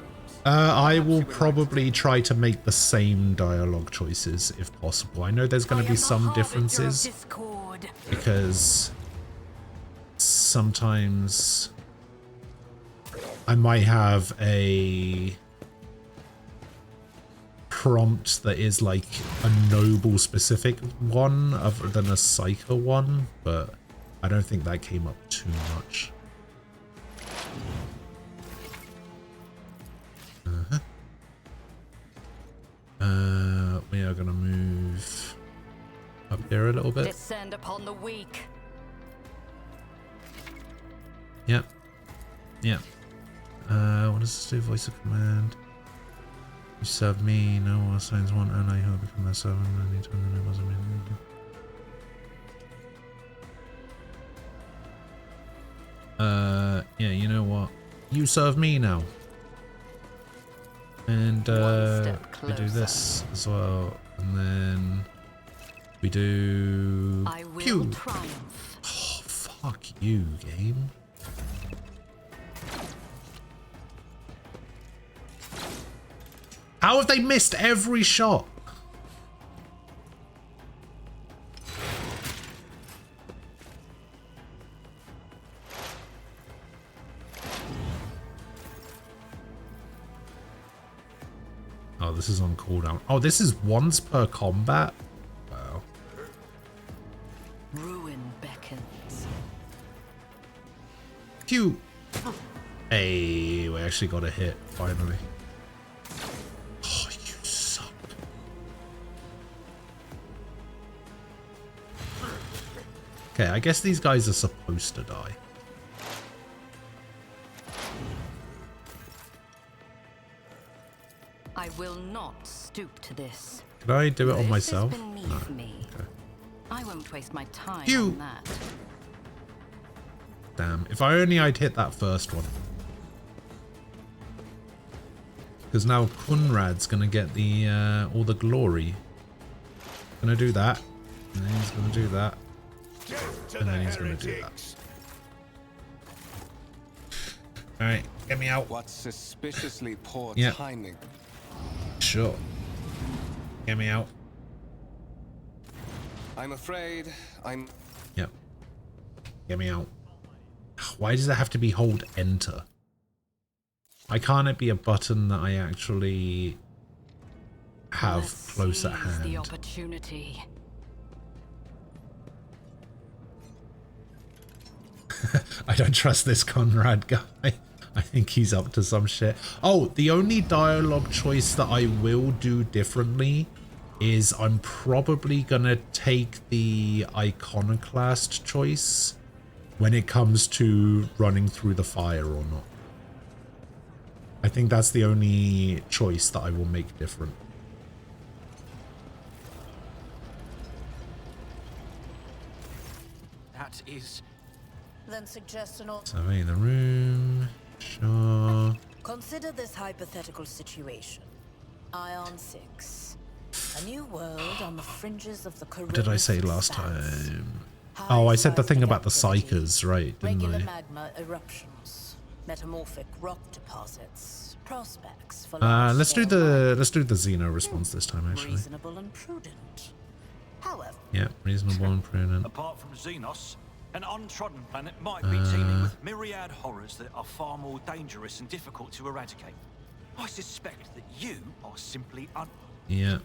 I will probably try to make the same dialogue choices if possible. I know there's going to be some differences because sometimes I might have a prompt that is like a noble specific one other than a psycho one, but I don't think that came up too much. We are gonna move up here a little bit. Descend upon the weak. Yep. Yep. What does this do? Voice of command. You serve me, no more signs one, and I hope become their servant. I need to know it wasn't me. Yeah, you know what? You serve me now. And we do this as well, and then we do. I will triumph. Oh, fuck you, game. How have they missed every shot? Oh, this is on cooldown. Oh, this is once per combat? Wow. Ruin beckons. Cute. Hey, we actually got a hit, finally. Oh, you suck. Okay, I guess these guys are supposed to die. I will not stoop to this. Could I do it on This myself? is beneath me. Okay. I won't waste my time You. on that. Damn, if I only I'd hit that first one. Because now Kunrad's gonna get the all the glory. Gonna do that. And then he's gonna do that. And then he's gonna do that. Alright, get me out. What suspiciously poor Yep. timing. Sure. Get me out. I'm afraid I'm... Yep. Get me out. Why does it have to be hold enter? Why can't it be a button that I actually have close at hand? The opportunity. I don't trust this Conrad guy. I think he's up to some shit. Oh, the only dialogue choice that I will do differently is I'm probably gonna take the iconoclast choice when it comes to running through the fire or not. I think that's the only choice that I will make different. That is... Then suggest an Survey the room. Sure. Consider this hypothetical situation. Ion 6. A new world on the fringes of the What did I say last expanse. time? Oh, I said the thing about the psychers, right, didn't Regular I? magma eruptions, metamorphic rock deposits, prospects for Let's do the Xeno response this time, actually. reasonable and prudent. However, Yeah, reasonable and prudent. Apart from Xenos, an untrodden planet might be teeming with myriad horrors that are far more dangerous and difficult to eradicate. I suspect that you are simply Yeah.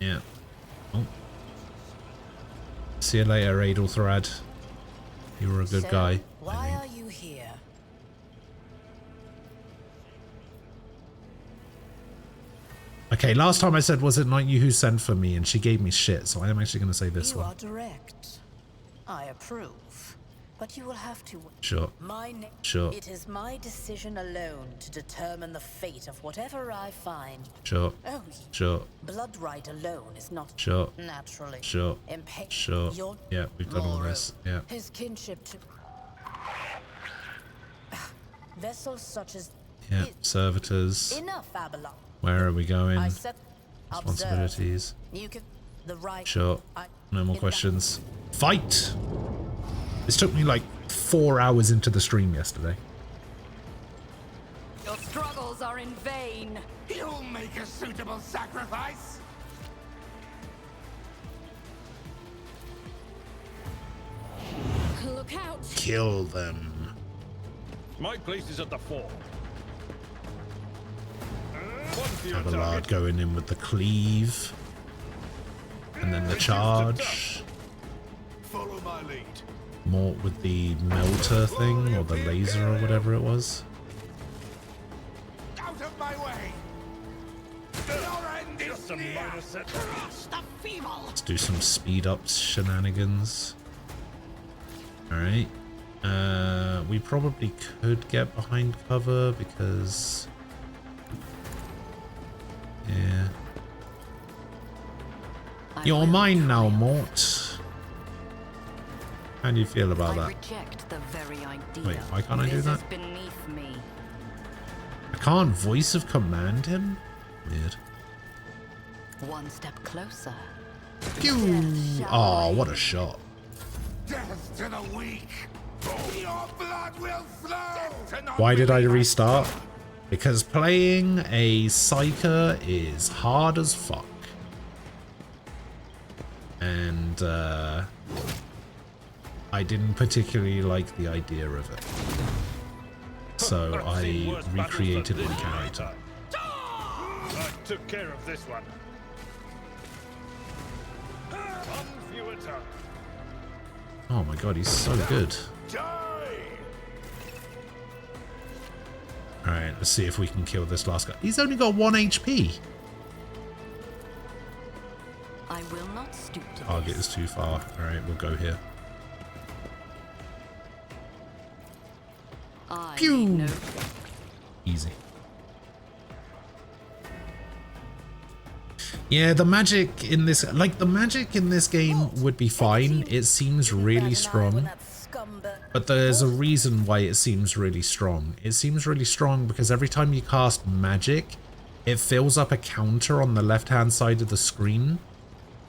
Yeah. Oh. See you later, Adolthrad. You were a good guy. why are you here? Okay, last time I said, was it not you who sent for me? And she gave me shit, so I am actually going to say this You one. are direct. I approve. But you will have to... Sure. Sure. It is my decision alone to determine the fate of whatever I find. Sure. Oh, sure. blood right alone is not... Sure. Naturally. Sure. Sure. Yeah, we've done all this. Yeah. His kinship to... Vessels such as... Yeah, servitors. Enough, Babylon. Where are we going? I set... Responsibilities. You can... The right... Sure. No more questions. Fight! This took me like 4 hours into the stream yesterday. Your struggles are in vain. You'll make a suitable sacrifice. Look out! Kill them. My place is at the fore. Abelard going in with the cleave. And then the charge. Follow my lead. Mort with the melter thing, or the laser, or whatever it was. Out of my way! Your end is near! Let's do some speed up shenanigans. Alright. We probably could get behind cover because... Yeah. You're mine now, Mort. How do you feel about that? Reject the very idea. Wait, why can't I do that? Beneath me. I can't voice of command him? Weird. One step closer. Oh, what a shot. Death to the weak! Your blood will flow! Why did I restart? Because playing a Psyker is hard as fuck. And, I didn't particularly like the idea of it. So I recreated my character. I took care of this one. Oh my god, he's so good. Alright, let's see if we can kill this last guy. He's only got 1 HP. I will not stoop to Target is too far. Alright, we'll go here. Pew! Easy. Yeah, the magic in this, like the magic in this game would be fine. It seems really strong. But there's a reason why it seems really strong. It seems really strong because every time you cast magic, it fills up a counter on the left-hand side of the screen.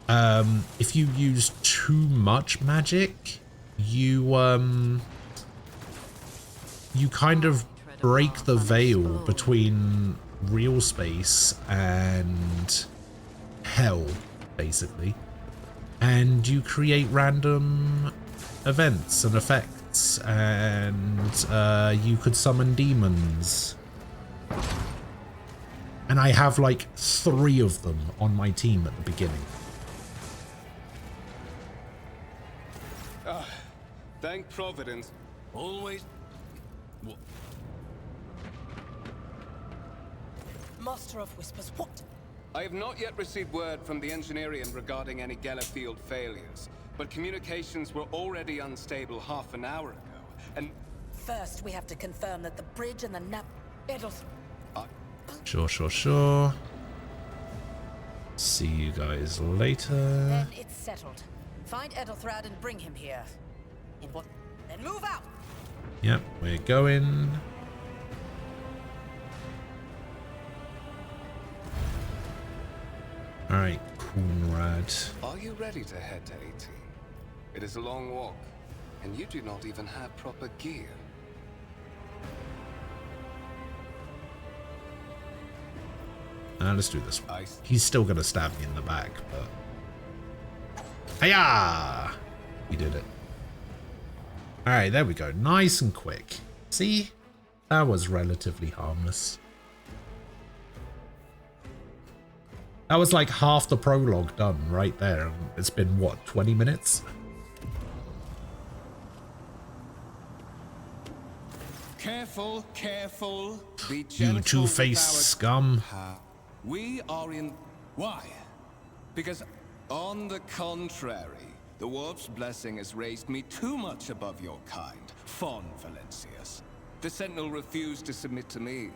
If you use too much magic, you kind of break the veil between real space and hell, basically. And you create random events and effects, and you could summon demons. And I have like 3 of them on my team at the beginning. Thank Providence. Always. Master of Whispers, what? I have not yet received word from the Engineering regarding any Gellerfield failures, but communications were already unstable half an hour ago, and... First, we have to confirm that the bridge and the Sure. See you guys later. Then it's settled. Find Edelthrad and bring him here. In what? Then move out! Yep, we're going. Alright, Coonrad. Are you ready to head to 18? It is a long walk, and you do not even have proper gear. Let's do this one. He's still gonna stab me in the back, but... Hiya! He did it. Alright, there we go. Nice and quick. See? That was relatively harmless. That was like half the prologue done right there. It's been, what, 20 minutes? Careful, careful. Be You gentle two-faced with scum. We are in... Why? Because, on the contrary, the Warp's blessing has raised me too much above your kind, Fon Valencius. The Sentinel refused to submit to me.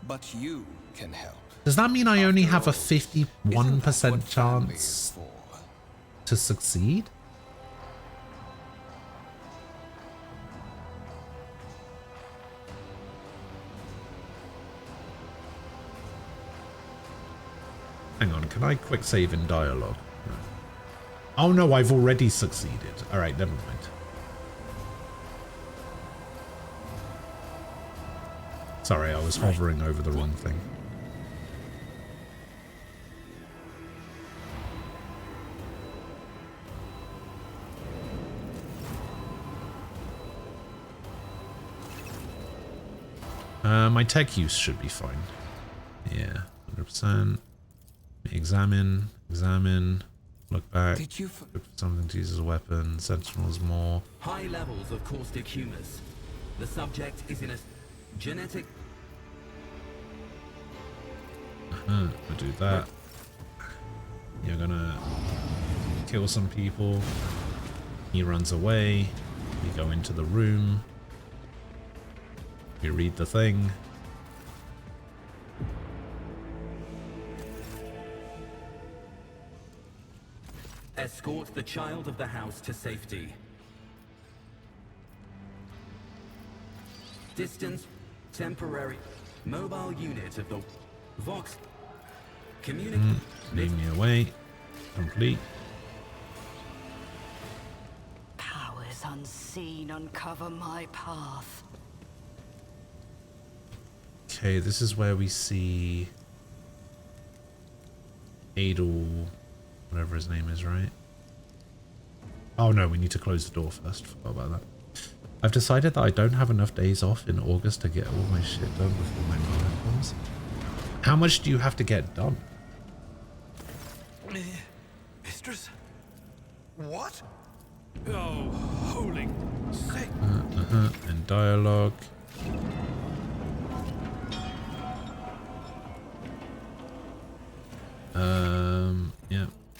But you can help. Does that mean I only have a 51% chance to succeed? Hang on, can I quick save in dialogue? No. Oh no, I've already succeeded. Alright, never mind. Sorry, I was hovering over the wrong thing. My tech use should be fine. Yeah, 100%. Examine, look back. Did you look for something to use as a weapon? Sentinels more. High levels of caustic humors. The subject is in a genetic. We'll do that. You're gonna kill some people. He runs away. We go into the room. We read the thing. Escort the child of the house to safety. Distance, temporary, mobile unit of the Vox. Communicate. Leave me away. Complete. Powers unseen uncover my path. Okay, this is where we see Adel, whatever his name is, right? Oh no, we need to close the door first. Forgot about that. I've decided that I don't have enough days off in August to get all my shit done before my mother comes. How much do you have to get done? Mistress? What? Oh, holy sick. And dialogue.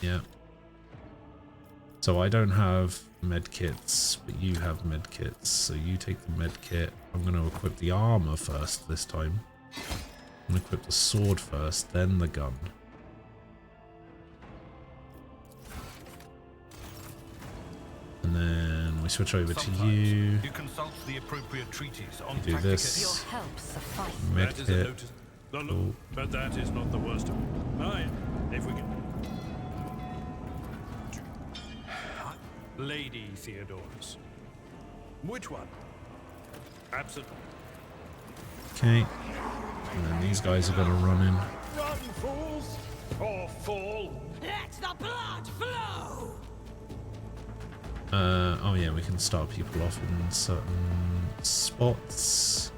Yeah. So I don't have medkits, but you have medkits. So you take the medkit. I'm going to equip the armor first this time. I'm going to equip the sword first, then the gun. And then we switch over to you. You consult the appropriate treaties on do this. Your help suffice. Medkit. Cool. But that is not the worst of it. Aye, if we can. Lady Theodorus. Which one? Absolutely. Okay. And then these guys are going to run in. Run, fools! Or fall! Let the blood flow! Oh yeah, we can start people off in certain spots.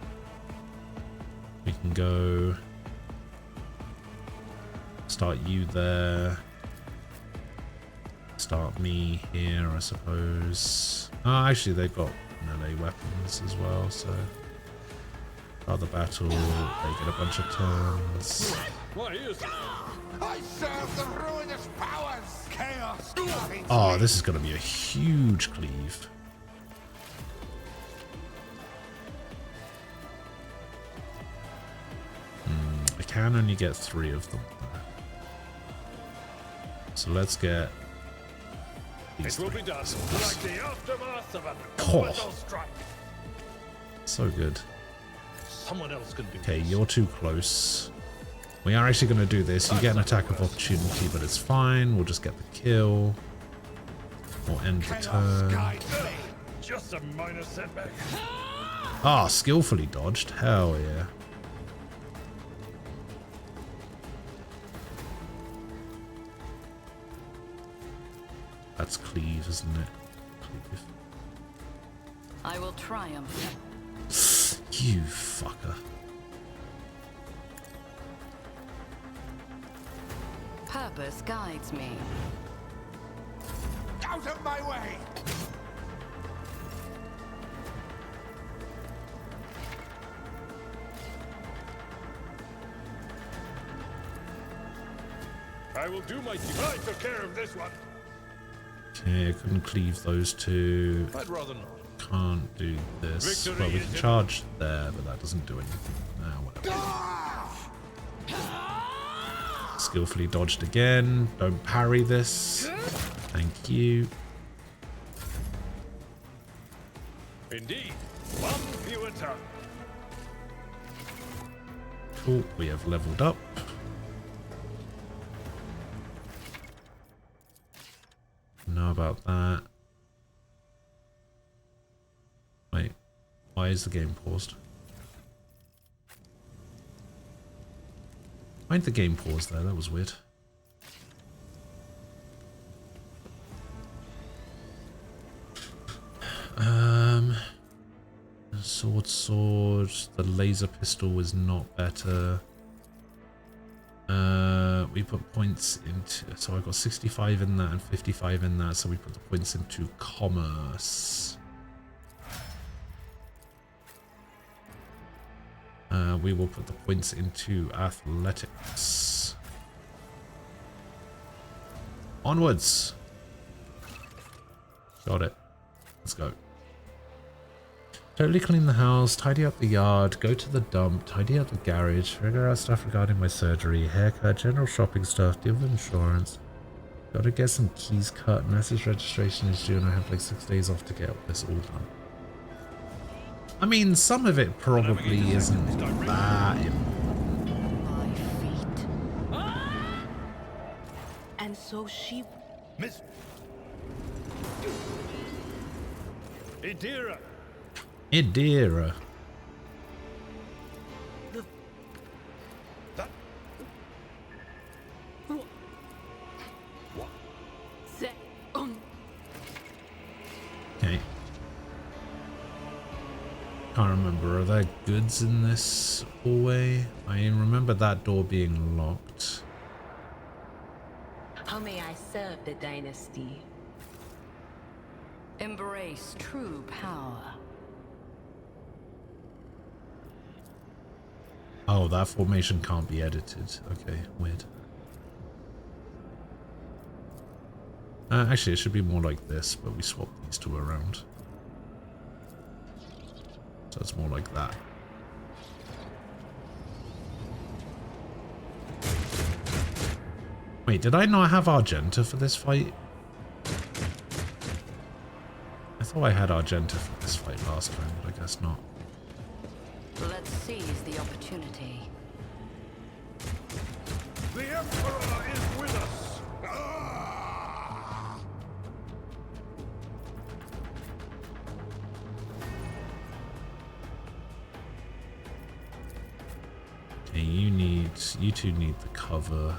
We can go start you there. Start me here, I suppose. Oh, actually, they've got melee weapons as well, so start the battle. They get a bunch of turns. What is it? I serve the ruinous powers. Chaos. Oh, this is going to be a huge cleave. I can only get 3 of them. So let's get these. It will be done like the aftermath of an Oh. orbital strike. So good. Someone else can do Okay, this. you're too close. We are actually going to do this. You get an attack of opportunity, but it's fine. We'll just get the kill. Or end the turn. Just a minor setback. Ah, skillfully dodged. Hell yeah. That's cleave, isn't it? Cleave. I will triumph. You fucker. Purpose guides me. Out of my way! I will do my duty. I took care of this one. Okay, I couldn't cleave those two. I'd rather not. Can't do this. Victory Well, we is can in- charge there, but that doesn't do anything. Whatever. Skillfully dodged again. Don't parry this. Thank you. Indeed. One fewer tongue. Cool. We have leveled up. Know about that. Wait. Why is the game paused? Why did the game pause there? That was weird. Sword. The laser pistol was not better. We put points into, so I got 65 in that and 55 in that, so we put the points into commerce. We will put the points into athletics. Onwards. Got it. Let's go. Totally clean the house, tidy up the yard, go to the dump, tidy up the garage, figure out stuff regarding my surgery, haircut, general shopping stuff, deal with insurance. Gotta get some keys cut, message registration is due and I have like 6 days off to get this all done. I mean, some of it probably isn't that important. And so she... Miss... Idira. Idira. Okay. Can't remember. Are there goods in this hallway? I remember that door being locked. How may I serve the dynasty? Embrace true power. Oh, that formation can't be edited. Okay, weird. Actually, it should be more like this, but we swap these two around. So it's more like that. Wait, did I not have Argenta for this fight? I thought I had Argenta for this fight last time, but I guess not. Let's seize the opportunity. The Emperor is with us! Ah! Okay, you two need the cover.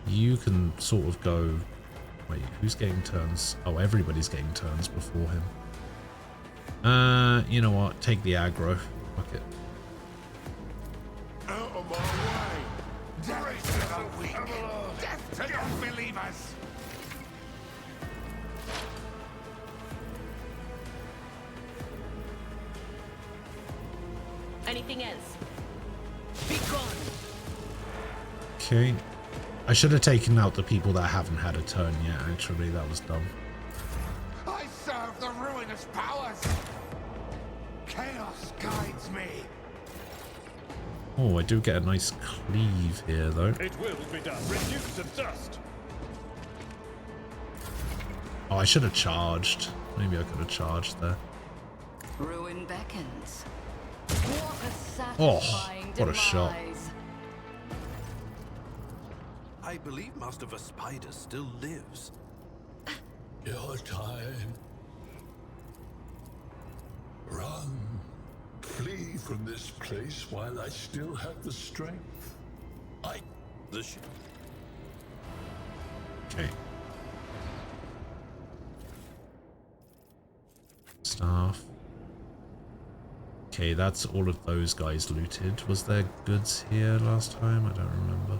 You can sort of go. Wait, who's getting turns? Oh, everybody's getting turns before him. You know what? Take the aggro. Fuck it. Out of my way! Death to the weak! Death to the unbelievers! Anything else? Be gone! Okay. I should have taken out the people that haven't had a turn yet, actually. That was dumb. I serve the ruinous powers! Chaos guides me! Oh, I do get a nice cleave here, though. It will be done. Reduced to dust. Oh, I should have charged. Maybe I could have charged there. Ruin beckons. What a Oh, satisfying what a shot. demise. I believe Master Vespider still lives. Your time. Run. Flee from this place while I still have the strength. The ship. Okay. Staff. Okay, that's all of those guys looted. Was there goods here last time? I don't remember.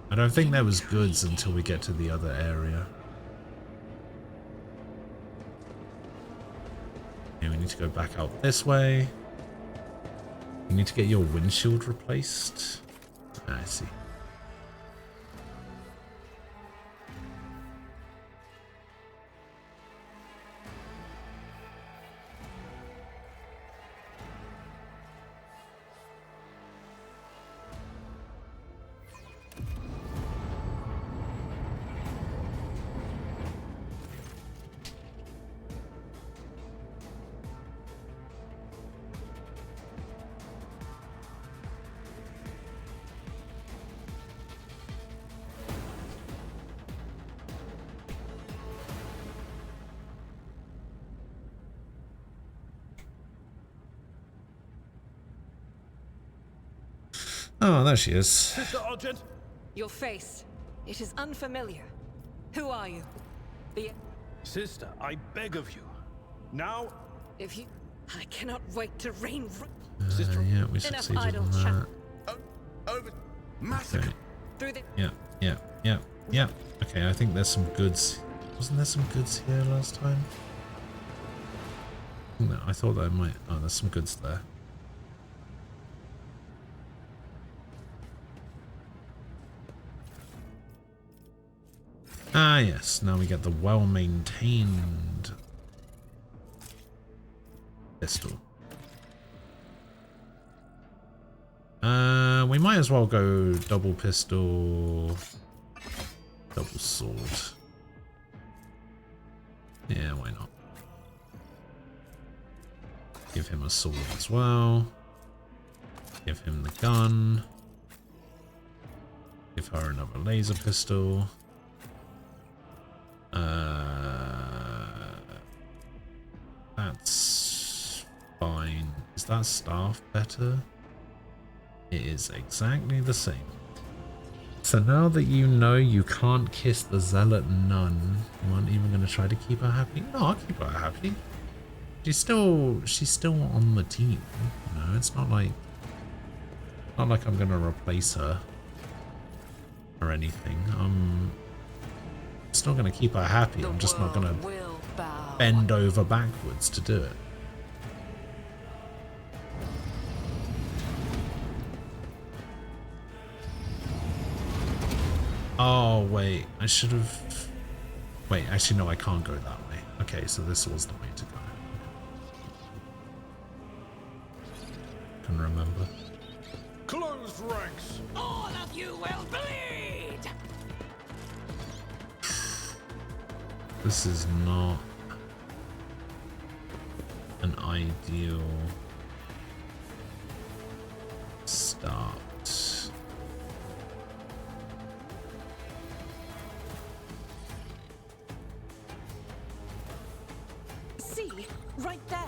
I don't think there was goods until we get to the other area. Okay, we need to go back out this way. You need to get your windshield replaced. I see. Oh, there she is. Sister Argent! Your face. It is unfamiliar. Who are you? Sister, I beg of you. Now... If you... I cannot wait to rain... Sister... Yeah, we Enough succeeded idle in chat. that. Over. Massacre. Okay. Through the... Yeah. Okay, I think there's some goods. Wasn't there some goods here last time? No, I thought there might... Oh, there's some goods there. Ah, yes. Now we get the well-maintained pistol. We might as well go double pistol, double sword. Yeah, why not? Give him a sword as well. Give him the gun. Give her another laser pistol. That's fine. Is that staff better? It is exactly the same. So now that you know you can't kiss the zealot nun, you aren't even going to try to keep her happy? No, I'll keep her happy. She's still on the team. You know, it's not like I'm going to replace her or anything. I'm still going to keep her happy. I'm just not going to bend over backwards to do it. Oh, wait. I should have... Wait, actually, no, I can't go that way. Okay, so this was the way to go. Can remember. Close ranks! All of you will bleed! This is not an ideal start. See, right there.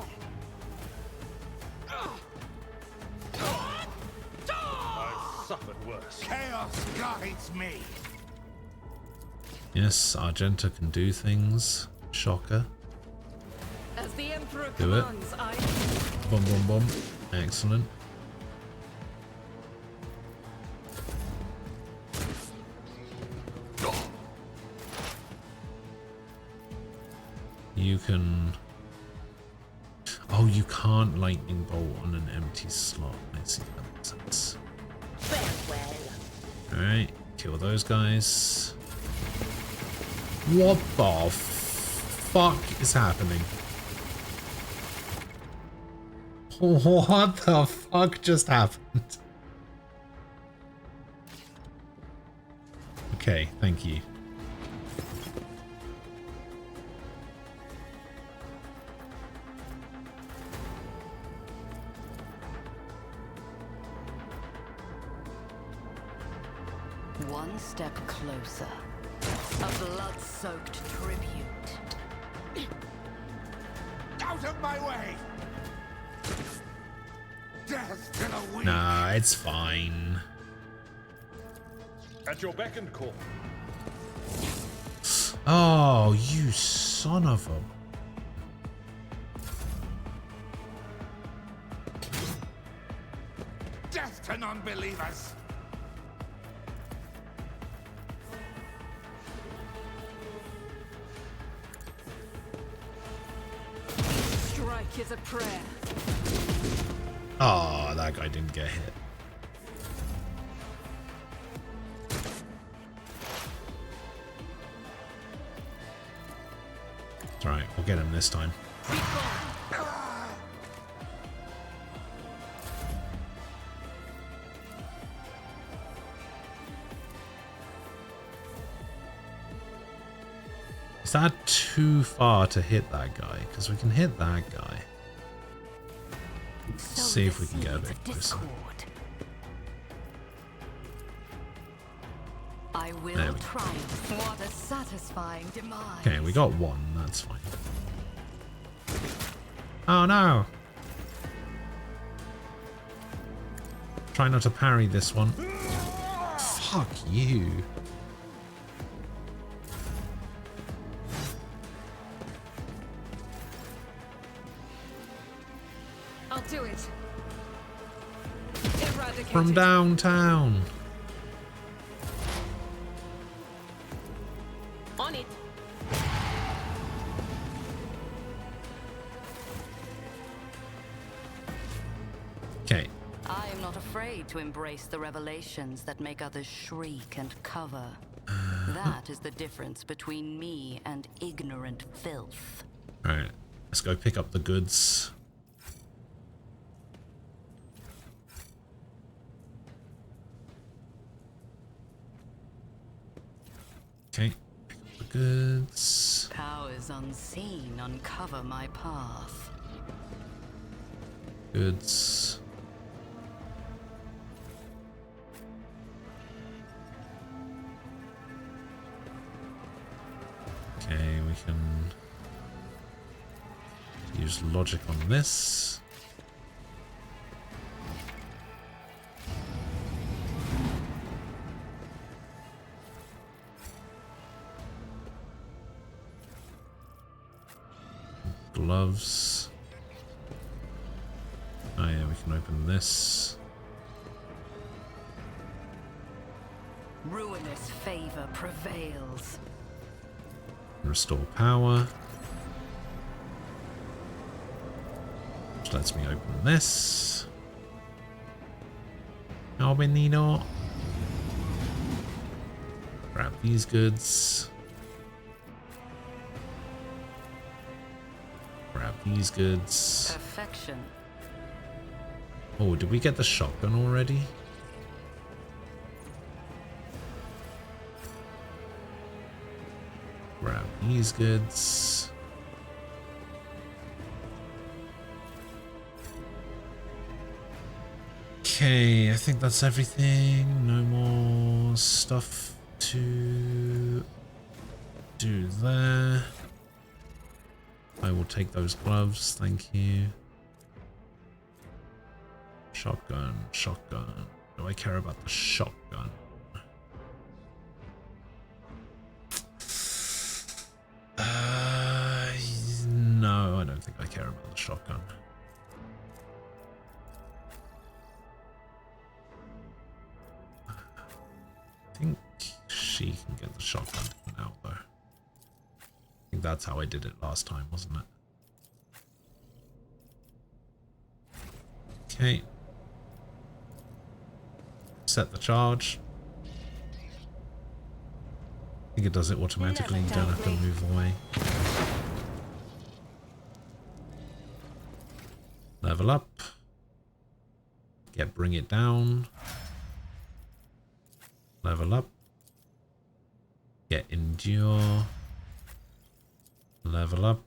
I've suffered worse. Chaos guides me. Yes, Argenta can do things. Shocker. As the Emperor Do it. commands, I... Boom, boom, boom. Excellent. You can... Oh, you can't lightning bolt on an empty slot. I see, that makes sense. Alright, kill those guys. What the fuck is happening? What the fuck just happened? Okay, thank you. One step closer. A blood-soaked tribute. Out of my way! Death to the weak! Nah, it's fine. At your beck and call. Oh, you son of a... Death to non-believers! Strike is a prayer. Oh, that guy didn't get hit. It's alright, we'll get him this time. Is that too far to hit that guy? Because we can hit that guy. Let's see if we can get a bit closer. I will triumph. What a satisfying demise. Okay, we got one. That's fine. Oh no! Try not to parry this one. Fuck you. I'll do it. Eradicated. From downtown. On it. Okay. I am not afraid to embrace the revelations that make others shriek and cover. That is the difference between me and ignorant filth. Alright, let's go pick up the goods. Okay, pick up the goods. Powers unseen uncover my path. Goods. Okay, we can use logic on this. Gloves. Oh yeah, we can open this. Ruinous favor prevails. Restore power. Which lets me open this. Albinino. Grab these goods. Grab these goods. Perfection. Oh, did we get the shotgun already? Grab these goods. Okay, I think that's everything. No more stuff to do there. I will take those gloves, thank you. Shotgun, shotgun. Do I care about the shotgun? No, I don't think I care about the shotgun. I think she can get the shotgun now, though. I think that's how I did it last time, wasn't it? Okay. Set the charge. I think it does it automatically, you don't have to move away. Level up. Bring it down. Level up. Get endure. Level up.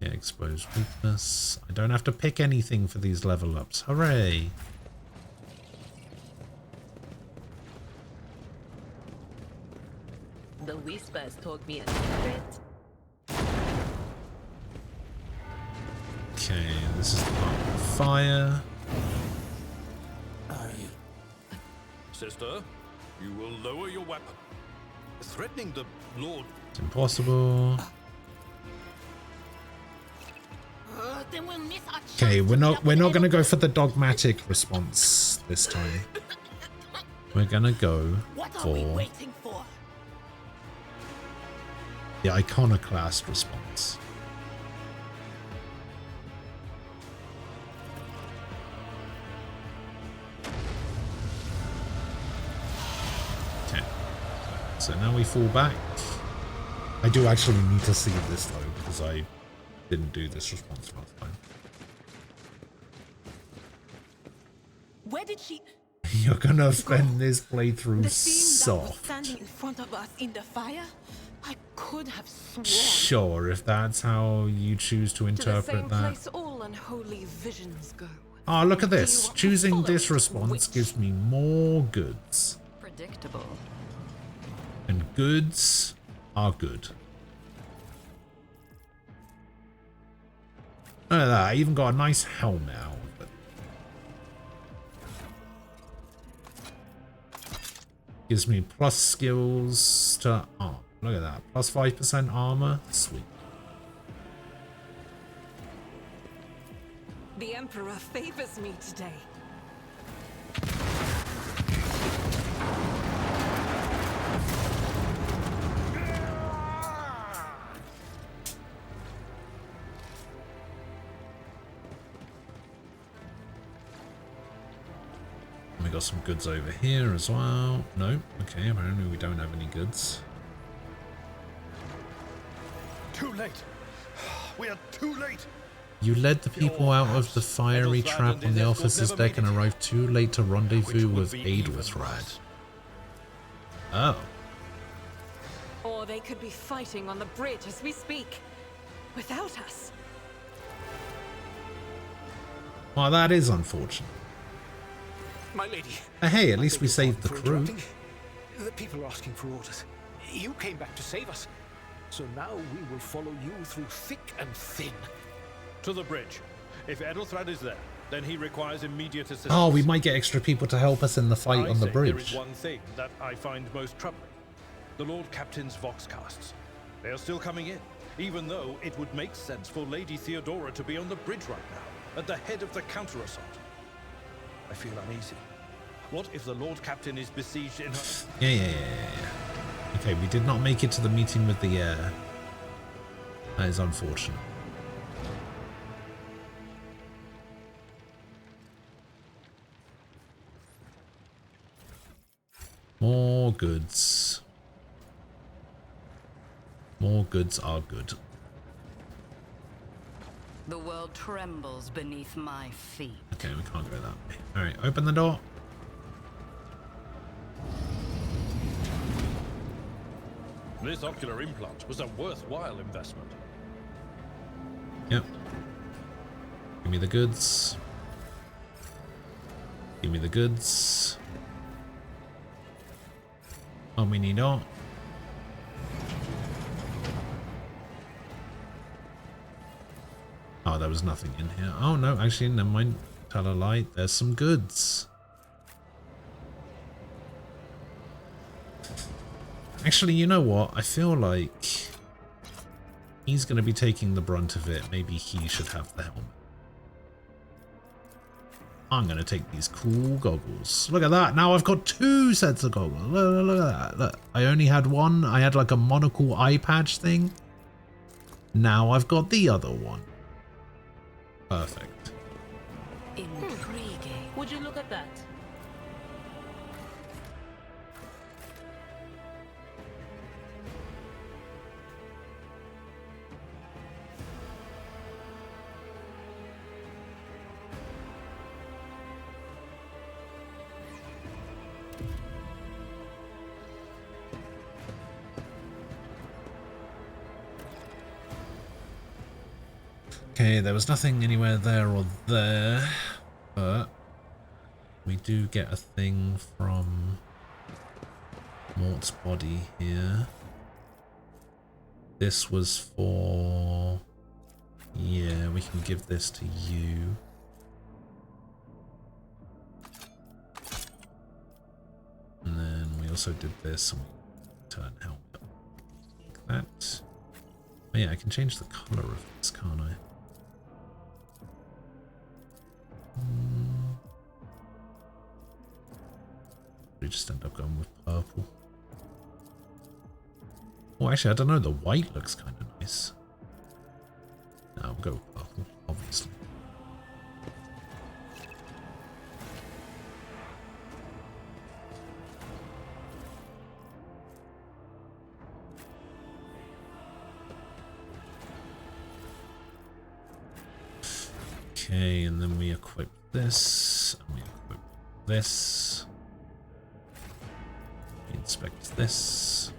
Get exposed weakness. I don't have to pick anything for these level ups. Hooray! The whispers told me a secret. Okay, this is the part of fire. Sister, you will lower your weapon. Threatening the Lord. It's impossible. Then we'll miss our Okay, we're not gonna go for the dogmatic response this time. We're gonna go for the iconoclast response. So now we fall back. I do actually need to see this though, because I didn't do this response last time. Where did she... You're gonna spend this playthrough The thing that was soft. standing in front of us in the fire? I could have sworn. Sure, if that's how you choose to To the interpret same that. place all unholy visions go. Oh, look at Do you this. want to Choosing follow this it, response witch? gives me more goods. Predictable. And goods are good. Look at that. I even got a nice helmet out of it. Gives me plus skills to armor. Look at that. Plus 5% armor. Sweet. The Emperor favors me today. We got some goods over here as well. No, okay, apparently we don't have any goods. Too late. We are too late. You led the people out of the fiery trap on the officer's deck and arrived too late to rendezvous with Adwithrad. Oh. Or they could be fighting on the bridge as we speak. Without us. Well, that is unfortunate. My lady. Hey, at least we saved the crew. The people are asking for orders. You came back to save us. So now we will follow you through thick and thin. To the bridge. If Adolthrad is there, then he requires immediate assistance. Oh, we might get extra people to help us in the fight on the bridge. There is one thing that I find most troubling. The Lord Captain's Voxcasts. They are still coming in, even though it would make sense for Lady Theodora to be on the bridge right now, at the head of the counter-assault. I feel uneasy. What if the Lord Captain is besieged in her... Yeah. Okay, we did not make it to the meeting with the air. That is unfortunate. More goods. More goods are good. The world trembles beneath my feet. Okay, we can't go that way. Alright, open the door. This ocular implant was a worthwhile investment. Yep. Give me the goods. Give me the goods. Oh, we need all. Oh, there was nothing in here. Oh, no, actually, never mind. Tell a lie. There's some goods. Actually, you know what? I feel like he's going to be taking the brunt of it. Maybe he should have the helmet. I'm going to take these cool goggles. Look at that. Now I've got 2 sets of goggles. Look at that. Look, I only had one. I had like a monocle eye patch thing. Now I've got the other one. Perfect. Intriguing. Would you look at that? Okay, there was nothing anywhere there or there, but we do get a thing from Mort's body here. This was for... Yeah, we can give this to you. And then we also did this and we turn helmet like that. Oh yeah, I can change the colour of this, can't I? We just end up going with purple. Oh, actually, I don't know. The white looks kind of nice. No, we'll go with purple, obviously. Okay, and then we equip this, and we equip this. We inspect this.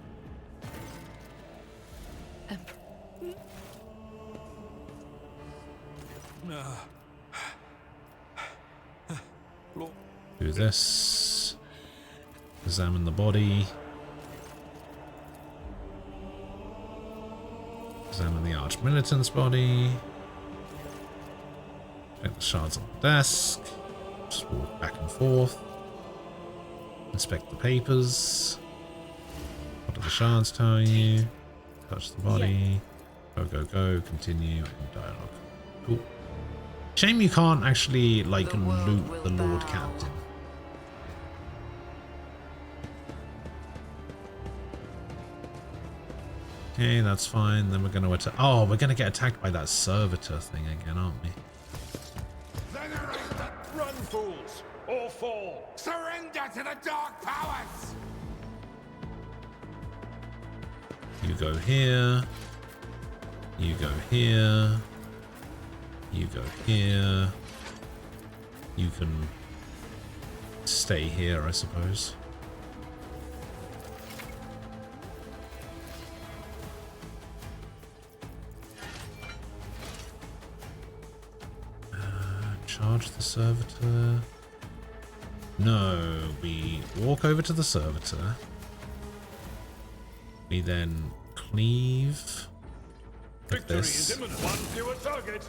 Do this. Examine the body. Examine the Arch-Militant's body. Check the shards on the desk. Just walk back and forth. Inspect the papers. What do the shards tell you? Touch the body. Go, go, go. Continue in dialogue. Cool. Shame you can't actually, like, loot the Lord Captain. Okay, that's fine. Then we're going to attack. Oh, we're going to get attacked by that servitor thing again, aren't we? Run, fools, or fall. Surrender to the dark powers. You go here. You go here. You go here. You can stay here, I suppose. Charge the servitor. No, we walk over to the servitor. We then cleave. Like this. Is imminent. One fewer target.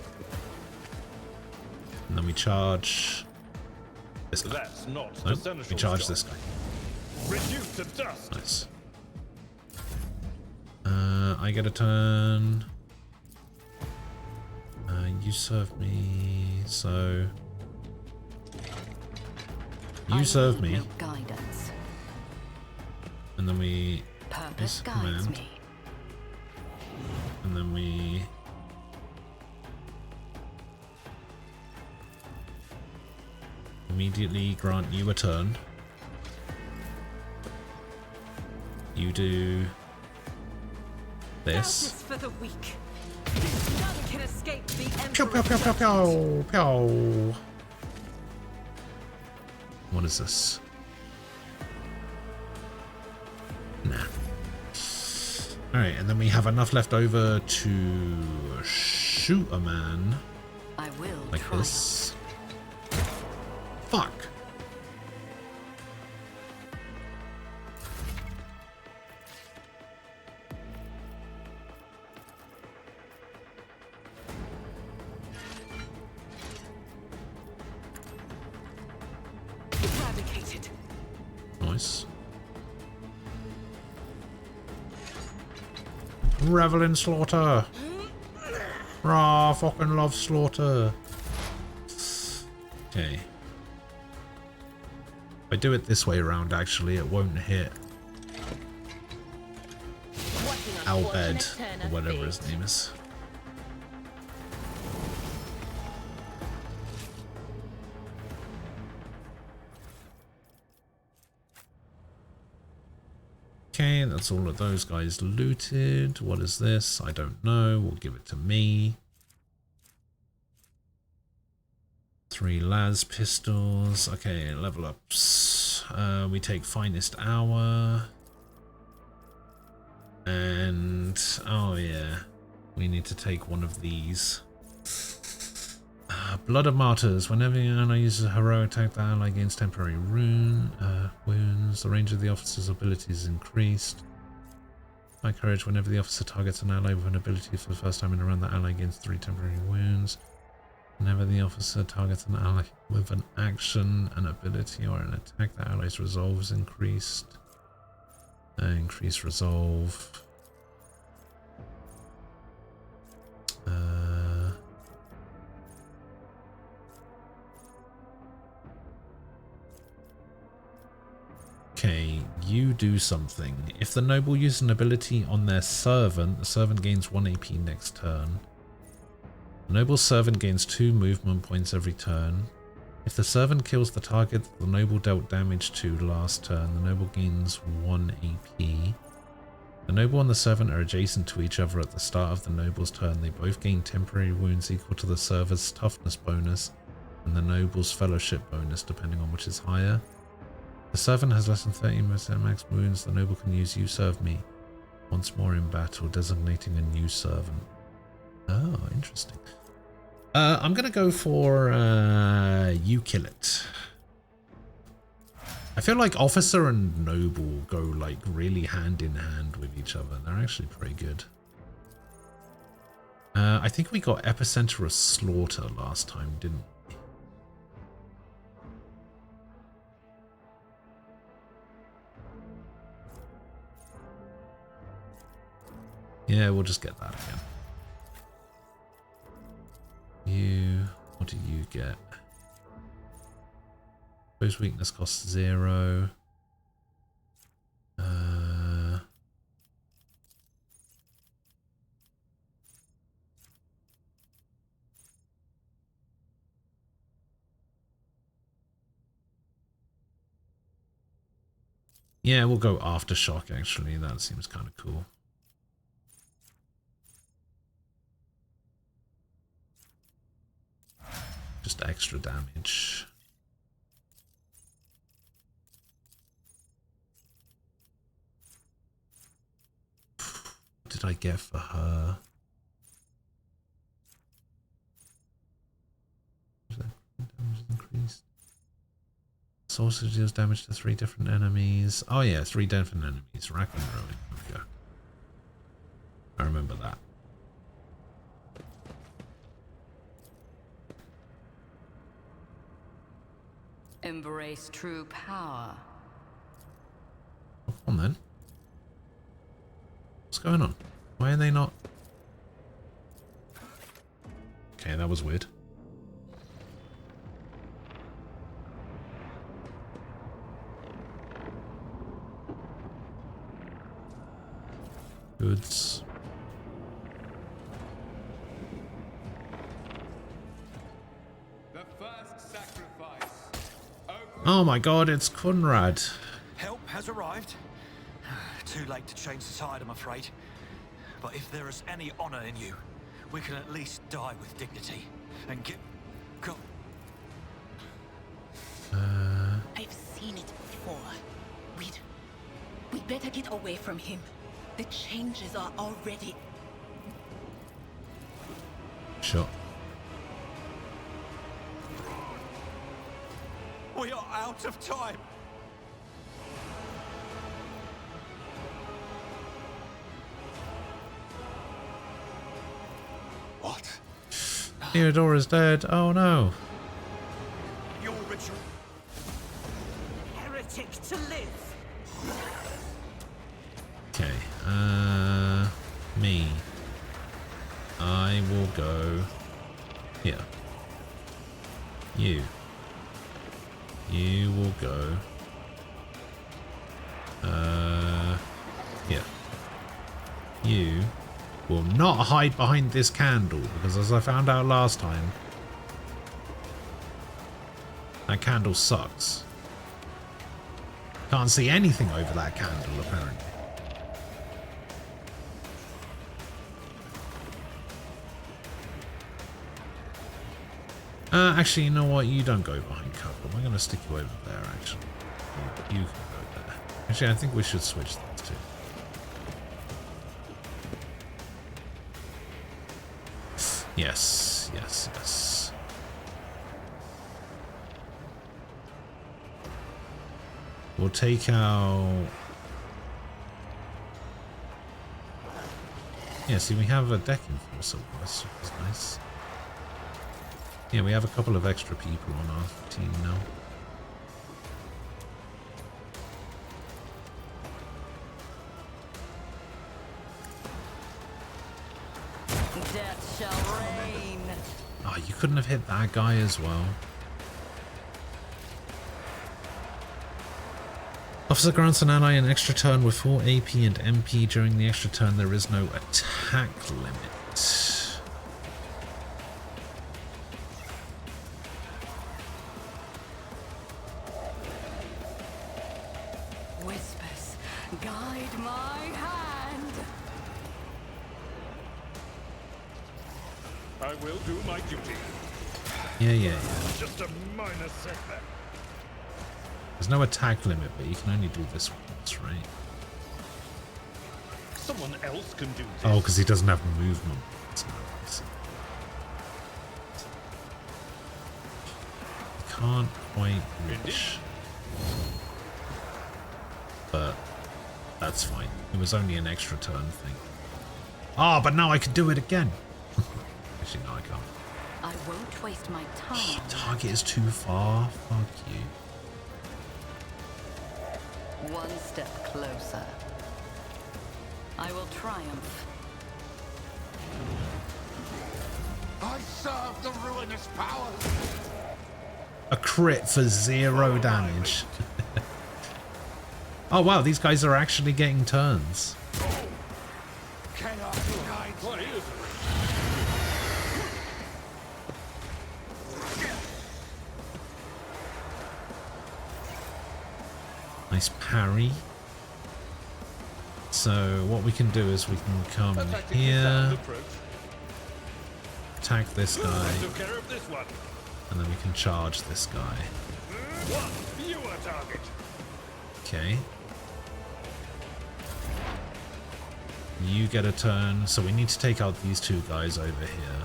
And then we charge this guy. That's not Nope, the Seneschal's we charge job. this guy. Reduced to dust. Nice. I get a turn. You serve me, so you serve me. Guidance. And then we Purpose guides command. me. And then we immediately grant you a turn. You do this. Justice for the weak. None can escape the Pew, pew, pew, pew, pew, pew. What is this? Nah. Alright, and then we have enough left over to shoot a man. I will like try. this. Fuck. eradicated. Nice. Revel in slaughter. Rah, fucking love slaughter. Okay. If I do it this way around, actually, it won't hit Albed, or whatever his name is. Okay, that's all of those guys looted. What is this? I don't know. We'll give it to me. 3 las pistols. Okay, level ups. We take finest hour. And oh yeah, we need to take one of these. Blood of Martyrs. Whenever an ally uses a heroic attack, the ally gains temporary wounds. The range of the officer's ability is increased. High Courage. Whenever the officer targets an ally with an ability for the first time in a round, the ally gains 3 temporary wounds. Whenever the officer targets an ally with an action, an ability, or an attack, the ally's resolve is increased. Increase resolve. Okay, you do something. If the noble uses an ability on their servant, the servant gains 1 AP next turn. The noble's servant gains 2 movement points every turn. If the servant kills the target the noble dealt damage to last turn, the noble gains 1 AP. The noble and the servant are adjacent to each other at the start of the noble's turn. They both gain temporary wounds equal to the servant's toughness bonus and the noble's fellowship bonus, depending on which is higher. The servant has less than 30% max wounds. The noble can use "You serve me" once more in battle, designating a new servant. Oh, interesting. I'm going to go for "You kill it." I feel like officer and noble go like really hand in hand with each other. They're actually pretty good. I think we got epicenter of slaughter last time, didn't we? Yeah, we'll just get that again. What do you get? Those weakness costs 0. Yeah, we'll go Aftershock actually. That seems kind of cool. Just extra damage. What did I get for her? Damage increased. Sorcerer deals damage to 3 different enemies. Oh yeah, 3 different enemies. Rack and Ruin. There we go. I remember that. Embrace true power. Come on then. What's going on? Why are they not? Okay, that was weird. Goods. The first sacrifice. Oh my god, it's Kunrad. Help has arrived. Too late to change the tide, I'm afraid. But if there is any honor in you, we can at least die with dignity and get... Go. I've seen it before. We'd better get away from him. The changes are already... Sure. We are out of time. What? Theodora's dead. Oh no. Your ritual. Heretic to live. Okay. Me. I will go here. You. You will go here. You will not hide behind this candle, because as I found out last time, that candle sucks. Can't see anything over that candle apparently. Actually, you know what? You don't go behind cover. We're going to stick you over there, actually. You can go there. Actually, I think we should switch those two. Yes, yes, yes. We'll take out... Yeah, see, we have a deck enforcer, which is nice. Yeah, we have a couple of extra people on our team now. Death shall reign. Oh, you couldn't have hit that guy as well. Officer grants an ally an extra turn with 4 AP and MP. During the extra turn, there is no attack limit. Whispers, guide my hand. I will do my duty. Yeah. Just a minor setback. There's no attack limit, but you can only do this once, right? Someone else can do this. Oh, because he doesn't have movement. That's nice. Can't quite reach. But that's fine. It was only an extra turn thing. Ah, but now I can do it again. Actually, no, I can't. I won't waste my time. Target is too far. Fuck you. One step closer. I will triumph. I serve the ruinous powers. A crit for 0 damage. Oh wow, these guys are actually getting turns. Chaos guides me. Nice parry. So what we can do is we can come here, attack this guy, and then we can charge this guy. Okay. You get a turn, so we need to take out these two guys over here.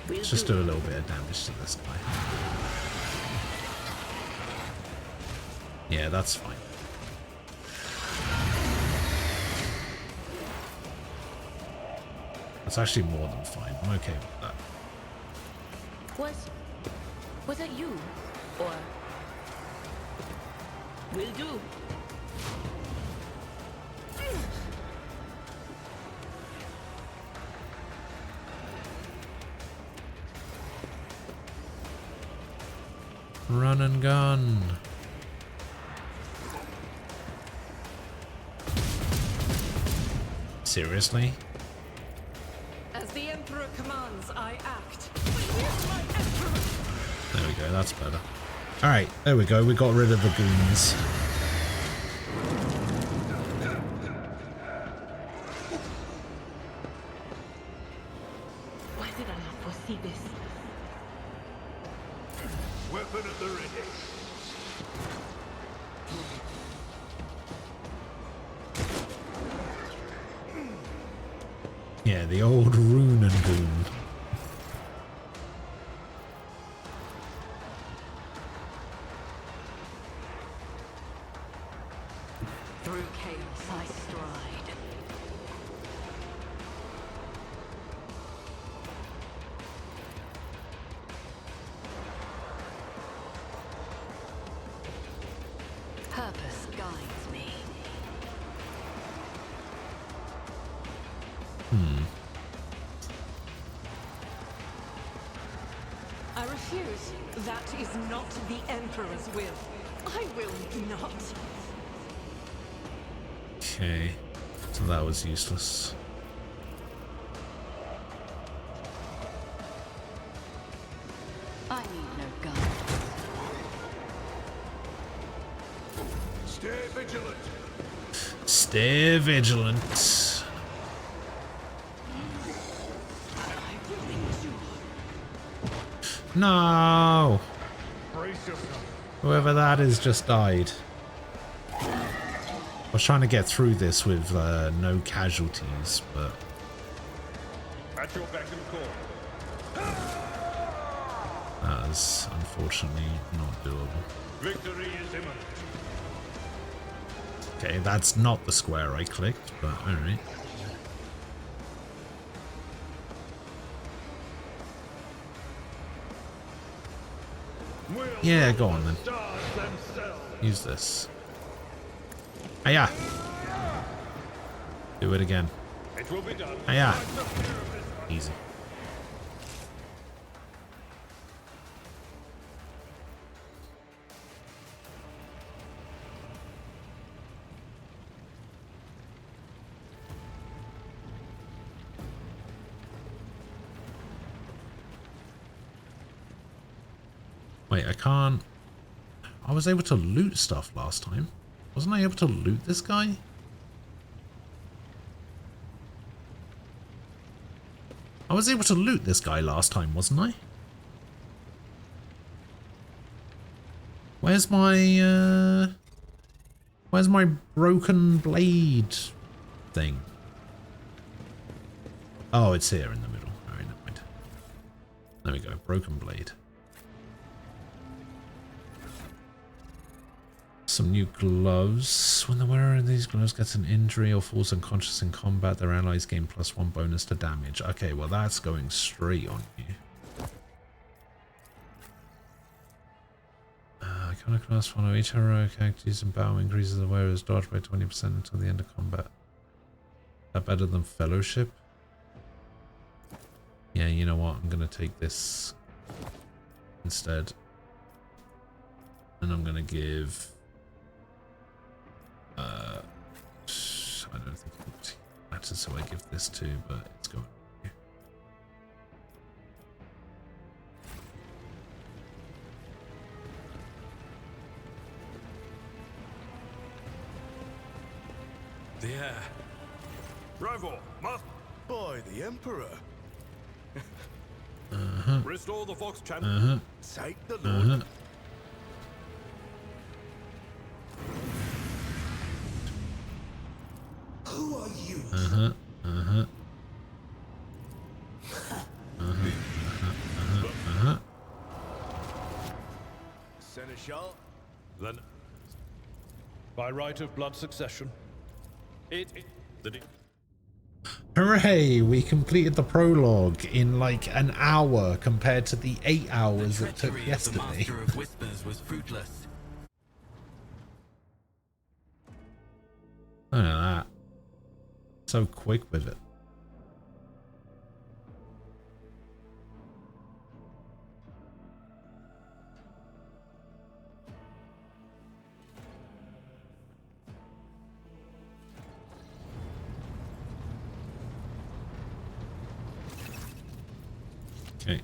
Let's just do a little bit of damage to this guy. Yeah, that's fine. That's actually more than fine. I'm okay with that. Was it you? Or... Will do. Run and gun. Seriously? As the Emperor commands, I act. Here's my Emperor! There we go, that's better. Alright, there we go, we got rid of the goons. Why did I not foresee this? Weapon at the ready. Yeah, the old rune and goon. Through chaos I stride. Purpose guides me. I refuse. That is not the Emperor's will. I will not. Okay, so that was useless. I need no gun. Stay vigilant. Stay vigilant. No! Whoever that is just died. I was trying to get through this with no casualties, but... At your beck and call. that is unfortunately not doable. Victory is imminent. Okay, that's not the square I clicked, but alright. Yeah, go on then. Use this. Hiya! Do it again. It will be done. Hiya! Easy. Wait, I can't... I was able to loot stuff last time. Wasn't I able to loot this guy? I was able to loot this guy last time, wasn't I? Where's my broken blade thing? Oh, it's here in the middle. Alright, never mind. There we go, broken blade. Some new gloves. When the wearer of these gloves gets an injury or falls unconscious in combat, their allies gain +1 bonus to damage. Okay, well that's going straight on you. Iconoclast follow each heroic act used in battle increases the wearer's dodge by 20% until the end of combat. Is that better than Fellowship? Yeah, you know what? I'm gonna take this instead. And I'm gonna give I don't think it matters who I give this to, but it's going here. The air. Rival, must by the Emperor. Restore the Fox Channel. Take the Lord. Who are you? Seneschal? Then, by right of blood succession, Hooray! We completed the prologue in like an hour compared to the 8 hours it took yesterday. The Master of Whispers was fruitless. Look at that. So quick with it. Okay.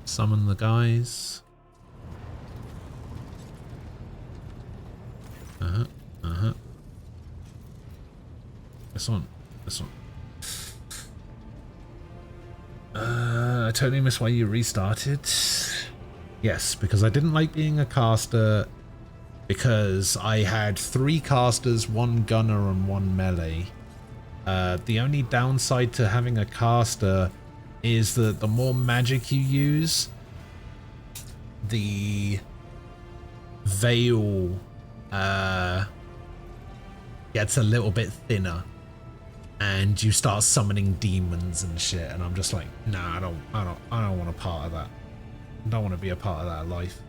Summon the guys. This one. I totally missed why you restarted. Yes, because I didn't like being a caster, because I had 3 casters, 1 gunner and 1 melee. The only downside to having a caster is that the more magic you use, the veil gets a little bit thinner, and you start summoning demons and shit. And I'm just like, nah, I don't want a part of that. I don't want to be a part of that life.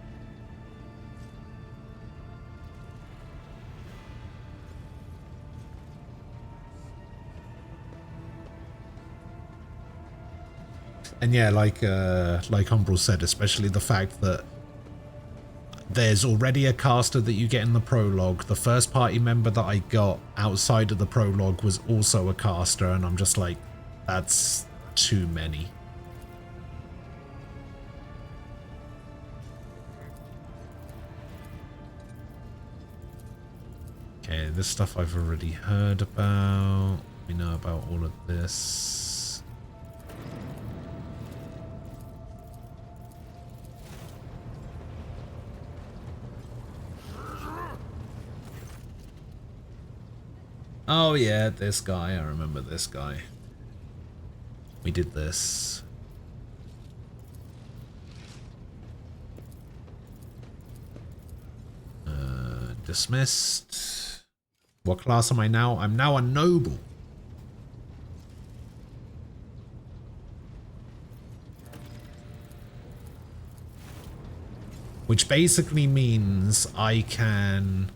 And yeah, like Umbral said, especially the fact that there's already a caster that you get in the prologue. The first party member that I got outside of the prologue was also a caster, and I'm just like, that's too many. Okay, this stuff I've already heard about. We know about all of this. Oh yeah, this guy. I remember this guy. We did this. Dismissed. What class am I now? I'm now a noble. Which basically means I can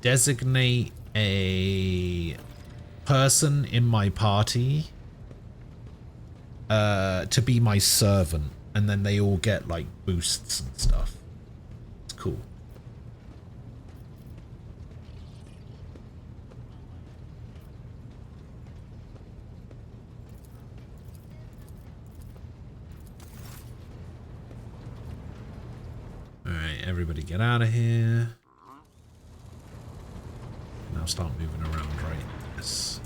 designate a person in my party to be my servant, and then they all get like boosts and stuff. It's cool. everybody get out of here. Now start moving around, right? Yes.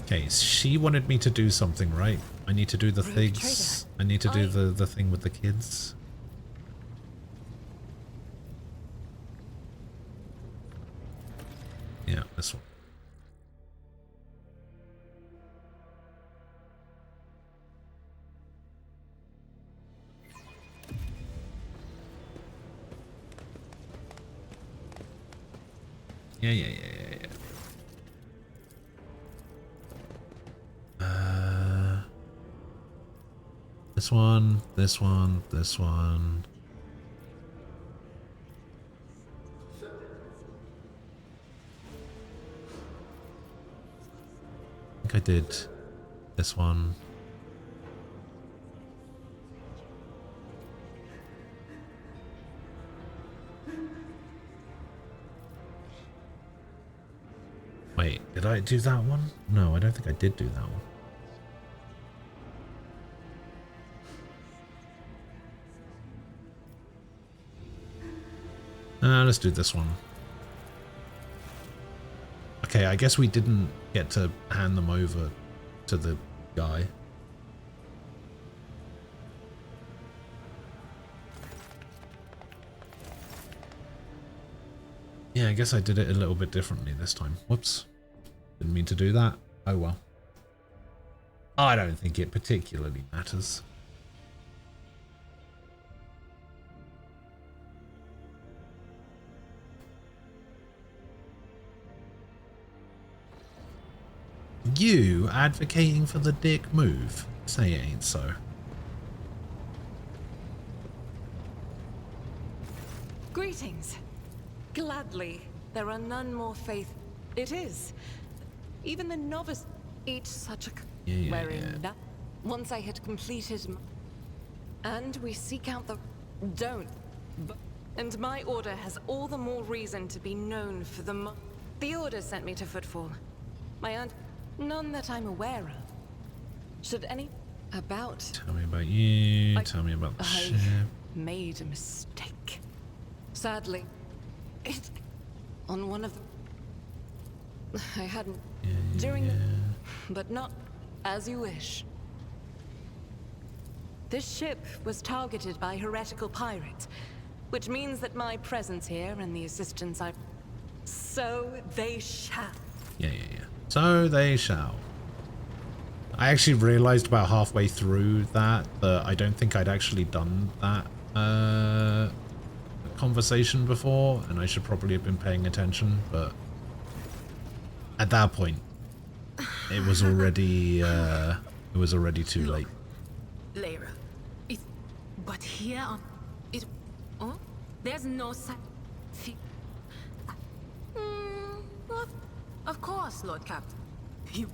Okay, she wanted me to do something, right? I need to do the things. I need to do the thing with the kids. Yeah, this one. Yeah. This one, this one, this one. I think I did this one. Wait, did I do that one? No, I don't think I did do that one. Let's do this one. Okay, I guess we didn't get to hand them over to the guy. Yeah, I guess I did it a little bit differently this time. Whoops. Didn't mean to do that. Oh well. I don't think it particularly matters. You advocating for the dick move? Say it ain't so. Greetings. Gladly. There are none more faith. It is. Even the novice each such a that once I had completed and we seek out the and my order has all the more reason to be known for the order sent me to Footfall. My aunt, none that I'm aware of. Should any about tell me about you, tell me about the ship. Made a mistake. Sadly, it on one of the I hadn't during the but not as you wish. This ship was targeted by heretical pirates, which means that my presence here and the assistance I so they shall. Yeah. So they shall. I actually realized about halfway through that I don't think I'd actually done that conversation before, and I should probably have been paying attention, but at that point it was already too late. Lyra, but here there's no of course, Lord Captain. You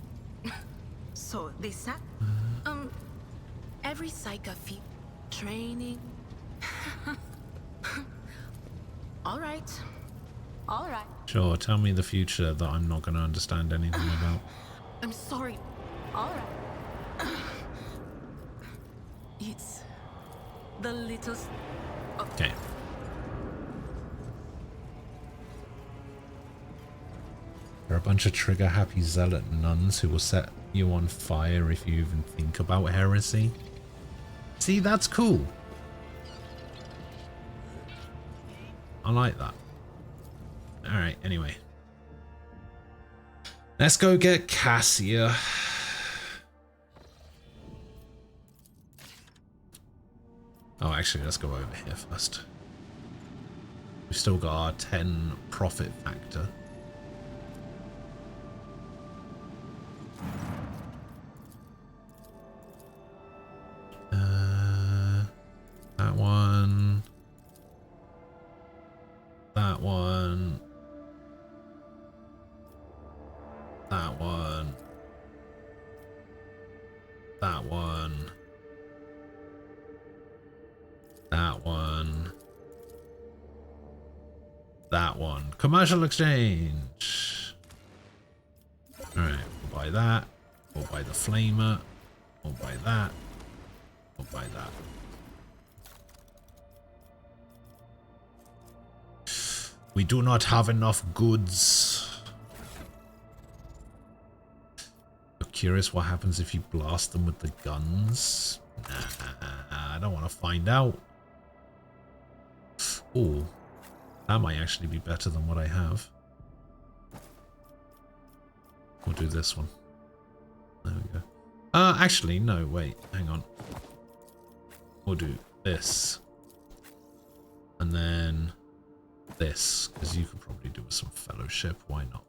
so they sat every psycho training. All right. Sure, tell me the future that I'm not going to understand anything about. I'm sorry. All right. It's the little. Okay. There are a bunch of trigger-happy zealot nuns who will set you on fire if you even think about heresy. See, that's cool. I like that. Alright, anyway. Let's go get Cassia. Oh, actually, let's go over here first. We've still got our 10 profit factor. That one. That one. That one. That one. That one. That one. Commercial exchange. Alright, we'll buy that. We'll buy the flamer. We'll buy that. We'll buy that. We do not have enough goods. You're curious what happens if you blast them with the guns? Nah, I don't want to find out. Oh, that might actually be better than what I have. We'll do this one. There we go. Actually, no, wait, hang on. We'll do this. And then this, because you could probably do with some fellowship, why not?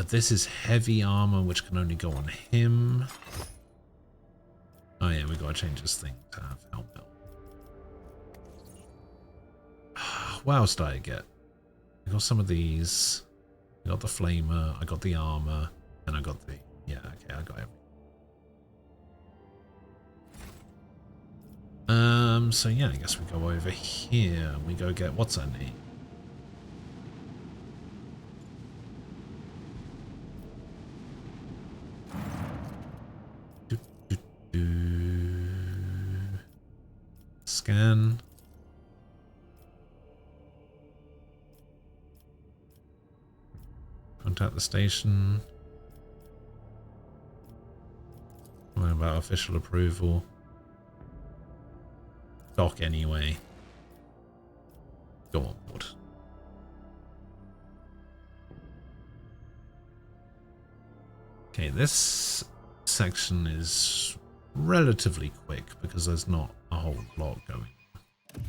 This is heavy armor, which can only go on him. Oh yeah, we gotta change this thing to have helmet. What else did I get? I got some of these. I got the flamer, I got the armor, and I got the... Yeah, okay, I got everything. So yeah, I guess we go over here and we go get... What's her name? Scan. Contact the station. What about official approval? Dock anyway. Go on board. Okay, this section is relatively quick because there's not a whole lot going on.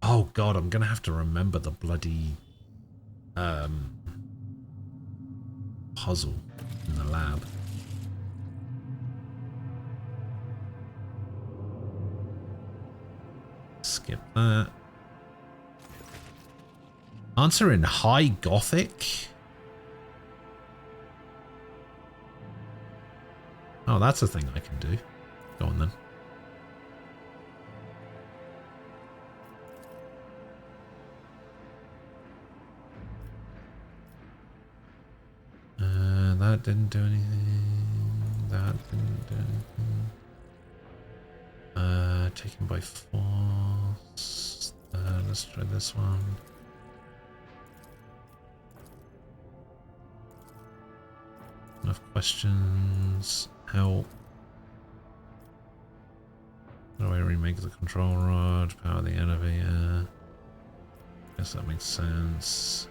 Oh god, I'm gonna have to remember the bloody puzzle in the lab. Skip that. Answer in High Gothic? Oh, that's a thing I can do. Go on then. That didn't do anything. That didn't do anything. Taken by force. Let's try this one. Enough questions. Help. How do I remake the control rod? Power the elevator. Guess that makes sense.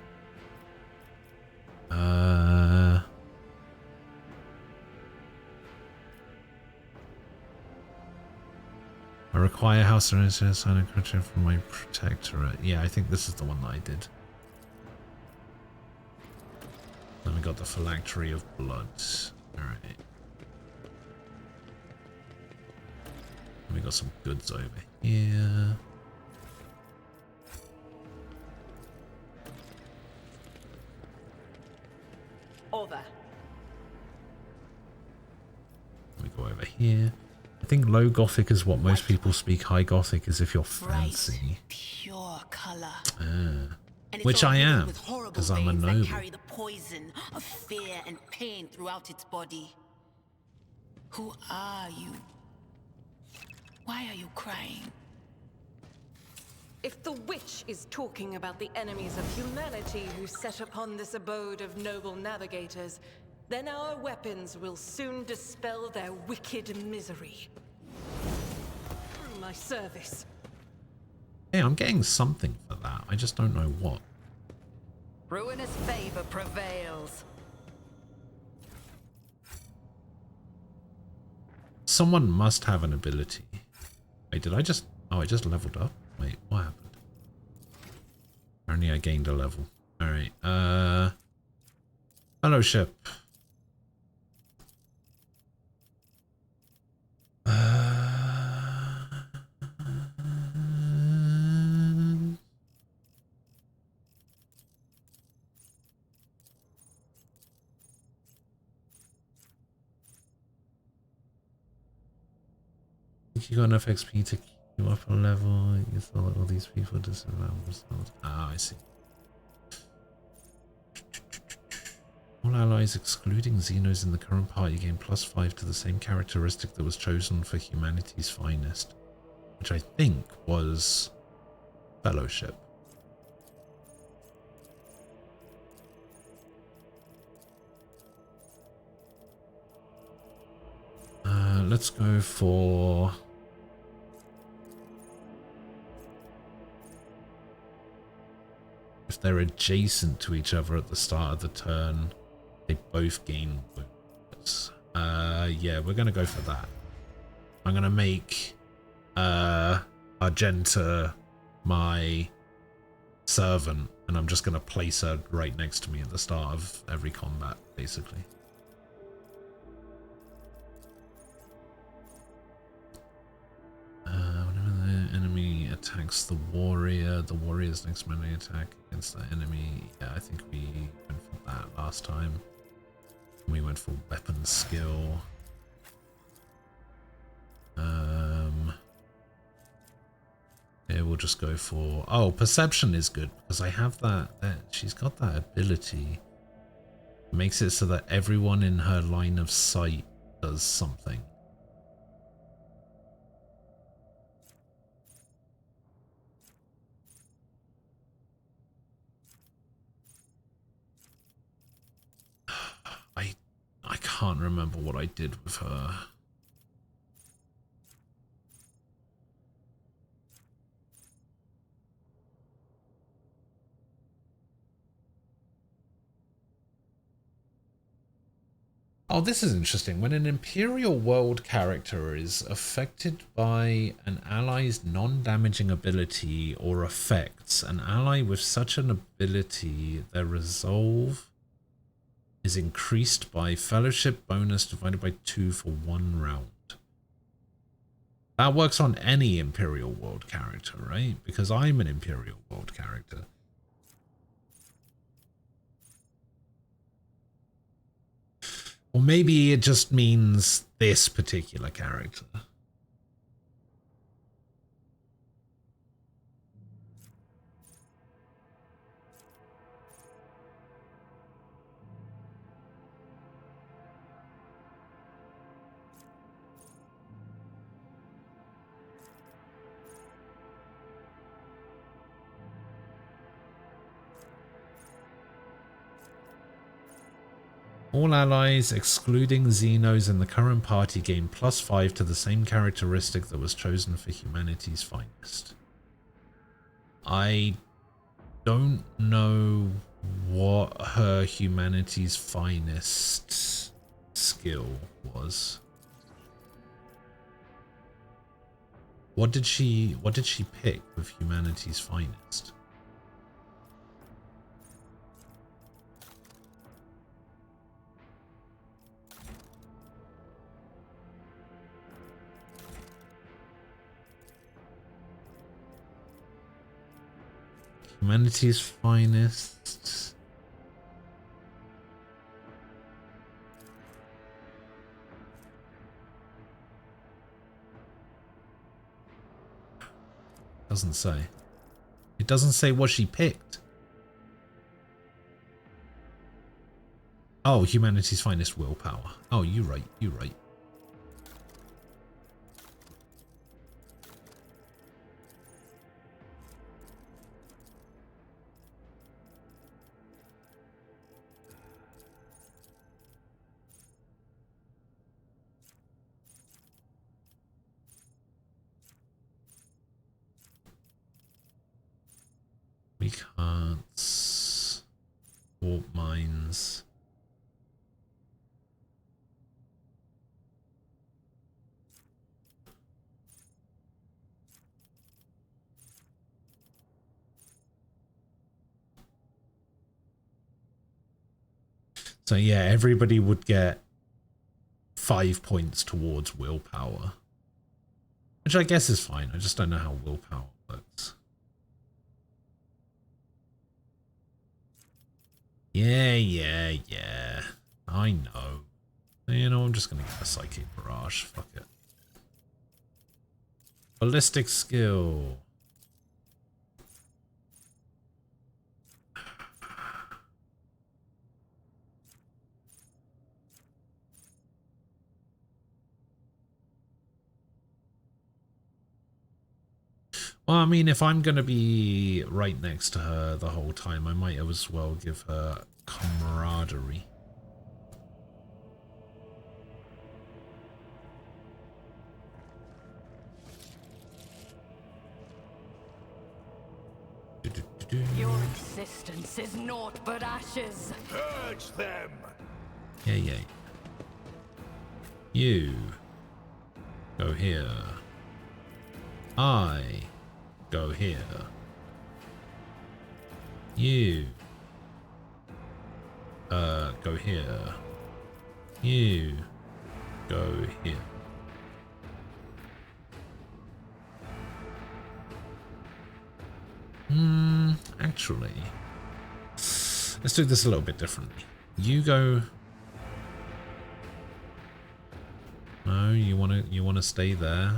I require house arrangement sign a contract from my protectorate. Yeah, I think this is the one that I did. Then we got the phylactery of blood. Alright. We got some goods over here. Over. We go over here. I think low Gothic is what most people speak. High Gothic is if you're fancy. Pure color. Which I am, because I'm a noble. That carry the poison of fear and pain throughout its body. Who are you? Why are you crying? If the witch is talking about the enemies of humanity who set upon this abode of noble navigators, then our weapons will soon dispel their wicked misery. Through my service. Hey, I'm getting something for that. I just don't know what. Ruinous favor prevails. Someone must have an ability. Wait, did I just... Oh, I just leveled up? Wait, what happened? Apparently I gained a level. Alright, fellowship. You got enough XP to keep you up a level. You thought all these people disavow themselves. Ah, I see. All allies excluding Xenos in the current party gain +5 to the same characteristic that was chosen for humanity's finest, which I think was fellowship. Let's go for... If they're adjacent to each other at the start of the turn, they both gain wounds. Yeah, we're going to go for that. I'm going to make Argenta my servant, and I'm just going to place her right next to me at the start of every combat, basically. Whenever the enemy attacks the warrior's next melee attack against that enemy. Yeah, I think we went for that last time. We went for weapon skill. Yeah, we'll just go for... Oh, perception is good because I have that she's got that ability. It makes it so that everyone in her line of sight does something. I can't remember what I did with her. Oh, this is interesting. When an Imperial World character is affected by an ally's non-damaging ability or effects, an ally with such an ability, their resolve is increased by fellowship bonus divided by 2 for 1 round. That works on any Imperial World character, right? Because I'm an Imperial World character. Or maybe it just means this particular character. All allies, excluding Xenos in the current party, gain +5 to the same characteristic that was chosen for humanity's finest. I don't know what her humanity's finest skill was. What did she pick with humanity's finest? Humanity's finest. Doesn't say. It doesn't say what she picked. Oh, humanity's finest willpower. Oh, you're right. You're right. We can't warp mines. So yeah, everybody would get 5 points towards willpower, which I guess is fine. I just don't know how willpower works. Yeah. I know. You know, I'm just going to get a Psychic Barrage. Fuck it. Ballistic skill. Well, I mean, if I'm going to be right next to her the whole time, I might as well give her camaraderie. resistance is naught but ashes. Purge them! Yeah. You go here. I go here. You go here. You go here. Actually, let's do this a little bit differently. You go. No, you wanna stay there.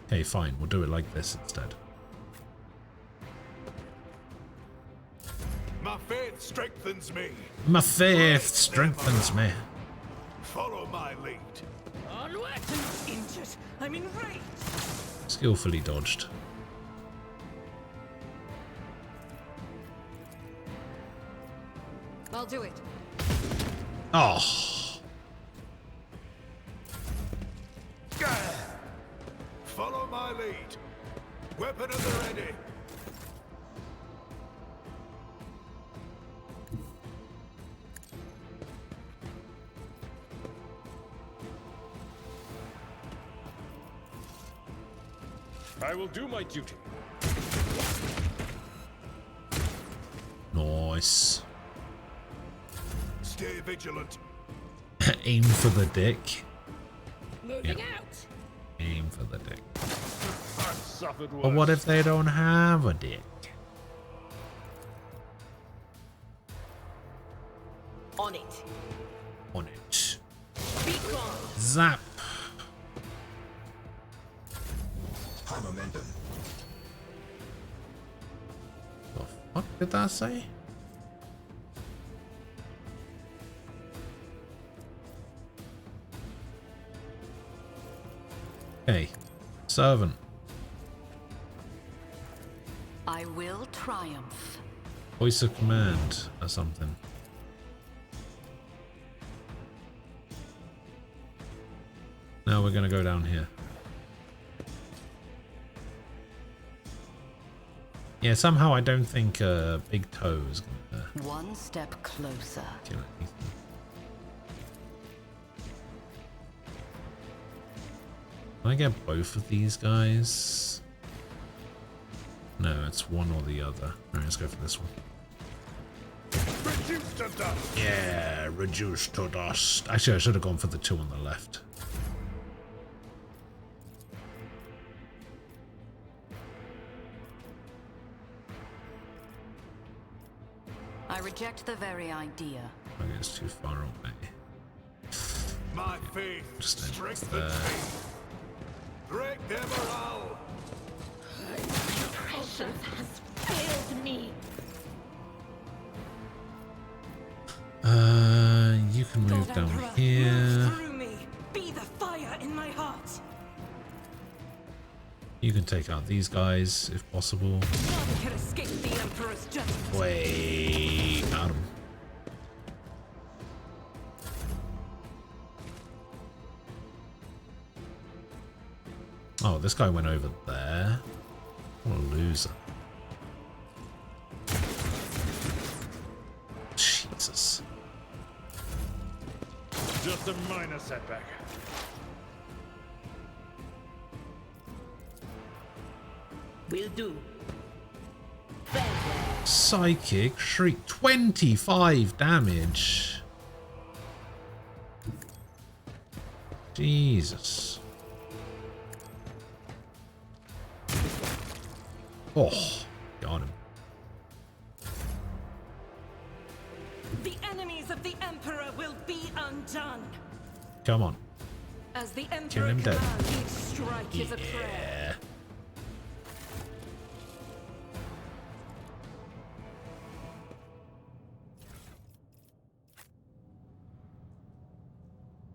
Okay, fine. We'll do it like this instead. My faith strengthens me. My faith strengthens me. Follow my lead. Onward! Injured. I'm enraged. Skillfully dodged. I'll do it. Oh. Follow my lead. Weapon at the ready. I will do my duty. Nice. Stay vigilant. Aim for the dick. Moving out. Aim for the dick. I've suffered worse. But what if they don't have a dick? On it. On it. Be gone. Zap. High momentum. The fuck did that say? Hey, servant. I will triumph. Voice of command or something. Now we're gonna go down here. Yeah, somehow I don't think Big Toe is gonna One step closer. kill anything. Can I get both of these guys? No, it's one or the other. Alright, let's go for this one. Reduce to dust. Yeah, reduced to dust. Actually, I should have gone for the two on the left. I reject the very idea. Okay, it's too far away. My faith Just end it strengthens there. me. Break their morale. Patience has failed me. You can move down here. Move through me. Be the fire in my heart. You can take out these guys if possible. None can escape the Emperor's judgment. Wait, got him. Oh, this guy went over there. What a loser. Jesus. Just a minor setback. Will do. Psychic Shriek. 25 damage. Jesus. Oh, got him. The enemies of the Emperor will be undone. Come on. As the Kill Emperor him dead. commands, each strike is a prayer.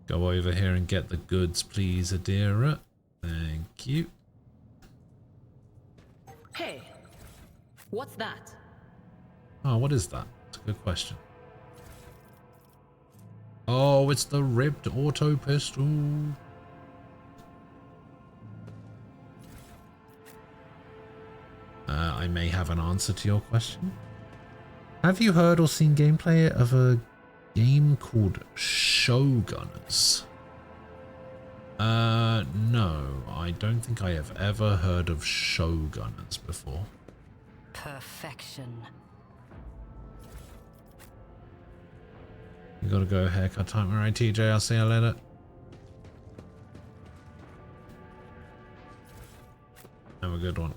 Go over here and get the goods, please, Adira. Thank you. Hey, what's that? Oh, what is that? It's a good question. Oh, it's the ripped auto pistol. I may have an answer to your question. Have you heard or seen gameplay of a game called Showgunners? No, I don't think I have ever heard of Showgunners before. Perfection. You gotta go haircut time. Alright, TJ, I'll see you later. Have a good one.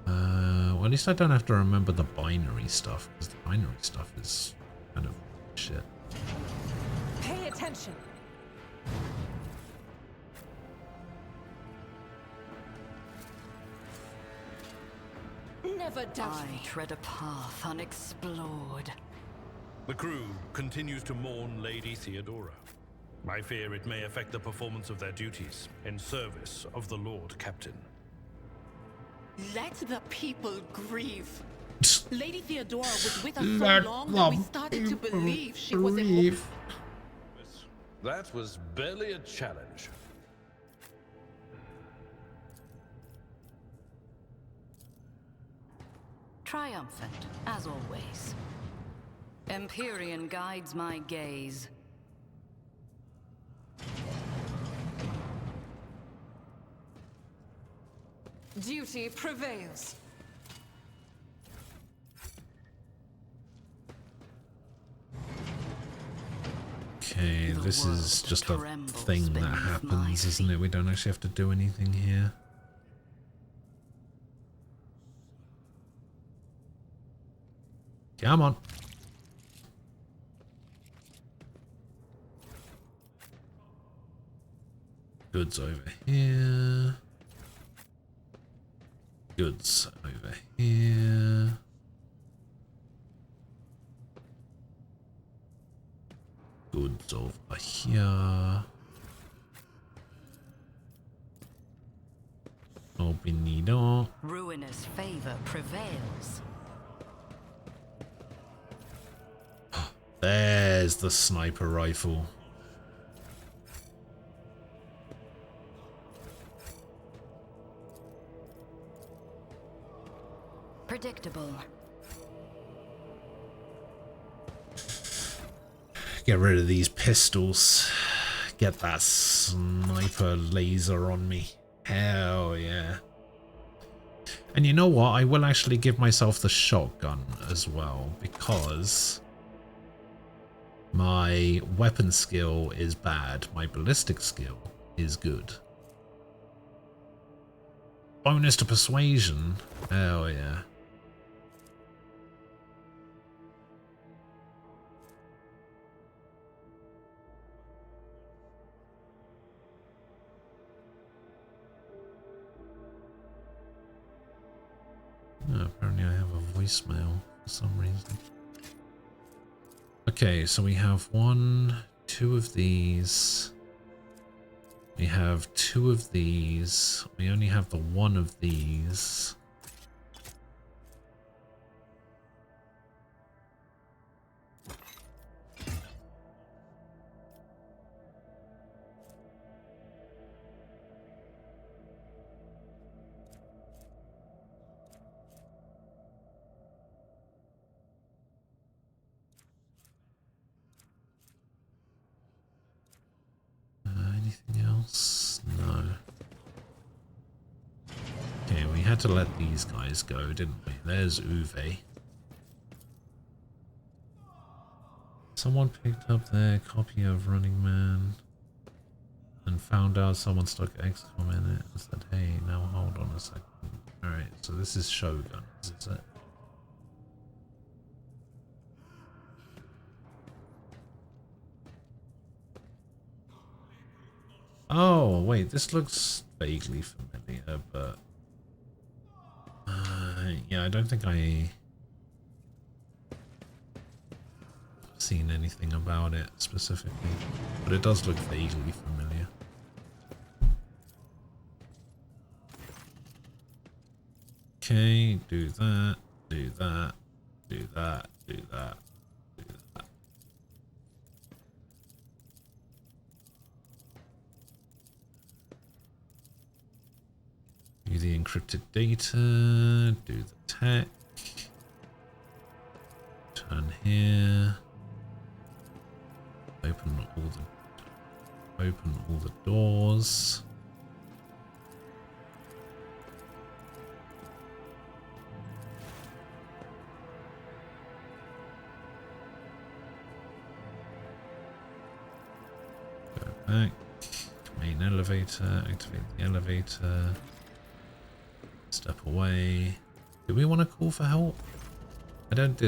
Well, at least I don't have to remember the binary stuff, because the binary stuff is kind of shit. Pay attention. Never doubt me. I tread a path unexplored. The crew continues to mourn Lady Theodora. I fear it may affect the performance of their duties in service of the Lord Captain. Let the people grieve. Lady Theodora was with us so Let long that we the started to people believe she was grieve. That was barely a challenge. Triumphant, as always. Empyrean guides my gaze. Duty prevails. Okay, this is just a thing that happens, isn't it? We don't actually have to do anything here. Come on. Goods over here. Goods over here. Goods over here. Open it up. Ruinous favor prevails. There's the sniper rifle. Predictable. Get rid of these pistols. Get that sniper laser on me. Hell yeah. And you know what? I will actually give myself the shotgun as well, because my weapon skill is bad. My ballistic skill is good. Bonus to persuasion. Hell yeah. Oh, apparently I have a voicemail for some reason. Okay, so we have 2 of these. We have 2 of these. We only have the 1 of these. Anything else? No. Okay, we had to let these guys go, didn't we? There's Uwe. Someone picked up their copy of Running Man and found out someone stuck XCOM in it and said, hey, now hold on a second. Alright, so this is Shogun, is it? Oh, wait, this looks vaguely familiar, but... yeah, I don't think I've seen anything about it specifically, but it does look vaguely familiar. Okay, do that, do that, do that, do that, do that. Do the encrypted data, do the tech. Turn here. Open all the doors. Go back. Main elevator. Activate the elevator. Step away. Do we want to call for help? I didn't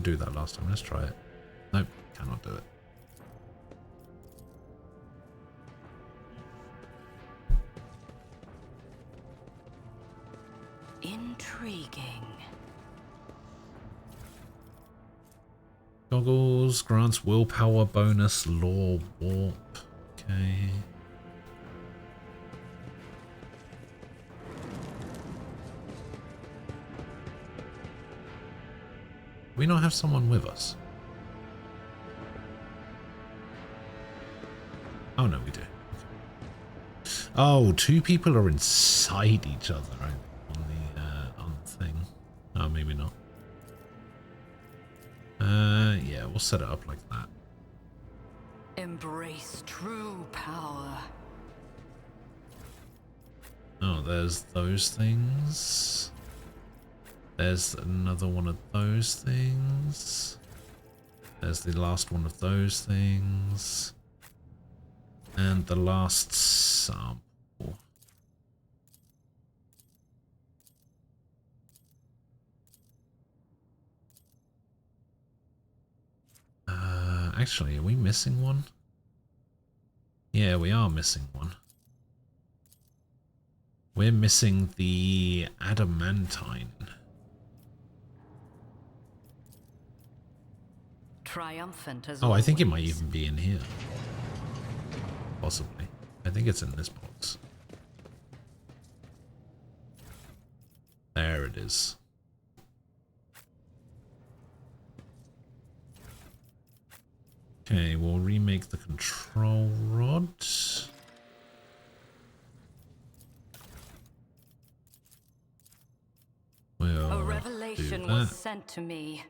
do that last time. Let's try it. Nope, cannot do it. Intriguing. Goggles grants willpower bonus, law warp. Okay. We not have someone with us. Oh no, we do. Okay. Oh, two people are inside each other, right? On the thing. Oh, maybe not. Yeah, we'll set it up like that. Embrace true power. Oh, there's those things. There's another one of those things. There's the last one of those things. And the last sample. Actually, are we missing one? Yeah, we are missing one. We're missing the adamantine. Triumphant as Oh, I think it might always. even be in here. Possibly. I think it's in this box. There it is. Okay, we'll remake the control rod. We'll A revelation do was that. sent to me.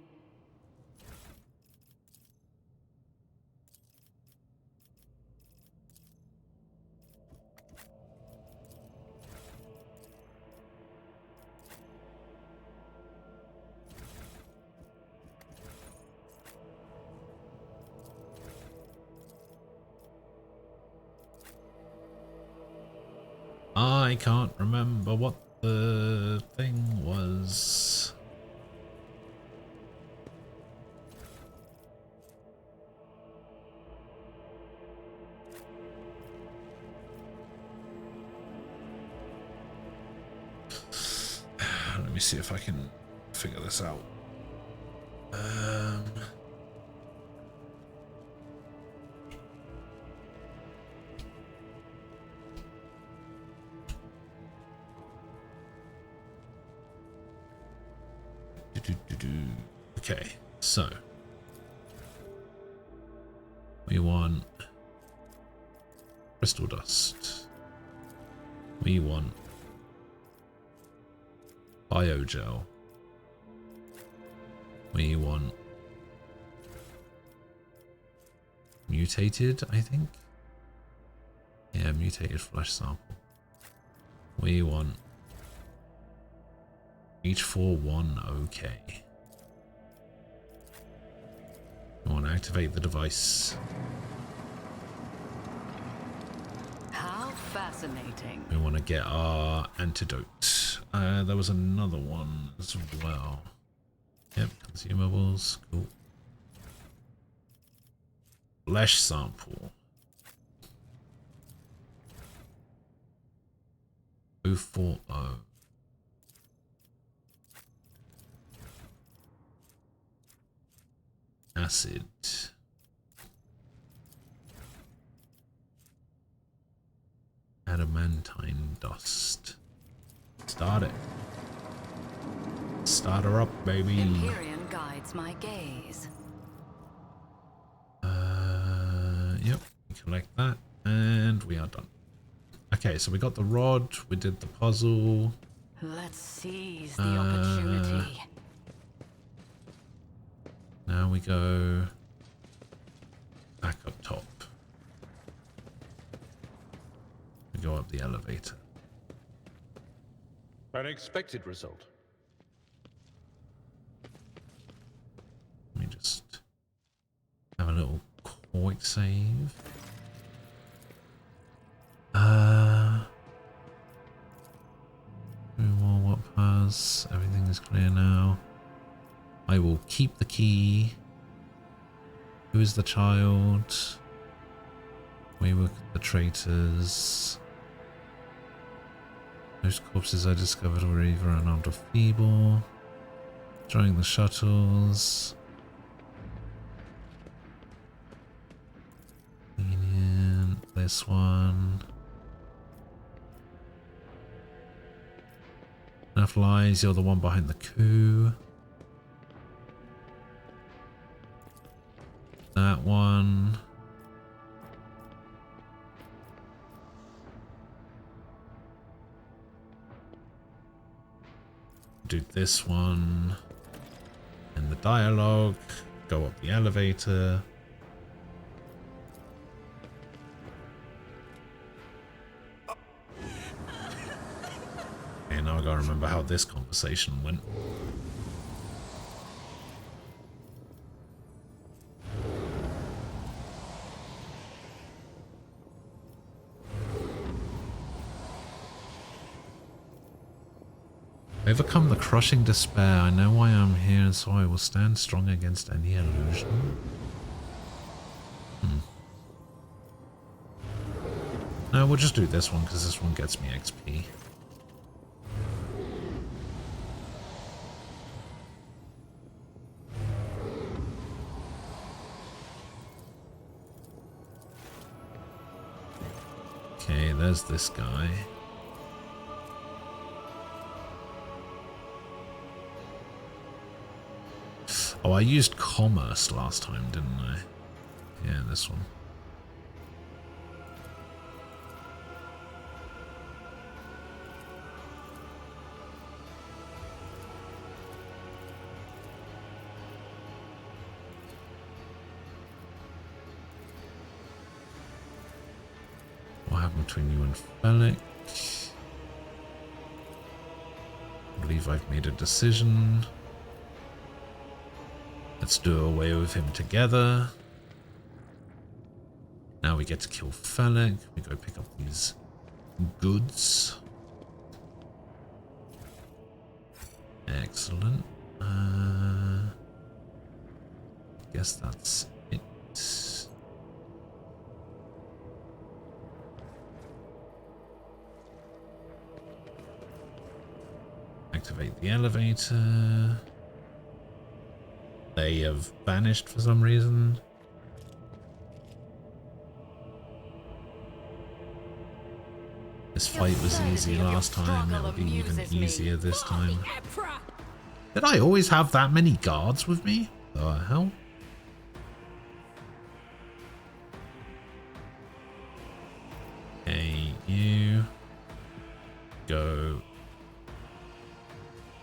I can't remember what the thing was. Let me see if I can figure this out. Okay, so we want crystal dust. We want biogel. We want mutated, I think. Yeah, mutated flesh sample. We want each for one, okay. We want to activate the device. How fascinating. We want to get our antidote. There was another one as well. Yep, consumables, cool. Flesh sample. 040. Acid. Adamantine dust. Start it. Start her up, baby. Empyrean guides my gaze. Yep. Collect that, and we are done. Okay, so we got the rod. We did the puzzle. Let's seize the opportunity. Now we go back up top. We go up the elevator. An expected result. Let me just have a little quick save. What pass? Everything is clear now. I will keep the key. Who is the child? We were the traitors. Those corpses I discovered were either unarmed or feeble. Throwing the shuttles. Convenient. This one. Enough lies, you're the one behind the coup. That one. Do this one. And the dialogue. Go up the elevator. Okay, now I gotta remember how this conversation went. Overcome the crushing despair. I know why I'm here, and so I will stand strong against any illusion. No, we'll just do this one, because this one gets me XP. Okay, there's this guy. Oh, I used commerce last time, didn't I? Yeah, this one. What happened between you and Felix? I believe I've made a decision. Let's do away with him together. Now we get to kill Felix. We go pick up these goods. Excellent. Guess that's it. Activate the elevator. They have vanished for some reason. This fight was easy last time, it'll be even easier this time. Did I always have that many guards with me? The hell? Okay, you go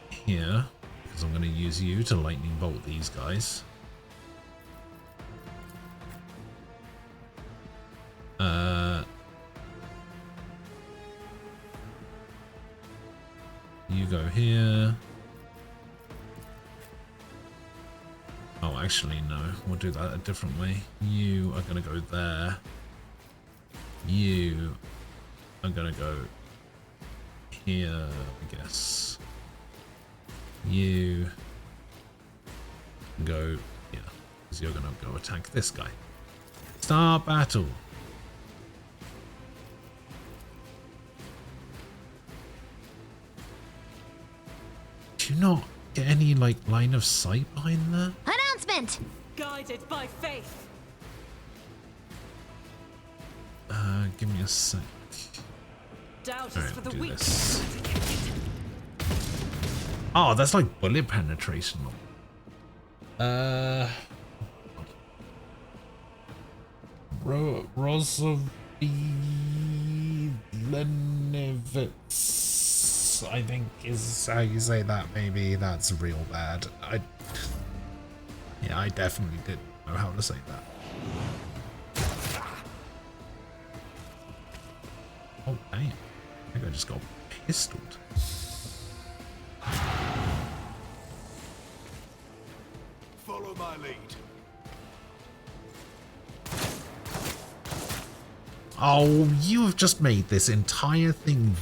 here. Because I'm going to use you to lightning bolt these guys. You go here. Oh, actually, no. We'll do that a different way. You are going to go there. You are going to go here, I guess. You go here, because you're going to go attack this guy. Start battle. Do you not get any, like, line of sight behind there? Announcement! Guided by faith. Give me a sec. Doubt is Alright, for the do weak. this. Oh, that's like bullet penetration. Rosovilenevitz, I think is how you say that. Maybe that's real bad. Yeah, I definitely didn't know how to say that. Oh, damn. I think I just got pistoled. Follow my lead. Oh, you have just made this entire thing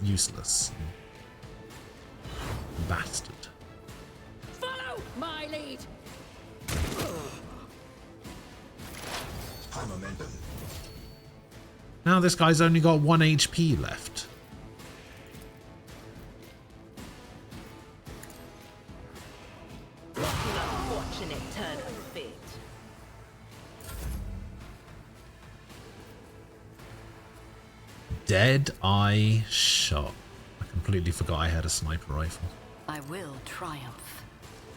useless. Bastard. Follow my lead. High momentum. Now this guy's only got 1 HP left. What an unfortunate turn of fate. Dead eye shot. I completely forgot I had a sniper rifle. I will triumph.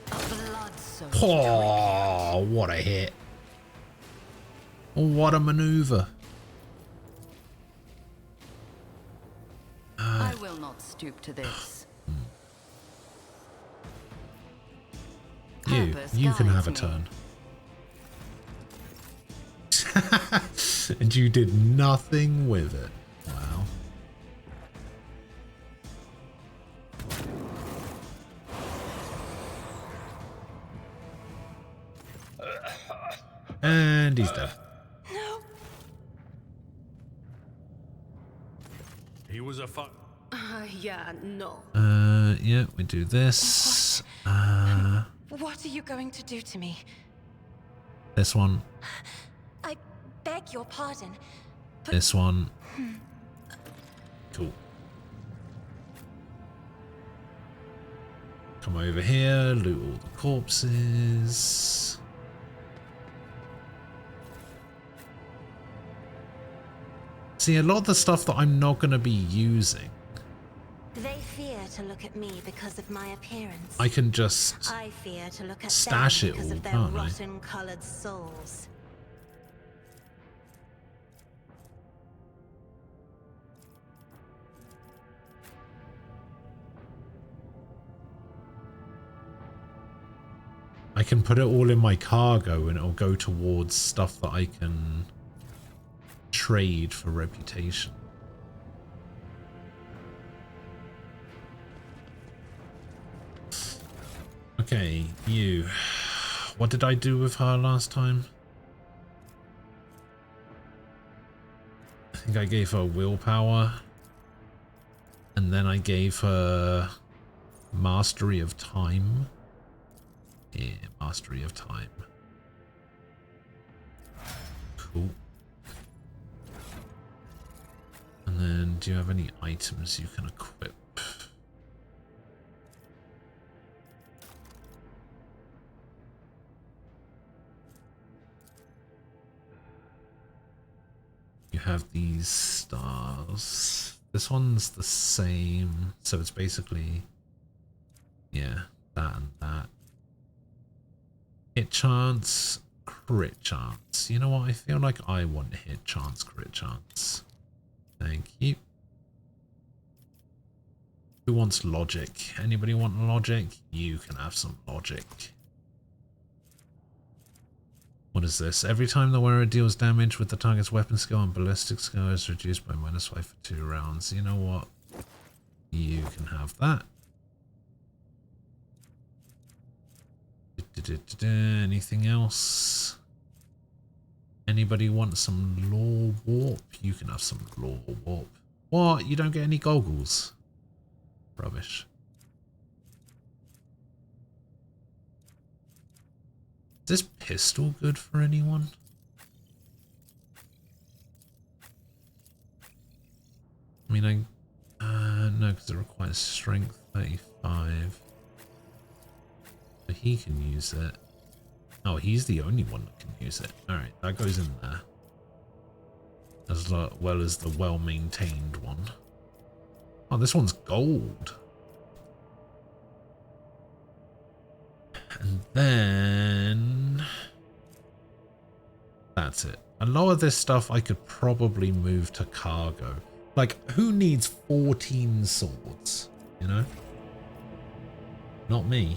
A blood-soaked Oh, what a hit. What a maneuver. I will not stoop to this. You can have a turn. And you did nothing with it. Wow. And he's dead. No. He was a Yeah, no. Yeah, we do this. What are you going to do to me? This one. I beg your pardon. But This one. Cool. Come over here, loot all the corpses. See, a lot of the stuff that I'm not going to be using, they fear to look at me because of my appearance. I can just I fear to look at stash them it because all, of their can't I? rotten-colored souls. I can put it all in my cargo and it'll go towards stuff that I can trade for reputation. Okay, you. What did I do with her last time? I think I gave her willpower. And then I gave her mastery of time. Yeah, mastery of time. Cool. And then, do you have any items you can equip? You have these stars. This one's the same, so it's basically, yeah, that and that. Hit chance, crit chance. You know what? I feel like I want hit chance, crit chance. Thank you. Who wants logic? Anybody want logic? You can have some logic. What is this? Every time the wearer deals damage with the target's weapon skill and ballistic skill is reduced by -5 for 2 rounds. You know what? You can have that. Anything else? Anybody want some lore warp? You can have some lore warp. What? You don't get any goggles? Rubbish. Is this pistol good for anyone? I mean, no, because it requires strength 35. But he can use it. Oh, he's the only one that can use it. Alright, that goes in there. As well as the well-maintained one. Oh, this one's gold. Then that's it. A lot of this stuff I could probably move to cargo. Like, who needs 14 swords? You know? Not me.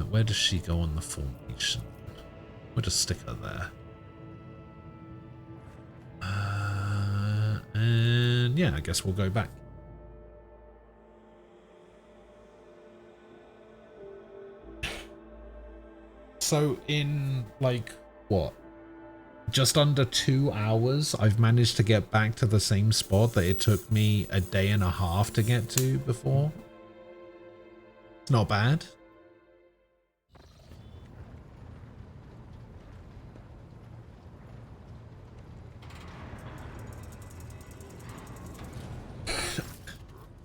Where does she go on the formation? We'll just stick her there. And yeah, I guess we'll go back. So in like what? Just under 2 hours, I've managed to get back to the same spot that it took me a day and a half to get to before. It's not bad.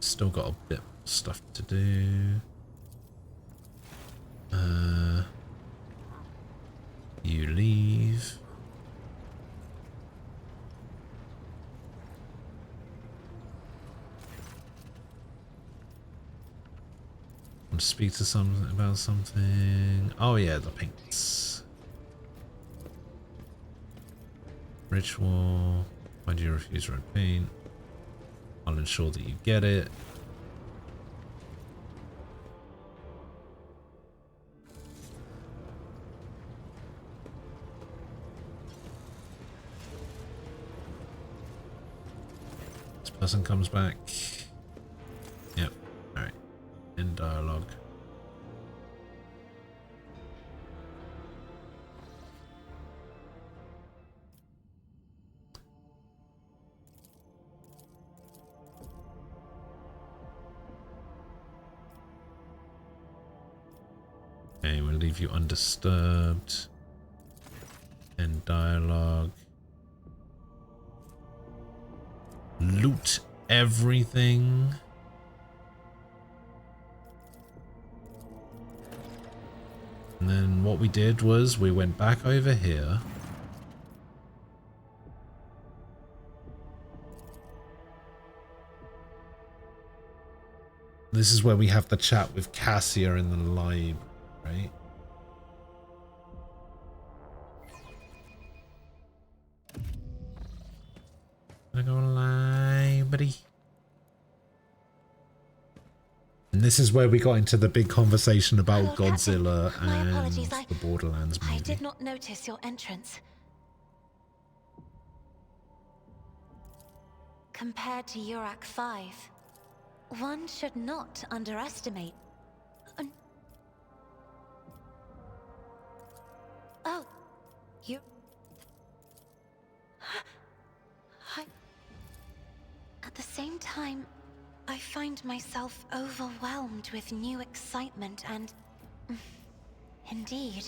Still got a bit of stuff to do. You leave. Want to speak to something about something? Oh yeah, the paints. Ritual. Why do you refuse red paint? I'll ensure that you get it. This person comes back. Yep. Alright. End dialogue. Okay, we'll leave you undisturbed. End dialogue. Loot everything. And then what we did was we went back over here. This is where we have the chat with Cassia in the library, right? Gonna go library. And this is where we got into the big conversation about Godzilla and the Borderlands movie. I did not notice your entrance. Compared to Urak 5, one should not underestimate. Oh, you... At the same time, I find myself overwhelmed with new excitement and... Indeed,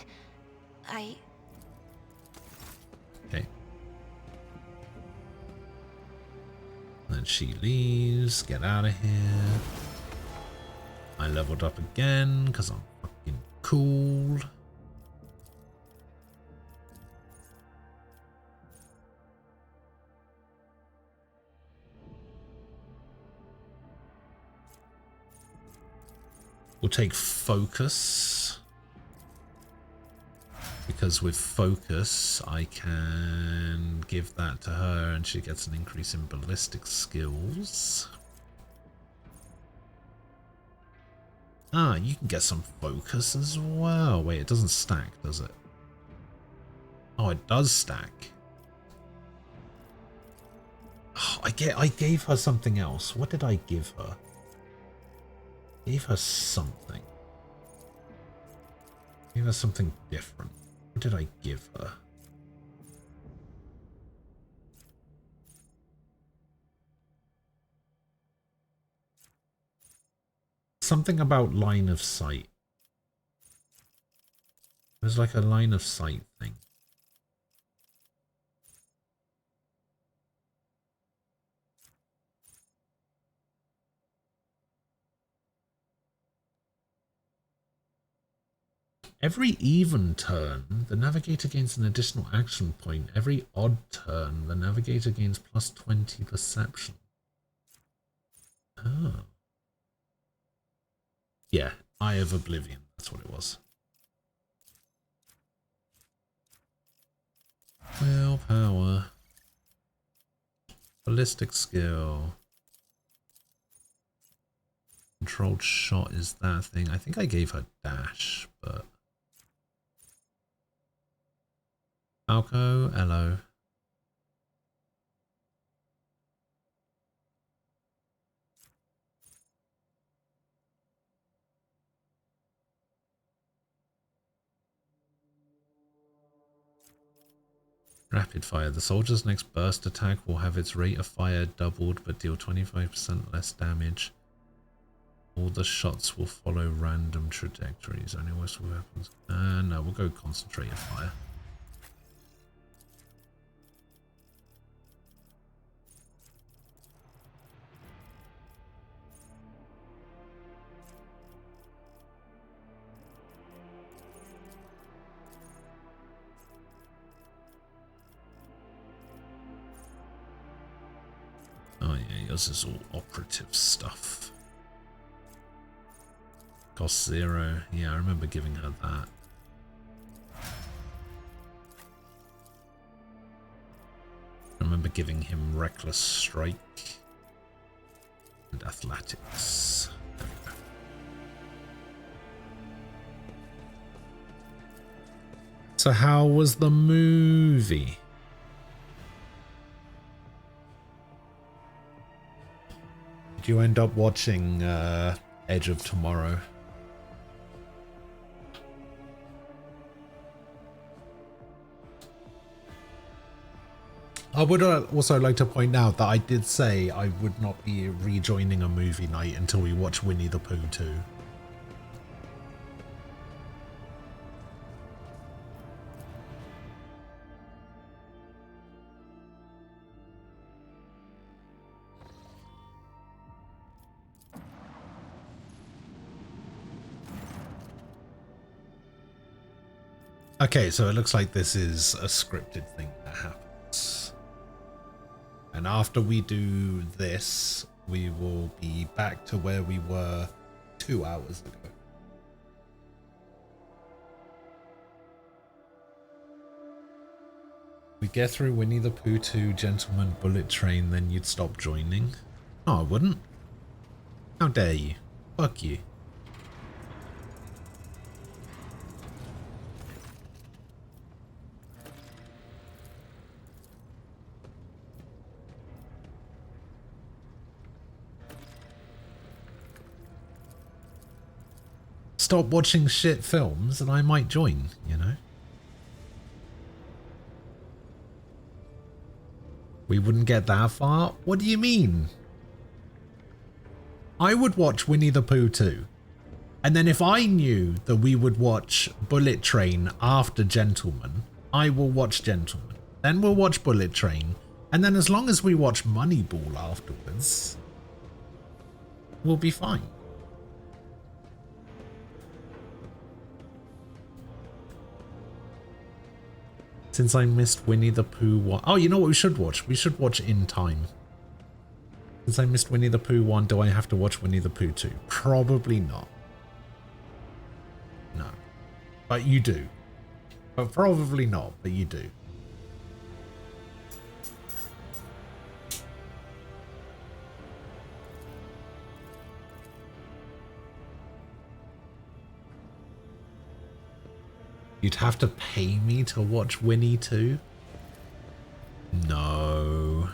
Okay. Then she leaves. Get out of here. I leveled up again because I'm fucking cool. We'll take focus, because with focus I can give that to her and she gets an increase in ballistic skills. Ah, you can get some focus as well. Wait, it doesn't stack, does it? Oh, it does stack. Oh, I gave her something else. What did I give her? Gave her something. Gave her something different. What did I give her? Something about line of sight. It was like a line of sight thing. Every even turn, the navigator gains an additional action point. Every odd turn, the navigator gains +20 perception. Oh. Yeah, Eye of Oblivion. That's what it was. Willpower. Ballistic skill. Controlled shot is that thing. I think I gave her dash, but... Falco, hello. Rapid fire. The soldier's next burst attack will have its rate of fire doubled but deal 25% less damage. All the shots will follow random trajectories. Only western weapons. No, we'll go concentrated fire. Oh yeah, yours is all operative stuff. Cost 0. Yeah, I remember giving her that. I remember giving him Reckless Strike and Athletics. There we go. So how was the movie? Did you end up watching Edge of Tomorrow? I would also like to point out that I did say I would not be rejoining a movie night until we watch Winnie the Pooh 2. Okay, so it looks like this is a scripted thing that happens. And after we do this, we will be back to where we were 2 hours ago. We get through Winnie the Pooh 2, Gentleman Bullet Train, then you'd stop joining? No, I wouldn't. How dare you? Fuck you. Stop watching shit films and I might join, you know? We wouldn't get that far? What do you mean? I would watch Winnie the Pooh 2. And then if I knew that we would watch Bullet Train after Gentleman, I will watch Gentleman. Then we'll watch Bullet Train. And then as long as we watch Moneyball afterwards, we'll be fine. Since I missed Winnie the Pooh 1. Oh, you know what we should watch? We should watch In Time. Since I missed Winnie the Pooh 1, do I have to watch Winnie the Pooh 2? Probably not. No. But you do. But probably not, but you do. You'd have to pay me to watch Winnie 2? No.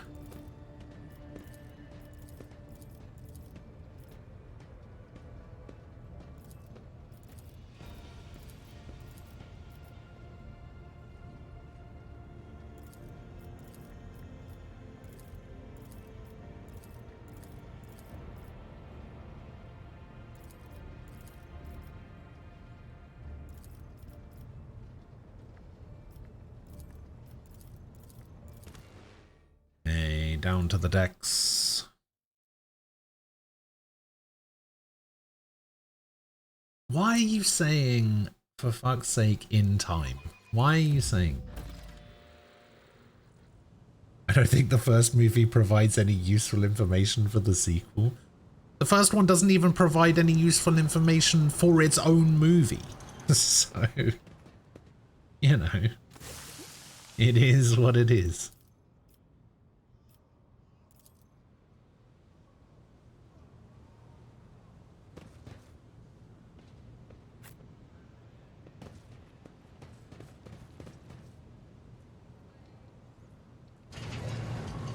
Down to the decks. Why are you saying, for fuck's sake, In Time? Why are you saying? I don't think the first movie provides any useful information for the sequel. The first one doesn't even provide any useful information for its own movie. So, you know, it is what it is.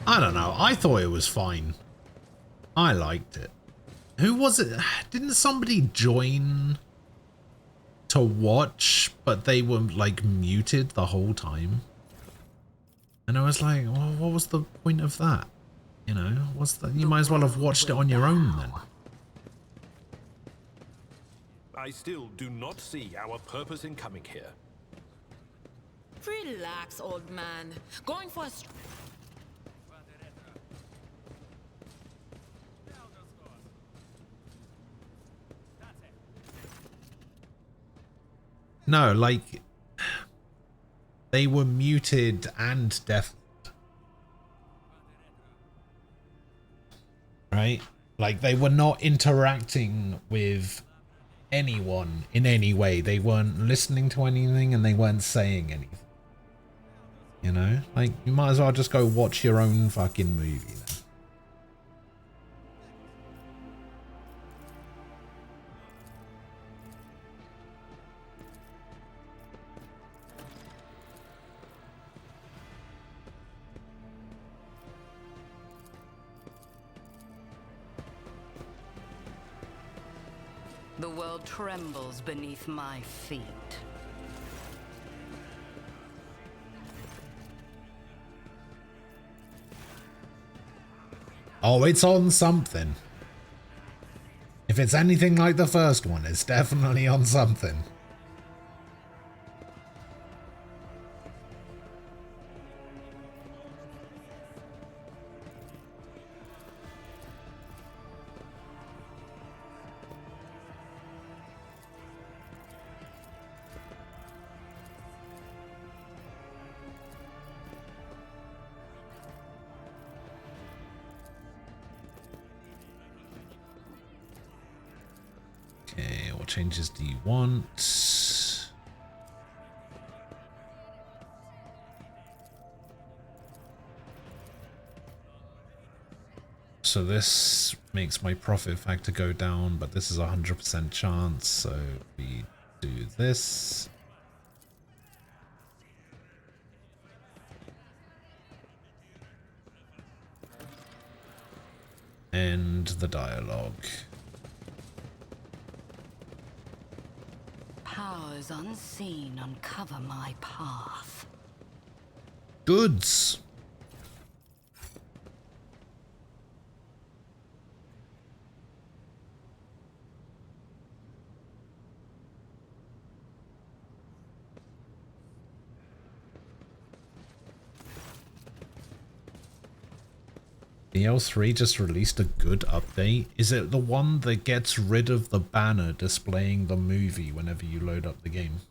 I don't know. I thought it was fine. I liked it. Who was it? Didn't somebody join to watch, but they were like muted the whole time? And I was like, well, what was the point of that? You know, what's the, you might as well have watched it on your own then. I still do not see our purpose in coming here. Relax, old man. Going for a No, like, they were muted and deafened. Right? Like, they were not interacting with anyone in any way. They weren't listening to anything and they weren't saying anything. You know? Like, you might as well just go watch your own fucking movie then. The world trembles beneath my feet. Oh, it's on something. If it's anything like the first one, it's definitely on something. Okay, what changes do you want? So this makes my profit factor go down, but this is 100% chance, so we do this. End the dialogue. Powers unseen uncover my path. Goods. DL3 just released a good update. Is it the one that gets rid of the banner displaying the movie whenever you load up the game?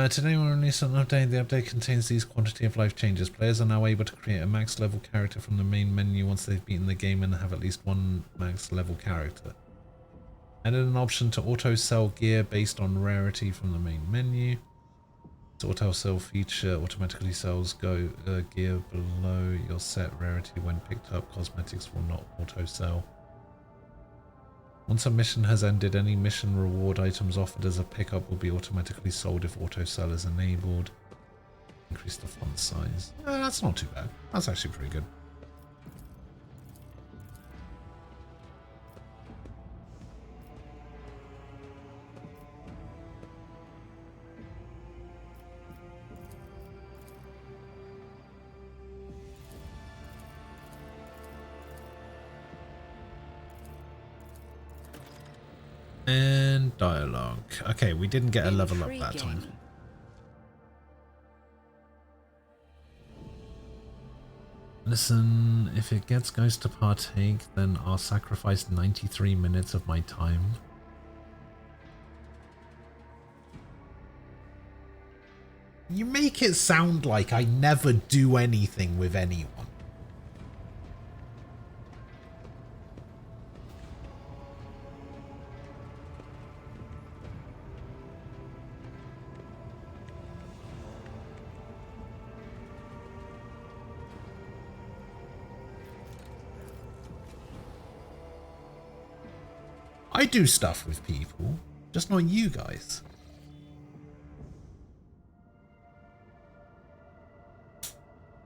Today we'll release an update. The update contains these quantity of life changes. Players are now able to create a max level character from the main menu once they've beaten the game and have at least one max level character. Added an option to auto sell gear based on rarity from the main menu. This auto sell feature automatically sells gear below your set rarity when picked up. Cosmetics will not auto sell. Once a mission has ended, any mission reward items offered as a pickup will be automatically sold if auto sell is enabled. Increase the font size. That's not too bad. That's actually pretty good. And dialogue. Okay, we didn't get a level up that time. Listen, if it gets Ghost to partake, then I'll sacrifice 93 minutes of my time. . You make it sound like I never do anything with anyone. I do stuff with people, just not you guys.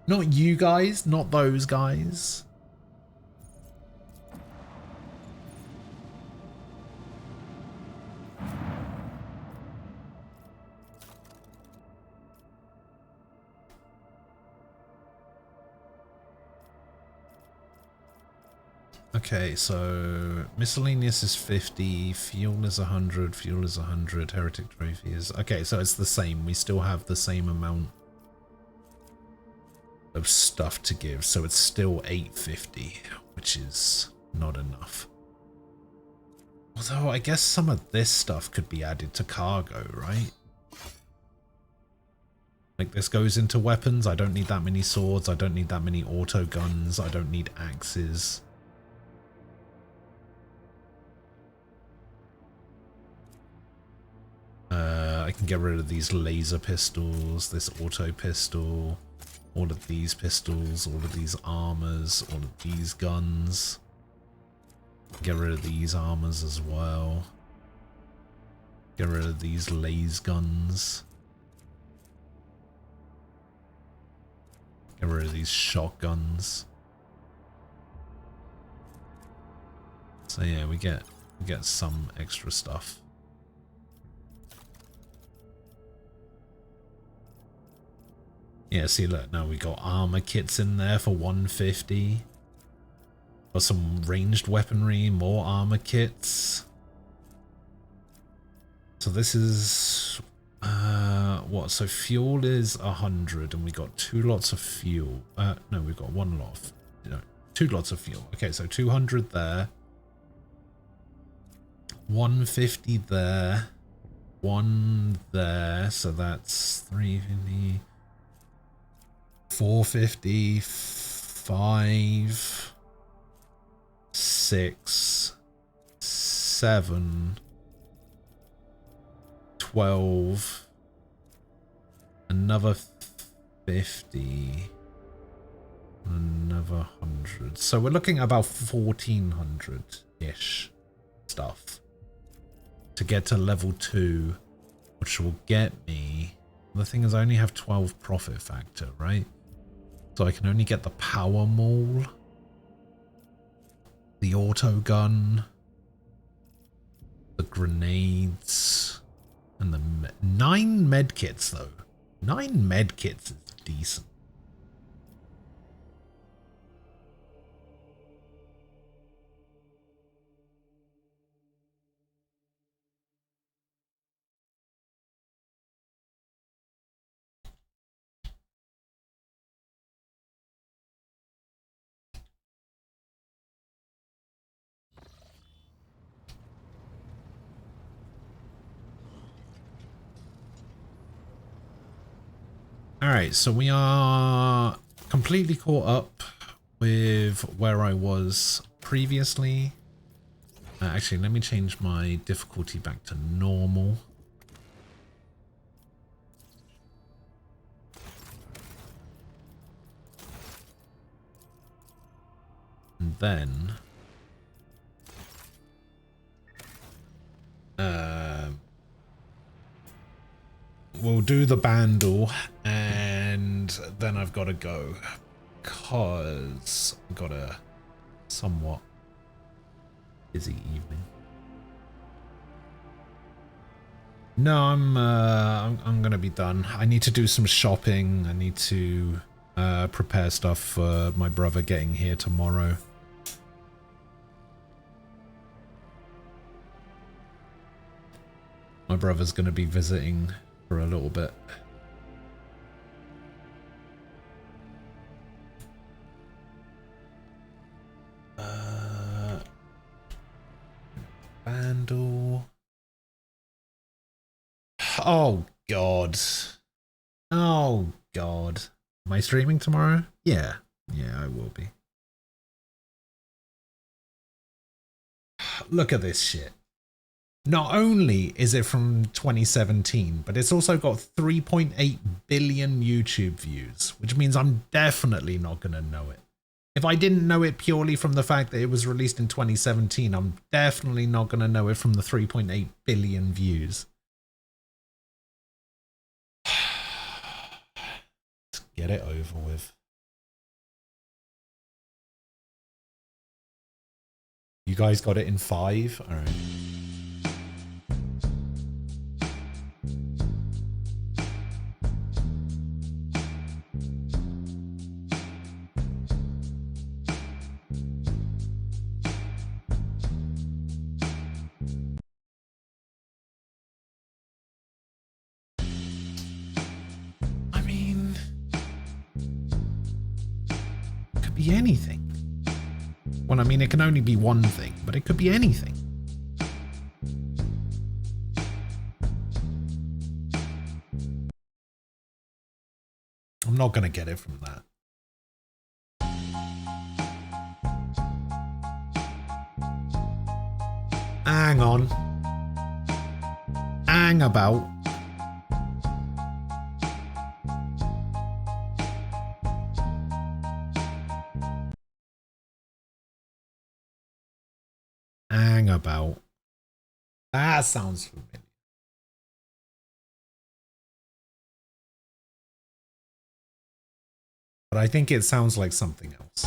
Not you guys, not those guys. Okay, so miscellaneous is 50, fuel is 100, fuel is 100, heretic trophy is... Okay, so it's the same. We still have the same amount of stuff to give, so it's still 850, which is not enough. Although I guess some of this stuff could be added to cargo, right? Like this goes into weapons. I don't need that many swords. I don't need that many auto guns. I don't need axes. I can get rid of these laser pistols, this auto pistol, all of these pistols, all of these armors, all of these guns. Get rid of these armors as well. Get rid of these laser guns. Get rid of these shotguns. So yeah, we get some extra stuff. Yeah, see, look, now we got armor kits in there for 150. Got some ranged weaponry, more armor kits. So this is what? So fuel is 100, and we got 2 lots of fuel. No, we've got 1 lot of, 2 lots of fuel. Okay, so 200 there, 150 there, 1 there. So that's 350. 450, 5, 6, 7, 12, another 50, another 100. So we're looking at about 1400-ish stuff to get to level 2, which will get me... The thing is, I only have 12 profit factor, right? So I can only get the power maul, the auto gun, the grenades, and the 9 medkits though. 9 medkits is decent. Alright, so we are completely caught up with where I was previously. Actually, let me change my difficulty back to normal. And then... we'll do the bandle, and then I've got to go, because I've got a somewhat busy evening. No, I'm gonna be done. I need to do some shopping. I need to prepare stuff for my brother getting here tomorrow. My brother's gonna be visiting for a little bit. Vandal. Oh God. Oh, God. Am I streaming tomorrow? Yeah. Yeah, I will be. Look at this shit. Not only is it from 2017, but it's also got 3.8 billion YouTube views, which means I'm definitely not going to know it. If I didn't know it purely from the fact that it was released in 2017, I'm definitely not going to know it from the 3.8 billion views. Let's get it over with. You guys got it in 5? All right. I mean, it could be anything. Well, I mean, it can only be one thing, but it could be anything. I'm not going to get it from that. Hang on. Hang about. Hang about. That sounds familiar. But I think it sounds like something else.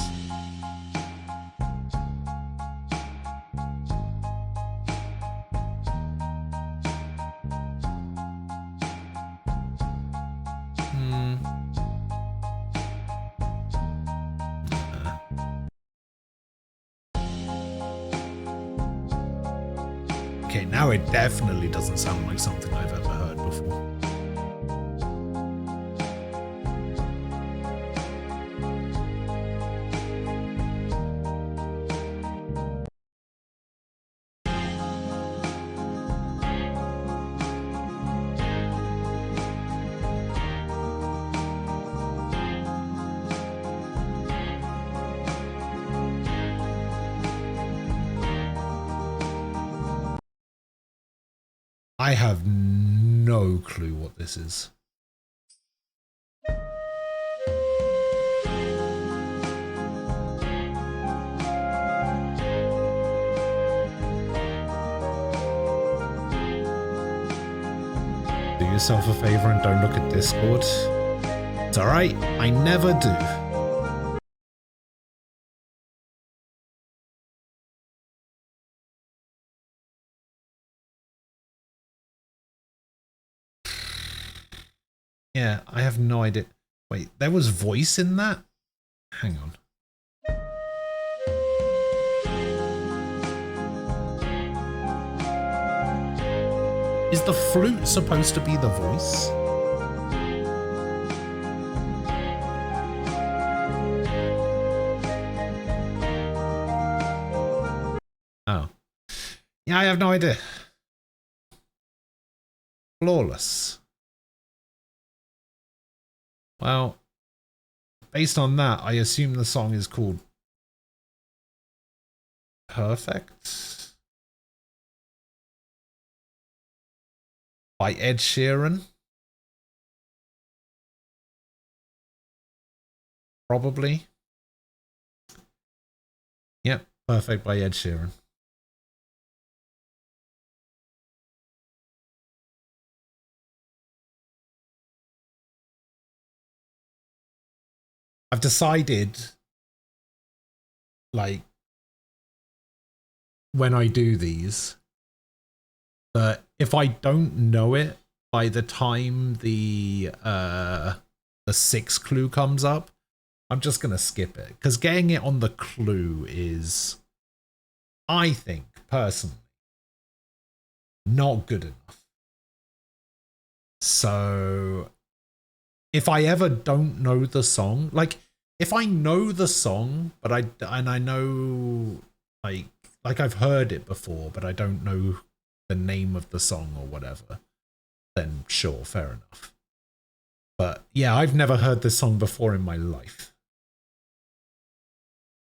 Okay, now it definitely doesn't sound like something I've ever heard before. I have no clue what this is. Do yourself a favor and don't look at Discord. It's alright, I never do. Yeah, I have no idea. Wait, there was voice in that? Hang on. Is the flute supposed to be the voice? Oh. Yeah, I have no idea. Flawless. Well, based on that, I assume the song is called Perfect by Ed Sheeran. Probably. Yep, Perfect by Ed Sheeran. I've decided, like, when I do these, that if I don't know it by the time the 6th clue comes up, I'm just gonna skip it, because getting it on the clue is, I think, personally, not good enough. So if I ever don't know the song, like if I know the song, but I know like I've heard it before, but I don't know the name of the song or whatever, then sure, fair enough. But yeah, I've never heard this song before in my life.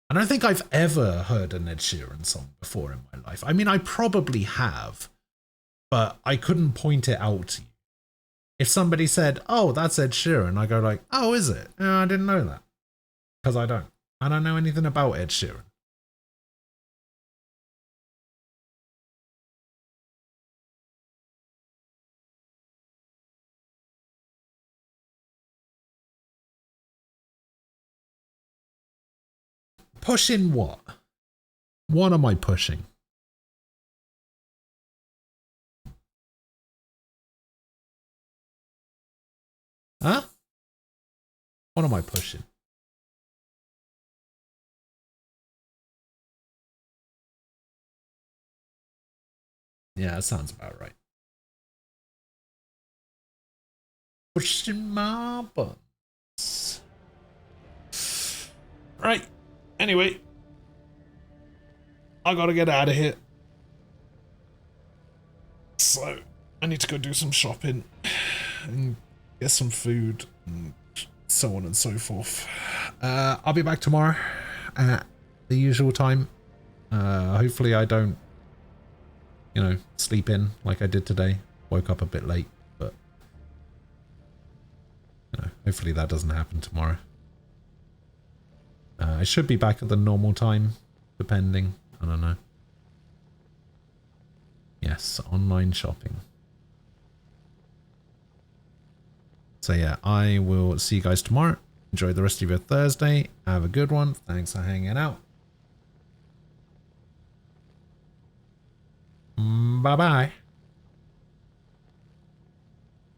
I don't think I've ever heard an Ed Sheeran song before in my life. I mean, I probably have, but I couldn't point it out to you. If somebody said, oh, that's Ed Sheeran, I go like, oh, is it? I didn't know that. Because I don't. I don't know anything about Ed Sheeran. Pushing what? What am I pushing? Huh? What am I pushing? Yeah, that sounds about right. Pushing my buttons. Right. Anyway. I gotta get out of here. So, I need to go do some shopping. And get some food. And so on and so forth. I'll be back tomorrow. At the usual time. Hopefully I don't, you know, sleep in like I did today. Woke up a bit late, but you know, hopefully that doesn't happen tomorrow. I should be back at the normal time, depending. I don't know. Yes, online shopping. So yeah, I will see you guys tomorrow. Enjoy the rest of your Thursday. Have a good one. Thanks for hanging out. Bye-bye.